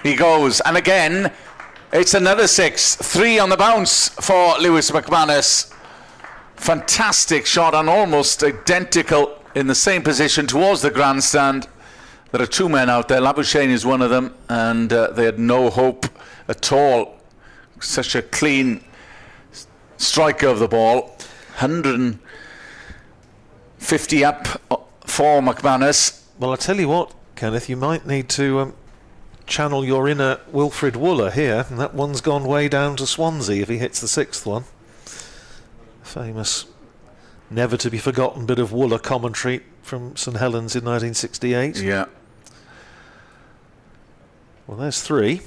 [SPEAKER 3] He goes, and again, it's another 6. 3 on the bounce for Lewis McManus. Fantastic shot, and almost identical in the same position towards the grandstand. There are 2 men out there. Labuschagne is one of them, and they had no hope at all. Such a clean striker of the ball. 150 up for McManus.
[SPEAKER 2] Well, I tell you what, Kenneth, you might need to channel your inner Wilfred Wooler here, and that one's gone way down to Swansea if he hits the 6th one. Famous, never to be forgotten bit of Wooler commentary from St Helens in 1968.
[SPEAKER 3] Yeah.
[SPEAKER 2] Well, there's 3.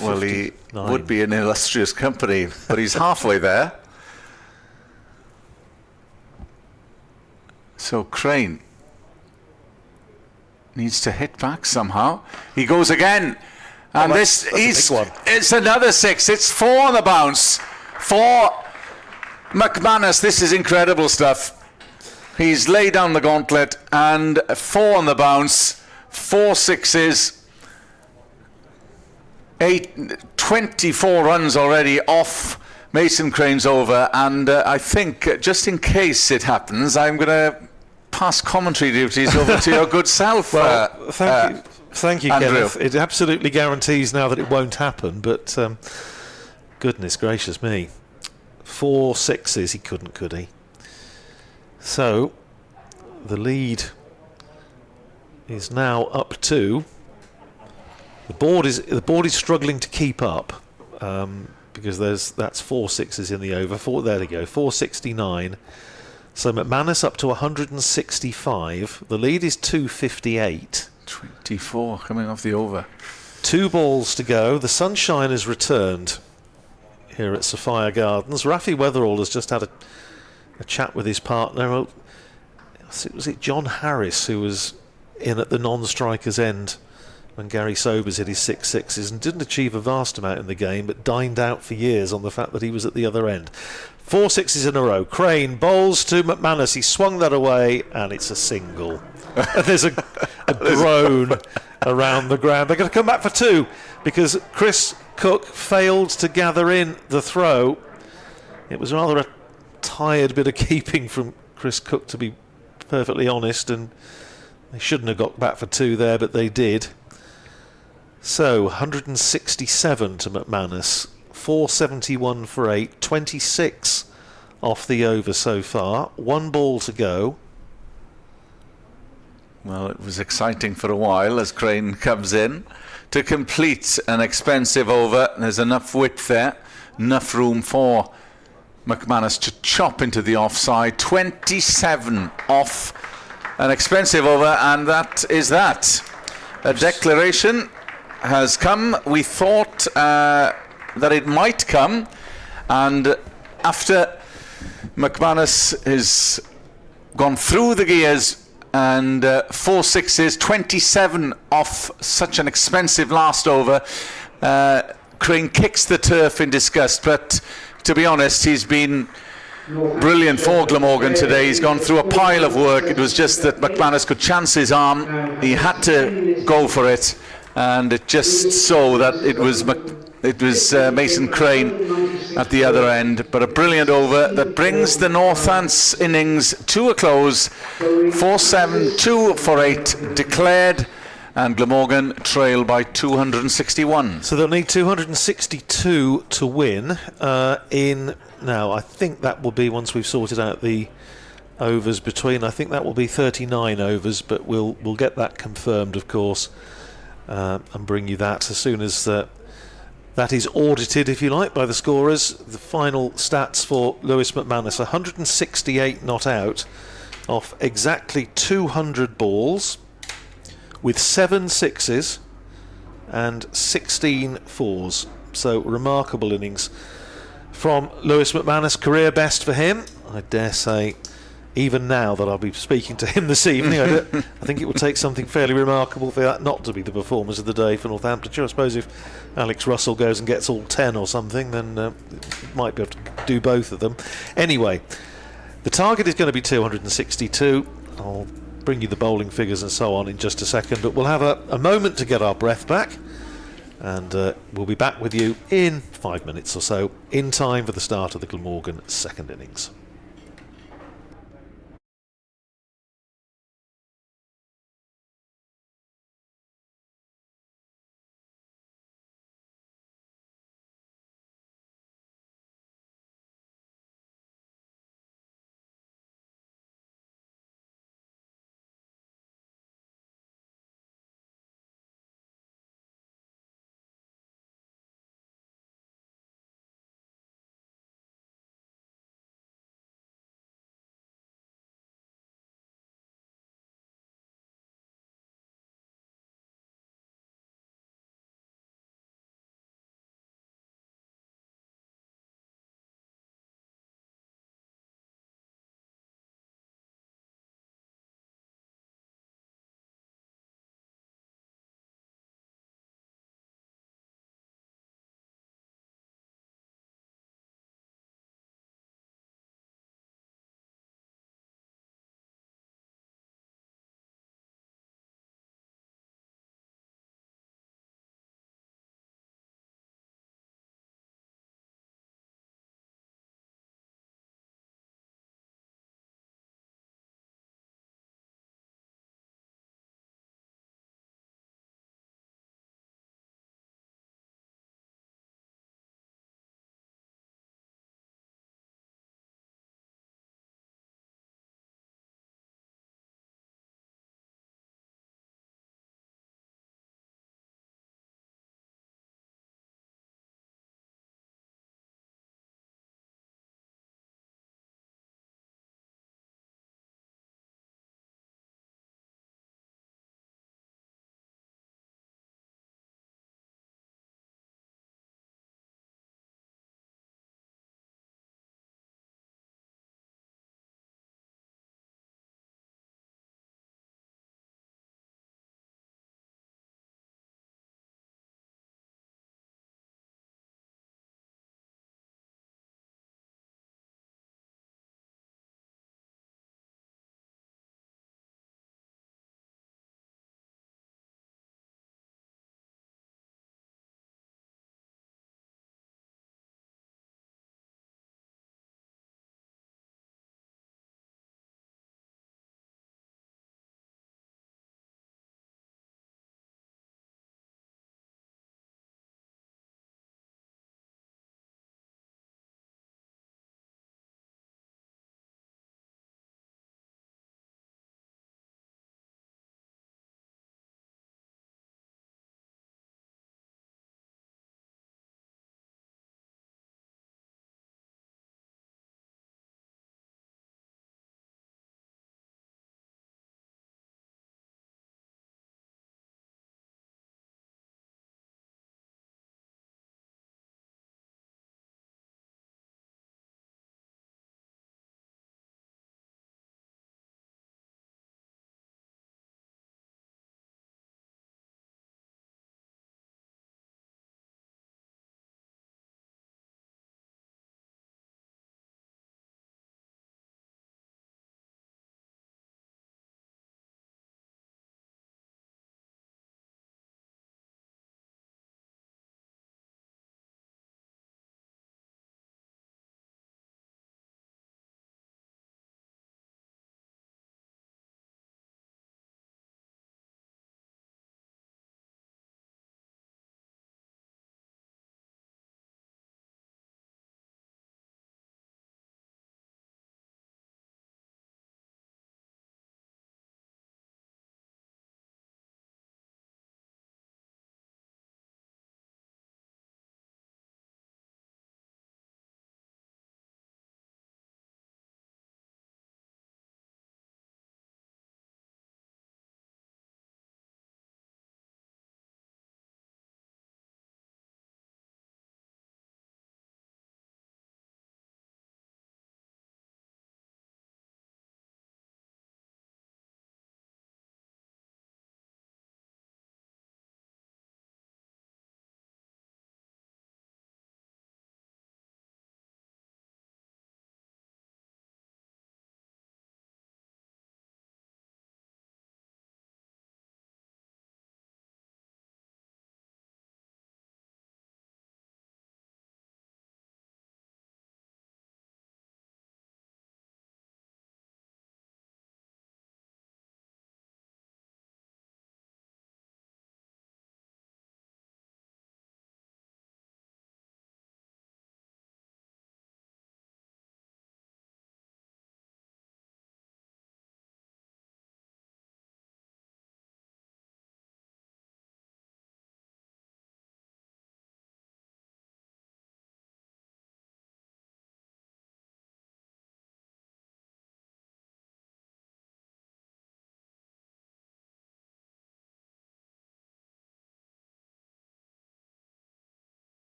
[SPEAKER 3] Well, he would be in illustrious company, but he's halfway there. So Crane needs to hit back somehow. He goes again, and
[SPEAKER 2] that's a big one.
[SPEAKER 3] It's another 6. It's 4 on the bounce for McManus. This is incredible stuff. He's laid down the gauntlet, and 4 on the bounce, 4 sixes. 24 runs already off Mason Crane's over, and I think just in case it happens, I'm going to pass commentary duties over to your good self.
[SPEAKER 2] Well, thank you,
[SPEAKER 3] Andrew.
[SPEAKER 2] Kenneth. It absolutely guarantees now that it won't happen, but goodness gracious me. 4 sixes, he couldn't, could he? So the lead is now up to... The board is struggling to keep up because that's 4 sixes in the over. There they go, 469. So McManus up to 165. The lead is 258.
[SPEAKER 3] 24 coming off the over.
[SPEAKER 2] 2 balls to go. The sunshine has returned here at Sophia Gardens. Rafi Weatherall has just had a chat with his partner. Was it John Harris who was in at the non-striker's end when Gary Sobers hit his 6 sixes and didn't achieve a vast amount in the game, but dined out for years on the fact that he was at the other end. 4 sixes in a row. Crane bowls to McManus. He swung that away, and it's a single. There's a groan around the ground. They're going to come back for 2 because Chris Cook failed to gather in the throw. It was rather a tired bit of keeping from Chris Cook, to be perfectly honest, and they shouldn't have got back for 2 there, but they did. So 167 to McManus, 471 for 8, 26 off the over so far. 1 ball to go.
[SPEAKER 3] Well, it was exciting for a while as Crane comes in to complete an expensive over. There's enough width there, enough room for McManus to chop into the offside. 27 off an expensive over, and that is that. A declaration has come. We thought that it might come, and after McManus has gone through the gears and 4 sixes, 27 off such an expensive last over, Crane kicks the turf in disgust, but to be honest, he's been brilliant for Glamorgan today. He's gone through a pile of work. It was just that McManus could chance his arm. He had to go for it, and it just so that it was Mason Crane at the other end. But a brilliant over that brings the Northants innings to a close. 4-7, 2 for 8 declared, and Glamorgan trail by 261.
[SPEAKER 2] So they'll need 262 to win now. I think that will be, once we've sorted out the overs between, I think that will be 39 overs, but we'll get that confirmed, of course, and bring you that as soon as that is audited, if you like, by the scorers. The final stats for Lewis McManus: 168 not out off exactly 200 balls, with 7 sixes and 16 fours. So remarkable innings from Lewis McManus, career best for him. I dare say, even now that I'll be speaking to him this evening, I think it will take something fairly remarkable for that not to be the performance of the day for Northamptonshire. I suppose if Alex Russell goes and gets all 10 or something, then might be able to do both of them. Anyway, the target is going to be 262. I'll bring you the bowling figures and so on in just a second, but we'll have a moment to get our breath back, and we'll be back with you in 5 minutes or so, in time for the start of the Glamorgan second innings.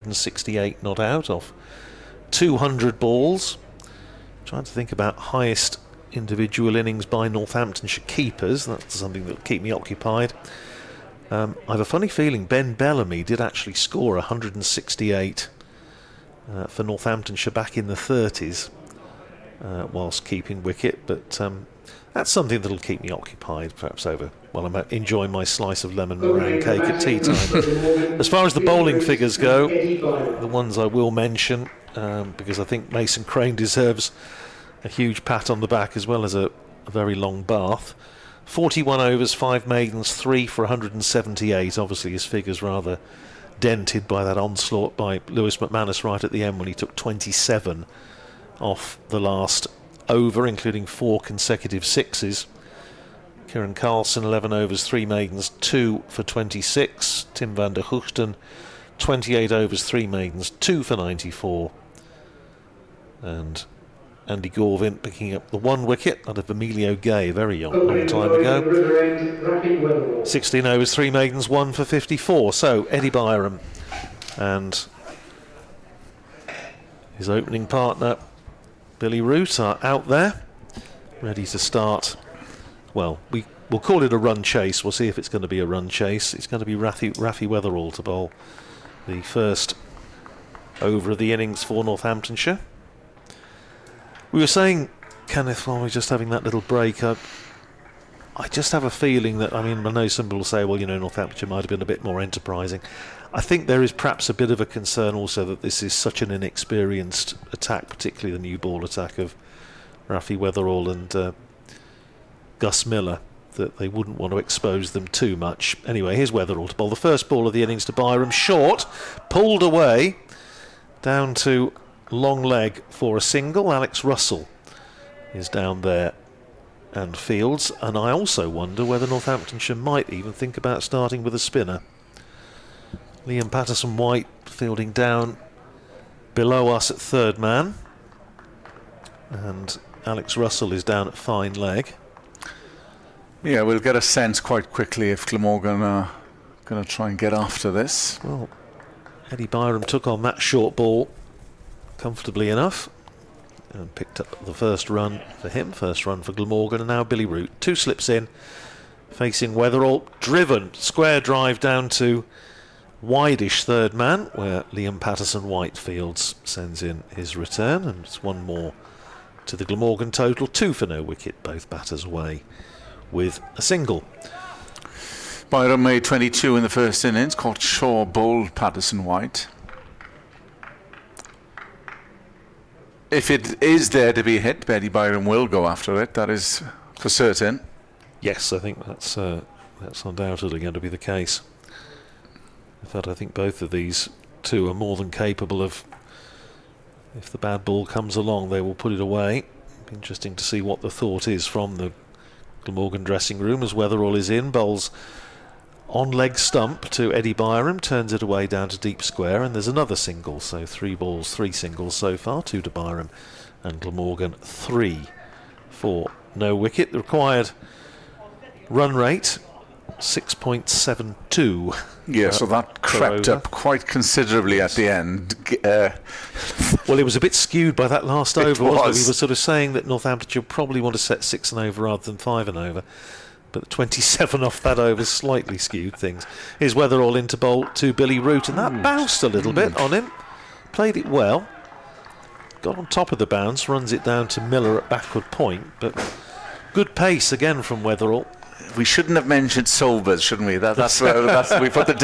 [SPEAKER 2] 168 not out of 200 balls. Trying to think about highest individual innings by Northamptonshire keepers. That's something that'll keep me occupied. I have a funny feeling Ben Bellamy did actually score 168 for Northamptonshire back in the 30s whilst keeping wicket, but that's something that'll keep me occupied perhaps over while I'm enjoying my slice of lemon meringue cake at tea time. As far as the bowling figures go, the ones I will mention, because I think Mason Crane deserves a huge pat on the back as well as a very long bath. 41 overs, 5 maidens, 3 for 178. Obviously his figures rather dented by that onslaught by Lewis McManus right at the end when he took 27 off the last over, including 4 consecutive sixes. Kieran Carlson, 11 overs, 3 maidens, 2 for 26. Tim van der Hoogten, 28 overs, 3 maidens, 2 for 94. And Andy Gorvin picking up the 1 wicket out of Emilio Gay a very long time ago. 16 overs, 3 maidens, 1 for 54. So Eddie Byram and his opening partner Billy Root are out there, ready to start. Well, we'll call it a run chase. We'll see if it's going to be a run chase. It's going to be Rafi Weatherall to bowl the first over of the innings for Northamptonshire. We were saying, Kenneth, while we were just having that little break, I just have a feeling that, I mean, I know some people will say, well, you know, Northamptonshire might have been a bit more enterprising. I think there is perhaps a bit of a concern also that this is such an inexperienced attack, particularly the new ball attack of Rafi Weatherall and Gus Miller, that they wouldn't want to expose them too much. Anyway, here's Weatherall to bowl the first ball of the innings to Byram. Short, pulled away, down to long leg for a single. Alex Russell is down there and fields, and I also wonder whether Northamptonshire might even think about starting with a spinner. Liam Patterson-White fielding down below us at third man, and Alex Russell is down at fine leg.
[SPEAKER 3] Yeah, we'll get a sense quite quickly if Glamorgan are going to try and get after this.
[SPEAKER 2] Well, Eddie Byram took on that short ball comfortably enough and picked up the first run for him, first run for Glamorgan, and now Billy Root. 2 slips in, facing Weatherall, driven, square drive down to wideish third man, where Liam Patterson-White fields, sends in his return, and it's 1 more to the Glamorgan total. 2 for no wicket, both batters away with a single.
[SPEAKER 3] Byram made 22 in the first innings, caught Shaw bowled Patterson-White. If it is there to be hit, Eddie Byram will go after it, that is for certain.
[SPEAKER 2] Yes, I think that's undoubtedly going to be the case. In fact, I think both of these two are more than capable of, if the bad ball comes along, they will put it away. Be interesting to see what the thought is from the Glamorgan dressing room as Weatherall is in, bowls on leg stump to Eddie Byram, turns it away down to deep square, and there's another single. So 3 balls, 3 singles so far, 2 to Byram and Glamorgan, 3 for no wicket. The required run rate 6.72.
[SPEAKER 3] Yeah, so that crept up quite considerably at the end.
[SPEAKER 2] Well, it was a bit skewed by that last over, wasn't it? We were sort of saying that Northamptonshire probably want to set 6 and over rather than 5 and over. But 27 off that over slightly skewed things. Here's Weatherall into bowl to Billy Root, and that bounced a little bit on him. Played it well. Got on top of the bounce, runs it down to Miller at backward point. But good pace again from Weatherall.
[SPEAKER 3] We shouldn't have mentioned Sobers, shouldn't we? That's we put the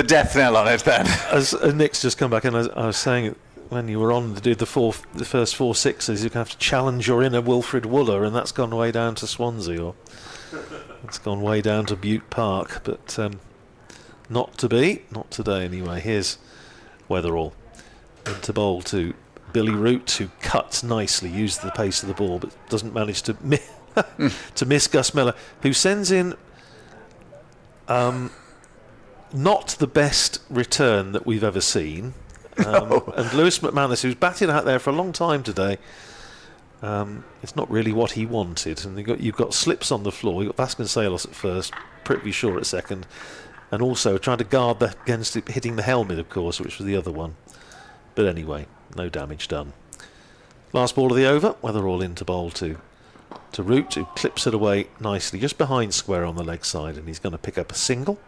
[SPEAKER 3] death knell on it then.
[SPEAKER 2] As Nick's just come back, and I was saying when you were on to do the first 4 sixes, you have to challenge your inner Wilfred Wooler, and that's gone way down to Swansea, or it's gone way down to Butte Park, but not to be, not today anyway. Here's Weatherall into bowl to Billy Root, who cuts nicely, uses the pace of the ball, but doesn't manage to to miss Gus Miller, who sends in not the best return that we've ever seen. And Lewis McManus, who's batted out there for a long time today, it's not really what he wanted. And you've got slips on the floor. You've got Vasconcelos at first, Prithvi Shaw at second, and also tried to guard against it hitting the helmet, of course, which was the other one. But anyway, no damage done. Last ball of the over, Weatherall into bowl to Root, who clips it away nicely just behind square on the leg side, and he's going to pick up a single.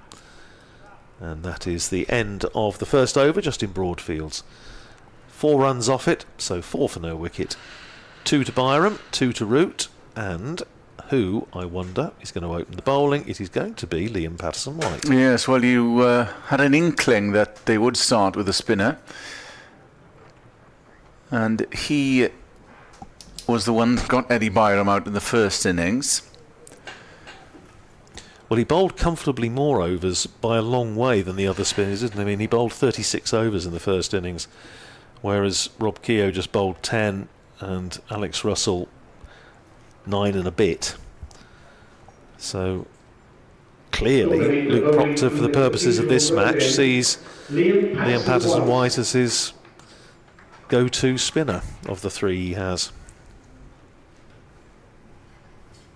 [SPEAKER 2] And that is the end of the first over, just in Broadfields. 4 runs off it, so 4 for no wicket. 2 to Byram, 2 to Root, and who, I wonder, is going to open the bowling? It is going to be Liam Patterson-White.
[SPEAKER 3] Yes, well, you had an inkling that they would start with a spinner. And he was the one that got Eddie Byram out in the first innings.
[SPEAKER 2] Well, he bowled comfortably more overs by a long way than the other spinners, didn't he? I mean, he bowled 36 overs in the first innings, whereas Rob Keogh just bowled 10 and Alex Russell 9 and a bit. So clearly, Luke Proctor, for the purposes of this match, sees Liam Patterson-White as his go-to spinner of the 3 he has.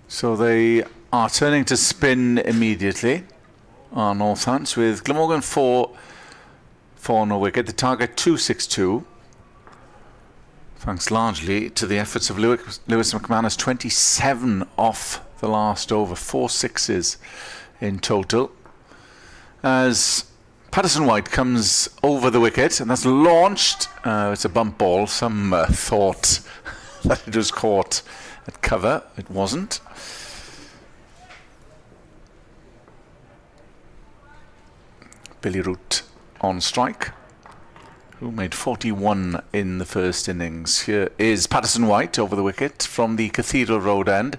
[SPEAKER 3] So they are turning to spin immediately on Northants with Glamorgan 4 no wicket. The target 262. Thanks largely to the efforts of Lewis McManus, 27 off the last over, 4 sixes in total. As Patterson-White comes over the wicket, and that's launched. It's a bump ball. Some thought that it was caught at cover. It wasn't. Billy Root on strike, who made 41 in the first innings. Here is Patterson-White over the wicket from the Cathedral Road end.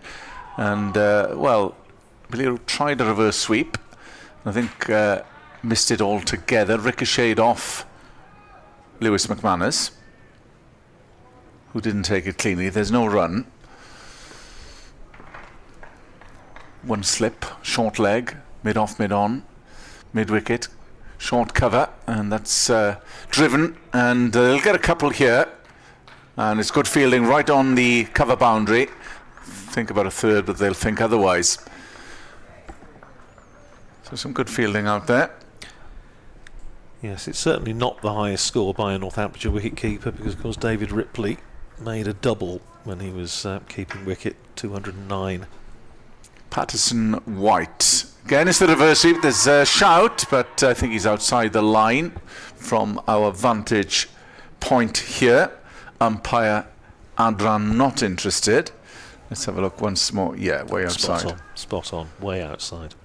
[SPEAKER 3] And, well, Billy Root tried a reverse sweep. I think missed it altogether. Ricocheted off Lewis McManus, who didn't take it cleanly. There's no run. One slip, short leg, mid-off, mid-on, mid-wicket. Short cover, and that's driven, and they'll get a couple here, and it's good fielding right on the cover boundary. Think about a third, but they'll think otherwise. So some good fielding out there.
[SPEAKER 2] Yes, it's certainly not the highest score by a Northamptonshire wicket-keeper, because of course David Ripley made a double when he was keeping wicket, 209.
[SPEAKER 3] Patterson-White. Again, it's the reverse sweep. There's a shout, but I think he's outside the line from our vantage point here. Umpire Adran not interested. Let's have a look once more. Yeah, way outside.
[SPEAKER 2] Spot on, way outside.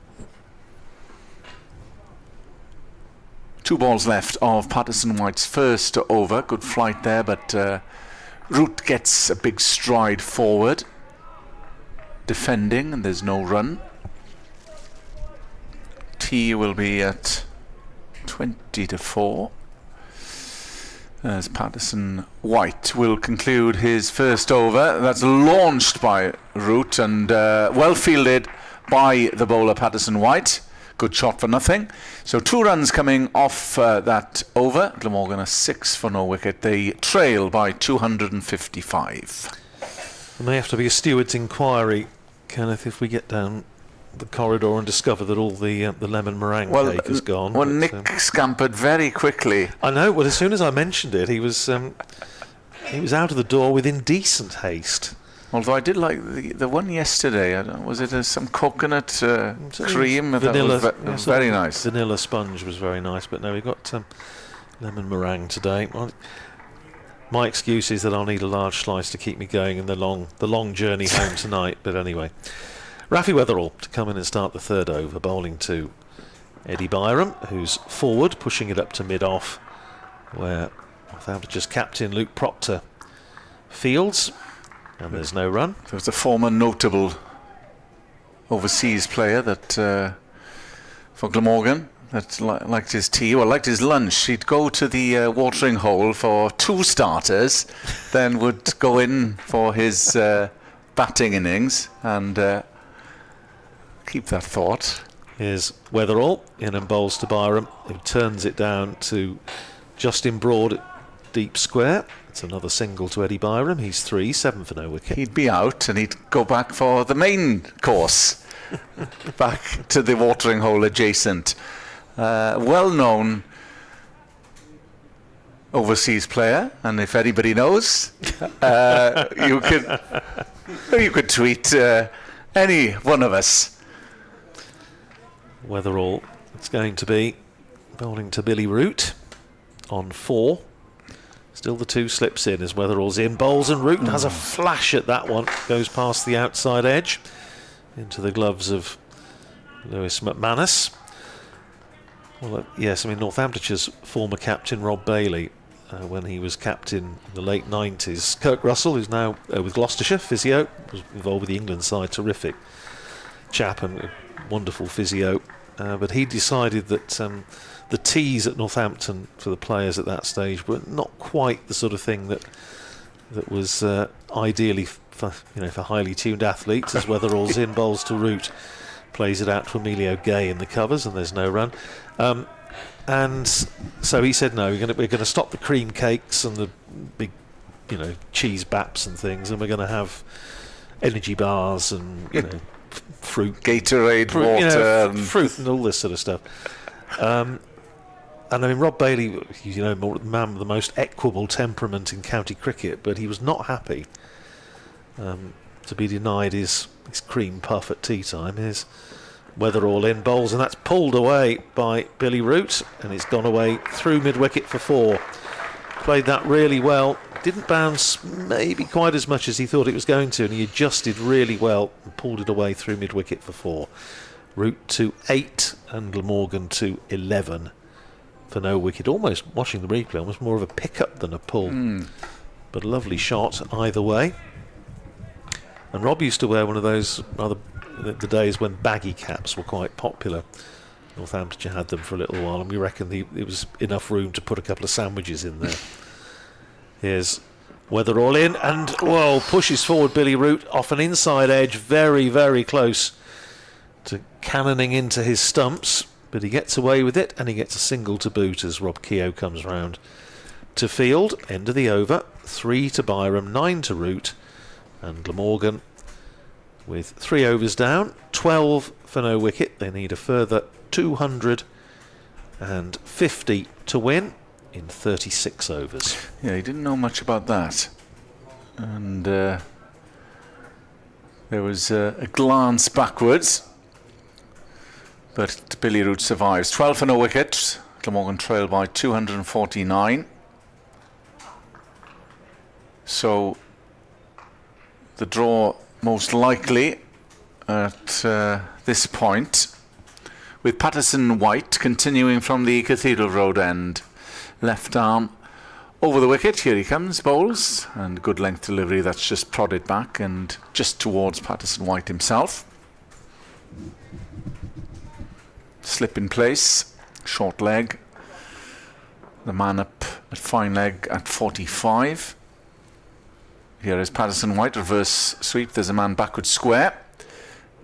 [SPEAKER 3] 2 balls left of Patterson-White's first over. Good flight there, but Root gets a big stride forward. Defending, and there's no run. T will be at 20-4 as Patterson-White will conclude his first over. That's launched by Root and well fielded by the bowler Patterson-White. Good shot for nothing. So 2 runs coming off that over. Glamorgan a 6 for no wicket. They trail by 255.
[SPEAKER 2] There may have to be a steward's inquiry, Kenneth, if we get down the corridor and discover that all the lemon meringue cake is gone.
[SPEAKER 3] Well, Nick scampered very quickly.
[SPEAKER 2] I know. Well, as soon as I mentioned it, he was out of the door with indecent haste.
[SPEAKER 3] Although I did like the one yesterday. Was it some coconut cream?
[SPEAKER 2] Vanilla,
[SPEAKER 3] that was very nice.
[SPEAKER 2] Vanilla sponge was very nice, but no, we got lemon meringue today. Well, my excuse is that I'll need a large slice to keep me going in the long journey home tonight. But anyway, Rafi Weatherall to come in and start the third over, bowling to Eddie Byram, who's forward, pushing it up to mid-off, where Northamptonshire's captain Luke Proctor fields, and there's no run.
[SPEAKER 3] There's a former notable overseas player that for Glamorgan that liked his tea, or liked his lunch. He'd go to the watering hole for 2 starters, then would go in for his batting innings and keep that thought.
[SPEAKER 2] Here's Weatherall in and bowls to Byram, who turns it down to Justin Broad at deep square. It's another single to Eddie Byram. He's 3, 7 for no wicket.
[SPEAKER 3] He'd be out and he'd go back for the main course, back to the watering hole adjacent. well-known overseas player, and if anybody knows, you could tweet any one of us.
[SPEAKER 2] Weatherall, it's going to be bowling to Billy Root on 4. Still the 2 slips in as Weatherall's in. Bowls and Root has a flash at that one. Goes past the outside edge into the gloves of Lewis McManus. Well, yes, I mean, Northamptonshire's former captain Rob Bailey, when he was captain in the late 90s. Kirk Russell, who's now with Gloucestershire, physio, was involved with the England side, terrific chap and a wonderful physio. But he decided that the tees at Northampton for the players at that stage were not quite the sort of thing that was ideally for highly tuned athletes, as Weatherall's in, bowls to Root, plays it out to Emilio Gay in the covers, and there's no run. And so he said, no, we're going to stop the cream cakes and the big, cheese baps and things, and we're going to have energy bars and fruit,
[SPEAKER 3] Gatorade, water,
[SPEAKER 2] fruit, and all this sort of stuff. And I mean, Rob Bailey, man with the most equable temperament in county cricket, but he was not happy to be denied his cream puff at tea time. His Weatherall in, bowls, and that's pulled away by Billy Root, and it's gone away through mid-wicket for 4. Played that really well. Didn't bounce maybe quite as much as he thought it was going to, and he adjusted really well and pulled it away through mid-wicket for 4. Root to 8 and Glamorgan to 11 for no wicket. Almost, watching the replay, almost more of a pick-up than a pull. But a lovely shot either way. And Rob used to wear one of those the days when baggy caps were quite popular. Northamptonshire had them for a little while, and we reckon it was enough room to put a couple of sandwiches in there. Here's Weatherall in, and pushes forward Billy Root off an inside edge, very, very close to cannoning into his stumps, but he gets away with it, and he gets a single to boot as Rob Keogh comes round to field. End of the over, 3 to Byram, 9 to Root, and Glamorgan with 3 overs down, 12 for no wicket. They need a further 250 to win in 36 overs.
[SPEAKER 3] Yeah, he didn't know much about that. And there was a glance backwards, but Billy Root survives. 12 for no wicket. Glamorgan trail by 249. So the draw most likely at this point, with Patterson White continuing from the Cathedral Road end. Left arm over the wicket. Here he comes, bowls, and good length delivery that's just prodded back and just towards Patterson White himself. Slip in place, short leg. The man up at fine leg at 45. Here is Patterson White, reverse sweep. There's a man backward square.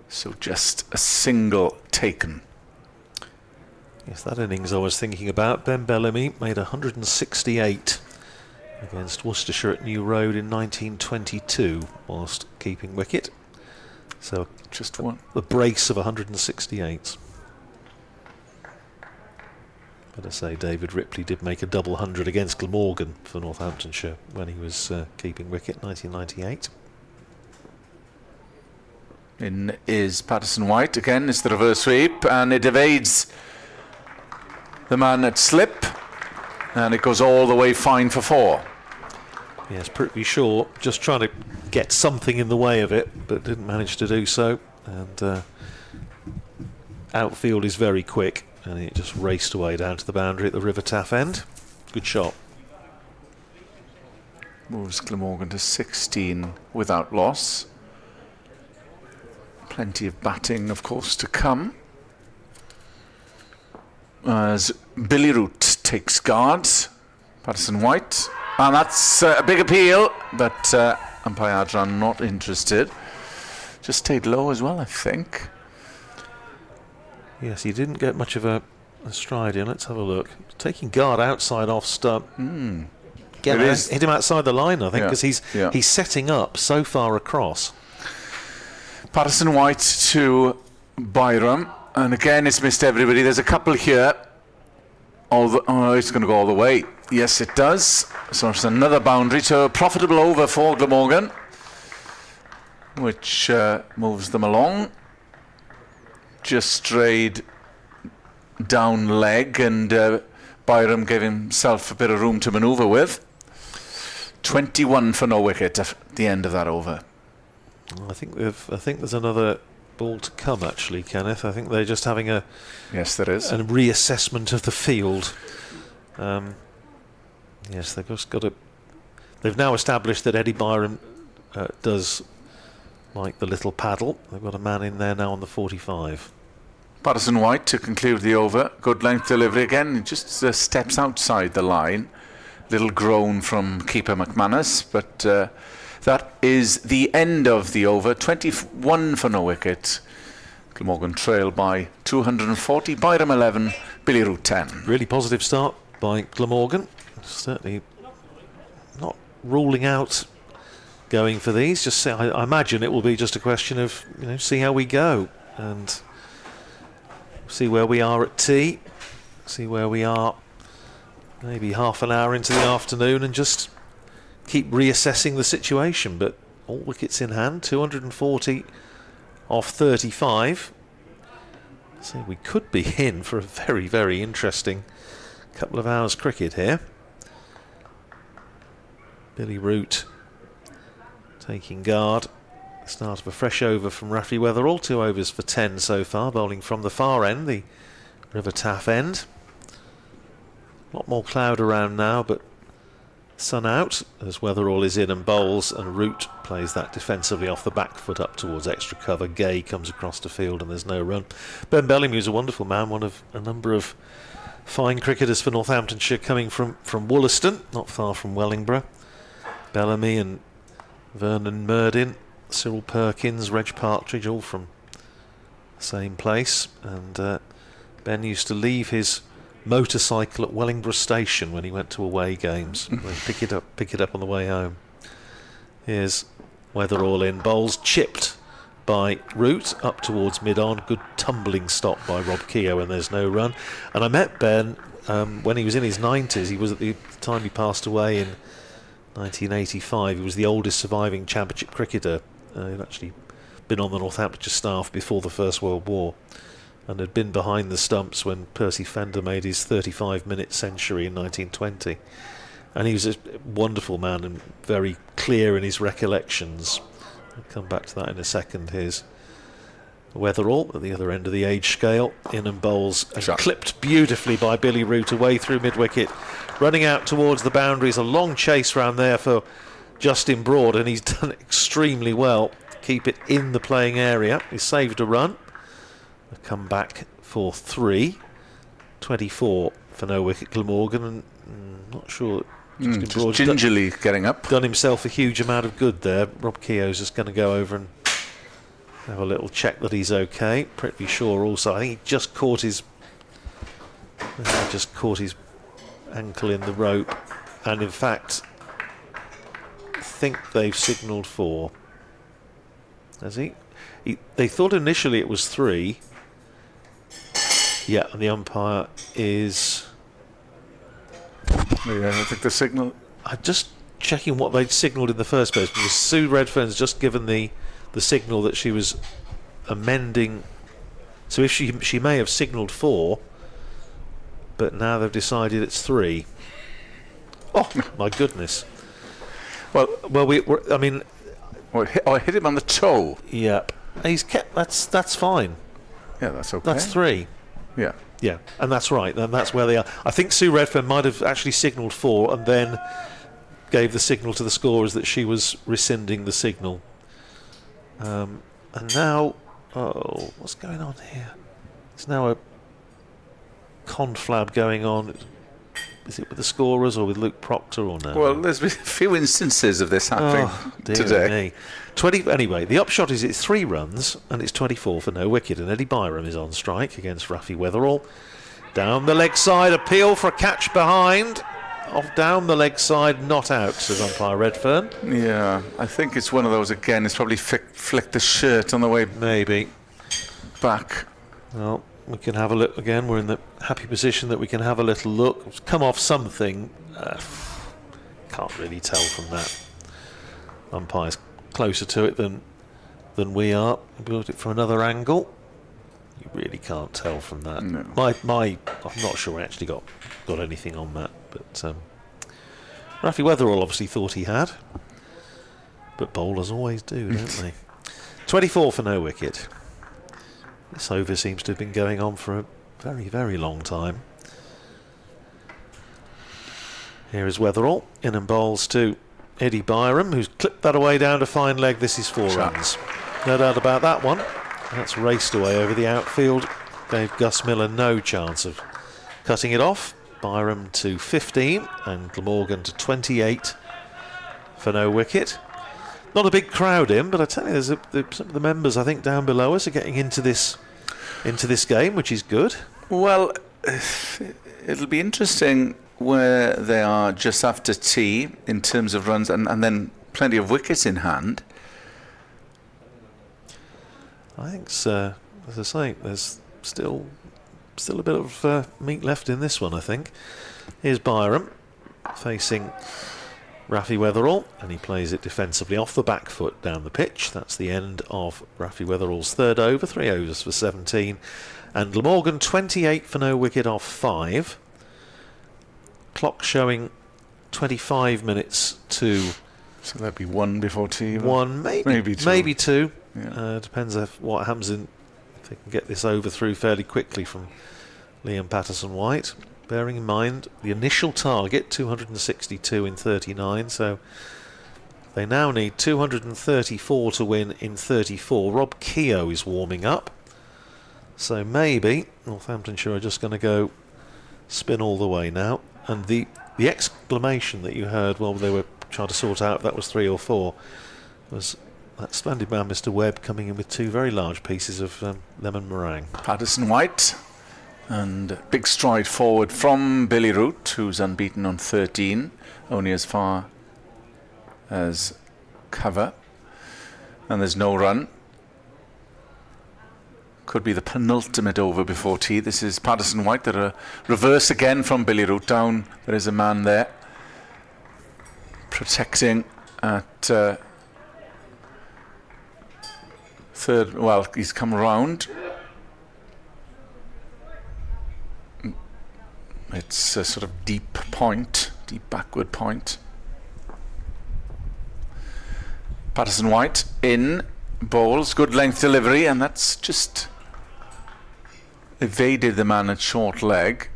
[SPEAKER 3] So just a single taken.
[SPEAKER 2] Yes, that innings I was thinking about. Ben Bellamy made 168 against Worcestershire at New Road in 1922 whilst keeping wicket. So
[SPEAKER 3] just one.
[SPEAKER 2] A brace of 168. But I say David Ripley did make a double 100 against Glamorgan for Northamptonshire when he was keeping wicket, 1998.
[SPEAKER 3] In is Patterson White. Again, it's the reverse sweep, and it evades the man at slip, and it goes all the way fine for 4.
[SPEAKER 2] Yes, pretty sure. Just trying to get something in the way of it, but didn't manage to do so. And outfield is very quick, and it just raced away down to the boundary at the River Taff end. Good shot.
[SPEAKER 3] Moves Glamorgan to 16 without loss. Plenty of batting, of course, to come. As Billy Root takes guard. Patterson White. And that's a big appeal, but umpire Adran not interested. Just stayed low as well, I think.
[SPEAKER 2] Yes, he didn't get much of a stride in. Let's have a look. Taking guard outside off stump. Hit him outside the line, I think, because he's setting up so far across.
[SPEAKER 3] Patterson White to Byram, and again it's missed everybody. There's a couple here. It's going to go all the way. Yes, it does. So it's another boundary to a profitable over for Glamorgan, which moves them along. Just strayed down leg, and Byram gave himself a bit of room to manoeuvre with. 21 for no wicket at the end of that over.
[SPEAKER 2] I think there's another ball to come, actually, Kenneth. I think they're just having a
[SPEAKER 3] there is
[SPEAKER 2] a reassessment of the field. Yes, they've just got to. They've now established that Eddie Byram does like the little paddle. They've got a man in there now on the 45.
[SPEAKER 3] Patterson White to conclude the over. Good length delivery again. It just steps outside the line. Little groan from keeper McManus, but that is the end of the over. 21 for no wicket. Glamorgan trail by 240. Byram 11. Billy Root 10.
[SPEAKER 2] Really positive start by Glamorgan. Certainly not ruling out going for these. Just say, I imagine it will be just a question of see how we go and see where we are at tea. See where we are. Maybe half an hour into the afternoon and just keep reassessing the situation. But all wickets in hand, 240 off 35. So we could be in for a very, very interesting couple of hours cricket here. Billy Root taking guard. Start of a fresh over from Rafi Weatherall. 2 overs for 10 so far, bowling from the far end, the River Taff end. A lot more cloud around now, but sun out as Weatherall is in and bowls, and Root plays that defensively off the back foot up towards extra cover. Gay comes across the field and there's no run. Ben Bellingham's a wonderful man, one of a number of fine cricketers for Northamptonshire coming from Wollaston, not far from Wellingborough. Bellamy and Vernon Murdin, Cyril Perkins, Reg Partridge, all from the same place. And Ben used to leave his motorcycle at Wellingborough Station when he went to away games. pick it up on the way home. Here's Weatherall in, bowls chipped by Root up towards mid-on. Good tumbling stop by Rob Keogh, and there's no run. And I met Ben when he was in his 90s. He was at the time he passed away in 1985. He was the oldest surviving championship cricketer. He'd actually been on the Northamptonshire staff before the First World War, and had been behind the stumps when Percy Fender made his 35-minute century in 1920. And he was a wonderful man and very clear in his recollections. I'll come back to that in a second. Here's Weatherall at the other end of the age scale, in and bowls, and clipped beautifully by Billy Root away through mid-wicket, running out towards the boundaries. A long chase round there for Justin Broad, and he's done extremely well to keep it in the playing area. He saved a run. A comeback for 3. 24 for no wicket Glamorgan, and not sure Justin Broad's
[SPEAKER 3] gingerly getting up.
[SPEAKER 2] Done himself a huge amount of good there. Rob Keogh's just going to go over and have a little check that he's okay. Pretty sure also, I think he just caught his ankle in the rope, and in fact I think they've signalled 4. Has he? They thought initially it was 3. Yeah, and the umpire is...
[SPEAKER 3] Yeah, I think the signal...
[SPEAKER 2] I'm just checking what they'd signalled in the first place, because Sue Redfern's just given the signal that she was amending. So if she may have signalled 4, but now they've decided it's 3. Oh my goodness! Well, I mean,
[SPEAKER 3] I hit him on the toe.
[SPEAKER 2] Yep, he's kept. That's fine.
[SPEAKER 3] Yeah, that's okay.
[SPEAKER 2] That's 3.
[SPEAKER 3] Yeah.
[SPEAKER 2] Yeah, and that's right. And that's where they are. I think Sue Redfern might have actually signalled 4 and then gave the signal to the scorers that she was rescinding the signal. And now, what's going on here? There's now a conflab going on. Is it with the scorers or with Luke Proctor or no?
[SPEAKER 3] Well, there's been a few instances of this happening today.
[SPEAKER 2] 20. Anyway, the upshot is it's 3 runs and it's 24 for no wicket, and Eddie Byram is on strike against Rafi Weatherall. Down the leg side, appeal for a catch behind. Off down the leg side, not out, says umpire Redfern.
[SPEAKER 3] Yeah, I think it's one of those again. It's probably flicked the shirt on the way
[SPEAKER 2] maybe
[SPEAKER 3] back.
[SPEAKER 2] Well, we can have a look again. We're in the happy position that we can have a little look. It's come off something. Can't really tell from that. Umpire's closer to it than we are. We looked at it from another angle. You really can't tell from that.
[SPEAKER 3] No.
[SPEAKER 2] I'm not sure I actually got anything on that, but Rafi Weatherall obviously thought he had. But bowlers always do, don't they? 24 for no wicket. This over seems to have been going on for a very, very long time. Here is Weatherall in and bowls to Eddie Byram, who's clipped that away down to fine leg. This is 4 runs. No doubt about that one. That's raced away over the outfield. Gave Gus Miller no chance of cutting it off. Byram to 15 and Glamorgan to 28 for no wicket. Not a big crowd in, but I tell you, some of the members I think down below us are getting into this game, which is good.
[SPEAKER 3] Well, it'll be interesting where they are just after tea in terms of runs, and then plenty of wickets in hand.
[SPEAKER 2] I think, as I say, there's still a bit of meat left in this one, I think. Here's Byram facing Rafi Weatherall, and he plays it defensively off the back foot down the pitch. That's the end of Rafi Weatherall's third over, 3 overs for 17. And Glamorgan 28 for no wicket off 5. Clock showing 25 minutes to...
[SPEAKER 3] So that'd be 1 before tea.
[SPEAKER 2] 1, maybe 2.
[SPEAKER 3] Yeah.
[SPEAKER 2] Depends what happens if they can get this over through fairly quickly from Liam Patterson-White. Bearing in mind the initial target, 262 in 39, so they now need 234 to win in 34. Rob Keogh is warming up, so maybe Northamptonshire are just going to go spin all the way now. And the exclamation that you heard while they were trying to sort out if that was 3 or 4 was that splendid man Mr. Webb coming in with 2 very large pieces of lemon meringue.
[SPEAKER 3] Patterson-White. And big stride forward from Billy Root, who's unbeaten on 13, only as far as cover. And there's no run. Could be the penultimate over before tea. This is Patterson-White. They're a reverse again from Billy Root down. There is a man there protecting at third. Well, he's come round. It's a sort of deep point, deep backward point. Patterson-White in, bowls, good length delivery, and that's just evaded the man at short leg.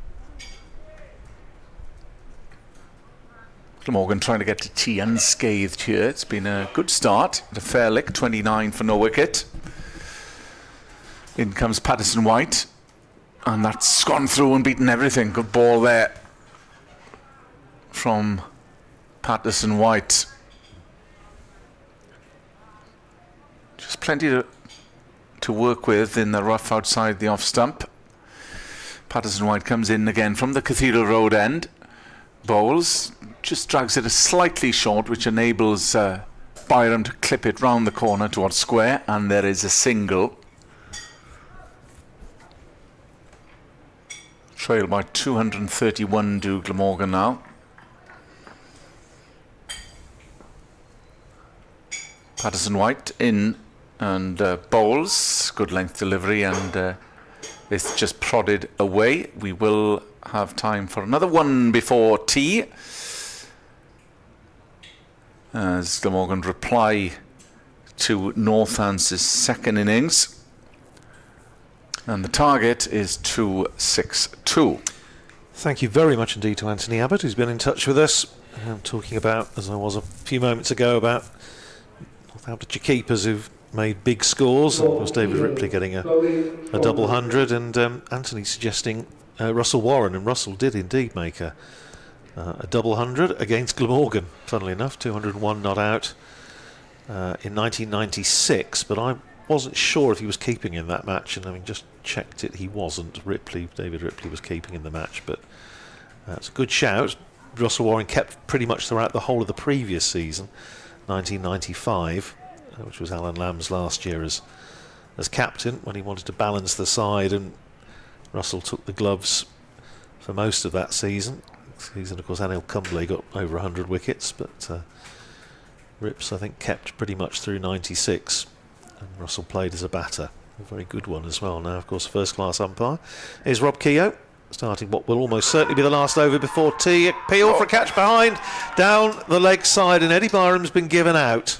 [SPEAKER 3] Glamorgan trying to get to tea unscathed here. It's been a good start. A fair lick, 29 for no wicket. In comes Patterson-White. And that's gone through and beaten everything. Good ball there from Patterson-White. Just plenty to work with in the rough outside the off stump. Patterson-White comes in again from the Cathedral Road end. Bowls. Just drags it a slightly short, which enables Byram to clip it round the corner towards square. And there is a single. Trail by 231 do Glamorgan now. Patterson-White in and bowls. Good length delivery, and it's just prodded away. We will have time for another one before tea, as Glamorgan reply to Northampton's second innings. And the target is 262.
[SPEAKER 2] Thank you very much indeed to Anthony Abbott, who's been in touch with us. Talking about, as I was a few moments ago, about Northamptonshire keepers who've made big scores. Of course, David Ripley getting a double 100, and Anthony suggesting Russell Warren, and Russell did indeed make a double 100 against Glamorgan. Funnily enough, 201 not out in 1996, but I wasn't sure if he was keeping in that match, and having just checked it, he wasn't. David Ripley was keeping in the match, but it's a good shout. Russell Warren kept pretty much throughout the whole of the previous season, 1995, which was Alan Lamb's last year as captain, when he wanted to balance the side and Russell took the gloves for most of that season. Of course, Anil Kumble got over 100 wickets, but Rips, I think, kept pretty much through 96. And Russell played as a batter. A very good one as well. Now, of course, first-class umpire is Rob Keogh, starting what will almost certainly be the last over before tea. Appeal for a catch behind, down the leg side, and Eddie Byram's been given out.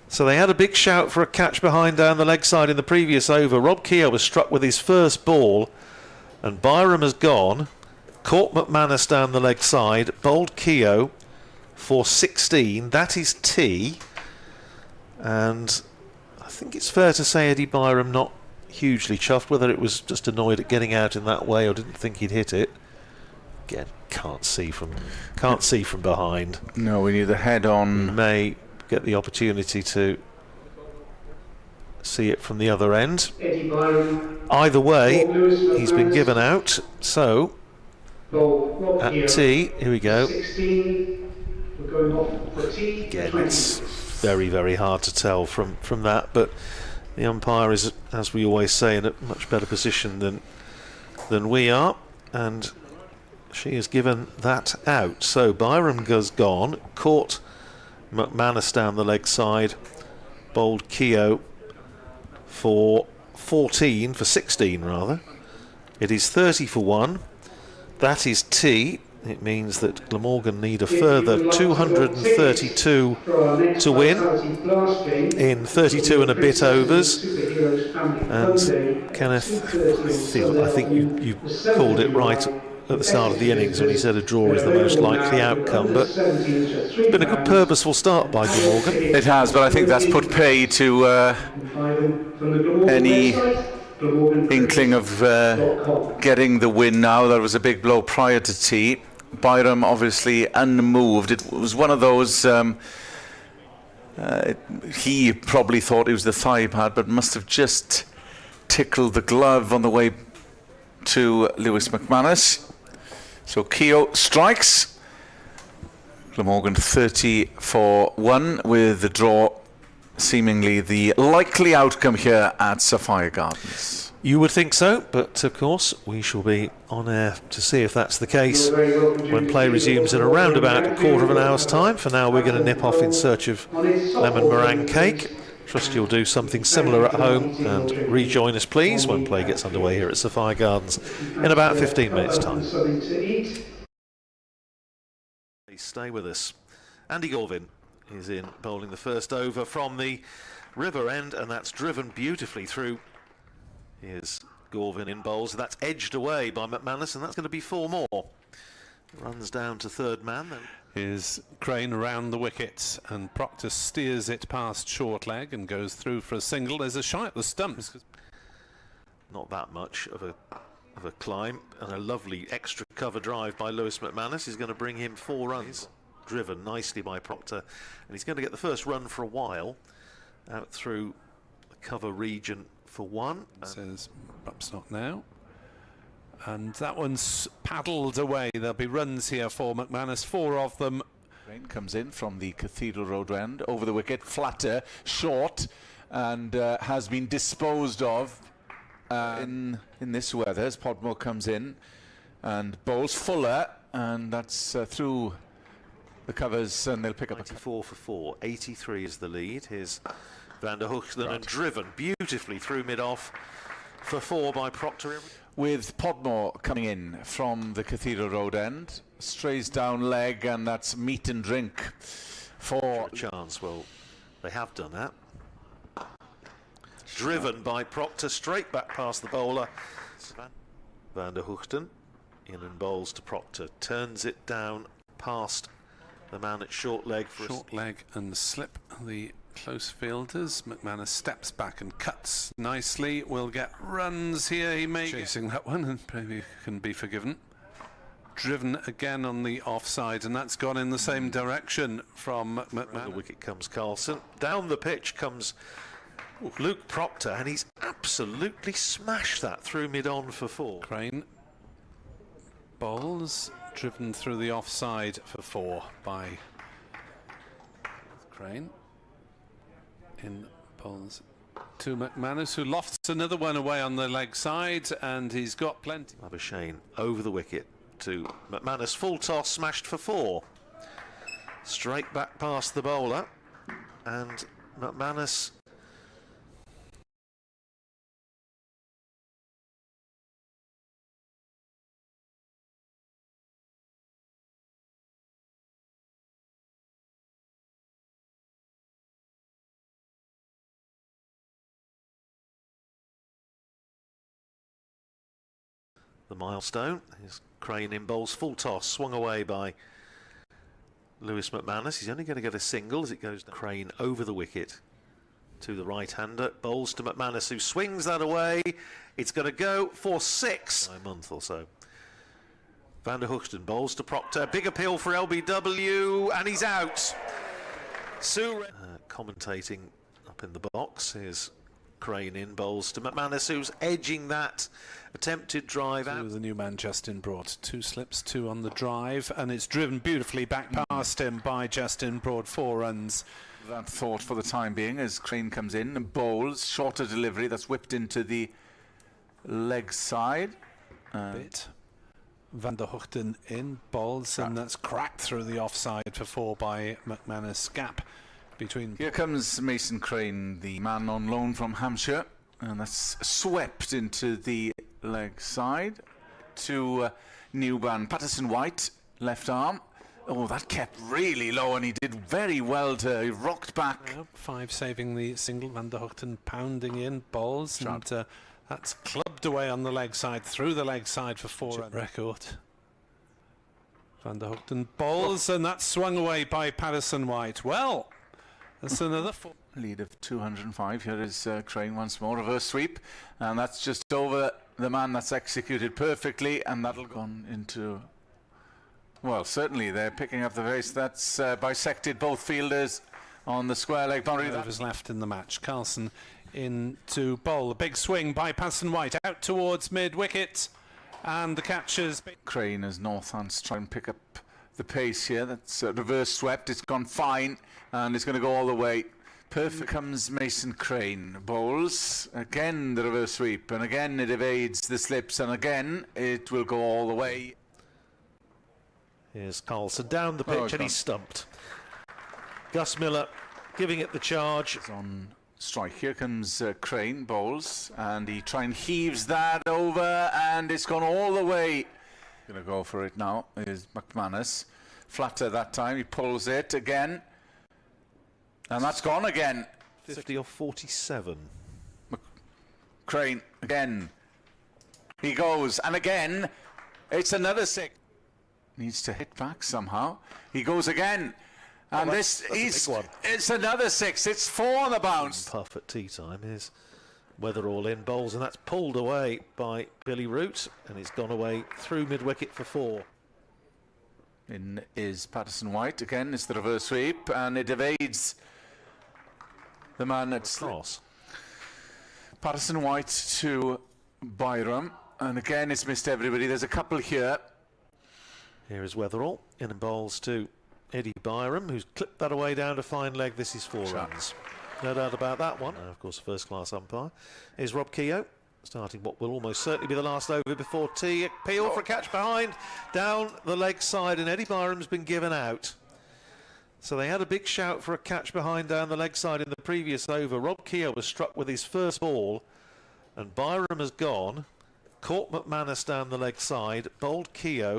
[SPEAKER 2] So they had a big shout for a catch behind down the leg side in the previous over. Rob Keogh was struck with his first ball, and Byram has gone, caught McManus down the leg side, bowled Keogh for 16. That is tea, and I think it's fair to say Eddie Byram not hugely chuffed, whether it was just annoyed at getting out in that way or didn't think he'd hit it. Again, can't see from behind.
[SPEAKER 3] No, we need the head on.
[SPEAKER 2] May get the opportunity to see it from the other end.
[SPEAKER 4] Eddie Byram.
[SPEAKER 2] Either way,
[SPEAKER 4] Lewis
[SPEAKER 2] he's been
[SPEAKER 4] McManus.
[SPEAKER 2] given out. So
[SPEAKER 4] Rob
[SPEAKER 2] at
[SPEAKER 4] Keogh.
[SPEAKER 2] tea, here we go.
[SPEAKER 4] 16. We're going off for tea.
[SPEAKER 2] Again,
[SPEAKER 4] 20.
[SPEAKER 2] it's very, very hard to tell from that, but the umpire is, as we always say, in a much better position than we are, and she has given that out. So Byram has gone, caught McManus down the leg side, bowled Keogh for 14, for 16 rather. It is 30 for 1. That is tea. It means that Glamorgan need a further 232 to win in 32 and a bit overs. And Kenneth, I think you called it right at the start of the innings when he said a draw is the most likely outcome, but it's been a good purposeful start by Glamorgan.
[SPEAKER 3] It has, but I think that's put pay to any inkling of getting the win now. There was a big blow prior to tea. Byram obviously unmoved. It was one of those, he probably thought it was the thigh pad, but must have just tickled the glove on the way to Lewis McManus. So Keogh strikes. Glamorgan 30 for 1, with the draw seemingly the likely outcome here at Sapphire Gardens.
[SPEAKER 2] You would think so, but of course we shall be on air to see if that's the case when play resumes in around about a quarter of an hour's time. For now, we're going to nip off in search of lemon meringue cake. Trust you'll do something similar at home and rejoin us, please, when play gets underway here at Sapphire Gardens in about 15 minutes' time. Please stay with us. Andy Gorvin is in bowling the first over from the river end, and that's driven beautifully through. Here's Gorvin in bowls. That's edged away by McManus, and that's going to be 4 more. Runs down to third man.
[SPEAKER 1] Here's Crane around the wickets, and Proctor steers it past short leg and goes through for a single. There's a shy at the stumps.
[SPEAKER 2] Not that much of a climb, and a lovely extra cover drive by Lewis McManus is going to bring him 4 runs. Driven nicely by Proctor, and he's going to get the first run for a while out through the cover region for 1.
[SPEAKER 1] Says perhaps not now, and that one's paddled away. There'll be runs here for McManus, 4 of them.
[SPEAKER 3] Rain comes in from the Cathedral Road end over the wicket, flatter, short, and has been disposed of in this weather as Podmore comes in and bowls Fuller, and that's through the covers, and they'll pick up
[SPEAKER 2] 94 for 4. 83 is the lead. Here's Van der Hoogten, and driven beautifully through mid-off for 4 by Proctor.
[SPEAKER 3] with Podmore coming in from the Cathedral Road end, strays down leg, and that's meat and drink for
[SPEAKER 2] a chance. Well, they have done that. Driven by Proctor, straight back past the bowler. Van der Hoogten in and bowls to Proctor, turns it down past the man at short leg for
[SPEAKER 1] short leg and slip the close fielders. McManus steps back and cuts nicely. We'll get runs here. He may chasing that one and maybe can be forgiven. Driven again on the offside, and that's gone in the same direction from McManus.
[SPEAKER 2] The wicket comes Carlson. Down the pitch comes Luke Proctor, and he's absolutely smashed that through mid-on for 4.
[SPEAKER 1] Crane bowls, driven through the offside for 4 by Crane. In bowls to McManus, who lofts another one away on the leg side, and he's got plenty.
[SPEAKER 2] Labuschagne over the wicket to McManus, full toss, smashed for 4. Straight back past the bowler, and McManus the milestone. Here's Crane in bowls, full toss, swung away by Lewis McManus. He's only going to get a single as it goes down. Crane over the wicket to the right-hander, bowls to McManus, who swings that away. It's going to go for 6. A month or so. Van der Hoogten bowls to Proctor, big appeal for LBW, and he's out. Commentating up in the box. Here's Crane in, bowls to McManus, who's edging that attempted drive out.
[SPEAKER 1] The new man Justin Broad, 2 slips, 2 on the drive, and it's driven beautifully back past him by Justin Broad. 4 runs.
[SPEAKER 3] That thought for the time being as Crane comes in and bowls, shorter delivery that's whipped into the leg side.
[SPEAKER 1] Bit. Van der Hoogten in, bowls, and that's cracked through the offside for 4 by McManus. Gap between.
[SPEAKER 3] Here comes Mason Crane, the man on loan from Hampshire, and that's swept into the leg side to new man Patterson White, left arm. Oh, that kept really low, and he did very well he rocked back.
[SPEAKER 1] 5 saving the single. Van der Hoogten pounding in, bowls, and that's clubbed away on the leg side, through the leg side for 4 record. Van der Hoogten bowls, and that's swung away by Patterson White. Well, that's another 4.
[SPEAKER 3] Lead of 205. Here is Crane once more, reverse sweep, and that's just over the man. That's executed perfectly, and that'll go into. Well, certainly they're picking up the pace. That's bisected both fielders on the square leg boundary.
[SPEAKER 1] Overs left in the match. Carlson in to bowl. A big swing by Patterson White out towards mid-wicket, and the catches.
[SPEAKER 3] Crane as Northants try and pick up the pace here. That's reverse swept. It's gone fine, and it's going to go all the way. Perfect comes Mason Crane. Bowls. Again the reverse sweep, and again it evades the slips, and again it will go all the way.
[SPEAKER 2] Here's Carlson down the pitch, and he's stumped. Gus Miller giving it the charge.
[SPEAKER 3] It's on strike. Here comes Crane, bowls, and he try and heaves that over, and it's gone all the way. Gonna go for it now is McManus. Flatter that time, he pulls it again, and that's gone again.
[SPEAKER 2] 50 or 47.
[SPEAKER 3] Crane again. He goes, and again it's another 6. Needs to hit back somehow. He goes again, and
[SPEAKER 2] that's a big one.
[SPEAKER 3] It's another 6. It's 4 on the bounce.
[SPEAKER 2] Puff at tea time is Weatherall in bowls, and that's pulled away by Billy Root, and it's gone away through mid-wicket for 4.
[SPEAKER 3] In is Patterson White again. It's the reverse sweep, and it evades the man at
[SPEAKER 2] Cross.
[SPEAKER 3] Patterson White to Byram, and again it's missed everybody. There's a couple here.
[SPEAKER 2] Here is Weatherall in bowls to Eddie Byram, who's clipped that away down to fine leg. This is 4 runs. No doubt about that one. Of course, first-class umpire is Rob Keogh, starting what will almost certainly be the last over before tea. Appeal for a catch behind, down the leg side, and Eddie Byram's been given out. So they had a big shout for a catch behind down the leg side in the previous over. Rob Keogh was struck with his first ball, and Byram has gone, caught McManus down the leg side, bowled Keogh.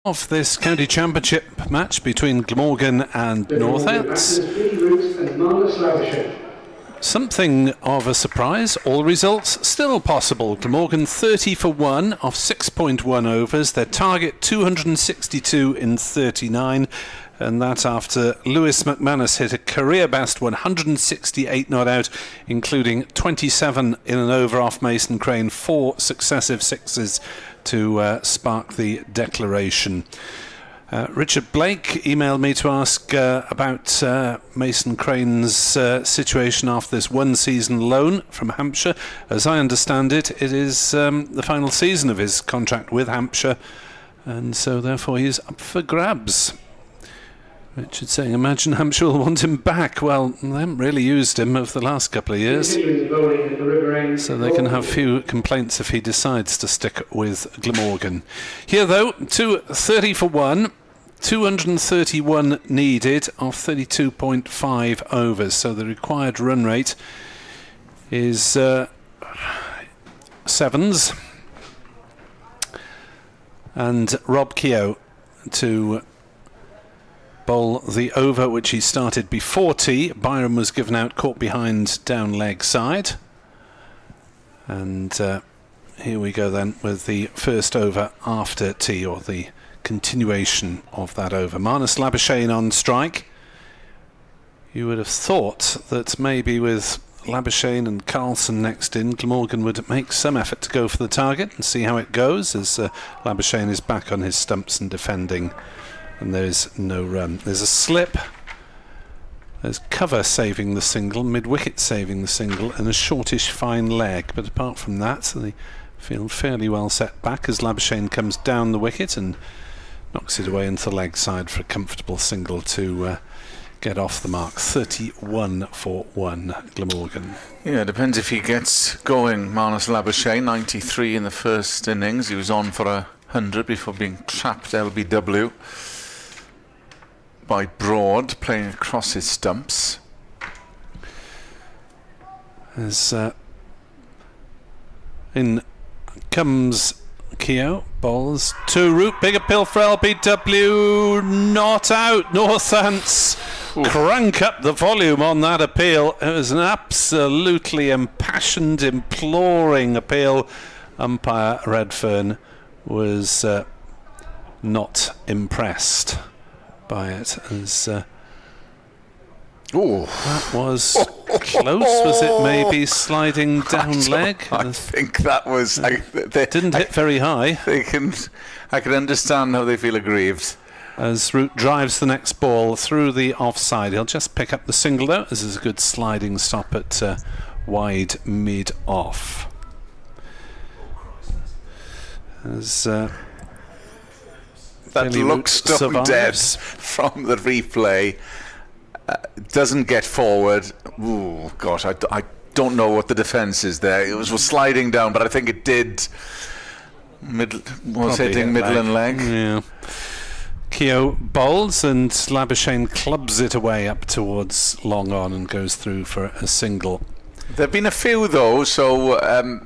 [SPEAKER 1] of this county championship match between Glamorgan and Northamptonshire. Something of a surprise. All results still possible. Glamorgan 30 for 1 off 6.1 overs. Their target 262 in 39. And that after Lewis McManus hit a career best 168 not out, including 27 in an over off Mason Crane, 4 successive sixes to spark the declaration. Richard Blake emailed me to ask about Mason Crane's situation after this one-season loan from Hampshire. As I understand it, it is the final season of his contract with Hampshire, and so therefore he's up for grabs. Richard saying, imagine Hampshire will want him back. Well, they haven't really used him over the last couple of years, so they can have few complaints if he decides to stick with Glamorgan. Here, though, 30 for 1, 231 needed off 32.5 overs, so the required run rate is sevens. And Rob Keogh to bowl the over which he started before tea. Byron was given out, caught behind down leg side. And here we go then with the first over after tea, or the continuation of that over. Marnus Labuschagne on strike. You would have thought that maybe with Labuschagne and Carlson next in, Glamorgan would make some effort to go for the target and see how it goes, as Labuschagne is back on his stumps and defending. And there's no run. There's a slip. There's cover saving the single, mid-wicket saving the single, and a shortish fine leg. But apart from that, they feel fairly well set back as Labuschagne comes down the wicket and knocks it away into the leg side for a comfortable single to get off the mark. 31 for 1, Glamorgan.
[SPEAKER 3] Yeah, depends if he gets going. Marnus Labuschagne, 93 in the first innings. He was on for 100 before being trapped LBW by Broad, playing across his stumps.
[SPEAKER 1] As in comes Keogh, bowls to root, big appeal for LBW, not out. Northants crank up the volume on that appeal. It was an absolutely impassioned, imploring appeal. Umpire Redfern was not impressed by it, as that was close. Was it maybe sliding down leg?
[SPEAKER 3] I think that was.
[SPEAKER 1] Didn't hit very high.
[SPEAKER 3] I can understand how they feel aggrieved.
[SPEAKER 1] As Root drives the next ball through the offside, he'll just pick up the single though. This is a good sliding stop at wide mid off. As
[SPEAKER 3] that looks stone dead from the replay. Doesn't get forward. Ooh, gosh, I don't know what the defence is there. It was sliding down, but I think it did. Was hitting middle and leg.
[SPEAKER 1] Yeah. Keogh bowls and Labuschagne clubs it away up towards long on and goes through for a single.
[SPEAKER 3] There have been a few though, so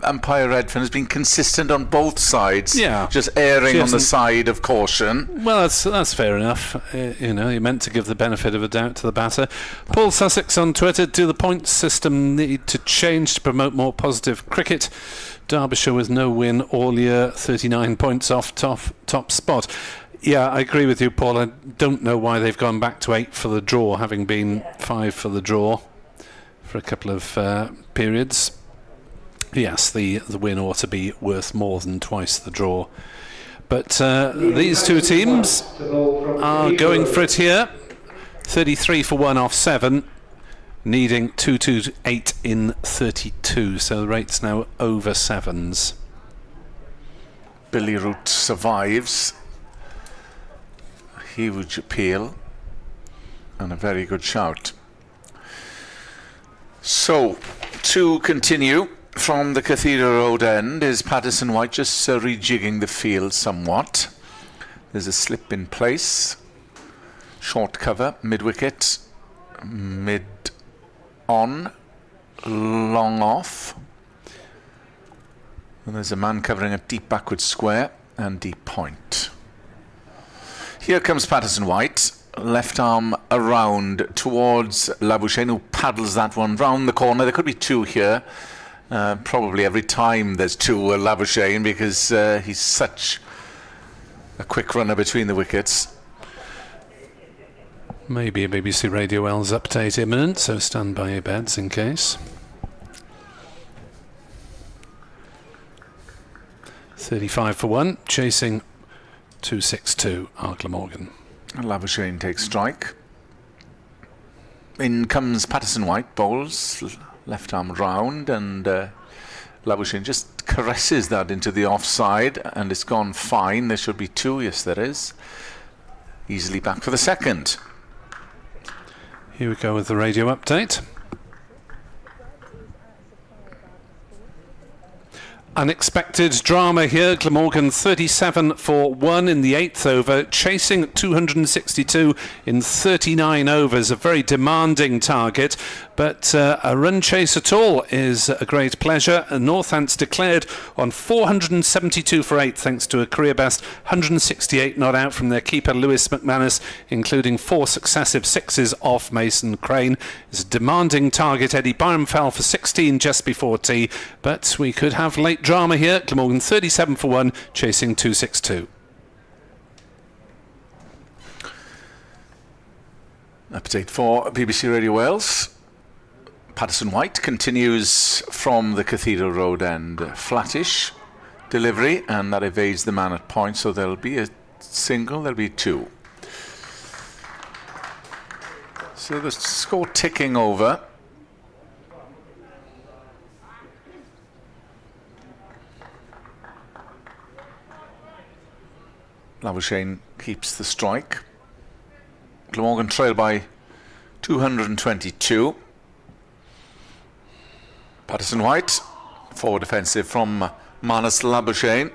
[SPEAKER 3] umpire Redfern has been consistent on both sides.
[SPEAKER 1] Yeah,
[SPEAKER 3] just erring on the side of caution.
[SPEAKER 1] Well, that's fair enough. You know, you're meant to give the benefit of a doubt to the batter. Paul Sussex on Twitter: do the point system need to change to promote more positive cricket? Derbyshire with no win all year, 39 points off top spot. Yeah, I agree with you, Paul. I don't know why they've gone back to 8 for the draw, having been 5 for the draw for a couple of periods. Yes, the win ought to be worth more than twice the draw. But these two teams are going for it here. 33 for 1 off 7, needing 228 in 32. So the rate's now over 7s.
[SPEAKER 3] Billy Root survives. Huge appeal and a very good shout. So, to continue, from the Cathedral Road end is Patterson White just rejigging the field somewhat. There's a slip in place. Short cover, mid-wicket, mid-on, long off. And there's a man covering a deep backward square and deep point. Here comes Patterson White. Left arm around towards Labouchere, who paddles that one round the corner. There could be two here. Probably every time there's two Labouchere, because he's such a quick runner between the wickets.
[SPEAKER 1] Maybe a BBC Radio L's update imminent, so stand by your beds in case. 35 for 1, chasing 262 are Glamorgan.
[SPEAKER 3] Labouchere takes strike. In comes Patterson White, bowls, left arm round, and Labouchere just caresses that into the offside, and it's gone fine. There should be two, yes there is. Easily back for the second.
[SPEAKER 1] Here we go with the radio update. Unexpected drama here. Glamorgan 37 for 1 in the 8th over, chasing 262 in 39 overs. A very demanding target, but a run chase at all is a great pleasure. Northants declared on 472 for 8 thanks to a career best 168 not out from their keeper Lewis McManus, including 4 successive sixes off Mason Crane. It's a demanding target. Eddie Byram fell for 16 just before tea, but we could have late drama here. Glamorgan 37 for 1, chasing 262.
[SPEAKER 3] Update for BBC Radio Wales. Patterson White continues from the Cathedral Road end. Flattish delivery, and that evades the man at point, so there'll be a single, there'll be two. So the score ticking over. Labouchere keeps the strike. Glamorgan trail by 222. Patterson White, forward defensive from McManus Labouchere,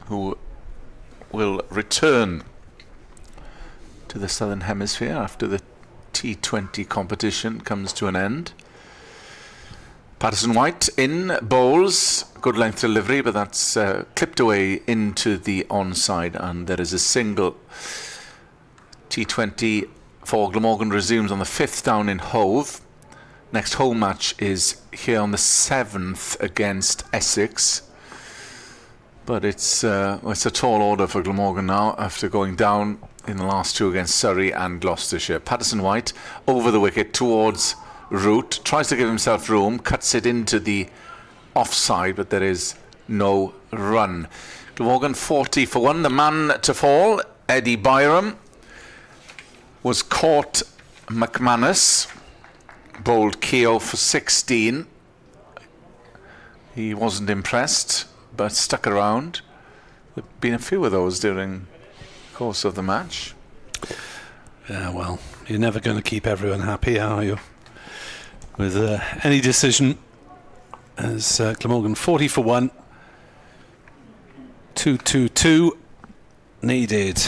[SPEAKER 3] who will return to the Southern Hemisphere after the T20 competition comes to an end. Patterson White in, bowls, good length delivery, but that's clipped away into the onside, and there is a single. T20 for Glamorgan resumes on the 5th down in Hove. Next home match is here on the 7th against Essex, but it's a tall order for Glamorgan now after going down in the last two against Surrey and Gloucestershire. Patterson White over the wicket towards Root, tries to give himself room, cuts it into the offside, but there is no run. Glamorgan 40 for 1. The man to fall, Eddie Byram, was caught. McManus bowled Keogh for 16. He wasn't impressed, but stuck around. There have been a few of those during the course of the match.
[SPEAKER 1] Yeah, well, you're never going to keep everyone happy, are you? With any decision, as Glamorgan 40 for 1, 222 needed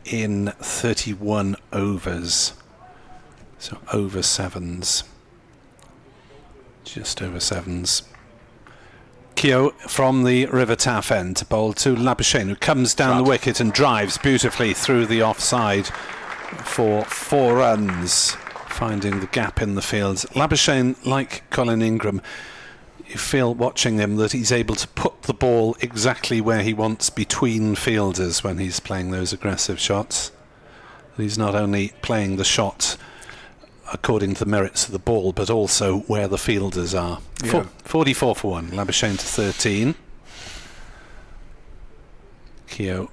[SPEAKER 1] in 31 overs, so over sevens, just over sevens. Keogh from the River Taff end to bowl to Labouchere, who comes down the wicket and drives beautifully through the offside for 4 runs, finding the gap in the field. Labouchere, like Colin Ingram, you feel watching him that he's able to put the ball exactly where he wants between fielders when he's playing those aggressive shots. He's not only playing the shot according to the merits of the ball, but also where the fielders are.
[SPEAKER 3] Yeah.
[SPEAKER 1] 44 for 1, Labouchere to 13. Keogh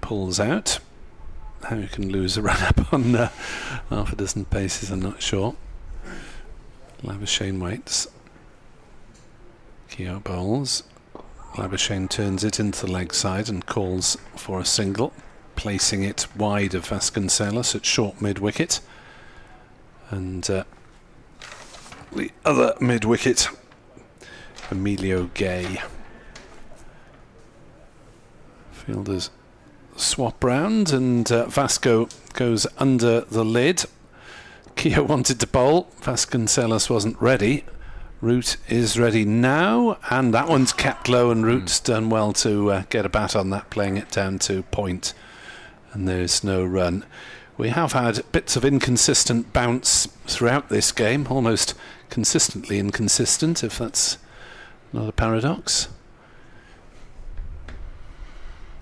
[SPEAKER 1] pulls out. How you can lose a run up on half a dozen paces, I'm not sure. Labouchere waits. Keogh bowls. Labouchere turns it into the leg side and calls for a single, placing it wide of Vasconcelos at short mid-wicket. And the other mid-wicket, Emilio Gay. Fielders swap round, and Vasco goes under the lid. Keogh wanted to bowl. Vasconcelos wasn't ready. Root is ready now, and that one's kept low, and Root's done well to get a bat on that, playing it down to point, and there's no run. We have had bits of inconsistent bounce throughout this game, almost consistently inconsistent, if that's not a paradox.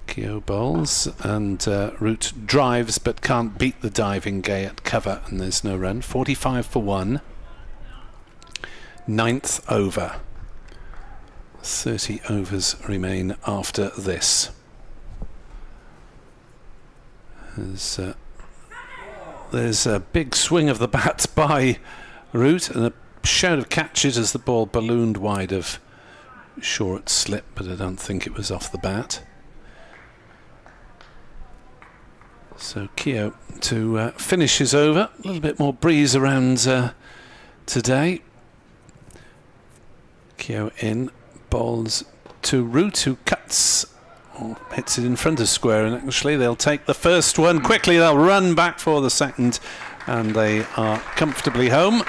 [SPEAKER 1] Keogh bowls, and Root drives but can't beat the diving Gay at cover, and there's no run. 45 for 1. 9th over. 30 overs remain after this. There's a big swing of the bat by Root and a shout of catches as the ball ballooned wide of short slip, but I don't think it was off the bat. So Keogh to finish his over. A little bit more breeze around today. Keogh in, bowls to Root, who cuts or hits it in front of square, and actually they'll take the first one quickly. They'll run back for the second, and they are comfortably home.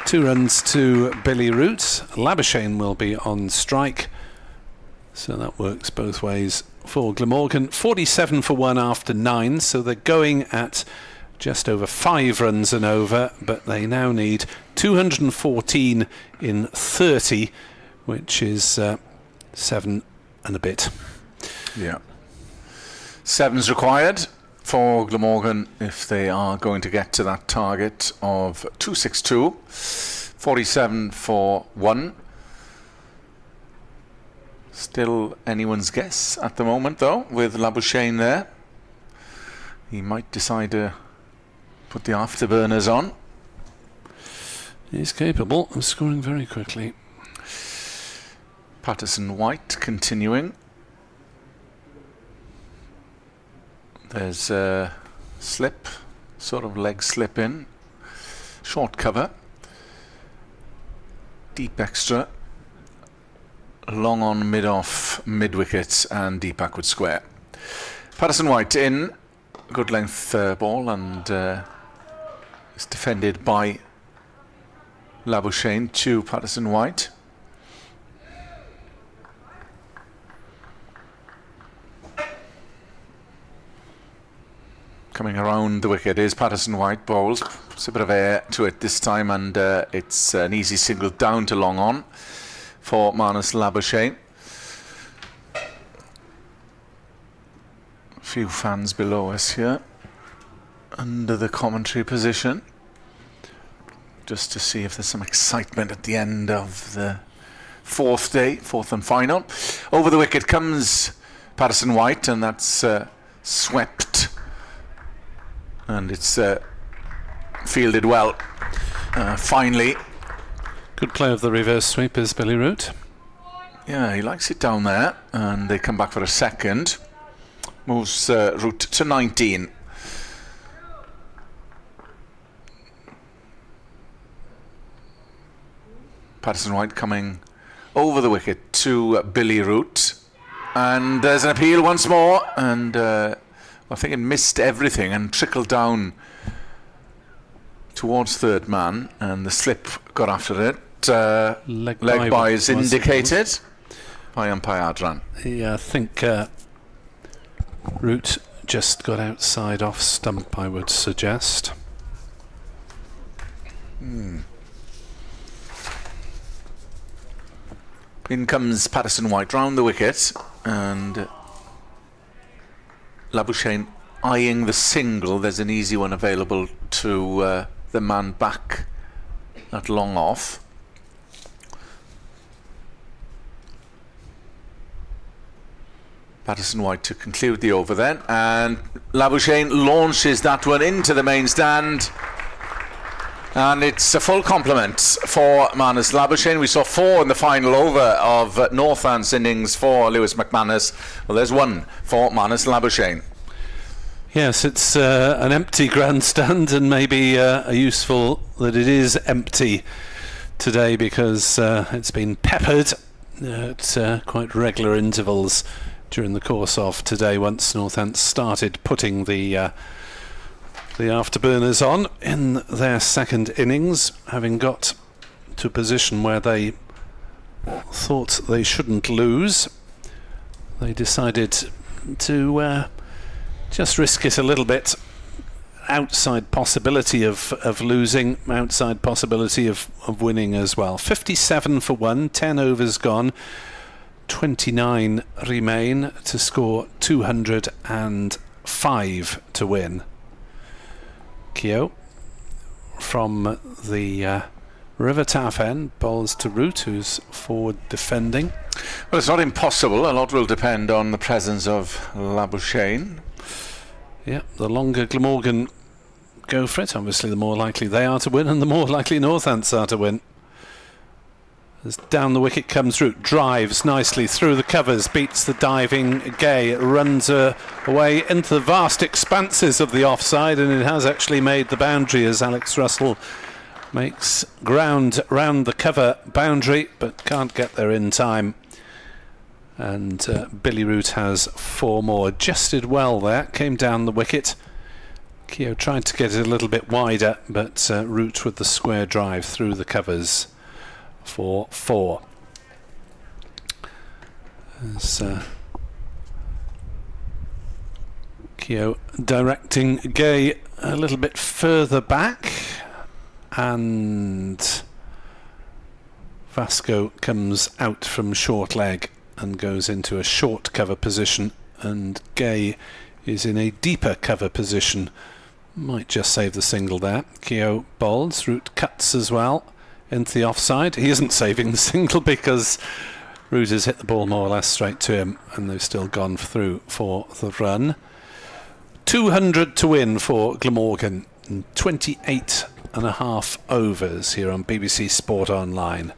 [SPEAKER 1] 2 runs to Billy Root. Labuschagne will be on strike, so that works both ways for Glamorgan. 47 for 1 after 9, so they're going at just over 5 runs and over, but they now need 214 in 30, which is 7 and a bit.
[SPEAKER 3] Yeah. 7's required for Glamorgan if they are going to get to that target of 262. 47 for 1. Still anyone's guess at the moment, though, with Labuschagne there. He might decide to put the afterburners on.
[SPEAKER 1] He's capable of scoring very quickly.
[SPEAKER 3] Patterson-White continuing. There's a slip, sort of leg slip in. Short cover. Deep extra. Long on, mid off, mid wicket, and deep backward square. Patterson-White in. Good length ball, and is defended by Labuschagne to Patterson-White. Coming around the wicket is Patterson-White, bowls. Puts a bit of air to it this time, and it's an easy single down to long on for McManus Labuschagne. A few fans below us here under the commentary position, just to see if there's some excitement at the end of the fourth and final. Over the wicket comes Patterson-White, and that's swept, and it's fielded well. Finally.
[SPEAKER 1] Good play of the reverse sweep is Billy Root.
[SPEAKER 3] Yeah, he likes it down there, and they come back for a second. Moves Root to 19. Patterson-White coming over the wicket to Billy Root, and there's an appeal once more, and I think it missed everything and trickled down towards third man, and the slip got after it. Leg by is indicated by umpire Adran.
[SPEAKER 1] Yeah, I think Root just got outside off stump, I would suggest.
[SPEAKER 3] In comes Patterson-White round the wicket, and Labuschagne eyeing the single. There's an easy one available to the man back at long off. Patterson-White to conclude the over then, and Labuschagne launches that one into the main stand, and it's a full complement for McManus Labuschagne. We saw 4 in the final over of Northant's innings for Lewis McManus. Well, there's 1 for McManus Labuschagne.
[SPEAKER 1] Yes, it's an empty grandstand, and maybe useful that it is empty today, because it's been peppered at quite regular intervals during the course of today, once Northants started putting the afterburners on in their second innings, having got to a position where they thought they shouldn't lose. They decided to just risk it a little bit. Outside possibility of losing, outside possibility of winning as well. 57 for 1, 10 overs gone, 29 remain to score 205 to win. Keogh from the River Taff end bowls to Root, who's forward defending.
[SPEAKER 3] Well, it's not impossible. A lot will depend on the presence of Labuschagne.
[SPEAKER 1] Yeah, the longer Glamorgan go for it, obviously the more likely they are to win and the more likely Northants are to win. As down the wicket comes Root, drives nicely through the covers, beats the diving Gay, runs away into the vast expanses of the offside, and it has actually made the boundary as Alex Russell makes ground round the cover boundary but can't get there in time. And Billy Root has 4 more. Adjusted well there, came down the wicket. Keogh tried to get it a little bit wider, but Root with the square drive through the covers for 4. As Keogh directing Gay a little bit further back, and Vasco comes out from short leg and goes into a short cover position, and Gay is in a deeper cover position. Might just save the single there. Keogh bowls, Root cuts as well into the offside. He isn't saving the single because Root has hit the ball more or less straight to him, and they've still gone through for the run. 200 to win for Glamorgan in 28.5 overs here on BBC Sport Online.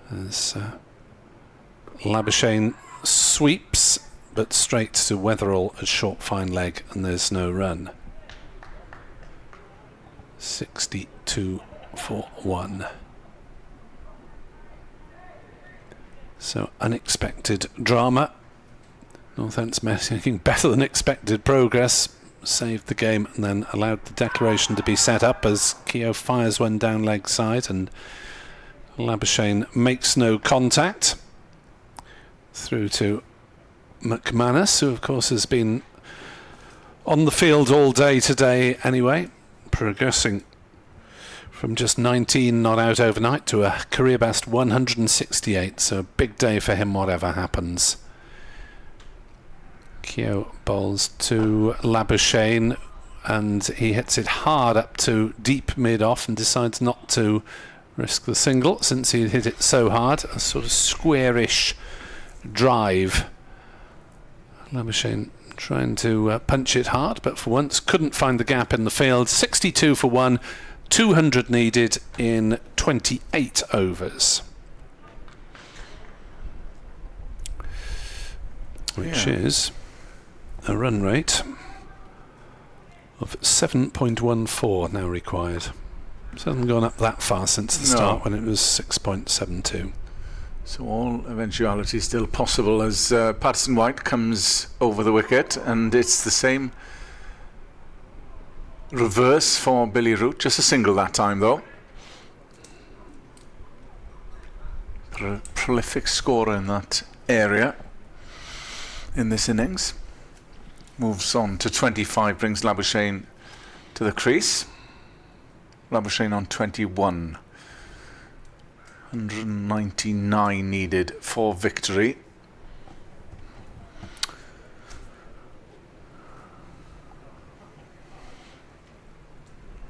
[SPEAKER 1] As Labuschagne sweeps, but straight to Weatherall at short fine leg, and there's no run. 62 for 1. So unexpected drama. Northants making better than expected progress. Saved the game and then allowed the declaration to be set up as Keogh fires one down leg side and Labuschagne makes no contact. Through to McManus, who of course has been on the field all day today anyway, progressing from just 19 not out overnight to a career best 168, so a big day for him whatever happens. Keogh bowls to Labuschagne and he hits it hard up to deep mid-off and decides not to risk the single since he hit it so hard. A sort of squarish drive. Labuschagne trying to punch it hard, but for once couldn't find the gap in the field. 62 for 1, 200 needed in 28 overs. Which is a run rate of 7.14 now required. So it hasn't gone up that far since the start when it was 6.72.
[SPEAKER 3] So all eventualities still possible as Patterson White comes over the wicket, and it's the same reverse for Billy Root, just a single that time though. Prolific scorer in that area in this innings. Moves on to 25, brings Labuschagne to the crease. Labuschagne on 21. 199 needed for victory.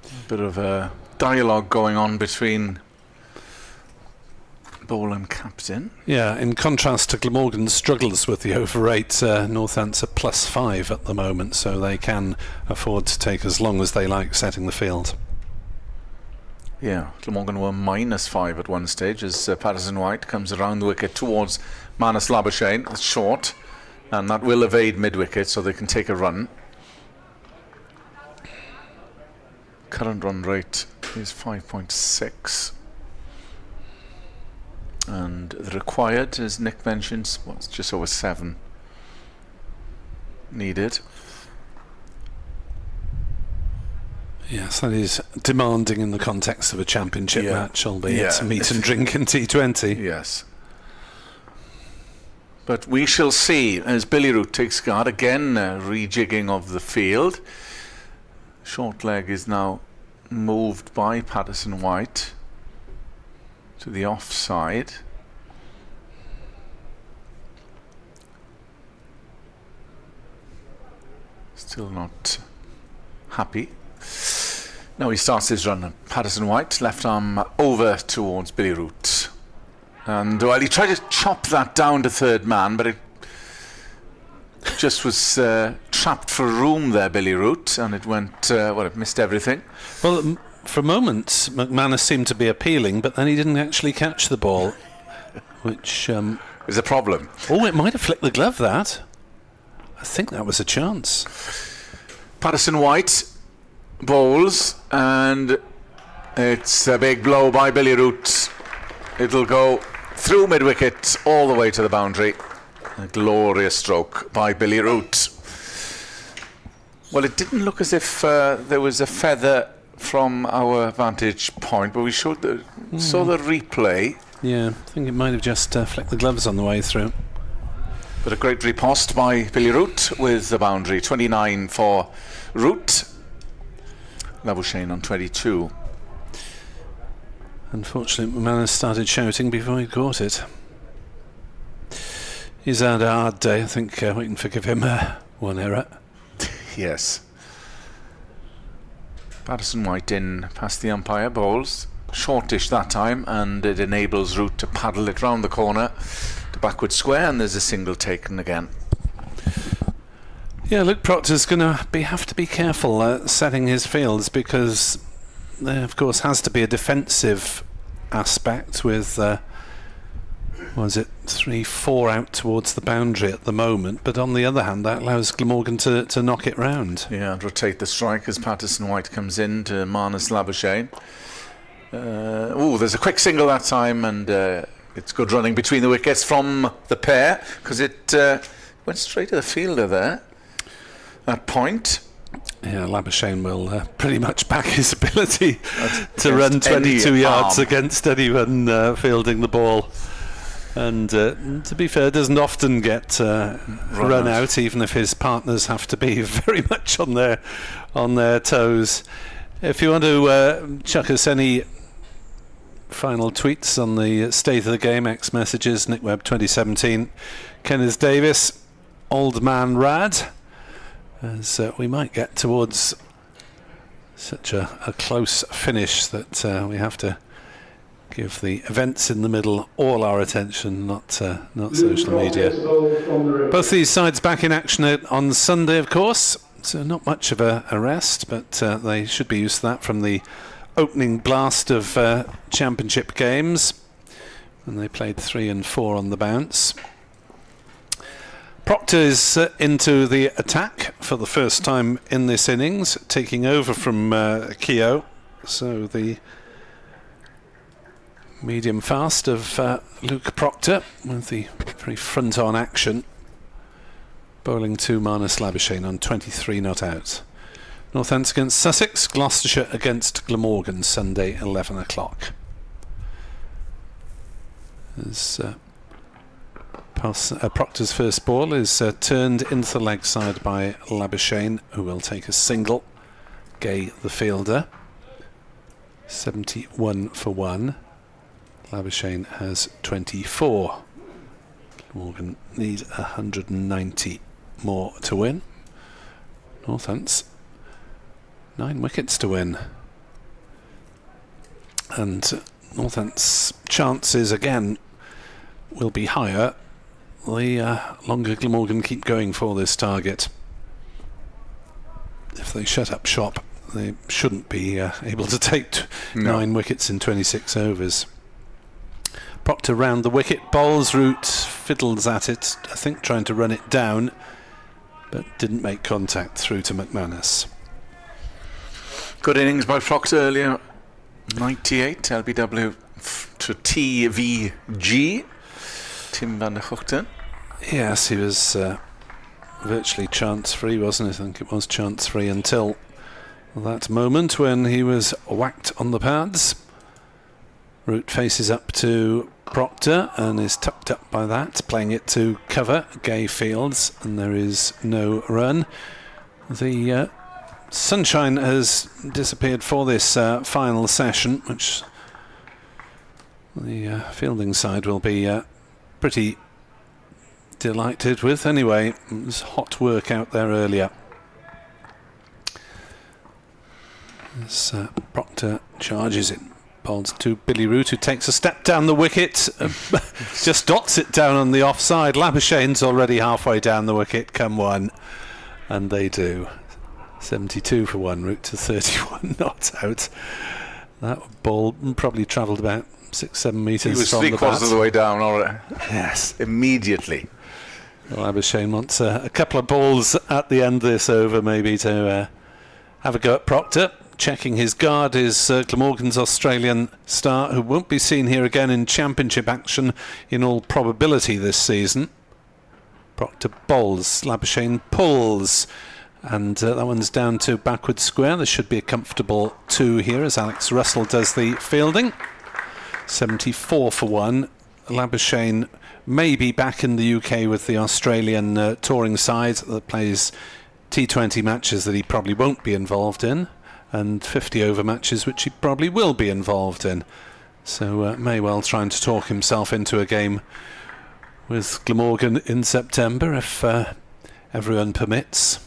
[SPEAKER 3] A bit of a dialogue going on between bowl and captain.
[SPEAKER 1] Yeah, in contrast to Glamorgan's struggles with the over 8, Northants are +5 at the moment, so they can afford to take as long as they like setting the field.
[SPEAKER 3] Yeah, Glamorgan were -5 at one stage as Patterson White comes around the wicket towards Manus Labuschagne. It's short, and that will evade mid-wicket so they can take a run. Current run rate is 5.6. And the required, as Nick mentions, it's just over 7 needed.
[SPEAKER 1] Yes, that is demanding in the context of a championship match, albeit meat and drink in T20.
[SPEAKER 3] Yes. But we shall see as Billy Root takes guard again, rejigging of the field. Short leg is now moved by Patterson White to the offside. Still not happy. Now he starts his run. Patterson White, left arm over towards Billy Root. And well, he tried to chop that down to third man, but it just was trapped for room there, Billy Root, and it went, it missed everything.
[SPEAKER 1] Well, for a moment, McManus seemed to be appealing, but then he didn't actually catch the ball, which
[SPEAKER 3] is a problem.
[SPEAKER 1] Oh, it might have flicked the glove, that. I think that was a chance.
[SPEAKER 3] Patterson White bowls, and it's a big blow by Billy Root. It'll go through mid-wicket all the way to the boundary. A glorious stroke by Billy Root. Well, it didn't look as if there was a feather from our vantage point, but we saw the replay.
[SPEAKER 1] Yeah, I think it might have just flicked the gloves on the way through.
[SPEAKER 3] But a great riposte by Billy Root with the boundary. 29 for Root. Labuschagne on 22.
[SPEAKER 1] Unfortunately, McManus started shouting before he caught it. He's had a hard day. I think we can forgive him one error.
[SPEAKER 3] Yes. Patterson White in past the umpire, bowls. Shortish that time, and it enables Root to paddle it round the corner to backward square, and there's a single taken again.
[SPEAKER 1] Yeah, Luke Proctor's going to have to be careful setting his fields, because there, of course, has to be a defensive aspect with, 3-4 out towards the boundary at the moment. But on the other hand, that allows Glamorgan to knock it round.
[SPEAKER 3] Yeah, and rotate the strike as Patterson White comes in to McManus Labuschagne. There's a quick single that time, and it's good running between the wickets from the pair, because it went straight to the fielder there. That point.
[SPEAKER 1] Yeah, Labuschagne will pretty much back his ability to run 22 yards against anyone fielding the ball. And to be fair, doesn't often get run out, even if his partners have to be very much on their toes. If you want to chuck us any final tweets on the state of the game, X messages, Nick Webb 2017, Kenneth Davis, Old Man Rad, as we might get towards such a close finish that we have to give the events in the middle all our attention, not social media. Both these sides back in action on Sunday, of course, so not much of a rest, but they should be used to that from the opening blast of championship games, and they played 3 and 4 on the bounce. Proctor is into the attack for the first time in this innings, taking over from Keogh, so the medium fast of Luke Proctor with the very front-on action, bowling to McManus Labuschagne on 23 not out. Northamptonshire against Sussex, Gloucestershire against Glamorgan, Sunday 11 o'clock. As Proctor's first ball is turned into the leg side by Labuschagne, who will take a single. Gay, the fielder, 71 for 1. Labuschagne has 24. Glamorgan need 190 more to win. Northants 9 wickets to win, and Northants' chances again will be higher the longer Glamorgan keep going for this target. If they shut up shop, they shouldn't be able to take 9 wickets in 26 overs. Proctor round the wicket, bowls Root, fiddles at it, I think trying to run it down, but didn't make contact through to McManus.
[SPEAKER 3] Good innings by Proctor earlier. 98 LBW to TVG. Tim van der Hoogten.
[SPEAKER 1] Yes, he was virtually chance free, wasn't he? I think it was chance free until that moment when he was whacked on the pads. Root faces up to Proctor and is tucked up by that, playing it to cover Gay Fields, and there is no run. The sunshine has disappeared for this final session, which the fielding side will be pretty delighted with. Anyway, it was hot work out there earlier. As Proctor charges it, bowls to Billy Root, who takes a step down the wicket, just dots it down on the offside. Labuschagne's already halfway down the wicket, come one, and they do. 72 for one, Root to 31 not out. That ball probably travelled about 6-7 metres.
[SPEAKER 3] He was
[SPEAKER 1] from the
[SPEAKER 3] three-quarters
[SPEAKER 1] bat.
[SPEAKER 3] of the way down already.
[SPEAKER 1] Yes.
[SPEAKER 3] Immediately.
[SPEAKER 1] Well, Labuschagne wants a couple of balls at the end of this over, maybe, to have a go at Proctor. Checking his guard is Glamorgan's Australian star, who won't be seen here again in championship action in all probability this season. Proctor bowls, Labuschagne pulls, and that one's down to backward square. There should be a comfortable 2 here as Alex Russell does the fielding. 74 for one. Labuschagne may be back in the UK with the Australian touring side that plays T20 matches that he probably won't be involved in, and 50 over matches which he probably will be involved in. So may well trying to talk himself into a game with Glamorgan in September if everyone permits.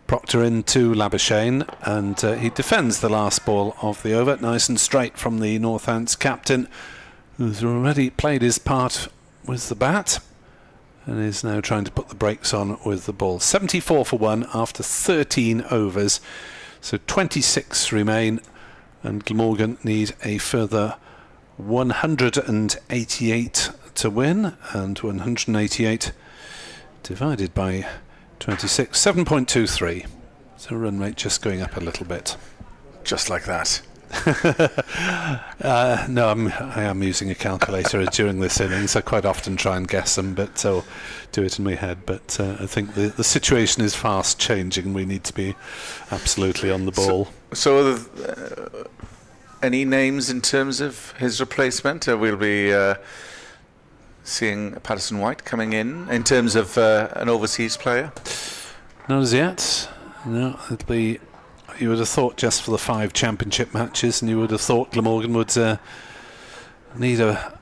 [SPEAKER 1] Proctor into Labuschagne, and he defends the last ball of the over, nice and straight from the Northants captain, who's already played his part with the bat and is now trying to put the brakes on with the ball. 74 for one after 13 overs. So 26 remain, and Glamorgan need a further 188 to win, and 188 divided by 26, 7.23. So run rate just going up a little bit.
[SPEAKER 3] Just like that.
[SPEAKER 1] No, I am using a calculator during this innings. I quite often try and guess them, but I'll do it in my head. But I think the situation is fast changing. We need to be absolutely on the ball.
[SPEAKER 3] So any names in terms of his replacement? We'll be seeing Patterson White coming in terms of an overseas player?
[SPEAKER 1] Not as yet. No, it'll be... You would have thought just for the 5 championship matches, and you would have thought Glamorgan would need a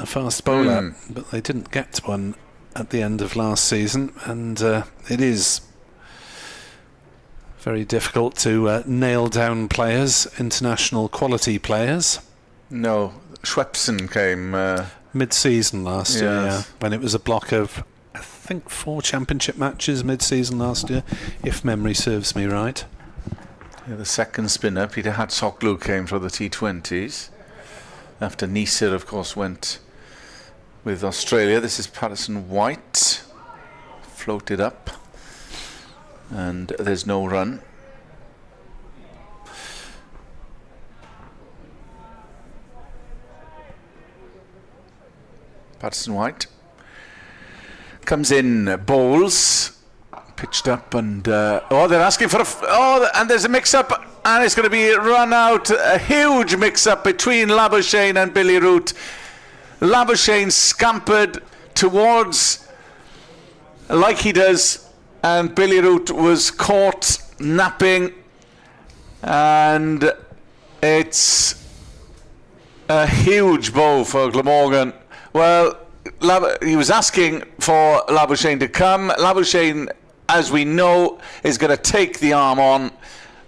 [SPEAKER 1] fast bowler, but they didn't get one at the end of last season, and it is very difficult to nail down players, international quality players.
[SPEAKER 3] No, Schwepson came...
[SPEAKER 1] mid-season last year, yeah, when it was a block of, I think, 4 championship matches mid-season last year, if memory serves me right.
[SPEAKER 3] Yeah, the second spinner, Peter Hatzoglu, came for the T20s. After Neser, of course, went with Australia. This is Patterson White. Floated up. And there's no run. Patterson White comes in, bowls. Pitched up, and they're asking for and there's a mix-up, and it's going to be run out. A huge mix-up between Labuschagne and Billy Root. Labuschagne scampered towards like he does, and Billy Root was caught napping, and it's a huge bow for Glamorgan. Well, he was asking for Labuschagne to come. Labuschagne, as we know, is going to take the arm on,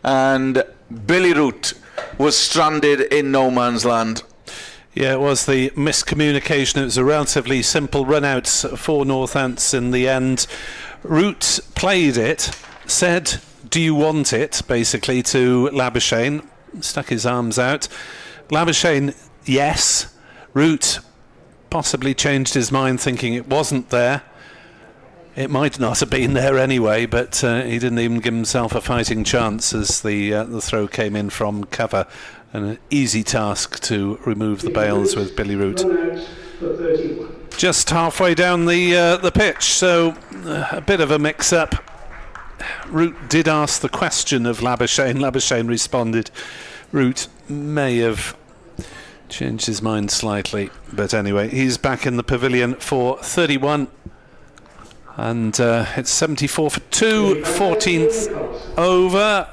[SPEAKER 3] and Billy Root was stranded in no man's land.
[SPEAKER 1] Yeah, it was the miscommunication. It was a relatively simple run-out for Northants in the end. Root played it, said, "Do you want it?" basically to Labuschagne, stuck his arms out. Labuschagne, yes. Root possibly changed his mind, thinking it wasn't there. It might not have been there anyway, but he didn't even give himself a fighting chance as the throw came in from cover. And an easy task to remove the bails with Billy Root. Just halfway down the pitch, so a bit of a mix-up. Root did ask the question of Labuschagne. Labuschagne responded. Root may have changed his mind slightly, but anyway, he's back in the pavilion for 31. And it's 74 for 2, 14th over.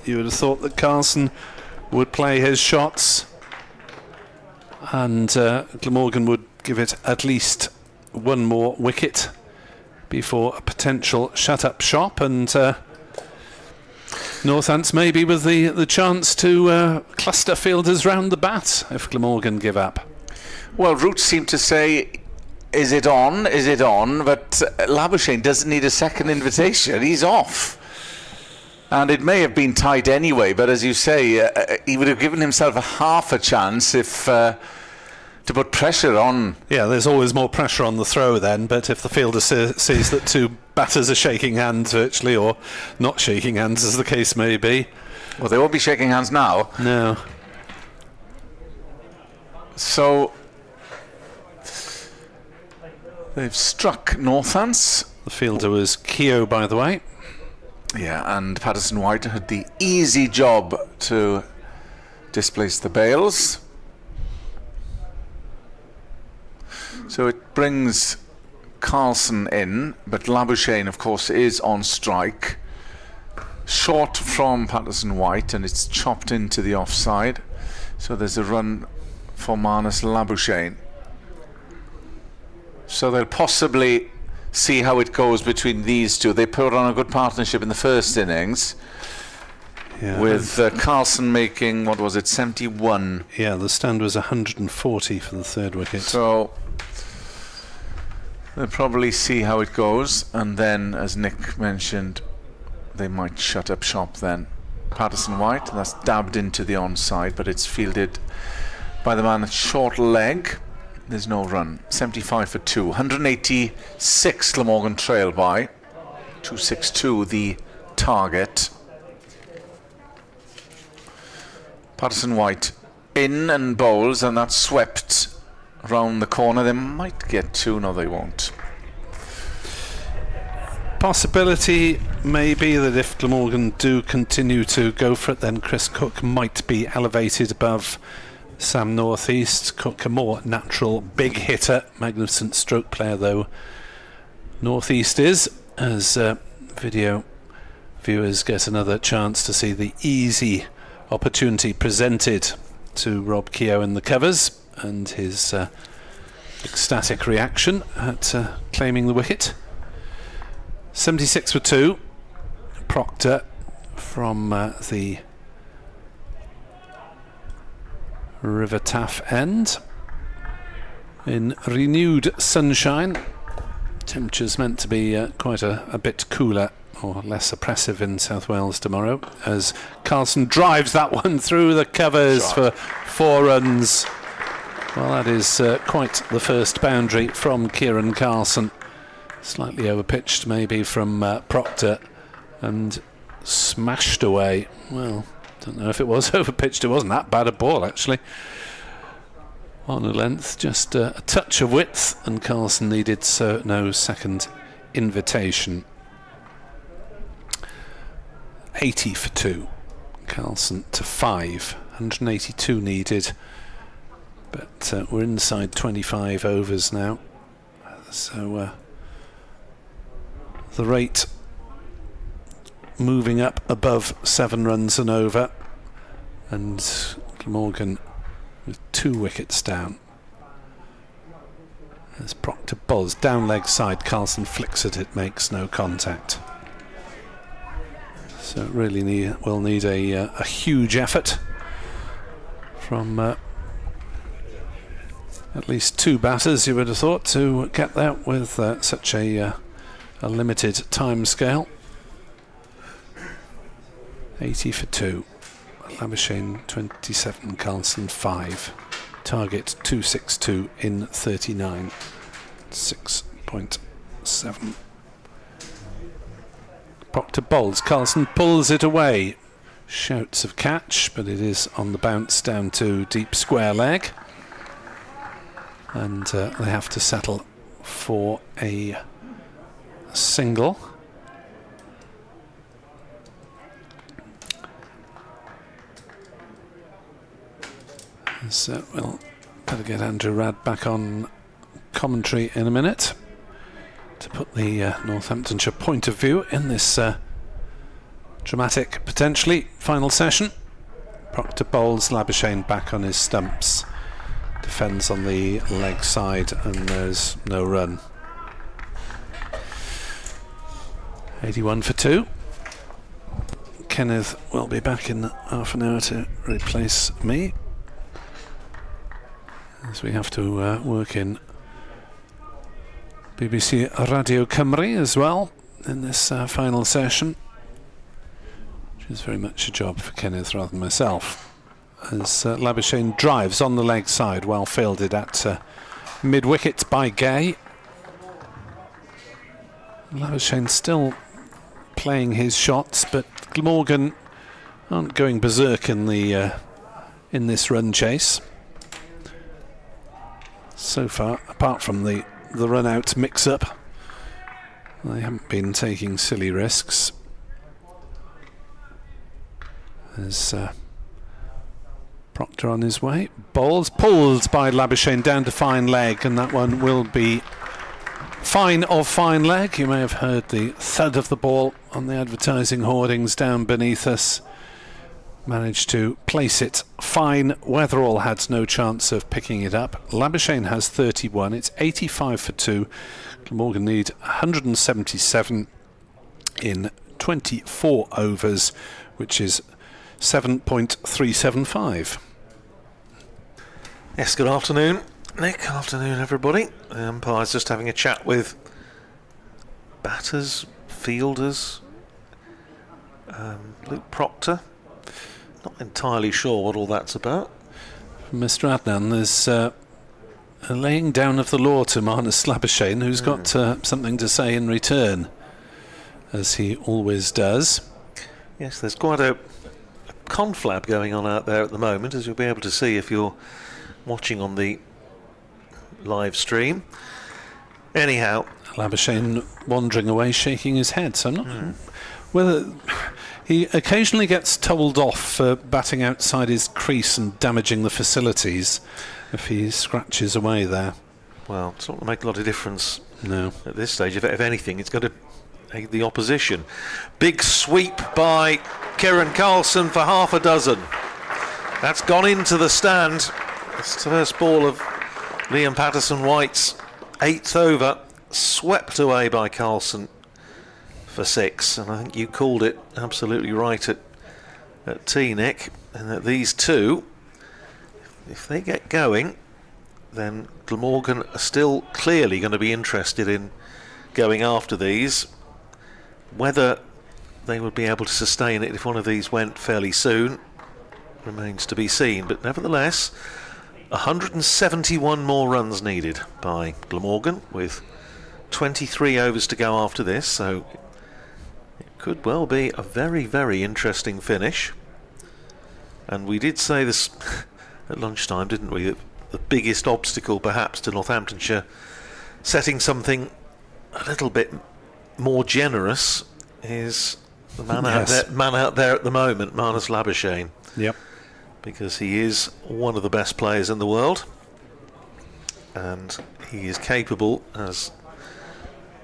[SPEAKER 1] You would have thought that Carlson would play his shots, and Glamorgan would give it at least one more wicket before a potential shut-up shop, and Northants maybe with the chance to cluster fielders round the bat if Glamorgan give up.
[SPEAKER 3] Well, Root seemed to say, is it on? Is it on? But Labuschagne doesn't need a second invitation. He's off. And it may have been tight anyway, but as you say, he would have given himself a half a chance if to put pressure on.
[SPEAKER 1] Yeah, there's always more pressure on the throw then, but if the fielder sees that two batters are shaking hands virtually, or not shaking hands as the case may be.
[SPEAKER 3] Well, they won't be shaking hands now.
[SPEAKER 1] No.
[SPEAKER 3] So they've struck Northants.
[SPEAKER 1] The fielder was Keogh, by the way.
[SPEAKER 3] Yeah, and Patterson White had the easy job to displace the bails. So it brings Carlson in, but Labuschagne, of course, is on strike. Short from Patterson White, and it's chopped into the offside. So there's a run for Marnus Labuschagne. So they'll possibly see how it goes between these two. They put on a good partnership in the first innings, with Carlson making, what was it, 71.
[SPEAKER 1] Yeah, the stand was 140 for the third wicket.
[SPEAKER 3] So they'll probably see how it goes, and then, as Nick mentioned, they might shut up shop then. Patterson White, that's dabbed into the onside, but it's fielded by the man at short leg. There's no run. 75 for 2. 186 Glamorgan trail by. 262 the target. Patterson White in and bowls, and that's swept round the corner. They might get two. No, they won't.
[SPEAKER 1] Possibility may be that if Glamorgan do continue to go for it, then Chris Cook might be elevated above Sam Northeast. Cook, a more natural big hitter, magnificent stroke player though Northeast is, as video viewers get another chance to see the easy opportunity presented to Rob Keogh in the covers and his ecstatic reaction at claiming the wicket. 76 for 2. Proctor from the River Taff end in renewed sunshine. Temperature's meant to be quite a bit cooler or less oppressive in South Wales tomorrow, as Carlson drives that one through the covers for 4 runs. Well, that is quite the first boundary from Kieran Carlson. Slightly overpitched maybe from Proctor and smashed away. Well, don't know if it was overpitched. It wasn't that bad a ball actually. On a length, just a touch of width, and Carlson needed no second invitation. 80 for 2. Carlson to 5. 182 needed, but we're inside 25 overs now. So the rate moving up above 7 runs and over, and Glamorgan with 2 wickets down. As Proctor bowls down leg side, Carlson flicks it, it makes no contact. So it really will need a huge effort from at least 2 batters, you would have thought, to get there with such a limited time scale. 80 for 2. Labuschagne 27, Carlson 5. Target 262 in 39. 6.7. Proctor bowls. Carlson pulls it away. Shouts of catch, but it is on the bounce down to deep square leg. And they have to settle for a single. So we'll better get Andrew Radd back on commentary in a minute to put the Northamptonshire point of view in this dramatic, potentially, final session. Proctor bowls, Labuschagne back on his stumps. Defends on the leg side, and there's no run. 81 for 2. Kenneth will be back in half an hour to replace me, as we have to work in BBC Radio Cymru as well in this final session, which is very much a job for Kenneth rather than myself. As Labuschagne drives on the leg side, well fielded at mid-wicket by Gay. Labuschagne still playing his shots, but Glamorgan aren't going berserk in the in this run chase so far, apart from the run out mix up. They haven't been taking silly risks. There's Proctor on his way. Bowls, pulled by Labuschagne down to fine leg, and that one will be fine of fine leg. You may have heard the thud of the ball on the advertising hoardings down beneath us. Managed to place it fine. Weatherall had no chance of picking it up. Labuschagne has 31. It's 85 for 2. Glamorgan need 177 in 24 overs, which is 7.375.
[SPEAKER 2] Yes, good afternoon, Nick. Afternoon, everybody. The umpire's just having a chat with batters, fielders, Luke Proctor. Not entirely sure what all that's about.
[SPEAKER 1] Mr. Adnan, there's a laying down of the law to McManus Labuschagne, who's got something to say in return, as he always does.
[SPEAKER 2] Yes, there's quite a conflab going on out there at the moment, as you'll be able to see if you're watching on the live stream. Anyhow,
[SPEAKER 1] Labuschagne wandering away, shaking his head. So I'm not whether he occasionally gets told off for batting outside his crease and damaging the facilities if he scratches away there.
[SPEAKER 2] Well, it's not going to make a lot of difference.
[SPEAKER 1] No.
[SPEAKER 2] At this stage, if anything, it's going to aid the opposition. Big sweep by Kieran Carlson for half a dozen. That's gone into the stand. It's the first ball of Liam Patterson-White's 8th over, swept away by Carlson for 6, and I think you called it absolutely right at T, Nick, and that these two, if they get going, then Glamorgan are still clearly going to be interested in going after these. Whether they would be able to sustain it if one of these went fairly soon remains to be seen, but nevertheless 171 more runs needed by Glamorgan with 23 overs to go after this, so it could well be a very, very interesting finish. And we did say this at lunchtime, didn't we, that the biggest obstacle perhaps to Northamptonshire setting something a little bit more generous is the man out there at the moment, McManus Labuschagne.
[SPEAKER 1] Yep.
[SPEAKER 2] Because he is one of the best players in the world, and he is capable, as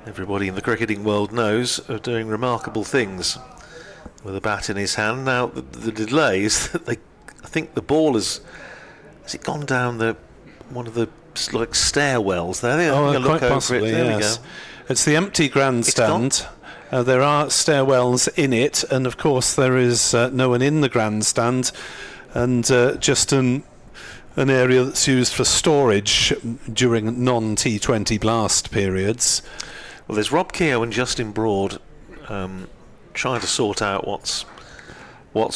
[SPEAKER 2] everybody in the cricketing world knows, of doing remarkable things with a bat in his hand. Now the delay is that I think the ball has it gone down one of the like stairwells there?
[SPEAKER 1] Oh, quite possibly, yes. It's the empty grandstand. There are stairwells in it, and of course there is no one in the grandstand, and just an area that's used for storage during non-T20 blast periods.
[SPEAKER 2] Well, there's Rob Keogh and Justin Broad trying to sort out what's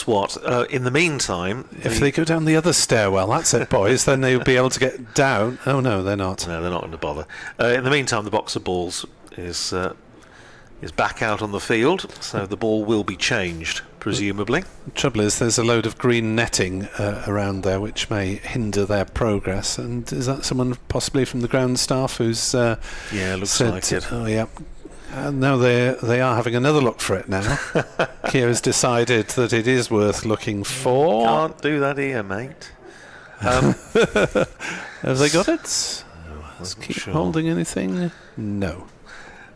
[SPEAKER 2] what. In the meantime,
[SPEAKER 1] if they go down the other stairwell, that's it, boys, then they'll be able to get down. Oh no, they're not.
[SPEAKER 2] No, they're not going to bother. In the meantime, the box of balls is back out on the field, so the ball will be changed, presumably.
[SPEAKER 1] The trouble is there's a load of green netting around there which may hinder their progress, and is that someone possibly from the ground staff who's
[SPEAKER 2] yeah, looks like it.
[SPEAKER 1] Oh yeah. No, they are having another look for it now. Keogh's decided that it is worth looking for.
[SPEAKER 2] Can't do that here, mate.
[SPEAKER 1] Have they got it? Let's keep
[SPEAKER 2] sure.
[SPEAKER 1] holding anything. No.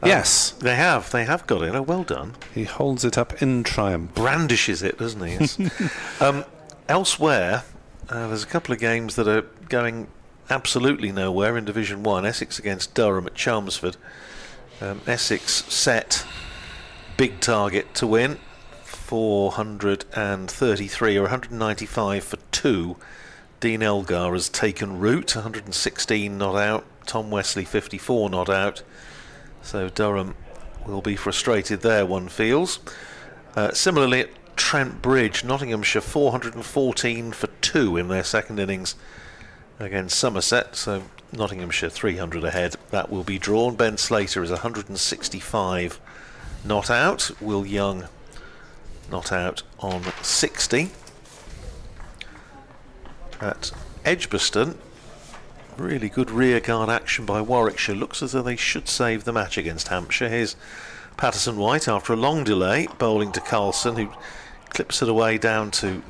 [SPEAKER 1] Yes.
[SPEAKER 2] They have got it. Oh, well done.
[SPEAKER 1] He holds it up in triumph.
[SPEAKER 2] Brandishes it, doesn't he? Yes. Elsewhere, there's a couple of games that are going absolutely nowhere in Division 1. Essex against Durham at Chelmsford. Essex set big target to win, 433 or 195 for 2. Dean Elgar has taken root, 116 not out. Tom Wesley 54 not out. So Durham will be frustrated there, one feels. Similarly at Trent Bridge, Nottinghamshire 414 for 2 in their second innings against Somerset. So Nottinghamshire 300 ahead. That will be drawn. Ben Slater is 165 not out. Will Young not out on 60. At Edgbaston, really good rear guard action by Warwickshire. Looks as though they should save the match against Hampshire. Here's Patterson White after a long delay, bowling to Carlson, who clips it away down to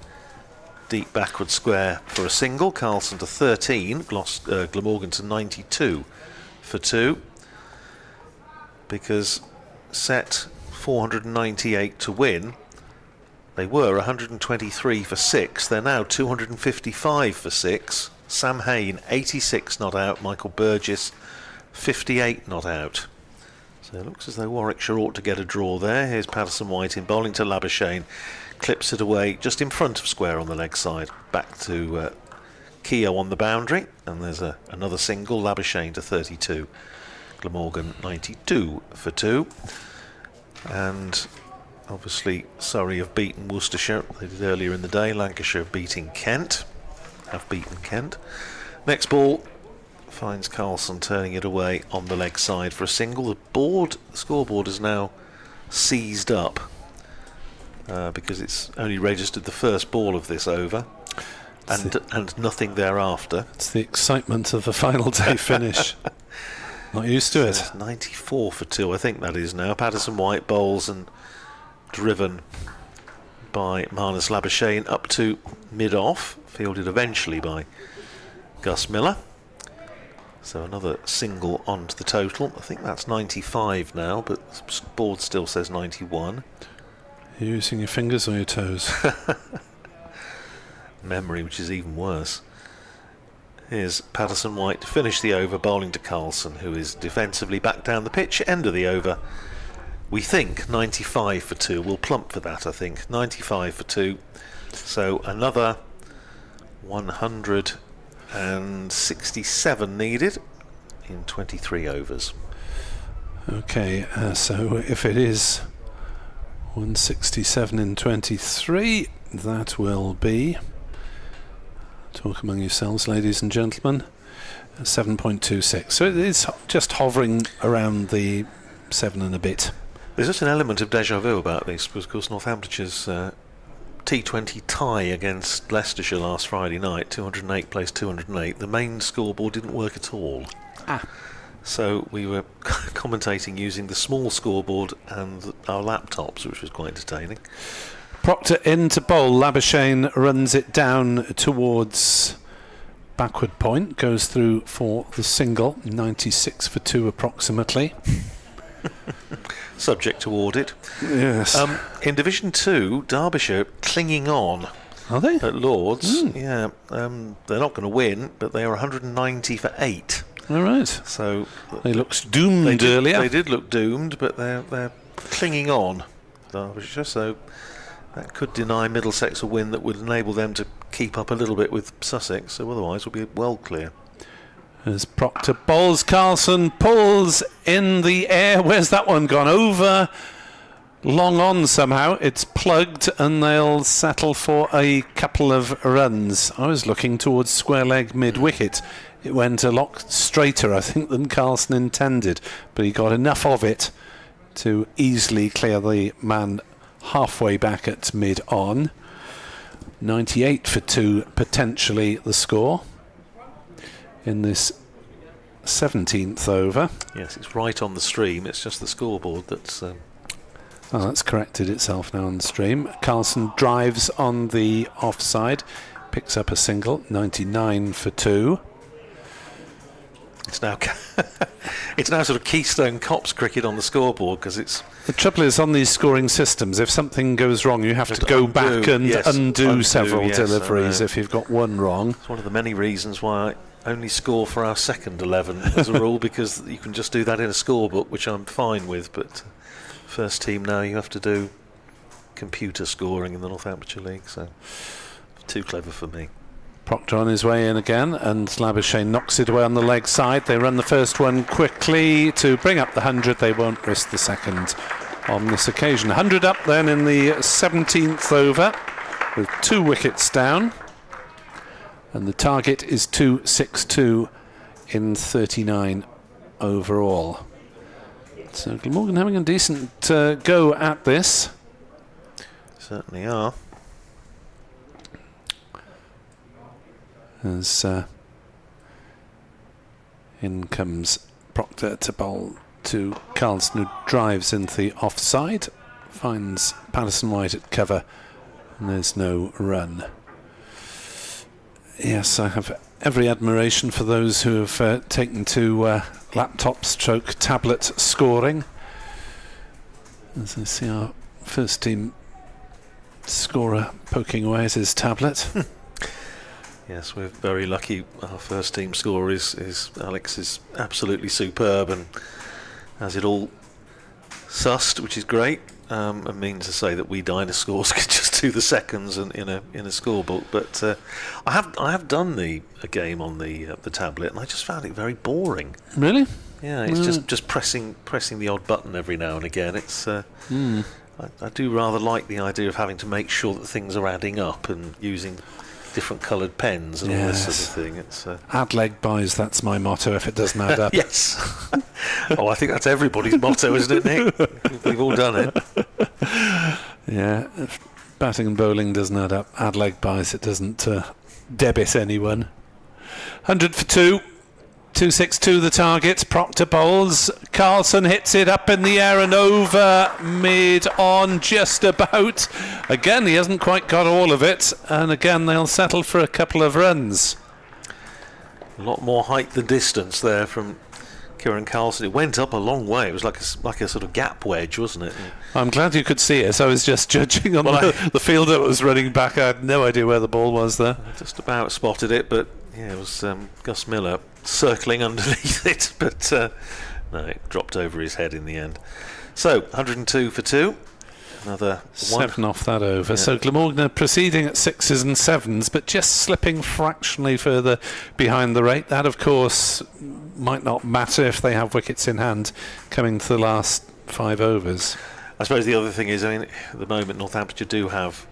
[SPEAKER 2] deep backward square for a single. Carlson to 13, Glamorgan to 92 for 2. Because set 498 to win, they were 123 for 6. They're now 255 for 6. Sam Hain 86 not out. Michael Burgess 58 not out. So it looks as though Warwickshire ought to get a draw there. Here's Patterson White in bowling to Labuschagne. Clips it away just in front of square on the leg side. Back to Keogh on the boundary. And there's another single. Labuschagne to 32. Glamorgan 92 for 2. And obviously Surrey have beaten Worcestershire. They did earlier in the day. Lancashire beating Kent. Have beaten Kent. Next ball finds Carlson turning it away on the leg side for a single. The scoreboard is now seized up because it's only registered the first ball of this over and nothing thereafter.
[SPEAKER 1] It's the excitement of the final day finish. Not used to it.
[SPEAKER 2] 94 for 2, I think that is now. Patterson White bowls and driven by McManus Labuschagne up to mid-off, fielded eventually by Gus Miller. So another single onto the total. I think that's 95 now, but the board still says 91.
[SPEAKER 1] You're using your fingers or your toes?
[SPEAKER 2] Memory, which is even worse. Here's Patterson White to finish the over, bowling to Carlson, who is defensively back down the pitch. End of the over. We think 95 for 2. We'll plump for that, I think. 95 for 2. So another 167 needed in 23 overs.
[SPEAKER 1] Okay, so if it is 167 in 23, that will be, talk among yourselves, ladies and gentlemen, 7.26. So it is just hovering around the 7 and a bit.
[SPEAKER 2] There's just an element of déjà vu about this, because of course Northamptonshire's T20 tie against Leicestershire last Friday night, 208 plays 208, the main scoreboard didn't work at all. So we were commentating using the small scoreboard and our laptops, which was quite entertaining.
[SPEAKER 1] Proctor in to bowl. Labuschagne runs it down towards backward point, goes through for the single, 96 for 2 approximately.
[SPEAKER 2] Subject to audit.
[SPEAKER 1] Yes.
[SPEAKER 2] In Division 2, Derbyshire clinging on.
[SPEAKER 1] Are they?
[SPEAKER 2] At Lords. Yeah. They're not going to win, but they are 190 for 8.
[SPEAKER 1] All right.
[SPEAKER 2] So
[SPEAKER 1] they looked doomed earlier.
[SPEAKER 2] They did look doomed, but they're clinging on, Derbyshire. So that could deny Middlesex a win that would enable them to keep up a little bit with Sussex. So otherwise, we'll be well clear.
[SPEAKER 1] As Proctor bowls, Carlson pulls in the air. Where's that one gone? Over, long on somehow. It's plugged and they'll settle for a couple of runs. I was looking towards square leg mid-wicket. It went a lot straighter, I think, than Carlson intended, but he got enough of it to easily clear the man halfway back at mid-on. 98 for 2, potentially the score in this 17th over.
[SPEAKER 2] Yes, it's right on the stream. It's just the scoreboard that's...
[SPEAKER 1] Oh, that's corrected itself now on the stream. Carlson drives on the offside, picks up a single, 99 for 2.
[SPEAKER 2] It's now it's now sort of Keystone Cops cricket on the scoreboard, because it's...
[SPEAKER 1] The trouble is, on these scoring systems, if something goes wrong, you have to go back and undo several deliveries if you've got one wrong.
[SPEAKER 2] It's one of the many reasons why I only score for our second 11 as a rule, because you can just do that in a scorebook, which I'm fine with, but first team now you have to do computer scoring in the Northamptonshire League, so too clever for me.
[SPEAKER 1] Proctor on his way in again, and Labuschagne knocks it away on the leg side. They run the first one quickly to bring up the 100. They won't risk the second on this occasion. 100 up then in the 17th over, with 2 wickets down, and the target is 262 in 39 overall. So Glamorgan having a decent go at this.
[SPEAKER 2] Certainly are.
[SPEAKER 1] As in comes Proctor to bowl to Carlson, who drives into the offside, finds Patterson White at cover, and there's no run. Yes, I have every admiration for those who have taken to laptop stroke tablet scoring. As I see our first team scorer poking away at his tablet.
[SPEAKER 2] Yes, we're very lucky. Our first team scorer is Alex is absolutely superb and has it all sussed, which is great. I mean to say that we dinosaurs could just do the seconds in a scorebook, but I have done a game on the tablet, and I just found it very boring.
[SPEAKER 1] Really?
[SPEAKER 2] Yeah, it's just pressing the odd button every now and again. It's I do rather like the idea of having to make sure that things are adding up and using different coloured pens and all this sort of thing. It's
[SPEAKER 1] add leg buys, that's my motto if it doesn't add up.
[SPEAKER 2] Yes. Oh, I think that's everybody's motto, isn't it, Nick? We've all done it.
[SPEAKER 1] Yeah, if batting and bowling doesn't add up, add leg buys, it doesn't debit anyone. 100 for 2. 262 the target. Proctor bowls. Carlson hits it up in the air and over mid on just about. Again, he hasn't quite got all of it, and again they'll settle for a couple of runs.
[SPEAKER 2] A lot more height than distance there from Kieran Carlson. It went up a long way. It was like a sort of gap wedge, wasn't it?
[SPEAKER 1] I'm glad you could see it. I was just judging on the field that was running back. I had no idea where the ball was there.
[SPEAKER 2] I just about spotted it, but yeah, it was Gus Miller circling underneath it, but no, it dropped over his head in the end. So 102 for 2. Another
[SPEAKER 1] 7 off that over. Yeah. So Glamorgan are proceeding at 6s and 7s, but just slipping fractionally further behind the rate. That, of course, might not matter if they have wickets in hand coming to the last 5 overs.
[SPEAKER 2] I suppose the other thing is, I mean, at the moment Northamptonshire have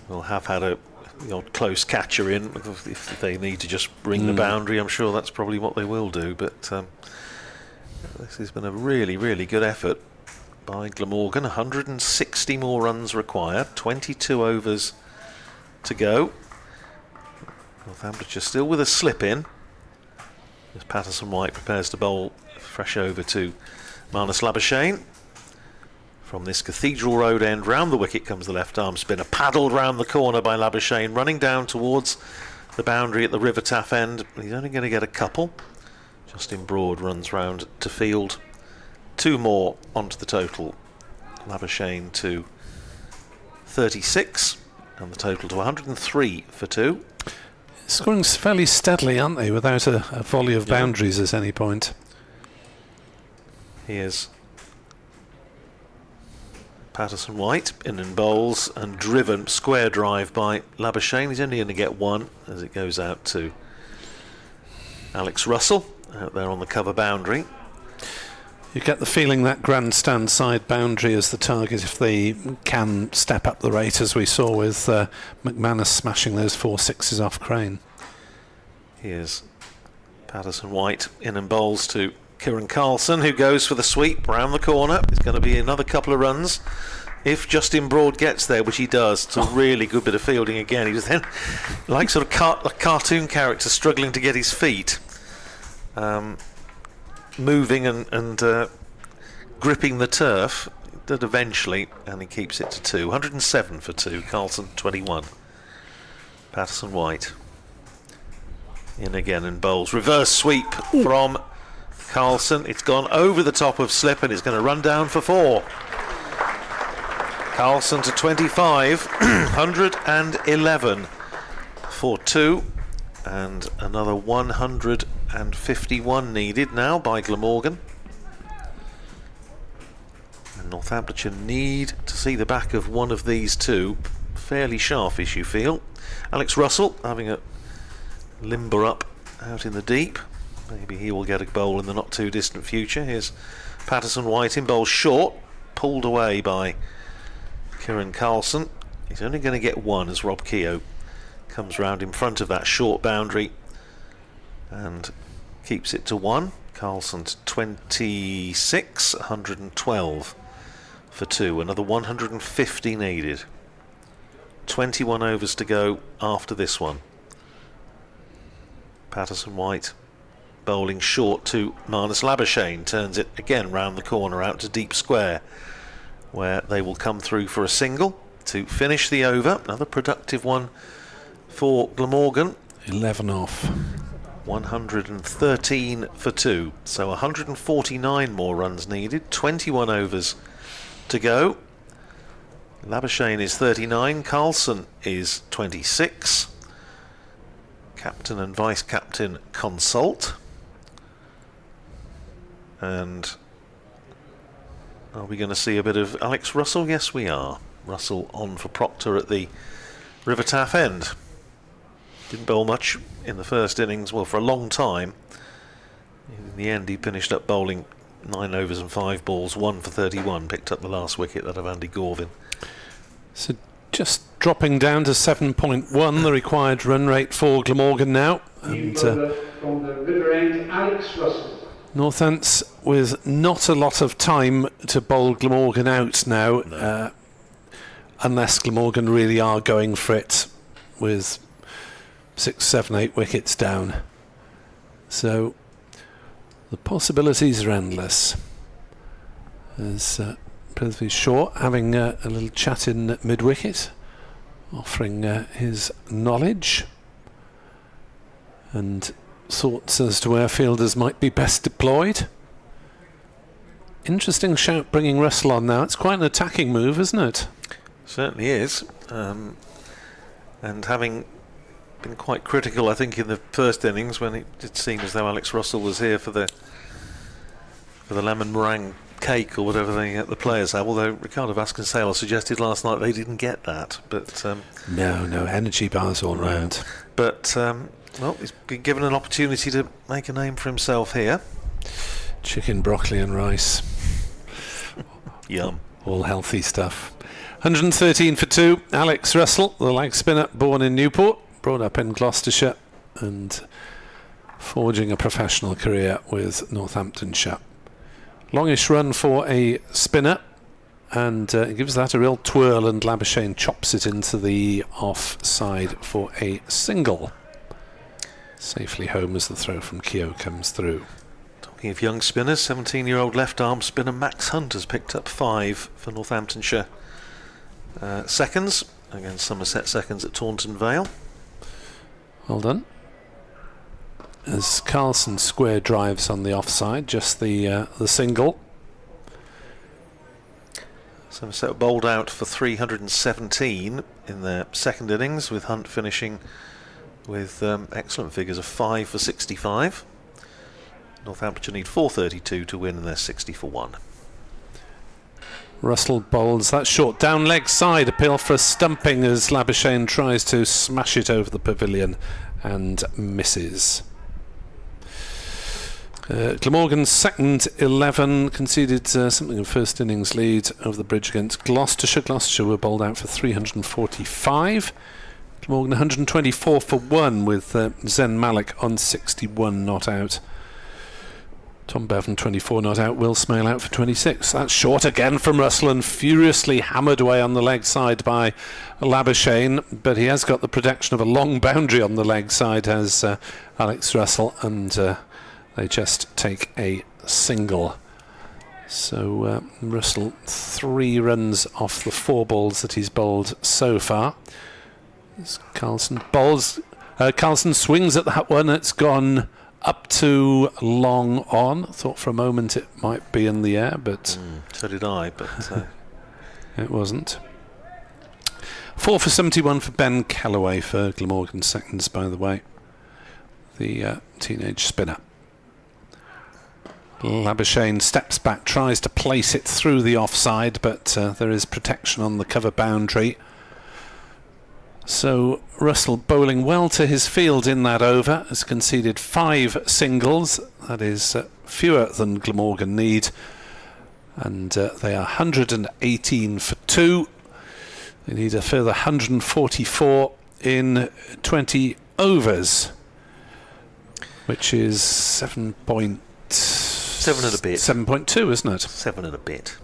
[SPEAKER 2] had the odd close catcher in. If they need to just bring the boundary, I'm sure that's probably what they will do. But this has been a really, really good effort by Glamorgan. 160 more runs required, 22 overs to go. Northamptonshire still with a slip in as Patterson White prepares to bowl fresh over to McManus Labuschagne. From this Cathedral Road end, round the wicket comes the left arm spinner, paddled round the corner by Labuschagne, running down towards the boundary at the River Taff end. He's only going to get a couple. Justin Broad runs round to field. 2 more onto the total. Labuschagne to 36, and the total to 103 for 2.
[SPEAKER 1] Scoring fairly steadily, aren't they, without a volley of boundaries at any point.
[SPEAKER 2] Here's Patterson White in and bowls, and driven square drive by Labuschagne. He's only going to get 1 as it goes out to Alex Russell out there on the cover boundary.
[SPEAKER 1] You get the feeling that grandstand side boundary is the target if they can step up the rate, as we saw with McManus smashing those 4 6s off Crane.
[SPEAKER 2] Here's Patterson White in and bowls to Kieran Carlson, who goes for the sweep round the corner. It's going to be another couple of runs if Justin Broad gets there, which he does. It's a really good bit of fielding again. He was then like sort of a cartoon character struggling to get his feet, moving and gripping the turf. Did eventually, and he keeps it to 2. 107 for 2. Carlson 21. Patterson White. In again and bowls. Reverse sweep from Carlson. It's gone over the top of slip and it's going to run down for 4. Carlson to 25, 111 for 2, and another 151 needed now by Glamorgan. And Northamptonshire need to see the back of one of these two. Fairly sharpish, you feel. Alex Russell having a limber up out in the deep. Maybe he will get a bowl in the not too distant future. Here's Patterson White in bowl short, pulled away by Kieran Carlson. He's only going to get one as Rob Keogh comes round in front of that short boundary and keeps it to 1. Carlson to 26, 112 for 2. Another 150 needed. 21 overs to go after this one. Patterson White bowling short to McManus. Labuschagne turns it again round the corner out to deep square, where they will come through for a single to finish the over. Another productive one for Glamorgan.
[SPEAKER 1] 11 off.
[SPEAKER 2] 113 for 2. So 149 more runs needed. 21 overs to go. Labuschagne is 39. Carlson is 26. Captain and vice captain consult. And are we going to see a bit of Alex Russell? Yes, we are. Russell on for Proctor at the River Taff end. Didn't bowl much in the first innings, well, for a long time. In the end, he finished up bowling 9 overs and 5 balls, 1 for 31. Picked up the last wicket, that of Andy Gorvin.
[SPEAKER 1] So just dropping down to 7.1, the required run rate for Glamorgan now. And
[SPEAKER 4] from the river end, Alex Russell.
[SPEAKER 1] Northants with not a lot of time to bowl Glamorgan out now,
[SPEAKER 2] No.
[SPEAKER 1] Unless Glamorgan really are going for it with 6, 7, 8 wickets down. So the possibilities are endless. As Prithvi Shaw having a little chat in mid-wicket, offering his knowledge and thoughts as to where fielders might be best deployed. Interesting shout bringing Russell on now. It's quite an attacking move, isn't it?
[SPEAKER 2] Certainly is. And having been quite critical, I think, in the first innings when it did seem as though Alex Russell was here for the lemon meringue cake or whatever the players have, although Ricardo Vasconcelos suggested last night they didn't get that. But
[SPEAKER 1] No energy bars all round.
[SPEAKER 2] But well, he's been given an opportunity to make a name for himself here.
[SPEAKER 1] Chicken, broccoli and rice.
[SPEAKER 2] Yum.
[SPEAKER 1] All healthy stuff. 113 for 2. Alex Russell, the leg spinner, born in Newport, brought up in Gloucestershire and forging a professional career with Northamptonshire. Longish run for a spinner, and it gives that a real twirl, and Labuschagne chops it into the offside for a single. Safely home as the throw from Keogh comes through.
[SPEAKER 2] Talking of young spinners, 17-year-old left-arm spinner Max Hunt has picked up 5 for Northamptonshire. Seconds against Somerset seconds at Taunton Vale.
[SPEAKER 1] Well done. As Carlson square drives on the offside, just the single.
[SPEAKER 2] Somerset bowled out for 317 in their second innings, with Hunt finishing with excellent figures of 5 for 65. Northamptonshire need 432 to win, and they're 60 for 1.
[SPEAKER 1] Russell bowls that short down leg side, appeal for a stumping as Labuschagne tries to smash it over the pavilion and misses. Glamorgan's second 11 conceded something of first innings lead over the bridge against Gloucestershire. Gloucestershire were bowled out for 345. Glamorgan 124 for 1 with Zen Malik on 61 not out. Tom Bevan 24 not out, Will Smale out for 26. That's short again from Russell and furiously hammered away on the leg side by Labuschagne, but he has got the protection of a long boundary on the leg side as Alex Russell, and they just take a single. So Russell 3 runs off the 4 balls that he's bowled so far. Carlson bowls. Carlson swings at that one. It's gone up to long on. Thought for a moment it might be in the air, but
[SPEAKER 2] So did I, but
[SPEAKER 1] it wasn't. 4 for 71 for Ben Callaway for Glamorgan seconds, by the way. The teenage spinner. Labuschagne steps back, tries to place it through the offside, but there is protection on the cover boundary. So Russell, bowling well to his field in that over, has conceded 5 singles. That is fewer than Glamorgan need. And they are 118 for 2. They need a further 144 in 20 overs, which is 7 and a bit. 7.2, isn't it?
[SPEAKER 2] 7 and a bit.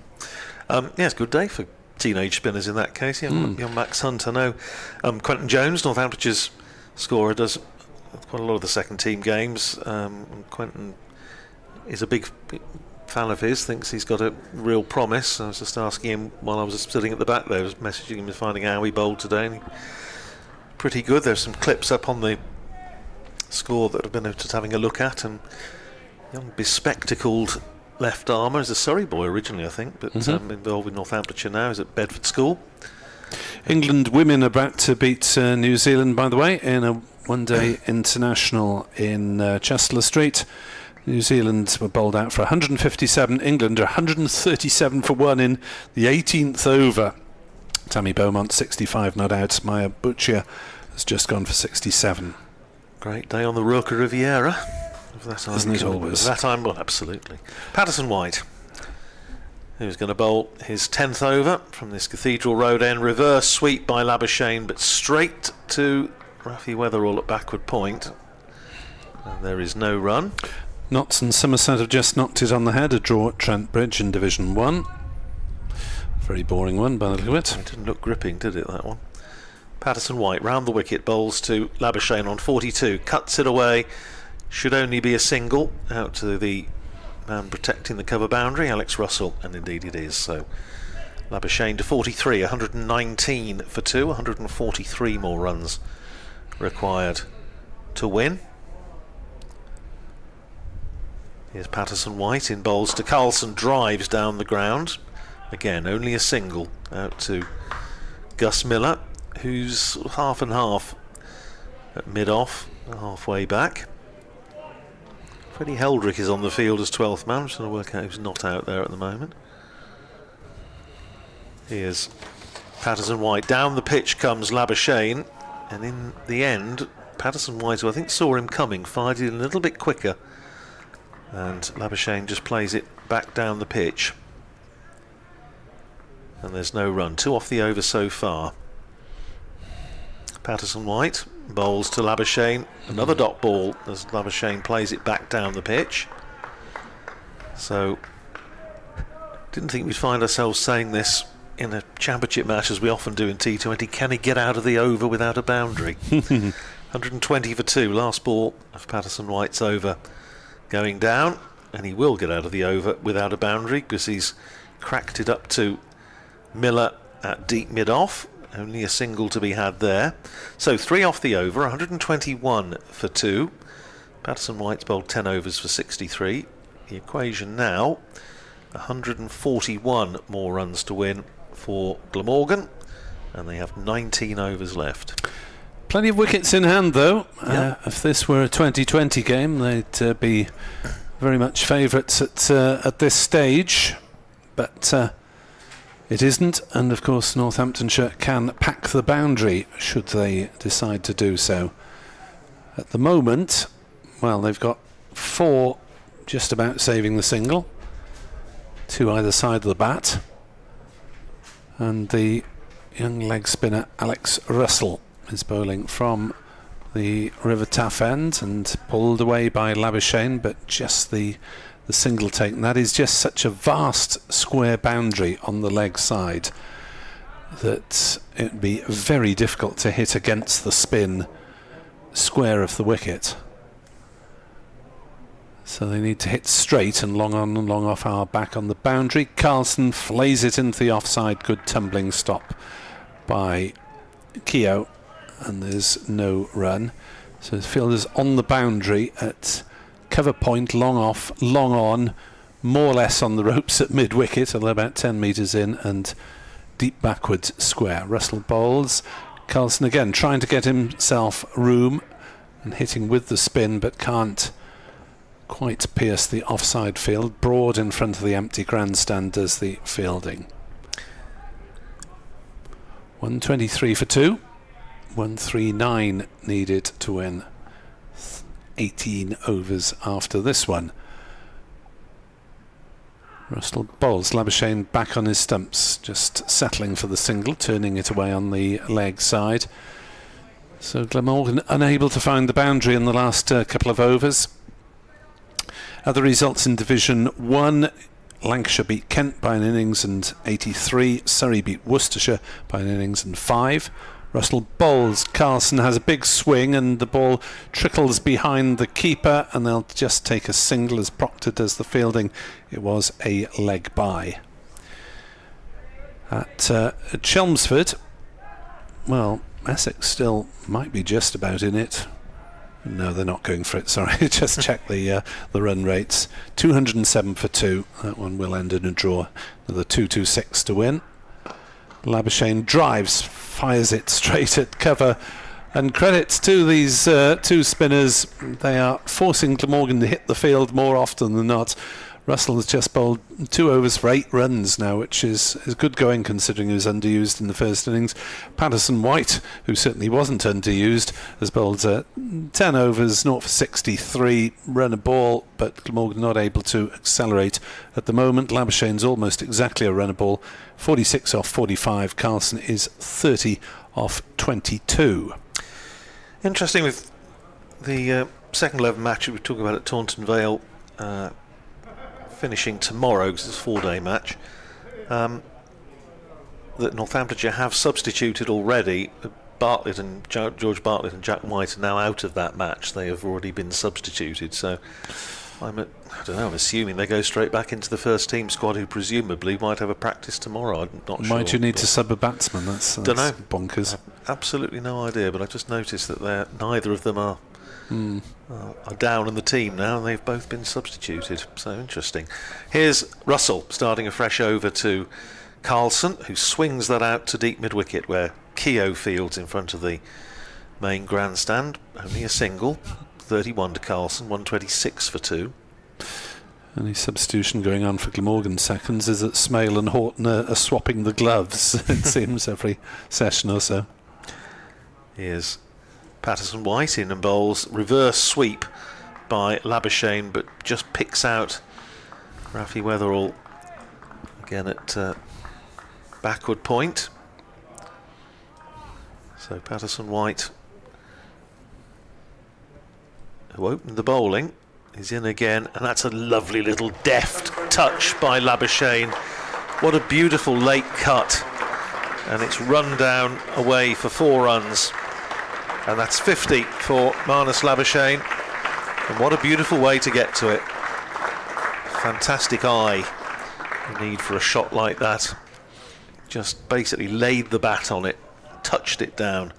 [SPEAKER 2] It's a good day for teenage spinners in that case. Young Max Hunt, I know. Quentin Jones, Northamptonshires scorer, does quite a lot of the second team games. Quentin is a big fan of his, thinks he's got a real promise. I was just asking him while I was sitting at the back there, I was messaging him and finding out how he bowled today, and pretty good. There's some clips up on the score that I've been just having a look at, and young bespectacled left armour is a Surrey boy originally, I think, but involved with Northamptonshire now, is at Bedford School.
[SPEAKER 1] England women about to beat New Zealand, by the way, in a one-day international in Chester Street. New Zealand were bowled out for 157. England are 137 for 1 in the 18th over. Tammy Beaumont 65 not out. Maya Butcher has just gone for 67.
[SPEAKER 2] Great day on the Roca Riviera.
[SPEAKER 1] Isn't it always?
[SPEAKER 2] That time, well, absolutely. Patterson White, who's going to bowl his 10th over from this Cathedral Road end. Reverse sweep by Labuschagne, but straight to Rafi Weatherall at backward point. And there is no run.
[SPEAKER 1] Notts and Somerset have just knocked it on the head. A draw at Trent Bridge in Division 1. Very boring one by the look of it.
[SPEAKER 2] It didn't look gripping, did it, that one? Patterson White round the wicket, bowls to Labuschagne on 42. Cuts it away. Should only be a single out to the man protecting the cover boundary, Alex Russell, and indeed it is. So Labuschagne to 43, 119 for 2, 143 more runs required to win. Here's Patterson White in bowls to Carlson, drives down the ground. Again, only a single out to Gus Miller, who's half and half at mid-off, halfway back. Freddie Heldrick is on the field as 12th man. I'm just trying to work out who's not out there at the moment. Here's Patterson White. Down the pitch comes Labuschagne, and in the end, Patterson White, who I think saw him coming, fired it a little bit quicker, and Labuschagne just plays it back down the pitch. And there's no run. 2 off the over so far. Patterson White bowls to Labuschagne, another dot ball as Labuschagne plays it back down the pitch. So didn't think we'd find ourselves saying this in a championship match as we often do in T20. Can he get out of the over without a boundary? 120 for 2, last ball of Patterson White's over going down, and he will get out of the over without a boundary because he's cracked it up to Miller at deep mid-off. Only a single to be had there. So 3 off the over, 121 for 2. Patterson White's bowled 10 overs for 63. The equation now, 141 more runs to win for Glamorgan, and they have 19 overs left.
[SPEAKER 1] Plenty of wickets in hand, though. If this were a 2020 game, they'd be very much favourites at this stage. But it isn't, and of course Northamptonshire can pack the boundary should they decide to do so. At the moment, well, they've got 4 just about saving the single, 2 either side of the bat, and the young leg spinner Alex Russell is bowling from the River Taff end and pulled away by Labuschagne, but just the single take, and that is just such a vast square boundary on the leg side that it would be very difficult to hit against the spin square of the wicket. So they need to hit straight and long on and long off our back on the boundary. Carlson flays it into the offside. Good tumbling stop by Keogh, and there's no run. So the fielder's on the boundary at cover point, long off, long on, more or less on the ropes at mid-wicket, although about 10 metres in, and deep backwards square. Russell bowls. Carlson again trying to get himself room and hitting with the spin, but can't quite pierce the offside field. Broad in front of the empty grandstand does the fielding. 123 for 2. 139 needed to win 18 overs after this one. Russell bowls. Labuschagne back on his stumps, just settling for the single, turning it away on the leg side. So Glamorgan unable to find the boundary in the last couple of overs. Other results in Division 1. Lancashire beat Kent by an innings and 83. Surrey beat Worcestershire by an innings and 5. Russell bowls. Carlson has a big swing and the ball trickles behind the keeper, and they'll just take a single as Proctor does the fielding. It was a leg by. At Chelmsford, well, Essex still might be just about in it. No, they're not going for it, sorry. Just check the run rates. 207 for 2. That one will end in a draw. Another 226 to win. Labuschagne drives, fires it straight at cover. And credits to these two spinners. They are forcing Glamorgan to hit the field more often than not. Russell has just bowled 2 overs for 8 runs now, which is good going considering he was underused in the first innings. Patterson-White, who certainly wasn't underused, has bowled 10 overs, 0 for 63, run a ball, but Glamorgan not able to accelerate at the moment. Labuschagne's almost exactly a run a ball, 46 off 45. Carlson is 30 off 22.
[SPEAKER 2] Interesting with the second 11 match we were talking about at Taunton Vale, finishing tomorrow because it's a 4-day match, that Northamptonshire have substituted already. Bartlett and George Bartlett and Jack White are now out of that match. They have already been substituted, so I'm assuming they go straight back into the first team squad, who presumably might have a practice tomorrow. I'm not sure.
[SPEAKER 1] Might you need to sub a batsman? That's
[SPEAKER 2] dunno.
[SPEAKER 1] Bonkers.
[SPEAKER 2] Absolutely no idea, but I just noticed that neither of them are down in the team now, and they've both been substituted. So interesting. Here's Russell starting a fresh over to Carlson, who swings that out to deep mid-wicket where Keogh fields in front of the main grandstand. Only a single. 31 to Carlson, 126 for 2.
[SPEAKER 1] Any substitution going on for Glamorgan seconds is that Smale and Horton are swapping the gloves, it seems, every session or so.
[SPEAKER 2] Here's Patterson-White in and bowls reverse sweep by Labuschagne, but just picks out Rafi Weatherall again at backward point. So Patterson-White, who opened the bowling, is in again, and that's a lovely little deft touch by Labuschagne. What a beautiful late cut, and it's run down away for 4 runs. And that's 50 for McManus Labuschagne. And what a beautiful way to get to it. Fantastic eye you need for a shot like that. Just basically laid the bat on it, touched it down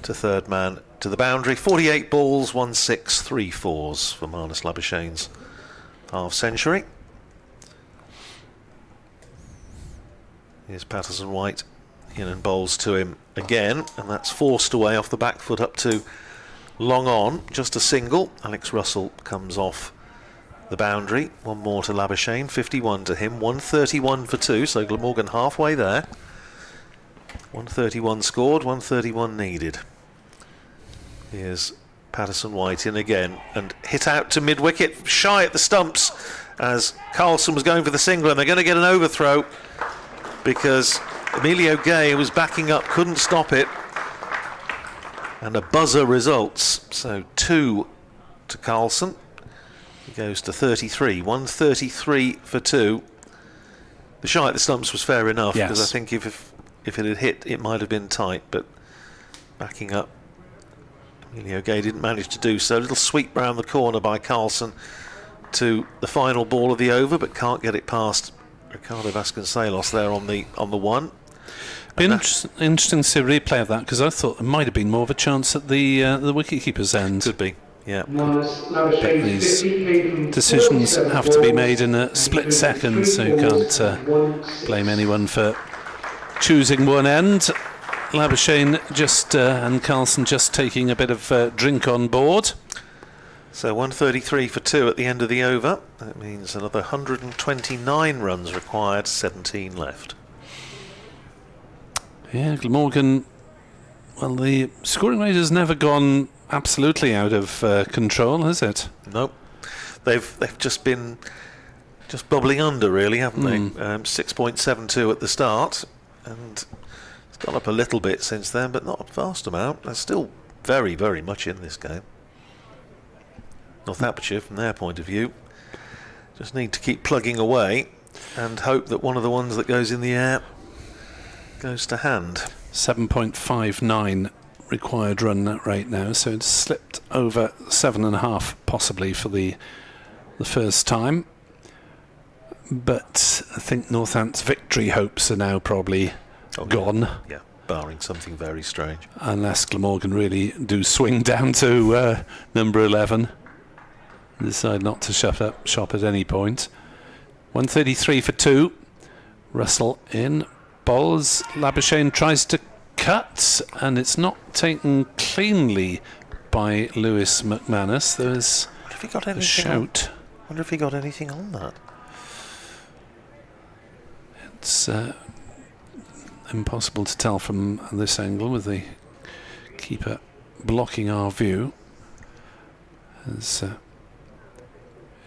[SPEAKER 2] to third man to the boundary. 48 balls, 1-6, 3 fours for McManus Labuschagne's half century. Here's Patterson-White in and bowls to him again, and that's forced away off the back foot up to long on, just a single. Alex Russell comes off the boundary. One more to Labuschagne, 51 to him, 131 for 2, so Glamorgan halfway there. 131 scored, 131 needed. Here's Patterson-White in again and hit out to mid-wicket, shy at the stumps as Carlson was going for the single, and they're going to get an overthrow because Emilio Gay was backing up, couldn't stop it, and a buzzer results. So 2 to Carlson. He goes to 33, 133 for 2. The shy at the stumps was fair enough, because I think if it had hit, it might have been tight, but backing up, Emilio Gay didn't manage to do so. A little sweep round the corner by Carlson to the final ball of the over, but can't get it past Ricardo Vasconcelos there on the one.
[SPEAKER 1] Be interesting to see a replay of that, because I thought there might have been more of a chance at the wicketkeeper's end.
[SPEAKER 2] Could be, yeah.
[SPEAKER 1] But these decisions have to be made in a split second, so you can't blame anyone for choosing one end. Labuschagne just and Carlson just taking a bit of drink on board.
[SPEAKER 2] So 133 for 2 at the end of the over. That means another 129 runs required, 17 left.
[SPEAKER 1] Yeah, Glamorgan, well, the scoring rate has never gone absolutely out of control, has it?
[SPEAKER 2] Nope. They've just been bubbling under, really, haven't they? 6.72 at the start, and it's gone up a little bit since then, but not a vast amount. They're still very, very much in this game. Northamptonshire, from their point of view, just need to keep plugging away and hope that one of the ones that goes in the air goes to hand.
[SPEAKER 1] 7.59 required run rate now, so it's slipped over 7.5 possibly for the first time. But I think Northampton's victory hopes are now probably gone.
[SPEAKER 2] Yeah, barring something very strange.
[SPEAKER 1] Unless Glamorgan really do swing down to number 11. Decide not to shop at any point. 133 for 2. Russell in. Bowls. Labuschagne tries to cut, and it's not taken cleanly by Lewis McManus. There's a shout.
[SPEAKER 2] Wonder if he got anything on that.
[SPEAKER 1] It's impossible to tell from this angle with the keeper blocking our view. As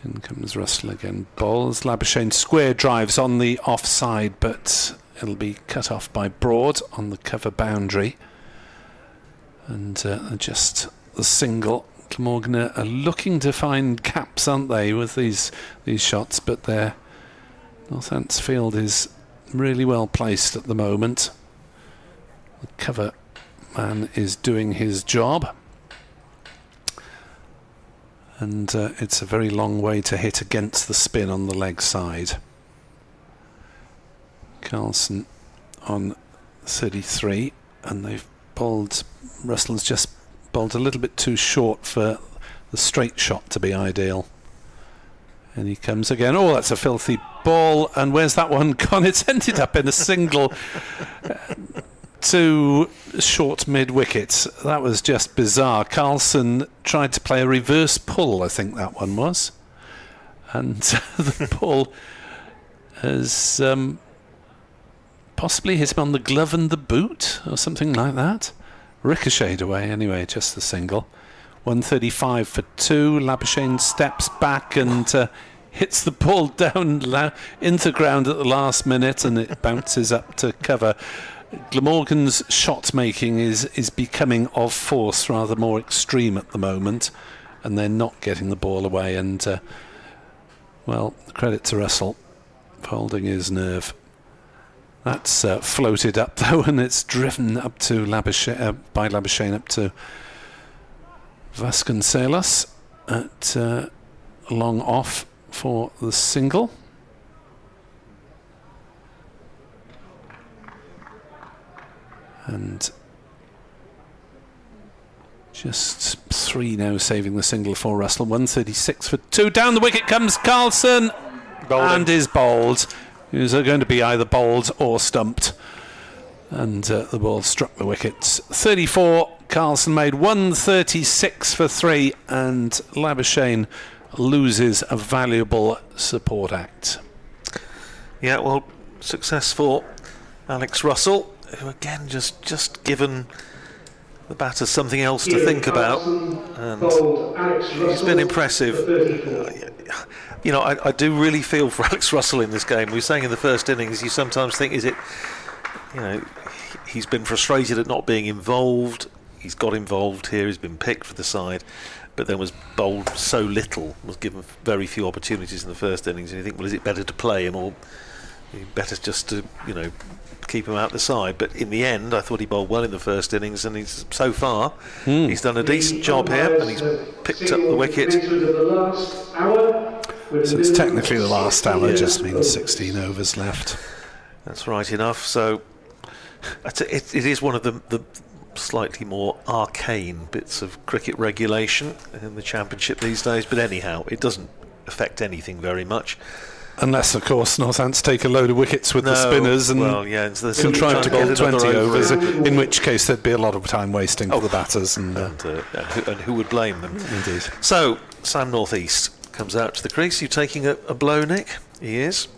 [SPEAKER 1] in comes Russell again. Bowls. Labuschagne square drives on the offside, but it'll be cut off by Broad on the cover boundary. And just the single. Glamorgan are looking to find gaps, aren't they, with these shots, but their Northampton's field is really well placed at the moment. The cover man is doing his job. And it's a very long way to hit against the spin on the leg side. Carlson on 33, and they've bowled. Russell's just bowled a little bit too short for the straight shot to be ideal. And he comes again. Oh, that's a filthy ball. And where's that one gone? It's ended up in a single to short mid-wicket. That was just bizarre. Carlson tried to play a reverse pull, I think that one was. And the ball has possibly hit him on the glove and the boot or something like that. Ricocheted away anyway, just the single. 135 for 2. Labuschagne steps back and hits the ball down into the ground at the last minute, and it bounces up to cover. Glamorgan's shot making is becoming of force rather more extreme at the moment, and they're not getting the ball away. And well, credit to Russell for holding his nerve. That's floated up though, and it's driven up to by Labuschagne up to Vasconcelos at long off for the single. And just 3 now saving the single for Russell. 136 for 2. Down the wicket comes Carlson and is bowled. He was going to be either bowled or stumped. And the ball struck the wickets. 34, Carlson made 136 for 3, and Labuschagne loses a valuable support act.
[SPEAKER 2] Yeah, well, success for Alex Russell, who again just given the batter something else to think about, and he's been impressive. You know, I do really feel for Alex Russell in this game. We were saying in the first innings, you sometimes think, is it, you know, he's been frustrated at not being involved. He's got involved here. He's been picked for the side, but then was bowled so little, was given very few opportunities in the first innings. And you think, well, is it better to play him, or better just to, you know, keep him out the side? But in the end, I thought he bowled well in the first innings, and he's so far he's done a decent job here, and he's picked up the wicket.
[SPEAKER 1] So it's technically the last hour, just means 16 overs left.
[SPEAKER 2] That's right enough. So It is one of the slightly more arcane bits of cricket regulation in the Championship these days, but anyhow, it doesn't affect anything very much.
[SPEAKER 1] Unless, of course, Northants take a load of wickets with the spinners and contrive to bowl 20 overs, in which case there'd be a lot of time wasting for the batters. And
[SPEAKER 2] who would blame them?
[SPEAKER 1] Indeed.
[SPEAKER 2] So, Sam Northeast comes out to the crease. You taking a blow, Nick? He is.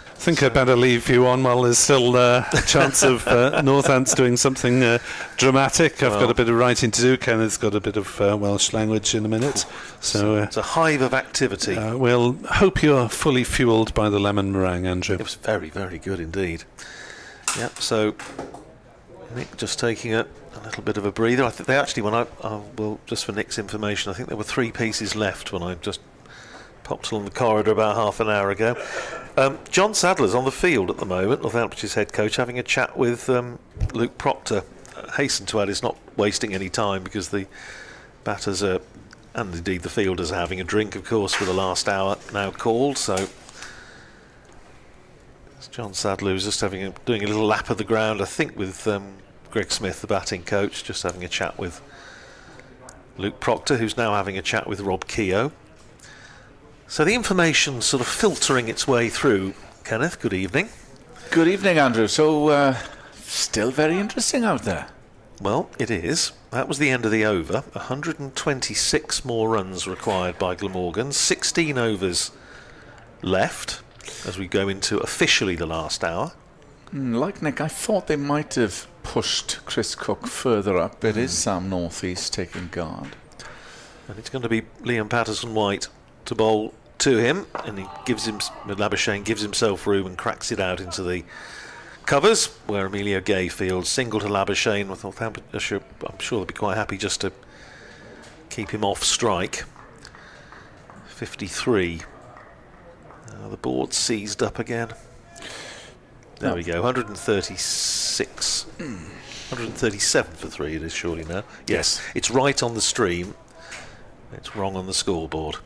[SPEAKER 1] I think I'd better leave you on while there's still a chance of Northants doing something dramatic. I've got a bit of writing to do. Kenneth's got a bit of Welsh language in a minute. So
[SPEAKER 2] it's a hive of activity.
[SPEAKER 1] We'll hope you're fully fuelled by the lemon meringue, Andrew.
[SPEAKER 2] It was very, very good indeed. Yep, so Nick just taking a little bit of a breather. I think they actually, well, just for Nick's information, I think there were 3 pieces left when I just popped along the corridor about half an hour ago. John Sadler's on the field at the moment, Northamptonshire head coach, having a chat with Luke Proctor. Hasten to add, it's not wasting any time because the batters are, and indeed the fielders are having a drink, of course, for the last hour now called. So it's John Sadler who's just doing a little lap of the ground, I think, with Greg Smith, the batting coach, just having a chat with Luke Proctor, who's now having a chat with Rob Keogh. So the information's sort of filtering its way through. Kenneth, good evening.
[SPEAKER 3] Good evening, Andrew. So, still very interesting out there.
[SPEAKER 2] Well, it is. That was the end of the over. 126 more runs required by Glamorgan. 16 overs left as we go into officially the last hour.
[SPEAKER 3] Like Nick, I thought they might have pushed Chris Cook further up. It is Sam Northeast taking guard.
[SPEAKER 2] And it's going to be Liam Patterson-White to bowl to him, and Labuschagne gives himself room and cracks it out into the covers, where Emilio Gay fields single to Labuschagne. With Northamptonshire, I'm sure they'll be quite happy just to keep him off strike. 53. The board seized up again. There we go. 136. 137 for 3 it is surely now. Yes, it's right on the stream. It's wrong on the scoreboard.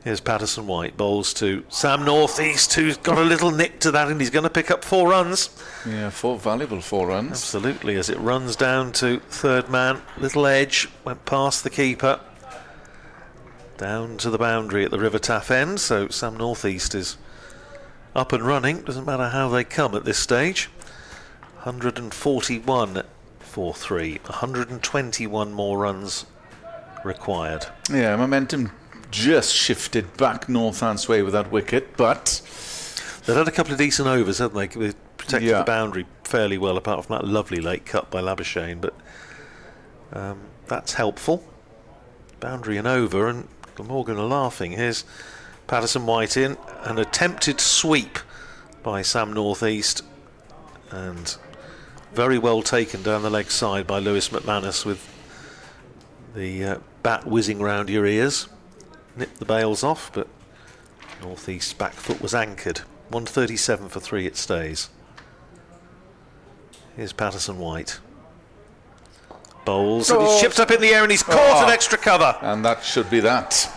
[SPEAKER 2] Here's Patterson-White, bowls to Sam Northeast, who's got a little nick to that, and he's going to pick up 4 runs.
[SPEAKER 3] Yeah, 4 valuable 4 runs.
[SPEAKER 2] Absolutely, as it runs down to third man. Little edge, went past the keeper. Down to the boundary at the River Taff end, so Sam Northeast is up and running. Doesn't matter how they come at this stage. 141 for 3. 121 more runs required.
[SPEAKER 3] Yeah, momentum just shifted back Northants' way with that wicket, but
[SPEAKER 2] they've had a couple of decent overs, haven't they? They protected the boundary fairly well, apart from that lovely late cut by Labuschagne, but that's helpful. Boundary and over, and Glamorgan are laughing. Here's Patterson-White in, an attempted sweep by Sam Northeast, and very well taken down the leg side by Lewis McManus, with the bat whizzing round your ears. Nipped the bails off, but Northeast's back foot was anchored. 137 for 3 it stays. Here's Patterson-White. Bowls, and he's chipped up in the air, and he's caught an extra cover.
[SPEAKER 3] And that should be that.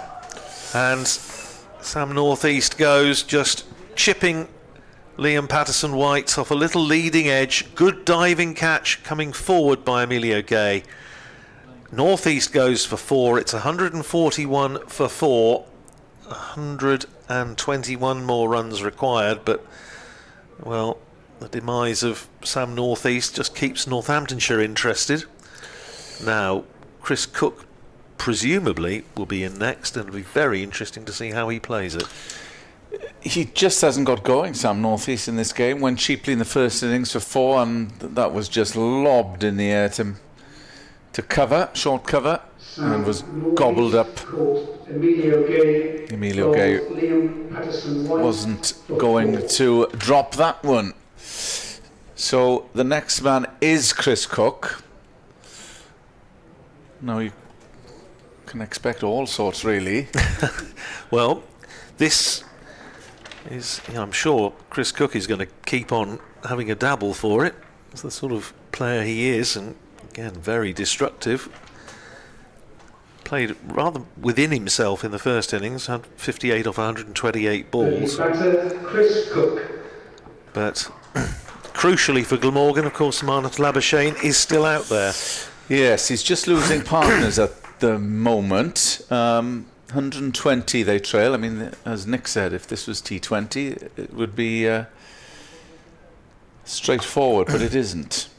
[SPEAKER 2] And Sam Northeast goes, just chipping Liam Patterson-White off a little leading edge. Good diving catch coming forward by Emilio Gay. Northeast goes for 4. It's 141 for 4. 121 more runs required, but, well, the demise of Sam Northeast just keeps Northamptonshire interested. Now, Chris Cook presumably will be in next, and it'll be very interesting to see how he plays it.
[SPEAKER 3] He just hasn't got going, Sam Northeast, in this game. Went cheaply in the first innings for 4, and that was just lobbed in the air to cover, short cover, and was gobbled up. Emilio Gay wasn't going to drop that one. So the next man is Chris Cook. Now you can expect all sorts, really.
[SPEAKER 2] Well, this is, I'm sure Chris Cook is going to keep on having a dabble for it. It's the sort of player he is, and again, very destructive. Played rather within himself in the first innings, had 58 off 128 balls.
[SPEAKER 4] Chris Cook.
[SPEAKER 2] But crucially for Glamorgan, of course, Marnus Labuschagne is still out there.
[SPEAKER 3] Yes, he's just losing partners at the moment. 120 they trail. I mean, as Nick said, if this was T20, it would be straightforward, but it isn't.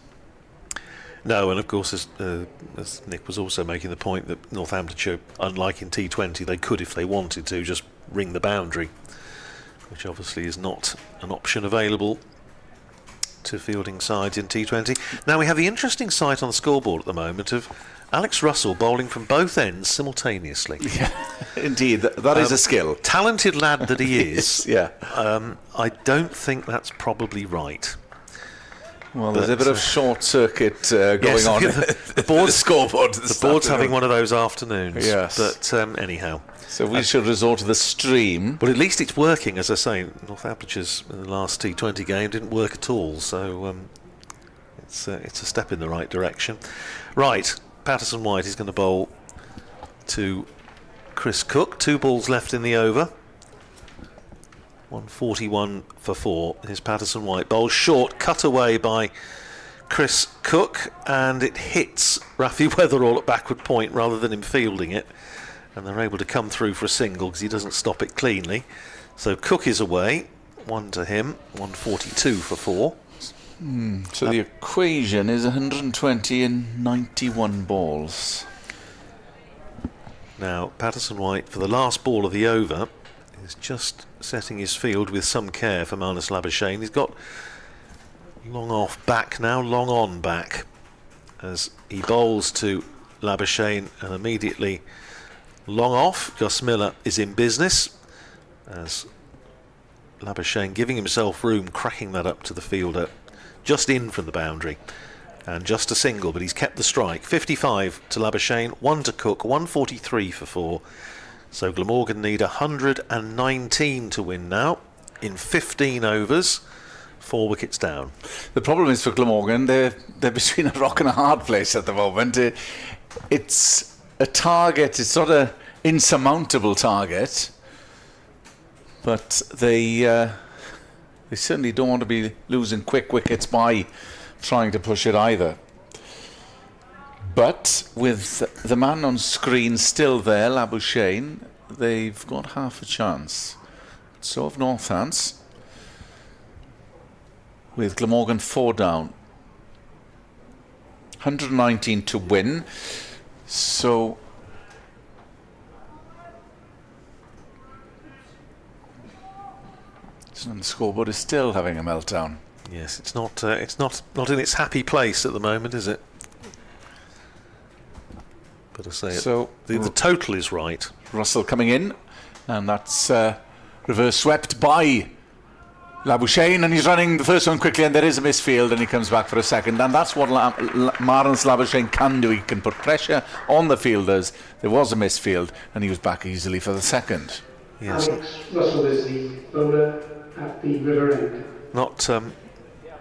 [SPEAKER 2] No, and of course, as Nick was also making the point that Northamptonshire, unlike in T20, they could, if they wanted to, just ring the boundary, which obviously is not an option available to fielding sides in T20. Now we have the interesting sight on the scoreboard at the moment of Alex Russell bowling from both ends simultaneously.
[SPEAKER 3] Yeah, indeed, that is a skill.
[SPEAKER 2] Talented lad that he is.
[SPEAKER 3] Yeah.
[SPEAKER 2] I don't think that's probably right.
[SPEAKER 3] Well, there's a bit of short circuit going on.
[SPEAKER 2] The board's
[SPEAKER 3] scoreboard.
[SPEAKER 2] The board's having one of those afternoons.
[SPEAKER 3] Yes.
[SPEAKER 2] But anyhow.
[SPEAKER 3] So we should resort to the stream.
[SPEAKER 2] But at least it's working, as I say. Northamptonshire's in the last T20 game didn't work at all, so it's a step in the right direction. Right, Patterson White is going to bowl to Chris Cook. 2 balls left in the over. 141 for 4. Here's Patterson White. Bowls short, cut away by Chris Cook, and it hits Rafi Weatherall at backward point rather than him fielding it. And they're able to come through for a single because he doesn't stop it cleanly. So Cook is away. 1 to him. 142 for 4.
[SPEAKER 3] So the equation is 120 in 91 balls.
[SPEAKER 2] Now, Patterson White, for the last ball of the over, is just setting his field with some care for Marnus Labuschagne. He's got long off back now, long on back, as he bowls to Labuschagne and immediately long off. Gus Miller is in business, as Labuschagne giving himself room, cracking that up to the fielder, just in from the boundary, and just a single, but he's kept the strike. 55 to Labuschagne, 1 to Cook, 143 for 4. So Glamorgan need 119 to win now in 15 overs, 4 wickets down.
[SPEAKER 3] The problem is for Glamorgan, they're between a rock and a hard place at the moment. It's a target, it's not an insurmountable target, but they certainly don't want to be losing quick wickets by trying to push it either. But with the man on screen still there, Labuschagne, they've got half a chance. So have Northants, with Glamorgan 4 down. 119 to win. So the scoreboard is still having a meltdown.
[SPEAKER 2] Yes, it's not in its happy place at the moment, is it? But I say
[SPEAKER 3] so
[SPEAKER 2] the total is right.
[SPEAKER 3] Russell coming in, and that's reverse swept by Labuschagne, and he's running the first one quickly, and there is a misfield, and he comes back for a second, and that's what Marnus Labuschagne can do. He can put pressure on the fielders. There was a misfield, and he was back easily for the second.
[SPEAKER 2] Yes.
[SPEAKER 4] Alex Russell is the bowler at the river end.
[SPEAKER 2] Not.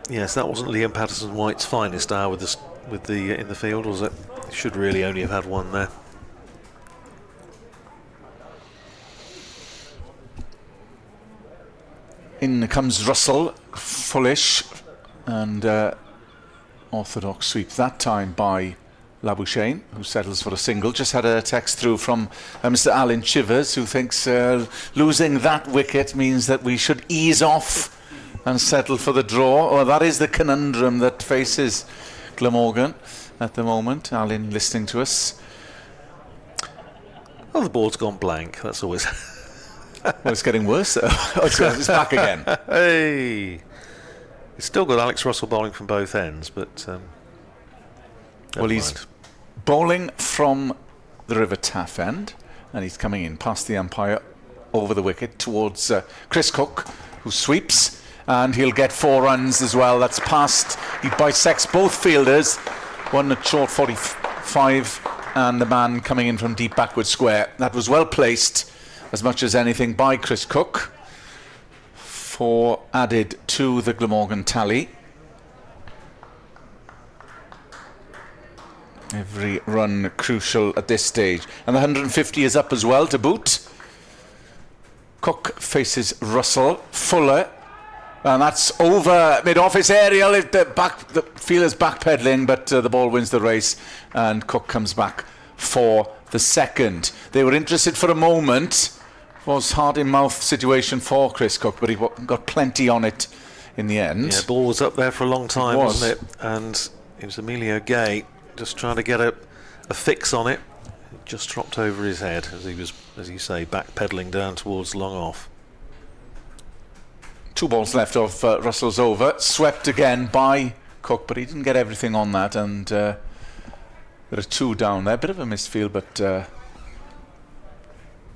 [SPEAKER 2] Yes, that wasn't Liam Patterson White's finest hour with the in the field, was it? He should really only have had one there.
[SPEAKER 3] In comes Russell, fullish, and orthodox sweep that time by Labuschagne, who settles for a single. Just had a text through from Mr. Alan Chivers, who thinks losing that wicket means that we should ease off and settle for the draw. Well, that is the conundrum that faces Glamorgan at the moment. Alan listening to us.
[SPEAKER 2] Well, the board's gone blank. That's always...
[SPEAKER 3] Well, it's getting worse. It's back again.
[SPEAKER 2] Hey! It's still got Alex Russell bowling from both ends, but...
[SPEAKER 3] well, he's bowling from the River Taff end, and he's coming in past the umpire over the wicket towards Chris Cook, who sweeps, and he'll get 4 runs as well. That's past. He bisects both fielders, one at short 45, and the man coming in from deep backward square. That was well placed, as much as anything, by Chris Cook. 4 added to the Glamorgan tally. Every run crucial at this stage. And the 150 is up as well to boot. Cook faces Russell. Fuller And that's over mid-office aerial. The fielder's backpedaling, but the ball wins the race, and Cook comes back for the second. They were interested for a moment. It was heart-in-mouth situation for Chris Cook, but he got plenty on it in the end.
[SPEAKER 2] Yeah, ball was up there for a long time, wasn't it? And it was Emilio Gay just trying to get a fix on it. It just dropped over his head as he was, as you say, backpedaling down towards long off.
[SPEAKER 3] 2 balls left of Russell's over. Swept again by Cook, but he didn't get everything on that, and there are 2 down there. Bit of a misfield, but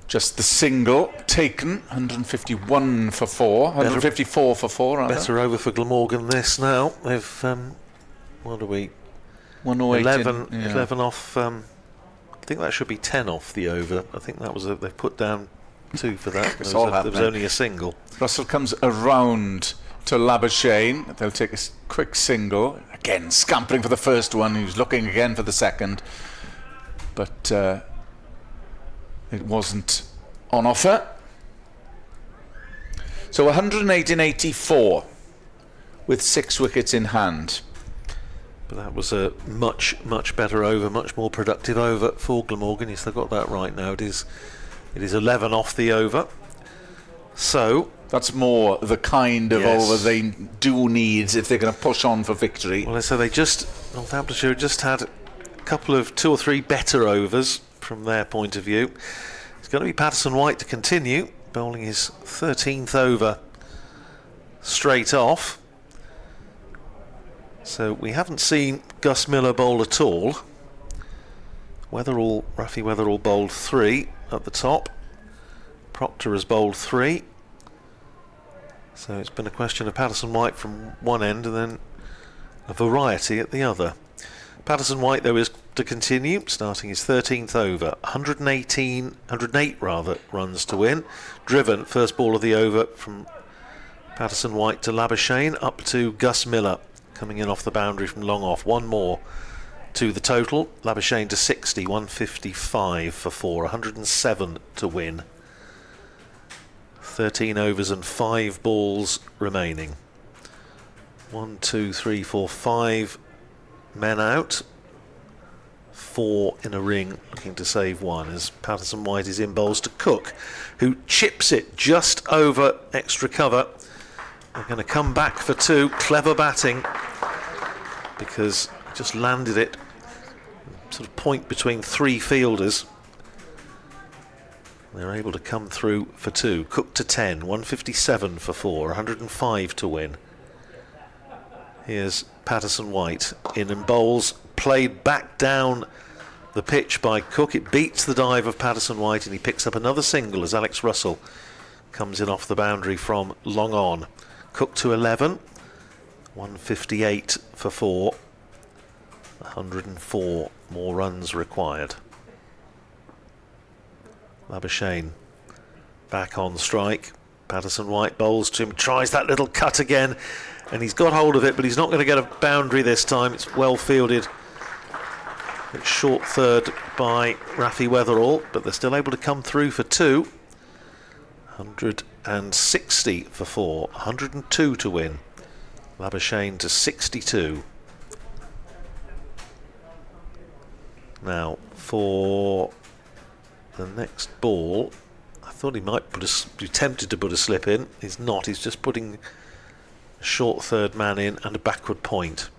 [SPEAKER 3] just the single taken. 151 for 4. 154 for 4, rather.
[SPEAKER 2] Better over for Glamorgan this now. They've, what are we?
[SPEAKER 3] 108
[SPEAKER 2] 11 off. I think that should be 10 off the over. I think that was they've put down 2 for that. There was only a single.
[SPEAKER 3] Russell comes around to Labuschagne. They'll take a quick single. Again, scampering for the first one. He was looking again for the second. But it wasn't on offer. So 108 in 84 with 6 wickets in hand.
[SPEAKER 2] But that was a much better over, much more productive over for Glamorgan. Yes, they've got that right now. It is 11 off the over. So
[SPEAKER 3] that's more the kind of over they do need if they're going to push on for victory.
[SPEAKER 2] Well, so Northamptonshire just had a couple of 2 or 3 better overs from their point of view. It's going to be Patterson White to continue, bowling his 13th over straight off. So we haven't seen Gus Miller bowl at all. Rafi Weatherall bowled 3 at the top. Proctor has bowled 3. So it's been a question of Patterson White from one end and then a variety at the other. Patterson White, though, is to continue, starting his 13th over. 108 runs to win. Driven, first ball of the over from Patterson White to Labuschagne, up to Gus Miller, coming in off the boundary from long off. 1 more to the total. Labuschagne to 60, 155 for 4, 107 to win. 13 overs and 5 balls remaining. 1, 2, 3, 4, 5 men out. 4 in a ring, looking to save 1 as Patterson White is in bowls to Cook, who chips it just over extra cover. They're going to come back for 2. Clever batting, because he just landed it sort of point between 3 fielders. They're able to come through for 2. Cook to 10, 157 for 4, 105 to win. Here's Patterson White in and bowls, played back down the pitch by Cook. It beats the dive of Patterson White, and he picks up another single as Alex Russell comes in off the boundary from long on. Cook to 11, 158 for 4, 104 more runs required. Labuschagne back on strike. Patterson White bowls to him, tries that little cut again, and he's got hold of it, but he's not going to get a boundary this time. It's well fielded. It's short third by Rafi Weatherall, but they're still able to come through for 2. 160 for 4, 102 to win. Labuschagne to 62. Now for the next ball, I thought he might be tempted to put a slip in. He's not. He's just putting a short third man in and a backward point.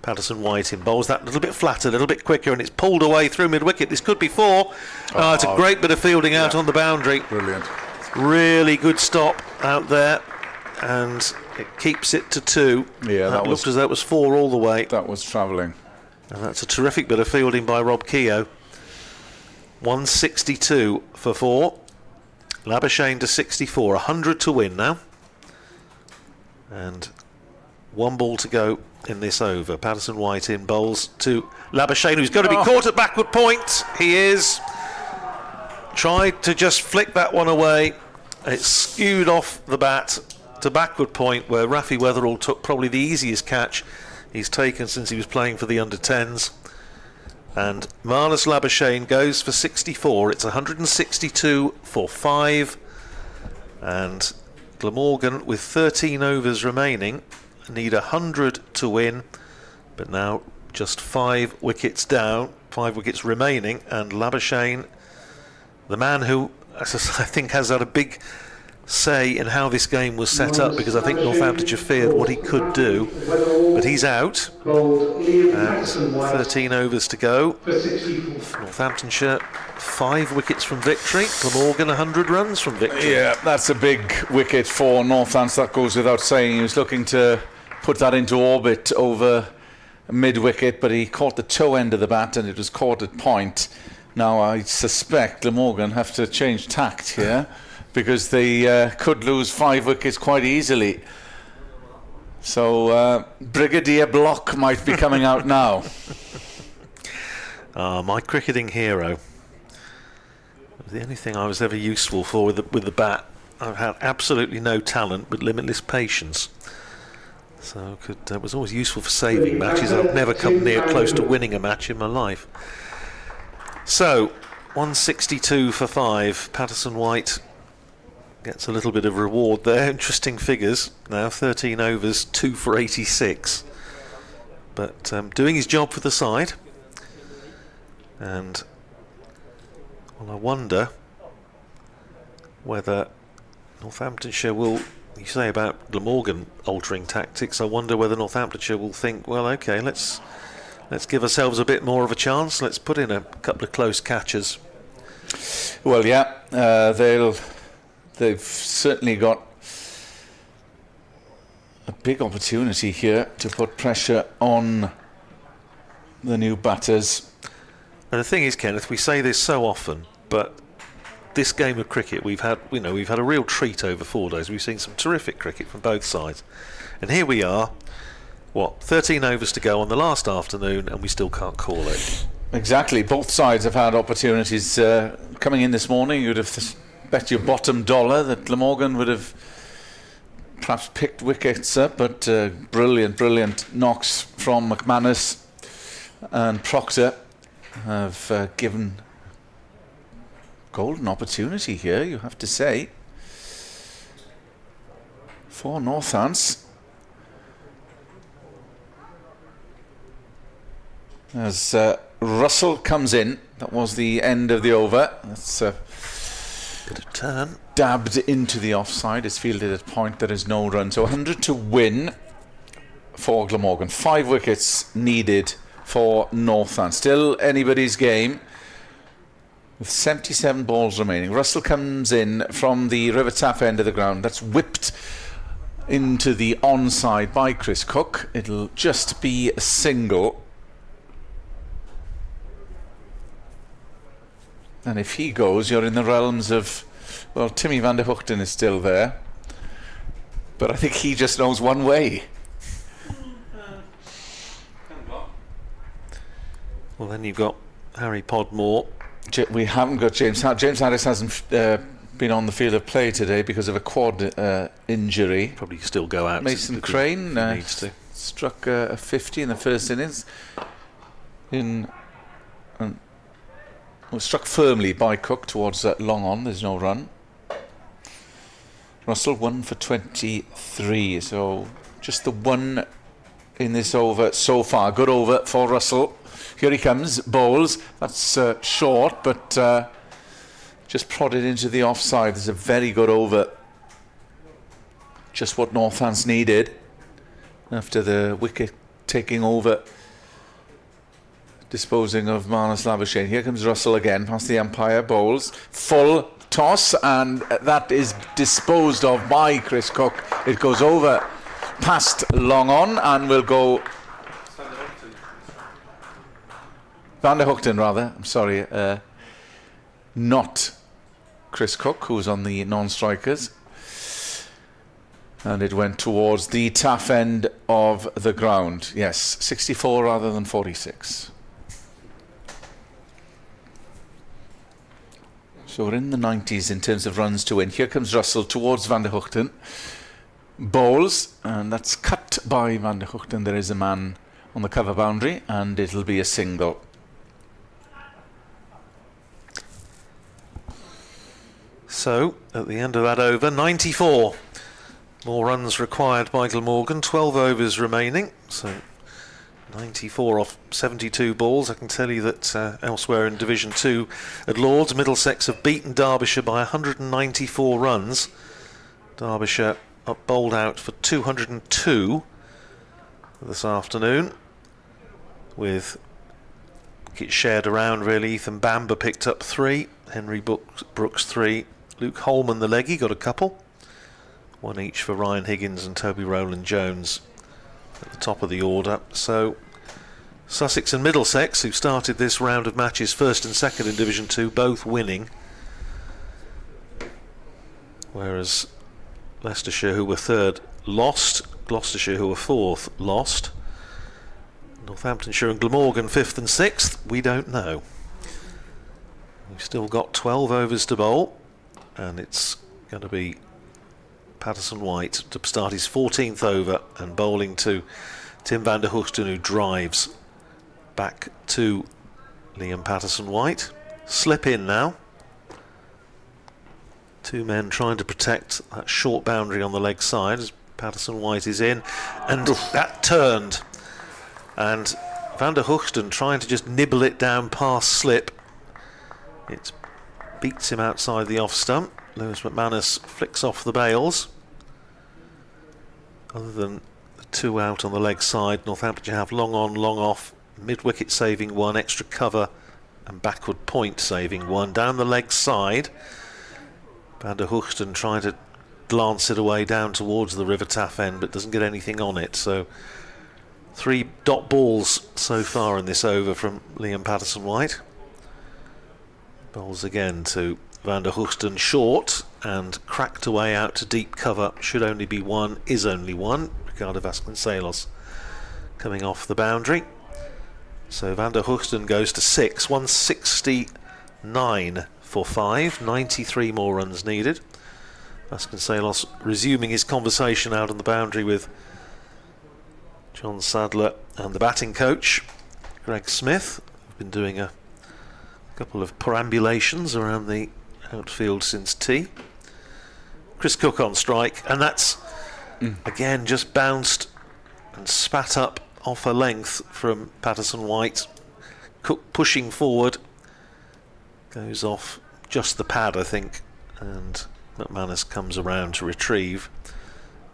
[SPEAKER 2] Patterson White in bowls that little bit flatter, a little bit quicker, and it's pulled away through mid-wicket. This could be 4. It's a great bit of fielding out on the boundary.
[SPEAKER 3] Brilliant.
[SPEAKER 2] Really good stop out there, and it keeps it to 2.
[SPEAKER 3] Yeah,
[SPEAKER 2] that looked as though it was 4 all the way.
[SPEAKER 3] That was travelling.
[SPEAKER 2] And that's a terrific bit of fielding by Rob Keogh. 162 for 4. Labuschagne to 64, 100 to win now. And 1 ball to go in this over. Patterson White in bowls to Labuschagne, who's going to be caught at backward point. He is. Tried to just flick that one away. It skewed off the bat to backward point, where Rafi Weatherall took probably the easiest catch he's taken since he was playing for the under-10s. And Marnus Labuschagne goes for 64. It's 162 for 5. And Glamorgan, with 13 overs remaining, need 100 to win, but now just 5 wickets down, 5 wickets remaining, and Labuschagne, the man who I think has had a big say in how this game was set up, because I think Northamptonshire feared what he could do, but he's out. And 13 overs to go. Northamptonshire 5 wickets from victory. Glamorgan 100 runs from victory.
[SPEAKER 3] Yeah, that's a big wicket for Northampton. That goes without saying. He was looking to put that into orbit over mid-wicket, but he caught the toe end of the bat and it was caught at point. Now I suspect Glamorgan have to change tact here, because they could lose 5 wickets quite easily. So Brigadier Block might be coming out now.
[SPEAKER 2] My cricketing hero. The only thing I was ever useful for with the bat. I've had absolutely no talent but limitless patience. So was always useful for saving matches. I've never come near close to winning a match in my life. So 162 for 5. Patterson White gets a little bit of reward there. Interesting figures. Now 13 overs, 2 for 86. But doing his job for the side. And well, I wonder whether Northamptonshire will, you say about Glamorgan altering tactics, I wonder whether Northamptonshire will think, well, okay, let's give ourselves a bit more of a chance. Let's put in a couple of close catches.
[SPEAKER 3] Well, yeah, they've certainly got a big opportunity here to put pressure on the new batters.
[SPEAKER 2] And the thing is, Kenneth, we say this so often, but this game of cricket we've had a real treat over 4 days. We've seen some terrific cricket from both sides, and here we are, 13 overs to go on the last afternoon, and we still can't call it.
[SPEAKER 3] Exactly, both sides have had opportunities. Coming in this morning, you'd have bet your bottom dollar that Glamorgan would have perhaps picked wickets up, but brilliant knocks from McManus and Proctor have given golden opportunity here, you have to say, for Northants. As Russell comes in, that was the end of the over. That's a
[SPEAKER 2] bit of turn.
[SPEAKER 3] Dabbed into the offside. It's fielded at point. There is no run. So 100 to win for Glamorgan. 5 wickets needed for Northants. Still anybody's game with 77 balls remaining. Russell comes in from the River Tap end of the ground. That's whipped into the onside by Chris Cook. It'll just be a single. And if he goes, you're in the realms of, well, Timmy van der Hoogten is still there, but I think he just knows one way.
[SPEAKER 2] Well, then you've got Harry Podmore.
[SPEAKER 3] We haven't got James Harris hasn't been on the field of play today because of a quad injury.
[SPEAKER 2] Probably still go out.
[SPEAKER 3] Mason Crane
[SPEAKER 2] needs to.
[SPEAKER 3] Struck a 50 in the first innings. Was struck firmly by Cook towards that long on. There's no run. Russell 1 for 23. So just the one in this over so far. Good over for Russell. Here he comes. Bowls. That's short, but just prodded into the offside. There's a very good over. Just what Northants needed after the wicket taking over, disposing of McManus Labuschagne. Here comes Russell again, past the umpire, bowls, full toss, and that is disposed of by Chris Cook. It goes over past long on and will go Van der Hoogten, rather. I'm sorry, not Chris Cook, who's on the non-strikers. And it went towards the taff end of the ground. Yes, 64 rather than 46. So we're in the 90s in terms of runs to win. Here comes Russell towards Van der Hoogten. Bowls, and that's cut by Van der Hoogten. There is a man on the cover boundary, and it'll be a single.
[SPEAKER 2] So, at the end of that over, 94 More runs required by Glamorgan, 12 overs remaining, so 94 off 72 balls. I can tell you that elsewhere in Division 2 at Lords, Middlesex have beaten Derbyshire by 194 runs. Derbyshire up bowled out for 202 this afternoon, with wickets shared around really. Ethan Bamber picked up 3, Henry Brooks 3, Luke Holman the leggy got a couple, 1 each for Ryan Higgins and Toby Rowland-Jones at the top of the order. So Sussex and Middlesex, who started this round of matches first and second in Division 2, both winning, whereas Leicestershire, who were third, lost. Gloucestershire, who were fourth, lost. Northamptonshire and Glamorgan fifth and sixth, we don't know. We've still got 12 overs to bowl, and it's going to be Patterson White to start his 14th over and bowling to Tim van der Hoogten, who drives back to Liam Patterson White. Slip in now. 2 men trying to protect that short boundary on the leg side as Patterson White is in, and that turned, and van der Hoogten trying to just nibble it down past slip. It beats him outside the off stump. Lewis McManus flicks off the bails. Other than the 2 out on the leg side, Northamptonshire have long on, long off, mid-wicket saving 1, extra cover and backward point saving 1. Down the leg side, van der Hoogten trying to glance it away down towards the River Taff end, but doesn't get anything on it. So 3 dot balls so far in this over from Liam Patterson White. Bowls again to van der Hoogten short and cracked away out to deep cover. Should only be 1, is only 1. Ricardo Vasconcelos coming off the boundary. So van der Hoogten goes to 6, 169 for 5, 93 more runs needed. Vasconcelos resuming his conversation out on the boundary with John Sadler and the batting coach Greg Smith. We've been doing a couple of perambulations around the outfield since tea. Chris Cook on strike, and that's again just bounced and spat up off a length from Patterson White. Cook pushing forward, goes off just the pad, I think, and McManus comes around to retrieve,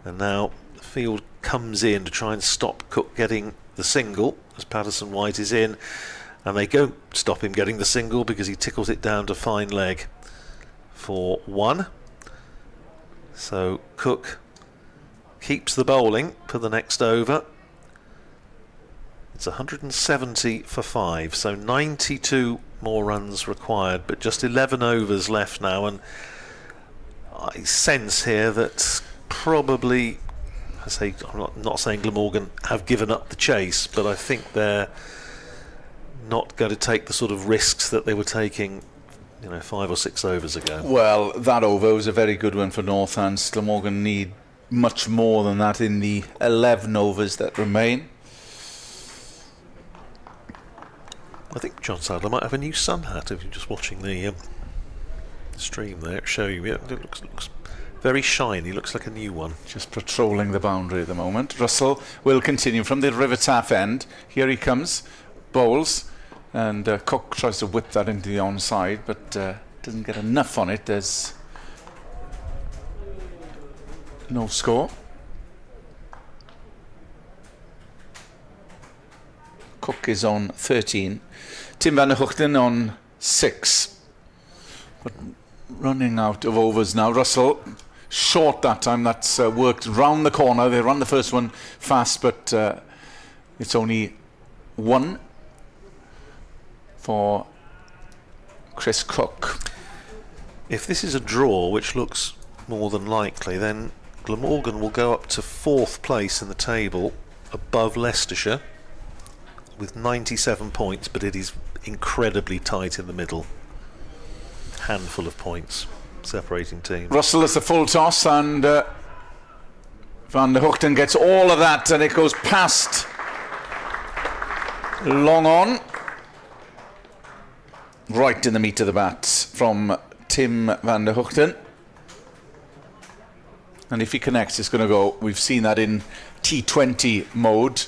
[SPEAKER 2] and now the field comes in to try and stop Cook getting the single as Patterson White is in, and they don't stop him getting the single because he tickles it down to fine leg for 1. So Cook keeps the bowling for the next over. It's 170 for 5, so 92 more runs required, but just 11 overs left now, and I sense here that probably, I'm not saying Glamorgan have given up the chase, but I think they're not going to take the sort of risks that they were taking, 5 or 6 overs ago.
[SPEAKER 3] Well, that over was a very good one for Northants. Glamorgan need much more than that in the 11 overs that remain.
[SPEAKER 2] I think John Sadler might have a new sun hat if you're just watching the stream there. Show you, it looks very shiny. Looks like a new one.
[SPEAKER 3] Just patrolling the boundary at the moment. Russell will continue from the River Taff end. Here he comes, bowls, and Cook tries to whip that into the onside, but doesn't get enough on it. There's no score. Cook is on 13. Tim van der Hoogten on 6. But running out of overs now. Russell short that time. That's worked round the corner. They run the first one fast, but it's only 1 for Chris Cook.
[SPEAKER 2] If this is a draw, which looks more than likely, then Glamorgan will go up to 4th place in the table above Leicestershire with 97 points, but it is incredibly tight in the middle. Handful of points separating teams.
[SPEAKER 3] Russell is a full toss, and van der Hoogten gets all of that, and it goes past long on, right in the meat of the bat from Tim van der Hoogten. And if he connects, it's going to go. We've seen that in T20 mode.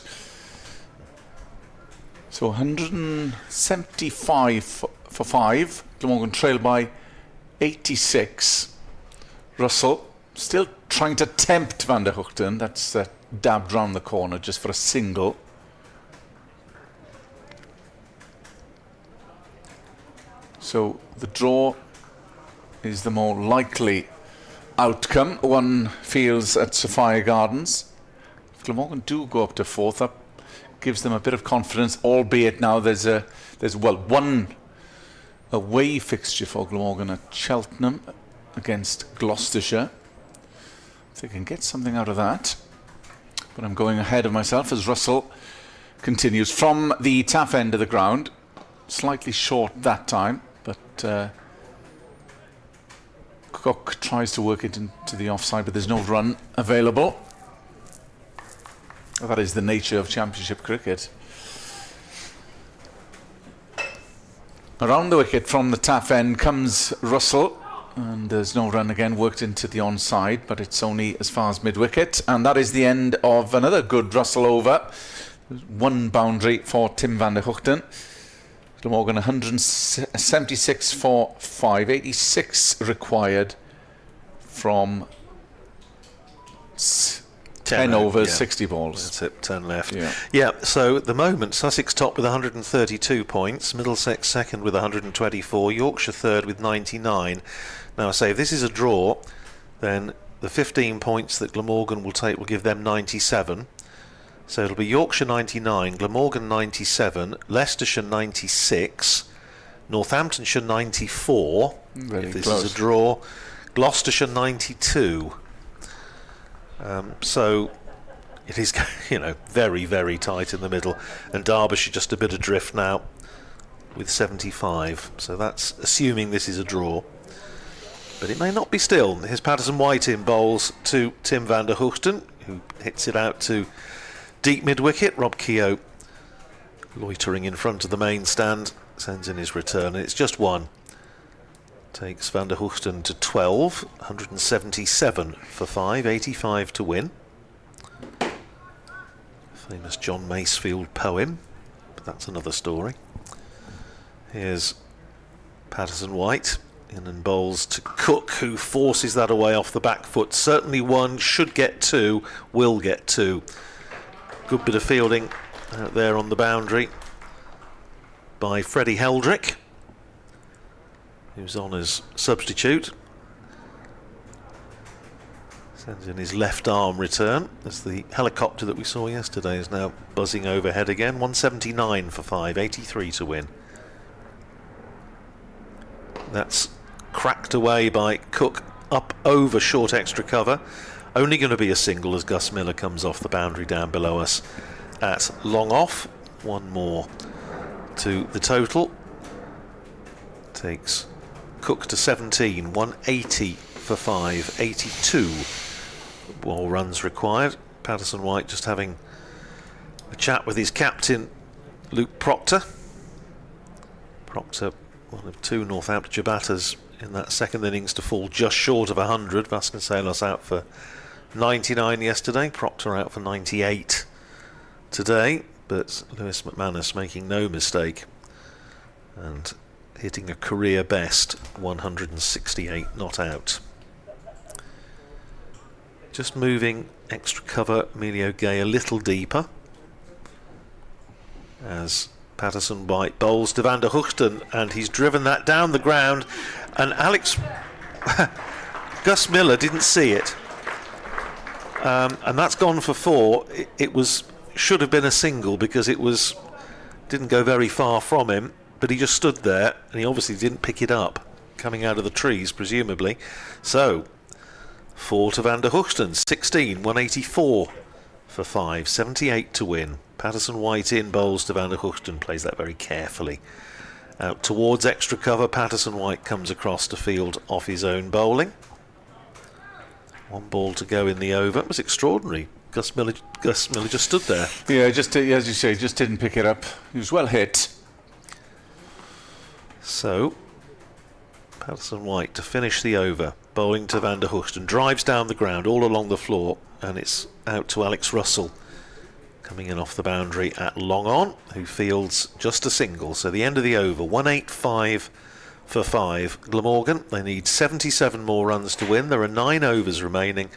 [SPEAKER 3] So 175 for 5. Glamorgan trail by 86. Russell still trying to tempt Van der Hoogten. That's dabbed round the corner just for a single. So the draw is the more likely outcome. One feels at Sophia Gardens. If Glamorgan do go up to 4th, that gives them a bit of confidence, albeit now there's one away fixture for Glamorgan at Cheltenham against Gloucestershire. If they can get something out of that. But I'm going ahead of myself as Russell continues from the taff end of the ground. Slightly short that time, but Cook tries to work it into the offside, but there's no run available. That is the nature of Championship cricket. Around the wicket from the taff end comes Russell, and there's no run again, worked into the onside, but it's only as far as mid-wicket, and that is the end of another good Russell over. One boundary for Tim van der Hoogten. Glamorgan 176 for 5, 86 required from 10 overs, 60 balls.
[SPEAKER 2] That's it, 10 left.
[SPEAKER 3] Yeah.
[SPEAKER 2] So at the moment, Sussex top with 132 points, Middlesex second with 124, Yorkshire third with 99. Now I say if this is a draw, then the 15 points that Glamorgan will take will give them 97. So it'll be Yorkshire 99, Glamorgan 97, Leicestershire 96, Northamptonshire 94, if this is a draw, Gloucestershire 92. So it is, very, very tight in the middle, and Derbyshire just a bit adrift now with 75. So that's assuming this is a draw, but it may not be still. Here's Patterson White in bowls to Tim van der Hoogten, who hits it out to deep mid-wicket. Rob Keogh loitering in front of the main stand sends in his return, and it's just one. Takes Van der Hoogten to 12, 177 for 5, 85 to win. Famous John Masefield poem, but that's another story. Here's Patterson White in and bowls to Cook, who forces that away off the back foot. Certainly one, should get two, will get two. Good bit of fielding out there on the boundary by Freddie Heldrick, who's on as substitute. Sends in his left arm return as the helicopter that we saw yesterday is now buzzing overhead again. 179 for 5, 83 to win. That's cracked away by Cook up over short extra cover. Only going to be a single as Gus Miller comes off the boundary down below us at long off. One more to the total. Takes Cook to 17, 180 for 5, 82 ball runs required. Patterson White just having a chat with his captain, Luke Proctor. Proctor, one of two Northamptonshire batters in that second innings to fall just short of 100. Vasconcelos out for 99 yesterday, Proctor out for 98 today, but Lewis McManus making no mistake and hitting a career best 168 not out. Just moving extra cover Emilio Gay a little deeper as Patterson White bowls to Van der Hoogten, and he's driven that down the ground, and Gus Miller didn't see it, and that's gone for 4. It should have been a single because didn't go very far from him, but he just stood there and he obviously didn't pick it up coming out of the trees presumably. So 4 to Van der Hoogten, 16, 184 for 5, 78 to win. Patterson White in bowls to Van der Hoogten, plays that very carefully out towards extra cover. Patterson White comes across to field off his own bowling. One ball to go in the over. It was extraordinary. Gus Miller just stood there.
[SPEAKER 3] Yeah, just as you say, just didn't pick it up. He was well hit.
[SPEAKER 2] So Patterson White to finish the over, bowling to Van der Hoogten, drives down the ground all along the floor, and it's out to Alex Russell, coming in off the boundary at long on, who fields just a single. So the end of the over, 185 for 5. Glamorgan, they need 77 more runs to win. There are 9 overs remaining.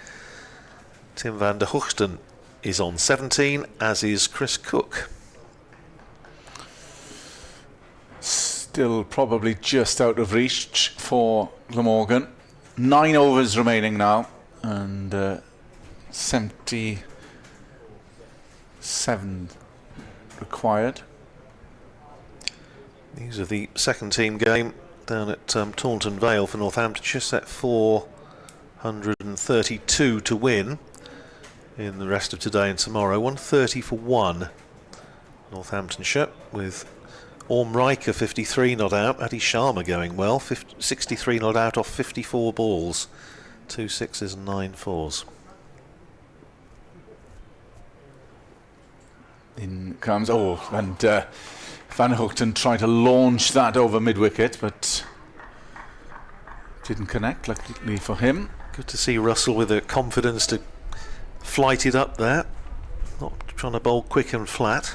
[SPEAKER 2] Tim van der Hoogten is on 17, as is Chris Cook.
[SPEAKER 3] Still probably just out of reach for Glamorgan. 9 overs remaining now, and 77 required.
[SPEAKER 2] These are the second team game down at Taunton Vale for Northamptonshire, set 432 to win in the rest of today and tomorrow. 130 for 1 Northamptonshire, with Orm Riker 53 not out, Adi Sharma going well, 63 not out off 54 balls, 2 6s and 9 4s.
[SPEAKER 3] In comes, and Van der Hoogten tried to launch that over mid-wicket, but didn't connect, luckily for him.
[SPEAKER 2] Good to see Russell with the confidence to flight it up there, not trying to bowl quick and flat.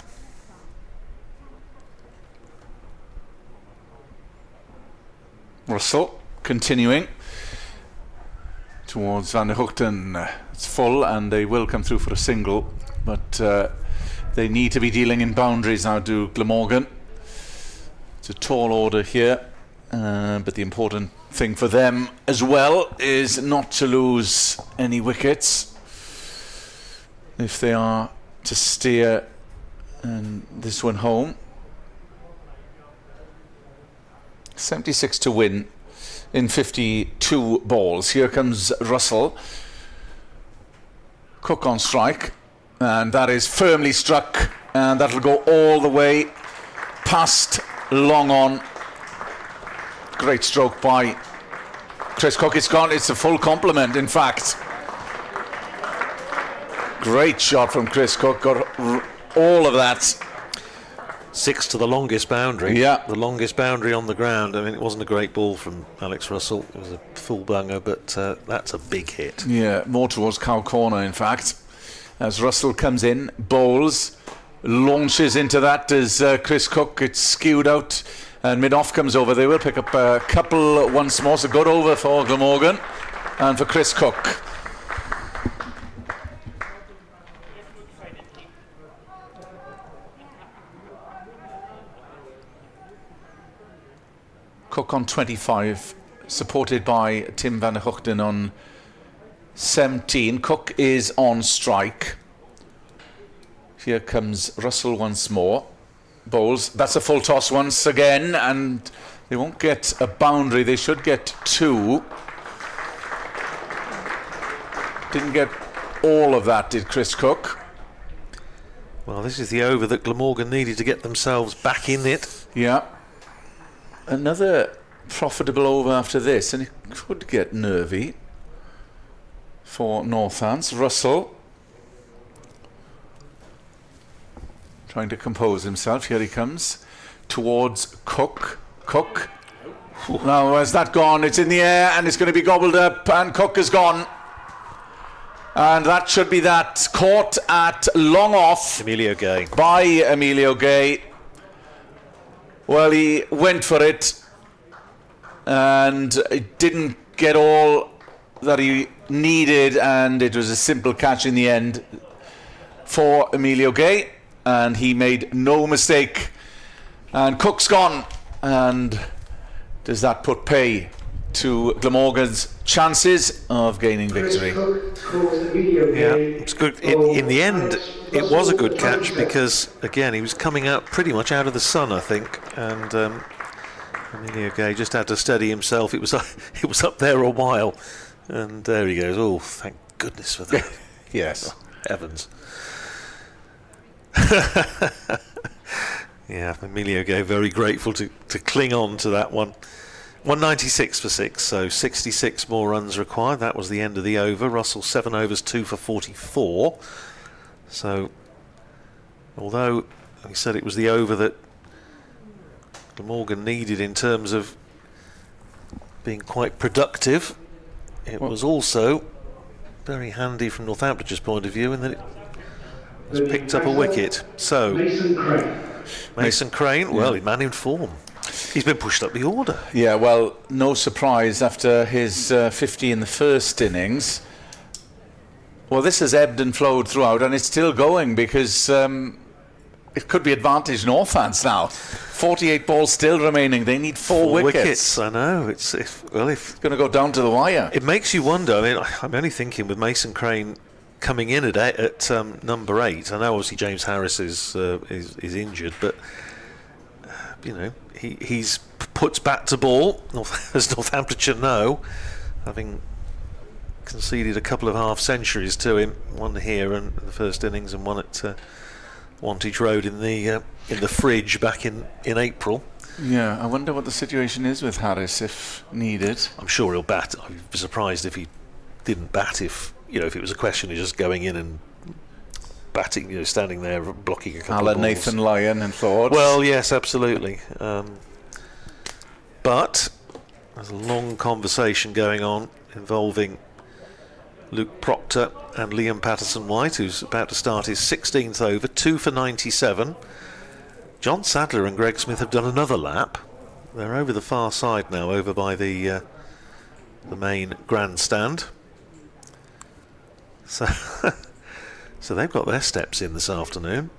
[SPEAKER 3] Russell continuing towards Van der Hoogten. It's full, and they will come through for a single, but they need to be dealing in boundaries now, do Glamorgan. It's a tall order here, but the important thing for them as well is not to lose any wickets if they are to steer this one home. 76 to win in 52 balls. Here comes Russell. Cook on strike, and that is firmly struck, and that'll go all the way past long on. Great stroke by Chris Cook. It's a full complement, in fact. Great shot from Chris Cook, got all of that.
[SPEAKER 2] 6 to the longest boundary.
[SPEAKER 3] Yeah.
[SPEAKER 2] The longest boundary on the ground. I mean, it wasn't a great ball from Alex Russell. It was a full bunger, but that's a big hit.
[SPEAKER 3] Yeah, more towards cow corner, in fact. As Russell comes in, bowls, launches into that as Chris Cook gets skewed out, and mid-off comes over. They will pick up a couple once more. So good over for Glamorgan and for Chris Cook. Cook on 25, supported by Tim van der Hoogten on 17. Cook is on strike. Here comes Russell once more. Bowls. That's a full toss once again, and they won't get a boundary. They should get 2. Didn't get all of that, did Chris Cook?
[SPEAKER 2] Well, this is the over that Glamorgan needed to get themselves back in it.
[SPEAKER 3] Yeah. Another profitable over after this, and it could get nervy for Northants. Russell trying to compose himself. Here he comes towards Cook. Cook. Now, where's that gone? It's in the air, and it's going to be gobbled up, and Cook is gone. And that should be that. Caught at long off.
[SPEAKER 2] Emilio Gay.
[SPEAKER 3] By Emilio Gay. Well, he went for it, and it didn't get all that he needed, and it was a simple catch in the end for Emilio Gay, and he made no mistake. And Cook's gone, and does that put pay to Glamorgan's chances of gaining victory?
[SPEAKER 2] Yeah, it's good. In the end, it was a good catch because, again, he was coming out pretty much out of the sun, I think, and Emilio Gay just had to steady himself. It was up there a while, and there he goes. Oh, thank goodness for that.
[SPEAKER 3] Yes.
[SPEAKER 2] Oh, heavens. Yeah, Emilio Gay very grateful to cling on to that one. 196 for 6, so 66 more runs required. That was the end of the over. Russell 7 overs, 2 for 44. So, although he said it was the over that Glamorgan needed in terms of being quite productive. It was also very handy from Northamptonshire's point of view in that it has picked up a wicket. So, Mason Crane, well, he's man in form. He's been pushed up the order.
[SPEAKER 3] Yeah, well, no surprise after his 50 in the first innings. Well, this has ebbed and flowed throughout, and it's still going because it could be advantage Northants now. 48 balls still remaining. They need four wickets.
[SPEAKER 2] I know. It's
[SPEAKER 3] going to go down to the wire.
[SPEAKER 2] It makes you wonder. I mean, I'm only thinking with Mason Crane coming in at number 8. I know obviously James Harris is injured, but you know he's puts bat to ball, as Northamptonshire know, having conceded a couple of half centuries to him. One here in the first innings, and one at Wantage Road in the fridge back in April.
[SPEAKER 3] Yeah, I wonder what the situation is with Harris if needed.
[SPEAKER 2] I'm sure he'll bat. I'd be surprised if he didn't bat if it was a question of just going in and batting, standing there blocking a couple of balls.
[SPEAKER 3] Nathan Lyon and thoughts.
[SPEAKER 2] Well, yes, absolutely. But there's a long conversation going on involving Luke Proctor and Liam Patterson-White, who's about to start his 16th over, 2 for 97. John Sadler and Greg Smith have done another lap. They're over the far side now, over by the main grandstand. So they've got their steps in this afternoon.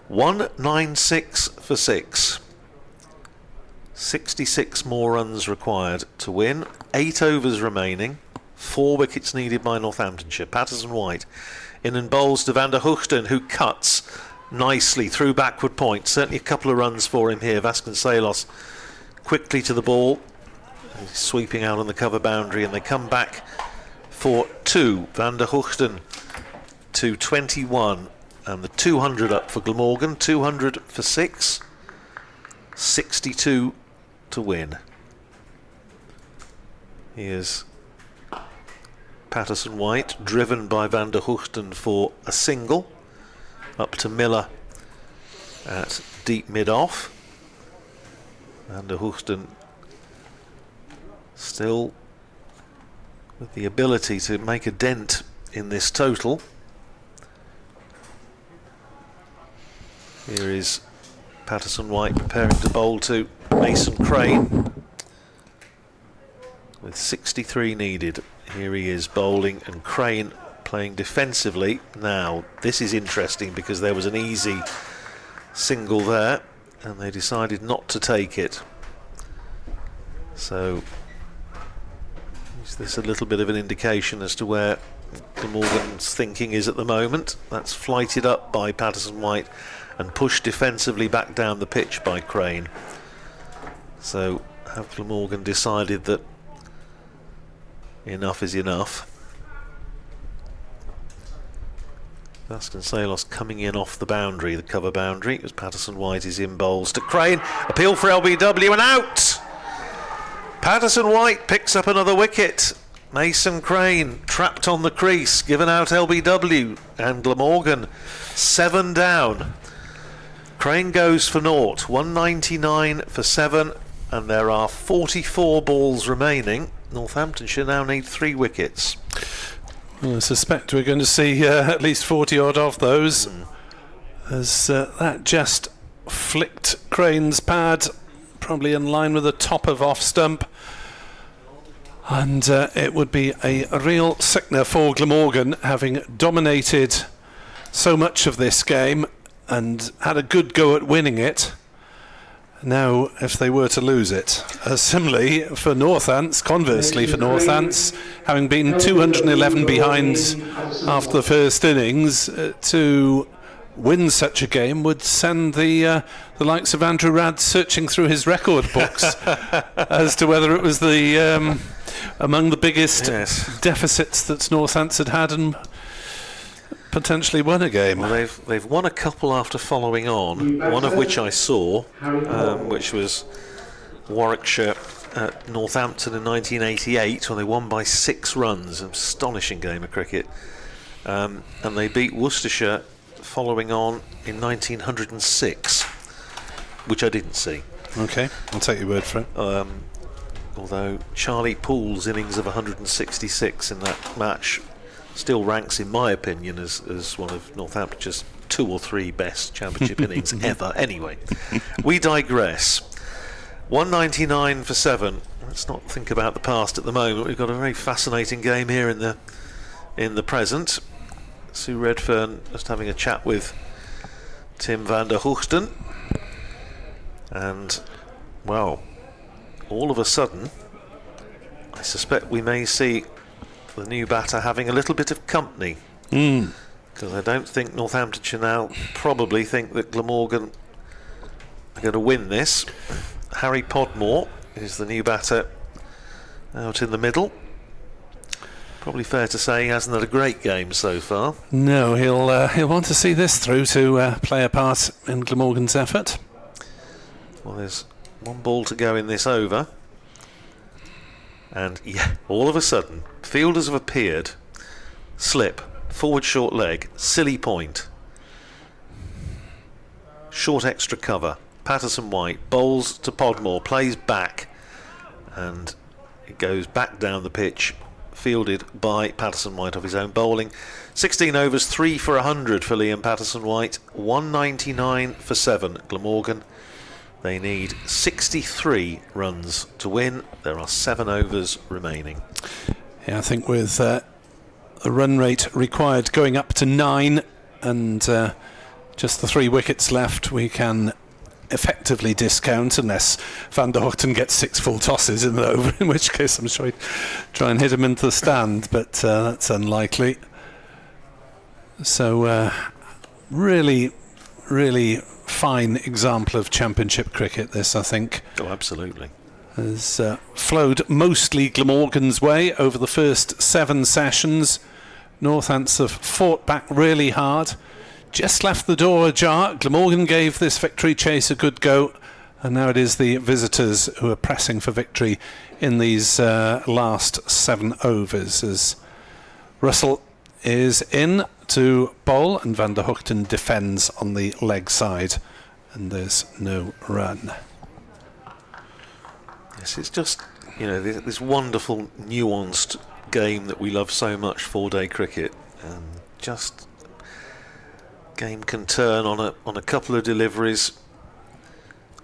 [SPEAKER 2] 196 for 6. 66 more runs required to win. 8 overs remaining. 4 wickets needed by Northamptonshire. Patterson-White in and bowls to Van der Hoogten, who cuts nicely through backward point. Certainly a couple of runs for him here. Vasconcelos quickly to the ball. He's sweeping out on the cover boundary, and they come back for 2. Van der Hoogten to 21, and the 200 up for Glamorgan. 200 for 6. 62 to win. Here's Patterson-White, driven by Van der Hoogten for a single, up to Miller at deep mid-off. Van der Hoogten still with the ability to make a dent in this total. Here is Patterson-White preparing to bowl to Mason Crane with 63 needed. Here he is bowling, and Crane playing defensively. Now this is interesting because there was an easy single there and they decided not to take it. So is this a little bit of an indication as to where Glamorgan's thinking is at the moment? That's flighted up by Patterson-White and pushed defensively back down the pitch by Crane. So have Glamorgan decided that enough is enough? Vasconcelos coming in off the boundary, the cover boundary, as Patterson-White is in bowls to Crane. Appeal for LBW and out! Patterson-White picks up another wicket. Mason Crane trapped on the crease, given out LBW, and Glamorgan 7 down. Crane goes for naught, 199 for 7, and there are 44 balls remaining. Northamptonshire now need 3 wickets.
[SPEAKER 1] Well, I suspect we're going to see at least 40 odd of those, as that just flicked Crane's pad, probably in line with the top of off stump, and it would be a real sickener for Glamorgan, having dominated so much of this game and had a good go at winning it. Now, if they were to lose it, similarly for Northants, conversely for Northants, having been 211 behind after the first innings, to win such a game would send the likes of Andrew Radd searching through his record books as to whether it was the among the biggest deficits that Northants had and potentially won a game.
[SPEAKER 2] Well, they've won a couple after following on, one of which I saw, which was Warwickshire at Northampton in 1988, when they won by 6 runs. An astonishing game of cricket. And they beat Worcestershire following on in 1906, which I didn't see.
[SPEAKER 1] Okay, I'll take your word for it.
[SPEAKER 2] although Charlie Poole's innings of 166 in that match still ranks, in my opinion, as one of Northamptonshire's 2 or 3 best championship innings ever. Anyway, we digress. 199 for 7. Let's not think about the past at the moment. We've got a very fascinating game here in the present. Sue Redfern just having a chat with Tim van der Hoogten, and well, all of a sudden I suspect we may see the new batter having a little bit of company, because I don't think Northamptonshire now probably think that Glamorgan are going to win this. Harry Podmore is the new batter out in the middle. Probably fair to say he hasn't had a great game so far.
[SPEAKER 1] No, he'll want to see this through to play a part in Glamorgan's effort.
[SPEAKER 2] Well, there's 1 ball to go in this over, and yeah, all of a sudden fielders have appeared. Slip, forward short leg, silly point, short extra cover. Patterson White bowls to Podmore, plays back, and it goes back down the pitch, fielded by Patterson White off his own bowling. 16 overs, 3 for 100 for Liam Patterson White, 199 for 7 Glamorgan. They need 63 runs to win. There are 7 overs remaining.
[SPEAKER 1] Yeah, I think with the run rate required going up to 9 and just the 3 wickets left, we can effectively discount, unless Van der Hoogten gets 6 full tosses in the over, in which case I'm sure he'd try and hit him into the stand, but that's unlikely. So really fine example of championship cricket, this, I think.
[SPEAKER 2] Oh, absolutely.
[SPEAKER 1] Has flowed mostly Glamorgan's way over the first 7 sessions. Northants have fought back really hard, just left the door ajar. Glamorgan gave this victory chase a good go, and now it is the visitors who are pressing for victory in these last 7 overs, as Russell is in to bowl and Van der Hoogten defends on the leg side, and there's no run.
[SPEAKER 2] Yes, it's just, you know, this wonderful nuanced game that we love so much, 4-day cricket, and just game can turn on a couple of deliveries.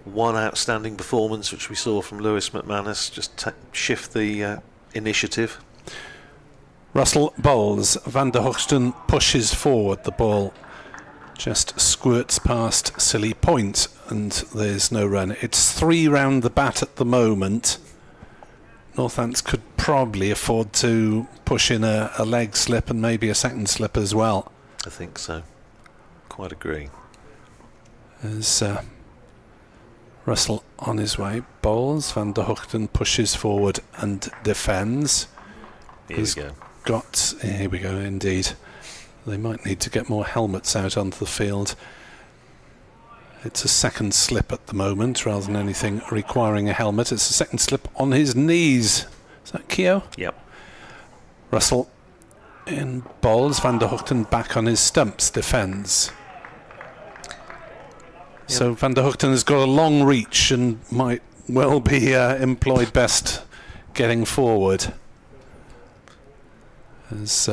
[SPEAKER 2] One outstanding performance which we saw from Lewis McManus just shift the initiative.
[SPEAKER 1] Russell bowls, Van der Hoogten pushes forward, the ball just squirts past silly point, and there's no run. It's 3 round the bat at the moment. Northants could probably afford to push in a leg slip and maybe a second slip as well.
[SPEAKER 2] I think so. Quite agree.
[SPEAKER 1] As Russell on his way bowls, Van der Hoogten pushes forward and defends.
[SPEAKER 2] Here we go.
[SPEAKER 1] Here we go, indeed. They might need to get more helmets out onto the field. It's a second slip at the moment, rather than anything requiring a helmet. It's a second slip on his knees. Is that Keogh?
[SPEAKER 2] Yep.
[SPEAKER 1] Russell in bowls, Van der Hoogten back on his stumps, defends. Yep. So Van der Hoogten has got a long reach and might well be employed best getting forward. As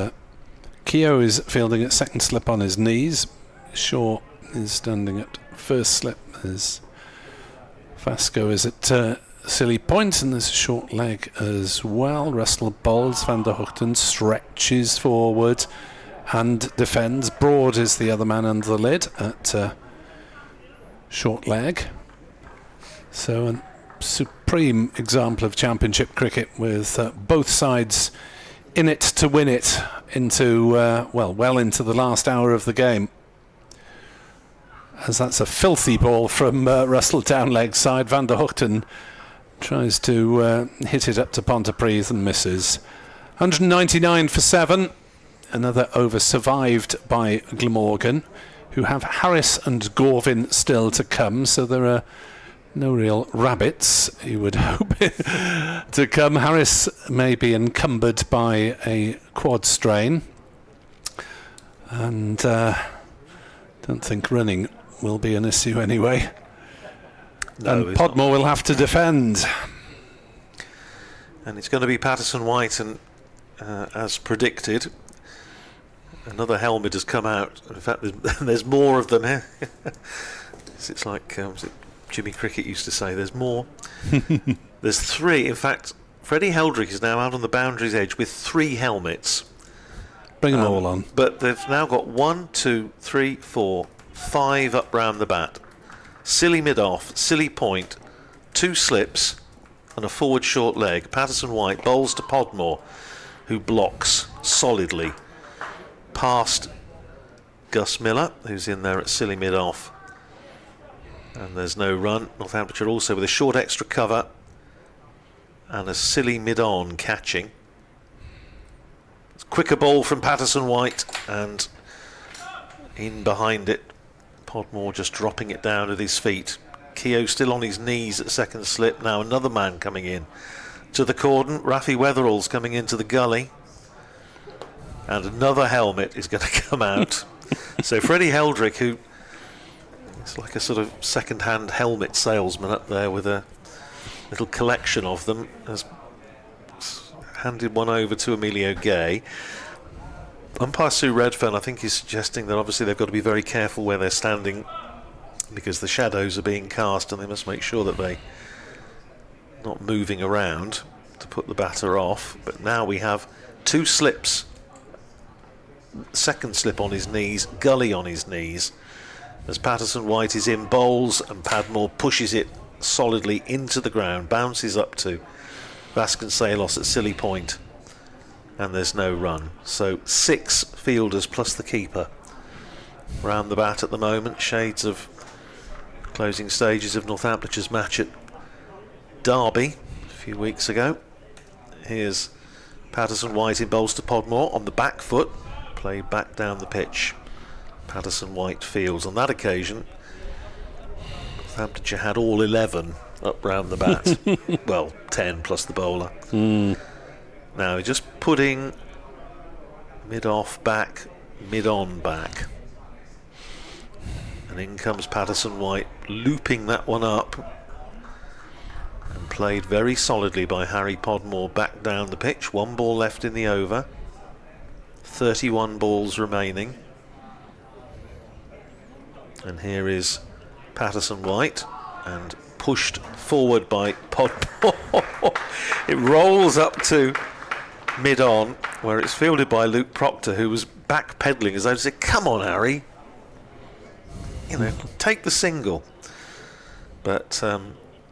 [SPEAKER 1] Keogh is fielding at second slip on his knees. Shaw is standing at first slip as Vasco is at silly point, and there's a short leg as well. Russell bowls, Van der Hoogten stretches forward and defends. Broad is the other man under the lid at short leg. So a supreme example of championship cricket, with both sides in it to win it into well into the last hour of the game. As that's a filthy ball from Russell down leg side. Van der Hoogten tries to hit it up to Pontypridd and misses. 199 for 7. Another over survived by Glamorgan, who have Harris and Gorvin still to come, so there are no real rabbits, you would hope, to come. Harris may be encumbered by a quad strain, and don't think running will be an issue anyway.
[SPEAKER 2] No,
[SPEAKER 1] and Podmore will have to defend.
[SPEAKER 2] And it's going to be Patterson White, and as predicted, another helmet has come out. In fact, there's more of them here. It's like was it Jimmy Cricket used to say, there's more. There's 3. In fact, Freddie Heldrick is now out on the boundary's edge with 3 helmets.
[SPEAKER 1] Bring them all on.
[SPEAKER 2] But they've now got 1, 2, 3, 4, 5 up round the bat. Silly mid-off, silly point, 2 slips and a forward short leg. Patterson White bowls to Podmore, who blocks solidly past Gus Miller, who's in there at silly mid-off. And there's no run. Northamptonshire also with a short extra cover and a silly mid-on catching. It's quicker ball from Patterson White, and in behind it, Podmore just dropping it down with his feet. Keogh still on his knees at second slip. Now another man coming in to the cordon. Rafi Weatherall's coming into the gully, and another helmet is going to come out. So Freddie Heldrick, who is like a sort of second-hand helmet salesman up there with a little collection of them, has handed one over to Emilio Gay. Umpire Sue Redfern, I think, is suggesting that obviously they've got to be very careful where they're standing because the shadows are being cast, and they must make sure that they're not moving around to put the batter off. But now we have 2 slips. Second slip on his knees, gully on his knees, as Patterson White is in bowls, and Padmore pushes it solidly into the ground, bounces up to Vasconcelos at silly point, and there's no run. So 6 fielders plus the keeper round the bat at the moment. Shades of closing stages of Northamptonshire's match at Derby a few weeks ago. Here's Patterson White in bowls to Podmore on the back foot, played back down the pitch. Patterson White fields. On that occasion, Northamptonshire had all 11 up round the bat. Well, 10 plus the bowler. Now just putting mid-off back, mid-on back. And in comes Patterson White, looping that one up. And played very solidly by Harry Podmore back down the pitch. 1 ball left in the over. 31 balls remaining. And here is Patterson White, and pushed forward by Podmore. It rolls up to mid-on, where it's fielded by Luke Proctor, who was back-pedalling as though to say, come on, Harry, you know, take the single. But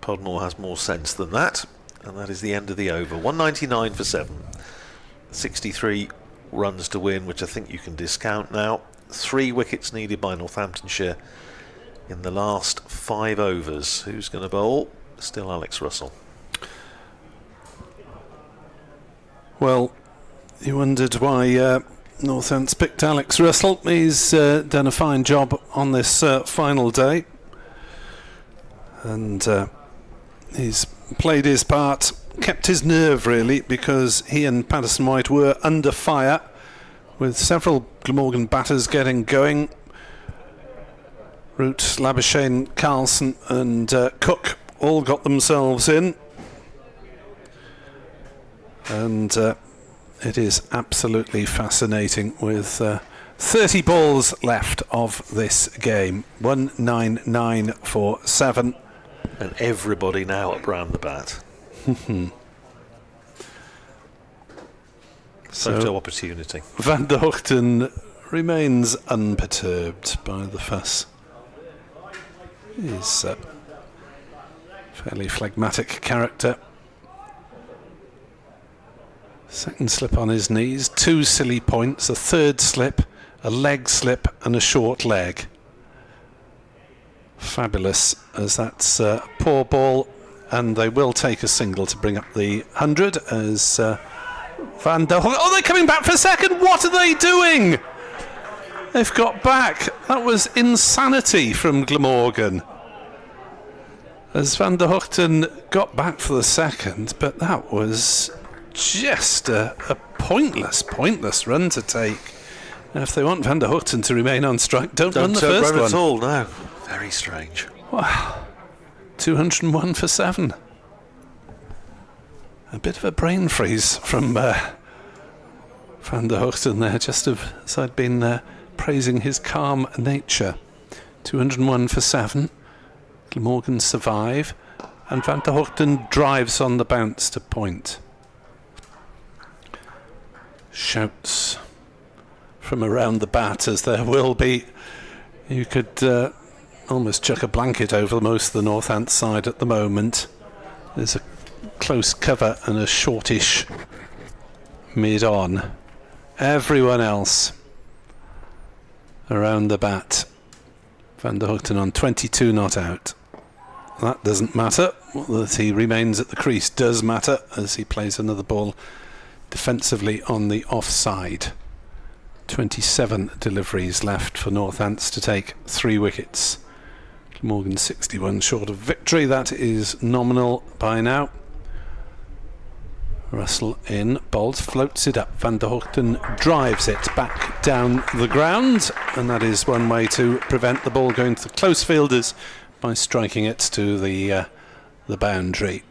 [SPEAKER 2] Podmore has more sense than that, and that is the end of the over. 199 for 7. 63 runs to win, which I think you can discount now. 3 wickets needed by Northamptonshire in the last 5 overs. Who's going to bowl? Still Alex Russell.
[SPEAKER 1] Well, you wondered why Northants picked Alex Russell. He's done a fine job on this final day, and he's played his part, kept his nerve really, because he and Patterson White were under fire, with several Glamorgan batters getting going. Root, Labuschagne, Carlson and Cook all got themselves in. And it is absolutely fascinating with 30 balls left of this game. 199 for 7.
[SPEAKER 2] And everybody now up round the bat. Photo opportunity.
[SPEAKER 1] Van der Hoogten remains unperturbed by the fuss. He's a fairly phlegmatic character. Second slip on his knees, 2 silly points, a third slip, a leg slip and a short leg. Fabulous, as that's a poor ball, and they will take a single to bring up the 100 as Van der Hoogten. Oh, they're coming back for a second. What are they doing? They've got back. That was insanity from Glamorgan, as Van der Hoogten got back for the second, but that was just a pointless run to take. Now, if they want Van der Hoogten to remain on strike, don't run the first one
[SPEAKER 2] at all. No, very strange.
[SPEAKER 1] Wow, 201 for 7. A bit of a brain freeze from Van der Hoogten there, just as I'd been praising his calm nature. 201 for 7. Glamorgan survive, and Van der Hoogten drives on the bounce to point. Shouts from around the bat, as there will be. You could almost chuck a blanket over most of the Northants side at the moment. There's a close cover and a shortish mid-on. Everyone else around the bat. Van der Hoogten on 22 not out. That doesn't matter. That he remains at the crease does matter, as he plays another ball defensively on the offside. 27 deliveries left for Northants to take 3 wickets. Glamorgan 61 short of victory. That is nominal by now. Russell in, bowls, floats it up. Van der Hoogten drives it back down the ground, and that is one way to prevent the ball going to the close fielders by striking it to the boundary.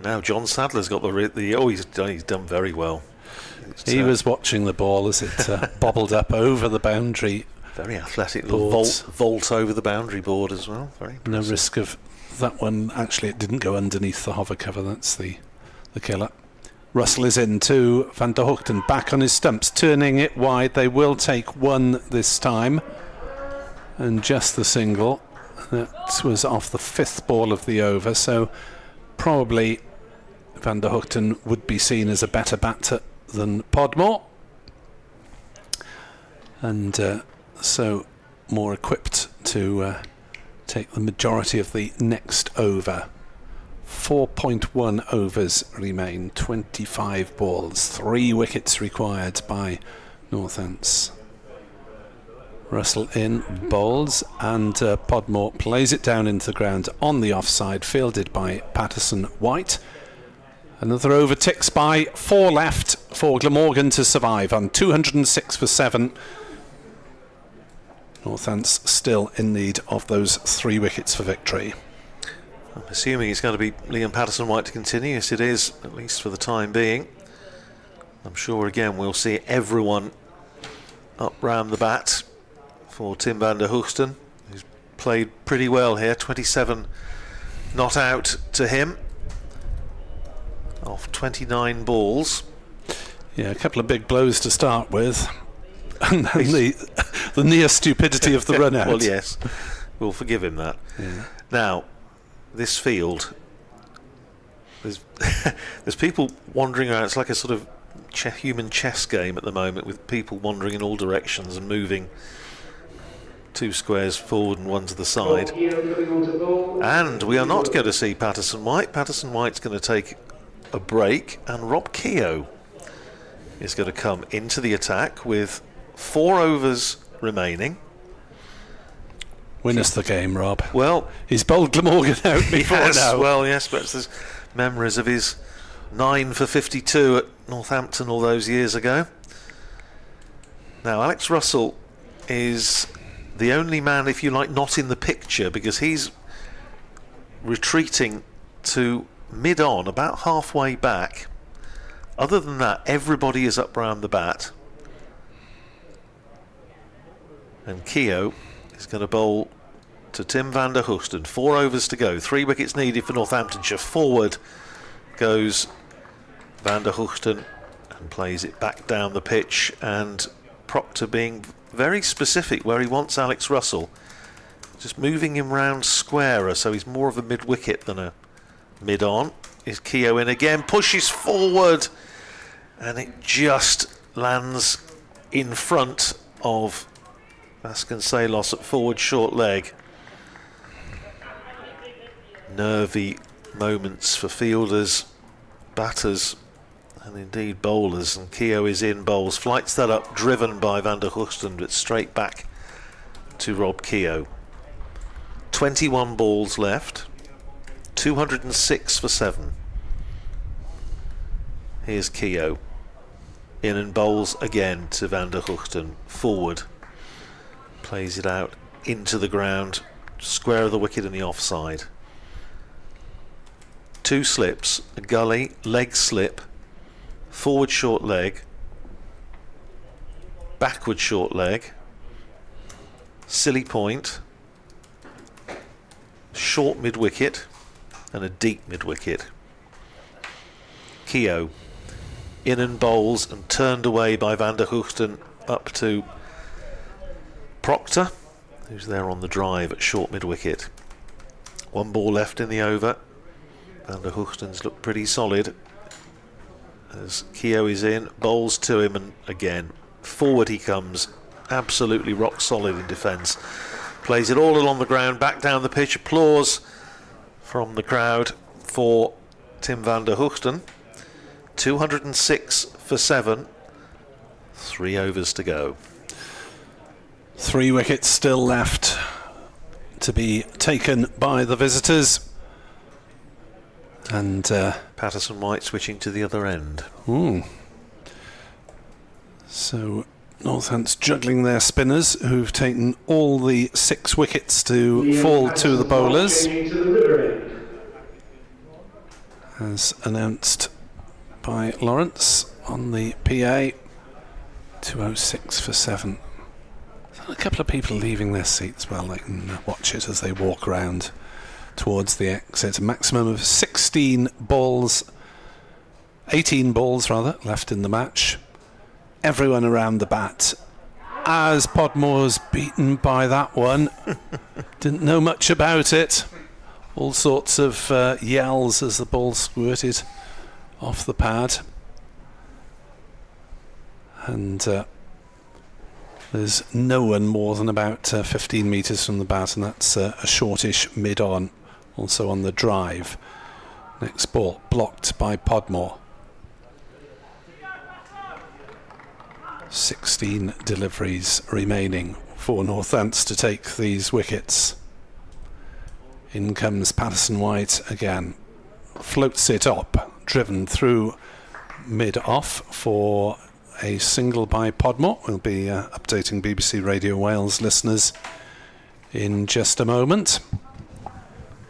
[SPEAKER 2] Now John Sadler's got he's done very well.
[SPEAKER 1] He was watching the ball as it bobbled up over the boundary.
[SPEAKER 2] Very athletic little vault over the boundary board as well. Very impressive.
[SPEAKER 1] No risk of that one. Actually, it didn't go underneath the hover cover. That's the killer. Russell is in too. Van der Hoogten back on his stumps, turning it wide. They will take 1 this time, and just the single. That was off the 5th ball of the over, so probably Van der Hoogten would be seen as a better batter than Podmore, and so more equipped to take the majority of the next over. 4.1 overs remain, 25 balls, 3 wickets required by Northants. Russell in, bowls, and Podmore plays it down into the ground on the offside, fielded by Patterson-White. Another over ticks by, 4 left for Glamorgan to survive on 206 for 7. Northants still in need of those 3 wickets for victory.
[SPEAKER 2] I'm assuming it's going to be Liam Patterson-White to continue. Yes, it is, at least for the time being. I'm sure again we'll see everyone up round the bat for Tim van der Hoogten, who's played pretty well here. 27 not out to him off 29 balls.
[SPEAKER 1] Yeah, a couple of big blows to start with, and then the near stupidity of the run out.
[SPEAKER 2] Well, yes, we'll forgive him that.
[SPEAKER 1] Yeah.
[SPEAKER 2] Now, this field, there's people wandering around. It's like a sort of human chess game at the moment, with people wandering in all directions and moving 2 squares forward and 1 to the side. And we are not going to see Patterson-White. Patterson-White's going to take a break, and Rob Keogh is going to come into the attack with 4 overs remaining.
[SPEAKER 1] Win us the game, Rob.
[SPEAKER 2] Well,
[SPEAKER 1] he's bowled Glamorgan out before now.
[SPEAKER 2] Well, yes, but there's memories of his 9 for 52 at Northampton all those years ago. Now, Alex Russell is the only man, if you like, not in the picture, because he's retreating to mid-on, about halfway back. Other than that, everybody is up round the bat. And Keogh is going to bowl to Tim van der Hoogten. 4 overs to go, 3 wickets needed for Northamptonshire. Forward goes van der Hoogten and plays it back down the pitch, and Proctor being very specific where he wants Alex Russell, just moving him round squarer, so he's more of a mid-wicket than a mid-on. Is Keogh in again, pushes forward, and it just lands in front of Vasconcelos at forward short leg. Nervy moments for fielders, batters, and indeed bowlers, and Keogh is in, bowls, flights that up, driven by van der Hoogten, but straight back to Rob Keogh. 21 balls left, 206 for 7. Here's Keogh in and bowls again to van der Hoogten, forward, plays it out into the ground, square of the wicket in the offside. 2 slips, a gully, leg slip, forward short leg, backward short leg, silly point, short mid-wicket and a deep mid-wicket. Keogh in and bowls and turned away by Van der Hoogten up to Proctor, who's there on the drive at short mid-wicket. 1 ball left in the over. Van der Hoogten's looked pretty solid as Keogh is in, bowls to him, and again forward he comes, absolutely rock solid in defence. Plays it all along the ground, back down the pitch. Applause from the crowd for Tim van der Hoogten. 206 for 7. 3 overs to go.
[SPEAKER 1] 3 wickets still left to be taken by the visitors. And
[SPEAKER 2] Patterson-White switching to the other end.
[SPEAKER 1] So Northants juggling their spinners, who've taken all the 6 wickets to fall to the bowlers, as announced by Lawrence on the PA. 206 for 7. So a couple of people leaving their seats. Well, they can watch it as they walk around towards the exit. A maximum of 18 balls left in the match. Everyone around the bat, as Podmore's beaten by that one. Didn't know much about it. All sorts of yells as the ball squirted off the pad. And there's no one more than about 15 metres from the bat, and that's a shortish mid-on, also on the drive. Next ball blocked by Podmore. 16 deliveries remaining for Northants to take these wickets. In comes Patterson-White again. Floats it up, driven through mid-off for a single by Podmore. We'll be updating BBC Radio Wales listeners in just a moment.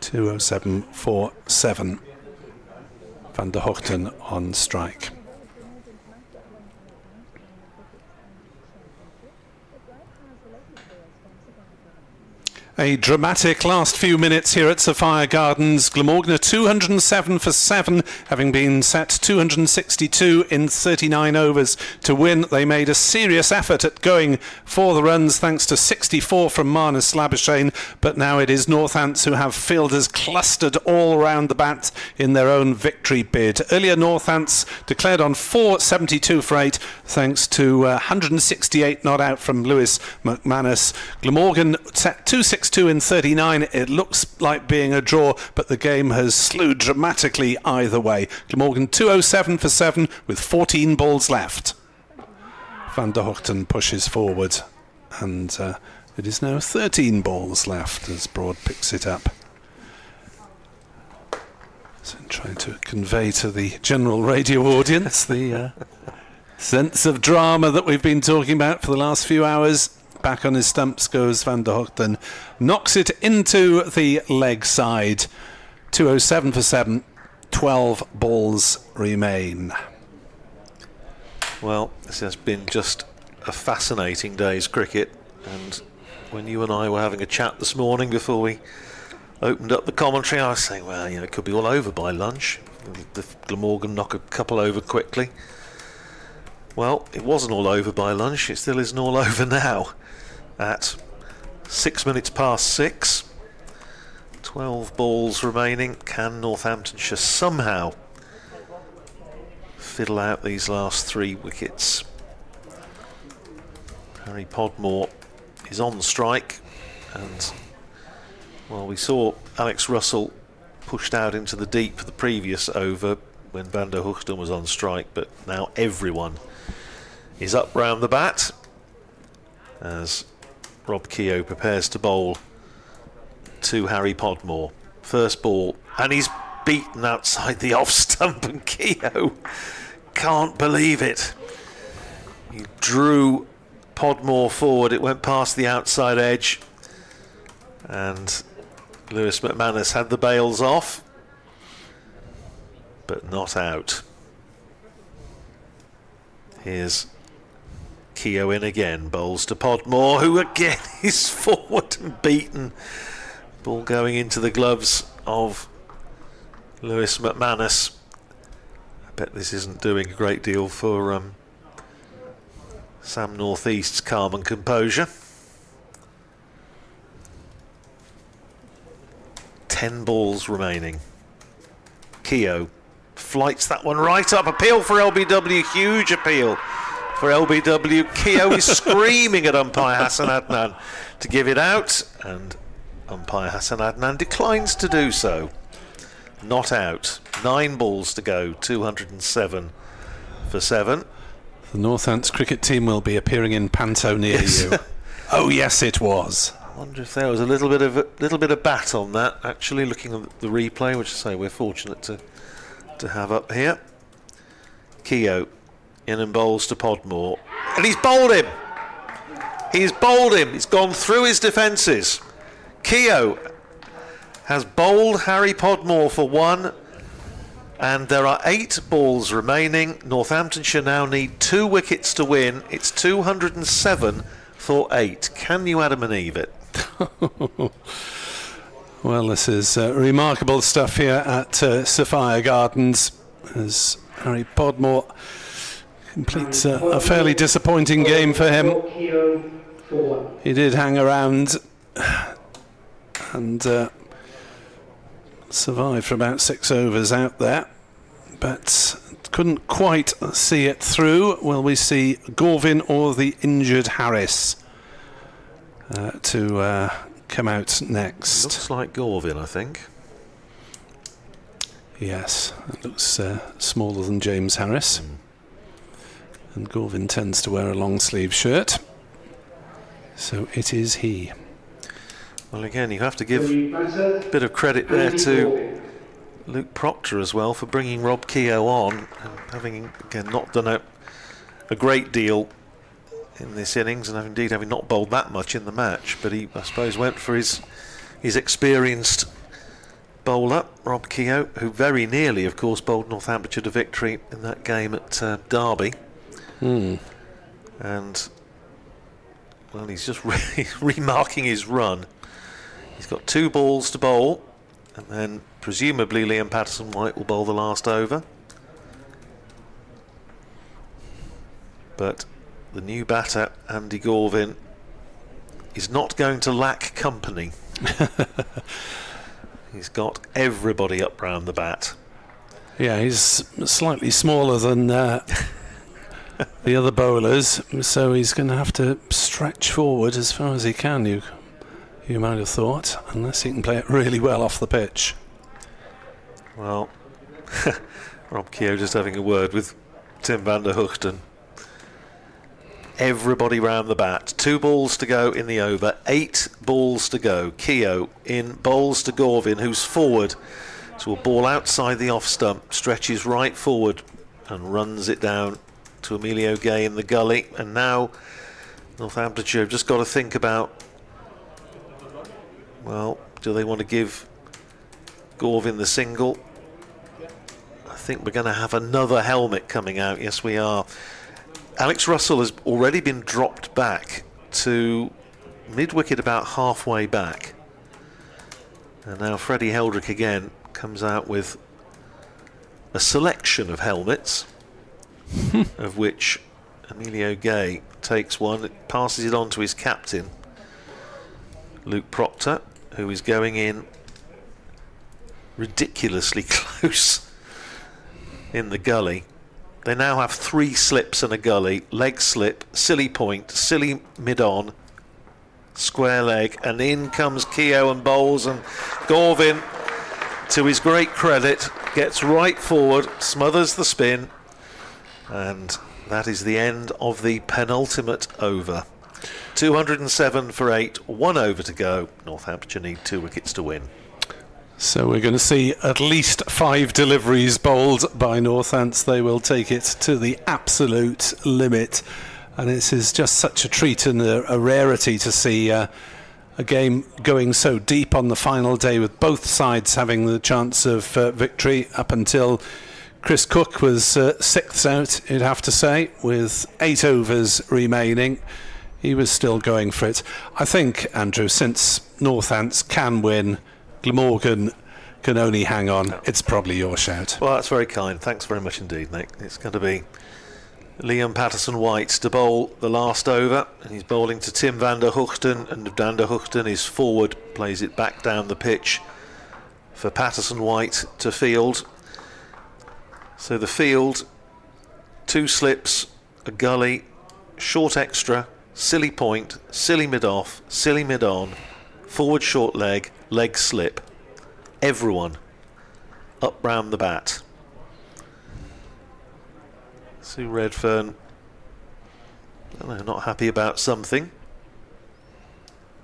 [SPEAKER 1] 207 for 7. Van der Hoogten on strike. A dramatic last few minutes here at Sophia Gardens. Glamorgan are 207 for 7, having been set 262 in 39 overs to win. They made a serious effort at going for the runs thanks to 64 from Marnus Labuschagne, but now it is Northants who have fielders clustered all around the bat in their own victory bid. Earlier Northants declared on 472 for 8 thanks to 168 not out from Lewis McManus. Glamorgan set 262 in 39. It looks like being a draw, but the game has slewed dramatically either way. Glamorgan 207 for 7 with 14 balls left. Van der Hoogten pushes forward, and it is now 13 balls left as Broad picks it up. So trying to convey to the general radio audience the sense of drama that we've been talking about for the last few hours. Back on his stumps goes Van der Hoogten. Knocks it into the leg side. 207 for 7. 12 balls remain.
[SPEAKER 2] Well, this has been just a fascinating day's cricket. And when you and I were having a chat this morning before we opened up the commentary, I was saying, well, it could be all over by lunch. The Glamorgan knock a couple over quickly. Well, it wasn't all over by lunch. It still isn't all over now. At 6 minutes past 6, 12 balls remaining. Can Northamptonshire somehow fiddle out these last 3 wickets? Harry Podmore is on strike, and well, we saw Alex Russell pushed out into the deep for the previous over when Van der Hoogten was on strike, but now everyone is up round the bat as Rob Keogh prepares to bowl to Harry Podmore. First ball, and he's beaten outside the off stump, and Keogh can't believe it. He drew Podmore forward, it went past the outside edge, and Lewis McManus had the bails off. but not out. Here's Keogh in again, bowls to Podmore, who again is forward and beaten. Ball going into the gloves of Lewis McManus. I bet this isn't doing a great deal for Sam Northeast's calm and composure. 10 balls remaining. Keogh flights that one right up. Appeal for LBW, huge appeal for LBW. Keogh is screaming at umpire Hassan Adnan to give it out, and umpire Hassan Adnan declines to do so. Not out. 9 balls to go, 207 for 7.
[SPEAKER 1] The Northants cricket team will be appearing in panto near you. Oh yes, it was.
[SPEAKER 2] I wonder if there was a little bit of bat on that. Actually, looking at the replay, which I say we're fortunate to have up here. Keogh in and bowls to Podmore, and he's bowled him. He's bowled him. It's gone through his defences. Keogh has bowled Harry Podmore for 1, and there are 8 balls remaining. Northamptonshire now need 2 wickets to win. It's 207 for 8. Can you Adam and Eve it?
[SPEAKER 1] Well, this is remarkable stuff here at Sophia Gardens, as Harry Podmore completes a fairly disappointing game for him. He did hang around and survived for about 6 overs out there, but couldn't quite see it through. Will we see Gorvin or the injured Harris to come out next?
[SPEAKER 2] Looks like Gorvin, I think.
[SPEAKER 1] Yes, it looks smaller than James Harris. And Gorvin tends to wear a long sleeve shirt, so it is he.
[SPEAKER 2] Well, again, you have to give a bit of credit there to Luke Proctor as well for bringing Rob Keogh on, and having again not done a great deal in this innings, and indeed having not bowled that much in the match, but he, I suppose, went for his experienced bowler, Rob Keogh, who very nearly, of course, bowled Northamptonshire to victory in that game at Derby. And well, he's just remarking his run. He's got 2 balls to bowl, and then presumably Liam Patterson-White will bowl the last over. But the new batter, Andy Gorvin, is not going to lack company. He's got everybody up round the bat.
[SPEAKER 1] Yeah, he's slightly smaller than the other bowlers, so he's going to have to stretch forward as far as he can, you might have thought, unless he can play it really well off the pitch.
[SPEAKER 2] Well, Rob Keogh just having a word with Tim van der Hoogten. Everybody round the bat. 2 balls to go in the over. 8 balls to go. Keogh in, bowls to Gorvin, who's forward. So a ball outside the off stump, stretches right forward and runs it down to Emilio Gay in the gully. And now Northamptonshire have just got to think about, well, do they want to give Gorvin the single? I think we're going to have another helmet coming out. Yes, we are. Alex Russell has already been dropped back to mid-wicket, about halfway back. And now Freddie Heldrick again comes out with a selection of helmets, of which Emilio Gay takes one, passes it on to his captain, Luke Proctor, who is going in ridiculously close in the gully. They now have 3 slips and a gully: leg slip, silly point, silly mid-on, square leg, and in comes Keogh and bowls, and Gorvin, to his great credit, gets right forward, smothers the spin, and that is the end of the penultimate over. 207 for 8, 1 over to go. Northamptonshire need 2 wickets to win.
[SPEAKER 1] So we're going to see at least 5 deliveries bowled by Northants. They will take it to the absolute limit, and this is just such a treat and a rarity to see a game going so deep on the final day, with both sides having the chance of victory up until Chris Cook was sixth out, you'd have to say, with 8 overs remaining. He was still going for it. I think, Andrew, since Northants can win, Glamorgan can only hang on. It's probably your shout.
[SPEAKER 2] Well, that's very kind. Thanks very much indeed, Nick. It's going to be Liam Patterson-White to bowl the last over, and he's bowling to Tim van der Hoogten, and van der Hoogten is forward, plays it back down the pitch for Patterson-White to field. So the field, 2 slips, a gully, short extra, silly point, silly mid-off, silly mid-on, forward short leg, leg slip. Everyone up round the bat. Sue Redfern, I don't know, not happy about something,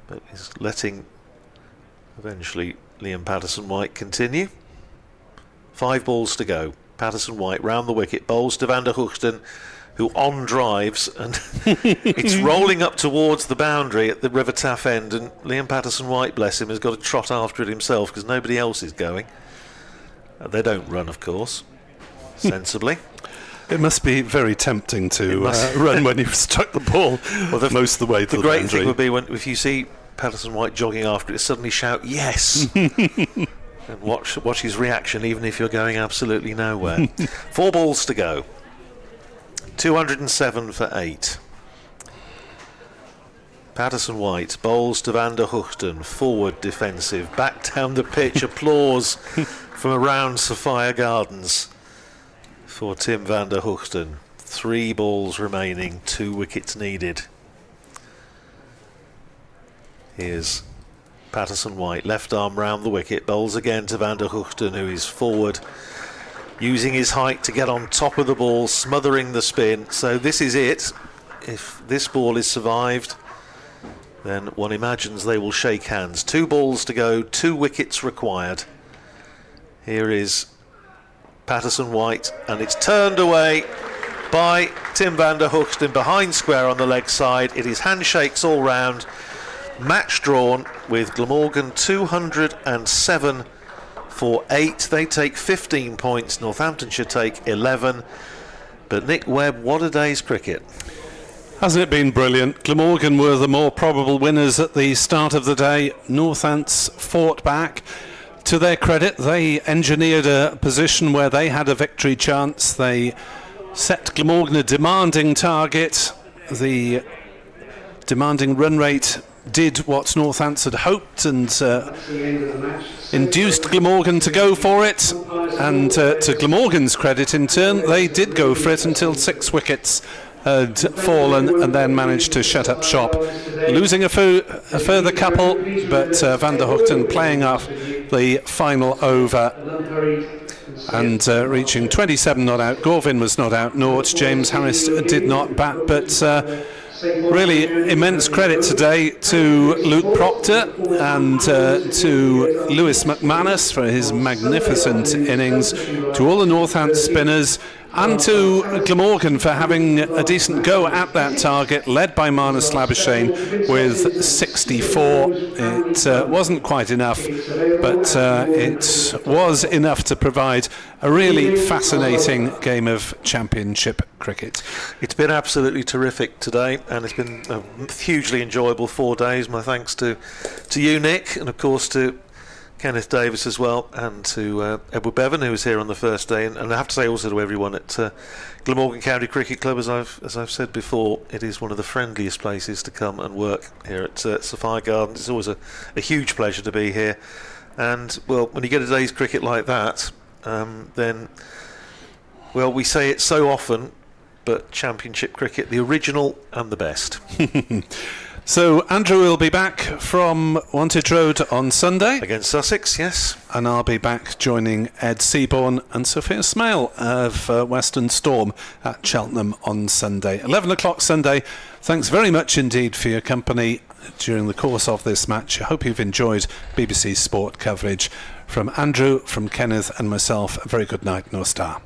[SPEAKER 2] but is letting eventually Liam Patterson-White continue. 5 balls to go. Patterson-White round the wicket, bowls to van der Hoogten, who on drives, and it's rolling up towards the boundary at the River Taff end, and Liam Patterson-White, bless him, has got to trot after it himself because nobody else is going. They don't run, of course, sensibly.
[SPEAKER 1] It must be very tempting to run when you've struck the ball most of the way to the
[SPEAKER 2] great
[SPEAKER 1] boundary.
[SPEAKER 2] thing would be if you see Patterson-White jogging after it, suddenly shout yes and watch his reaction, even if you're going absolutely nowhere. 4 balls to go. 207 for 8. Patterson-White bowls to van der Hoogten, forward defensive, back down the pitch. Applause from around Sophia Gardens for Tim van der Hoogten. 3 balls remaining, 2 wickets needed. Here's Patterson-White, left arm round the wicket, bowls again to van der Hoogten, who is forward, using his height to get on top of the ball, smothering the spin. So this is it. If this ball is survived, then one imagines they will shake hands. 2 balls to go, 2 wickets required. Here is Patterson-White, and it's turned away by Tim van der Hoogten behind square on the leg side. It is handshakes all round. Match drawn with Glamorgan 207 for 8. They take 15 points, Northamptonshire take 11. But Nick Webb, what a day's cricket.
[SPEAKER 1] Hasn't it been brilliant? Glamorgan were the more probable winners at the start of the day. Northants fought back. To their credit, they engineered a position where they had a victory chance. They set Glamorgan a demanding target. The demanding run rate did what Northants had hoped and induced Glamorgan to go for it, and to Glamorgan's credit in turn, they did go for it until 6 wickets had fallen and then managed to shut up shop, losing a further couple, but van der Hoogten playing off the final over and reaching 27 not out. Gorvin was not out, Nort. James Harris did not bat, but really immense credit today to Luke Proctor and to Lewis McManus for his magnificent innings, to all the Northants spinners, and to Glamorgan for having a decent go at that target, led by Marnus Labuschagne with 64. It wasn't quite enough, but it was enough to provide a really fascinating game of championship cricket.
[SPEAKER 2] It's been absolutely terrific today, and it's been a hugely enjoyable 4 days. My thanks to you, Nick, and of course to Kenneth Davis as well, and to Edward Bevan, who was here on the first day, and I have to say also to everyone at Glamorgan County Cricket Club, as I've said before, it is one of the friendliest places to come and work here at Sophia Gardens. It's always a huge pleasure to be here, and well, when you get a day's cricket like that, then, well, we say it so often, but championship cricket, the original and the best.
[SPEAKER 1] So Andrew will be back from Wantage Road on Sunday
[SPEAKER 2] Against Sussex, yes.
[SPEAKER 1] And I'll be back joining Ed Seaborn and Sophia Smale of Western Storm at Cheltenham on Sunday. 11 o'clock Sunday. Thanks very much indeed for your company during the course of this match. I hope you've enjoyed BBC Sport coverage. From Andrew, from Kenneth and myself, a very good night, North Star.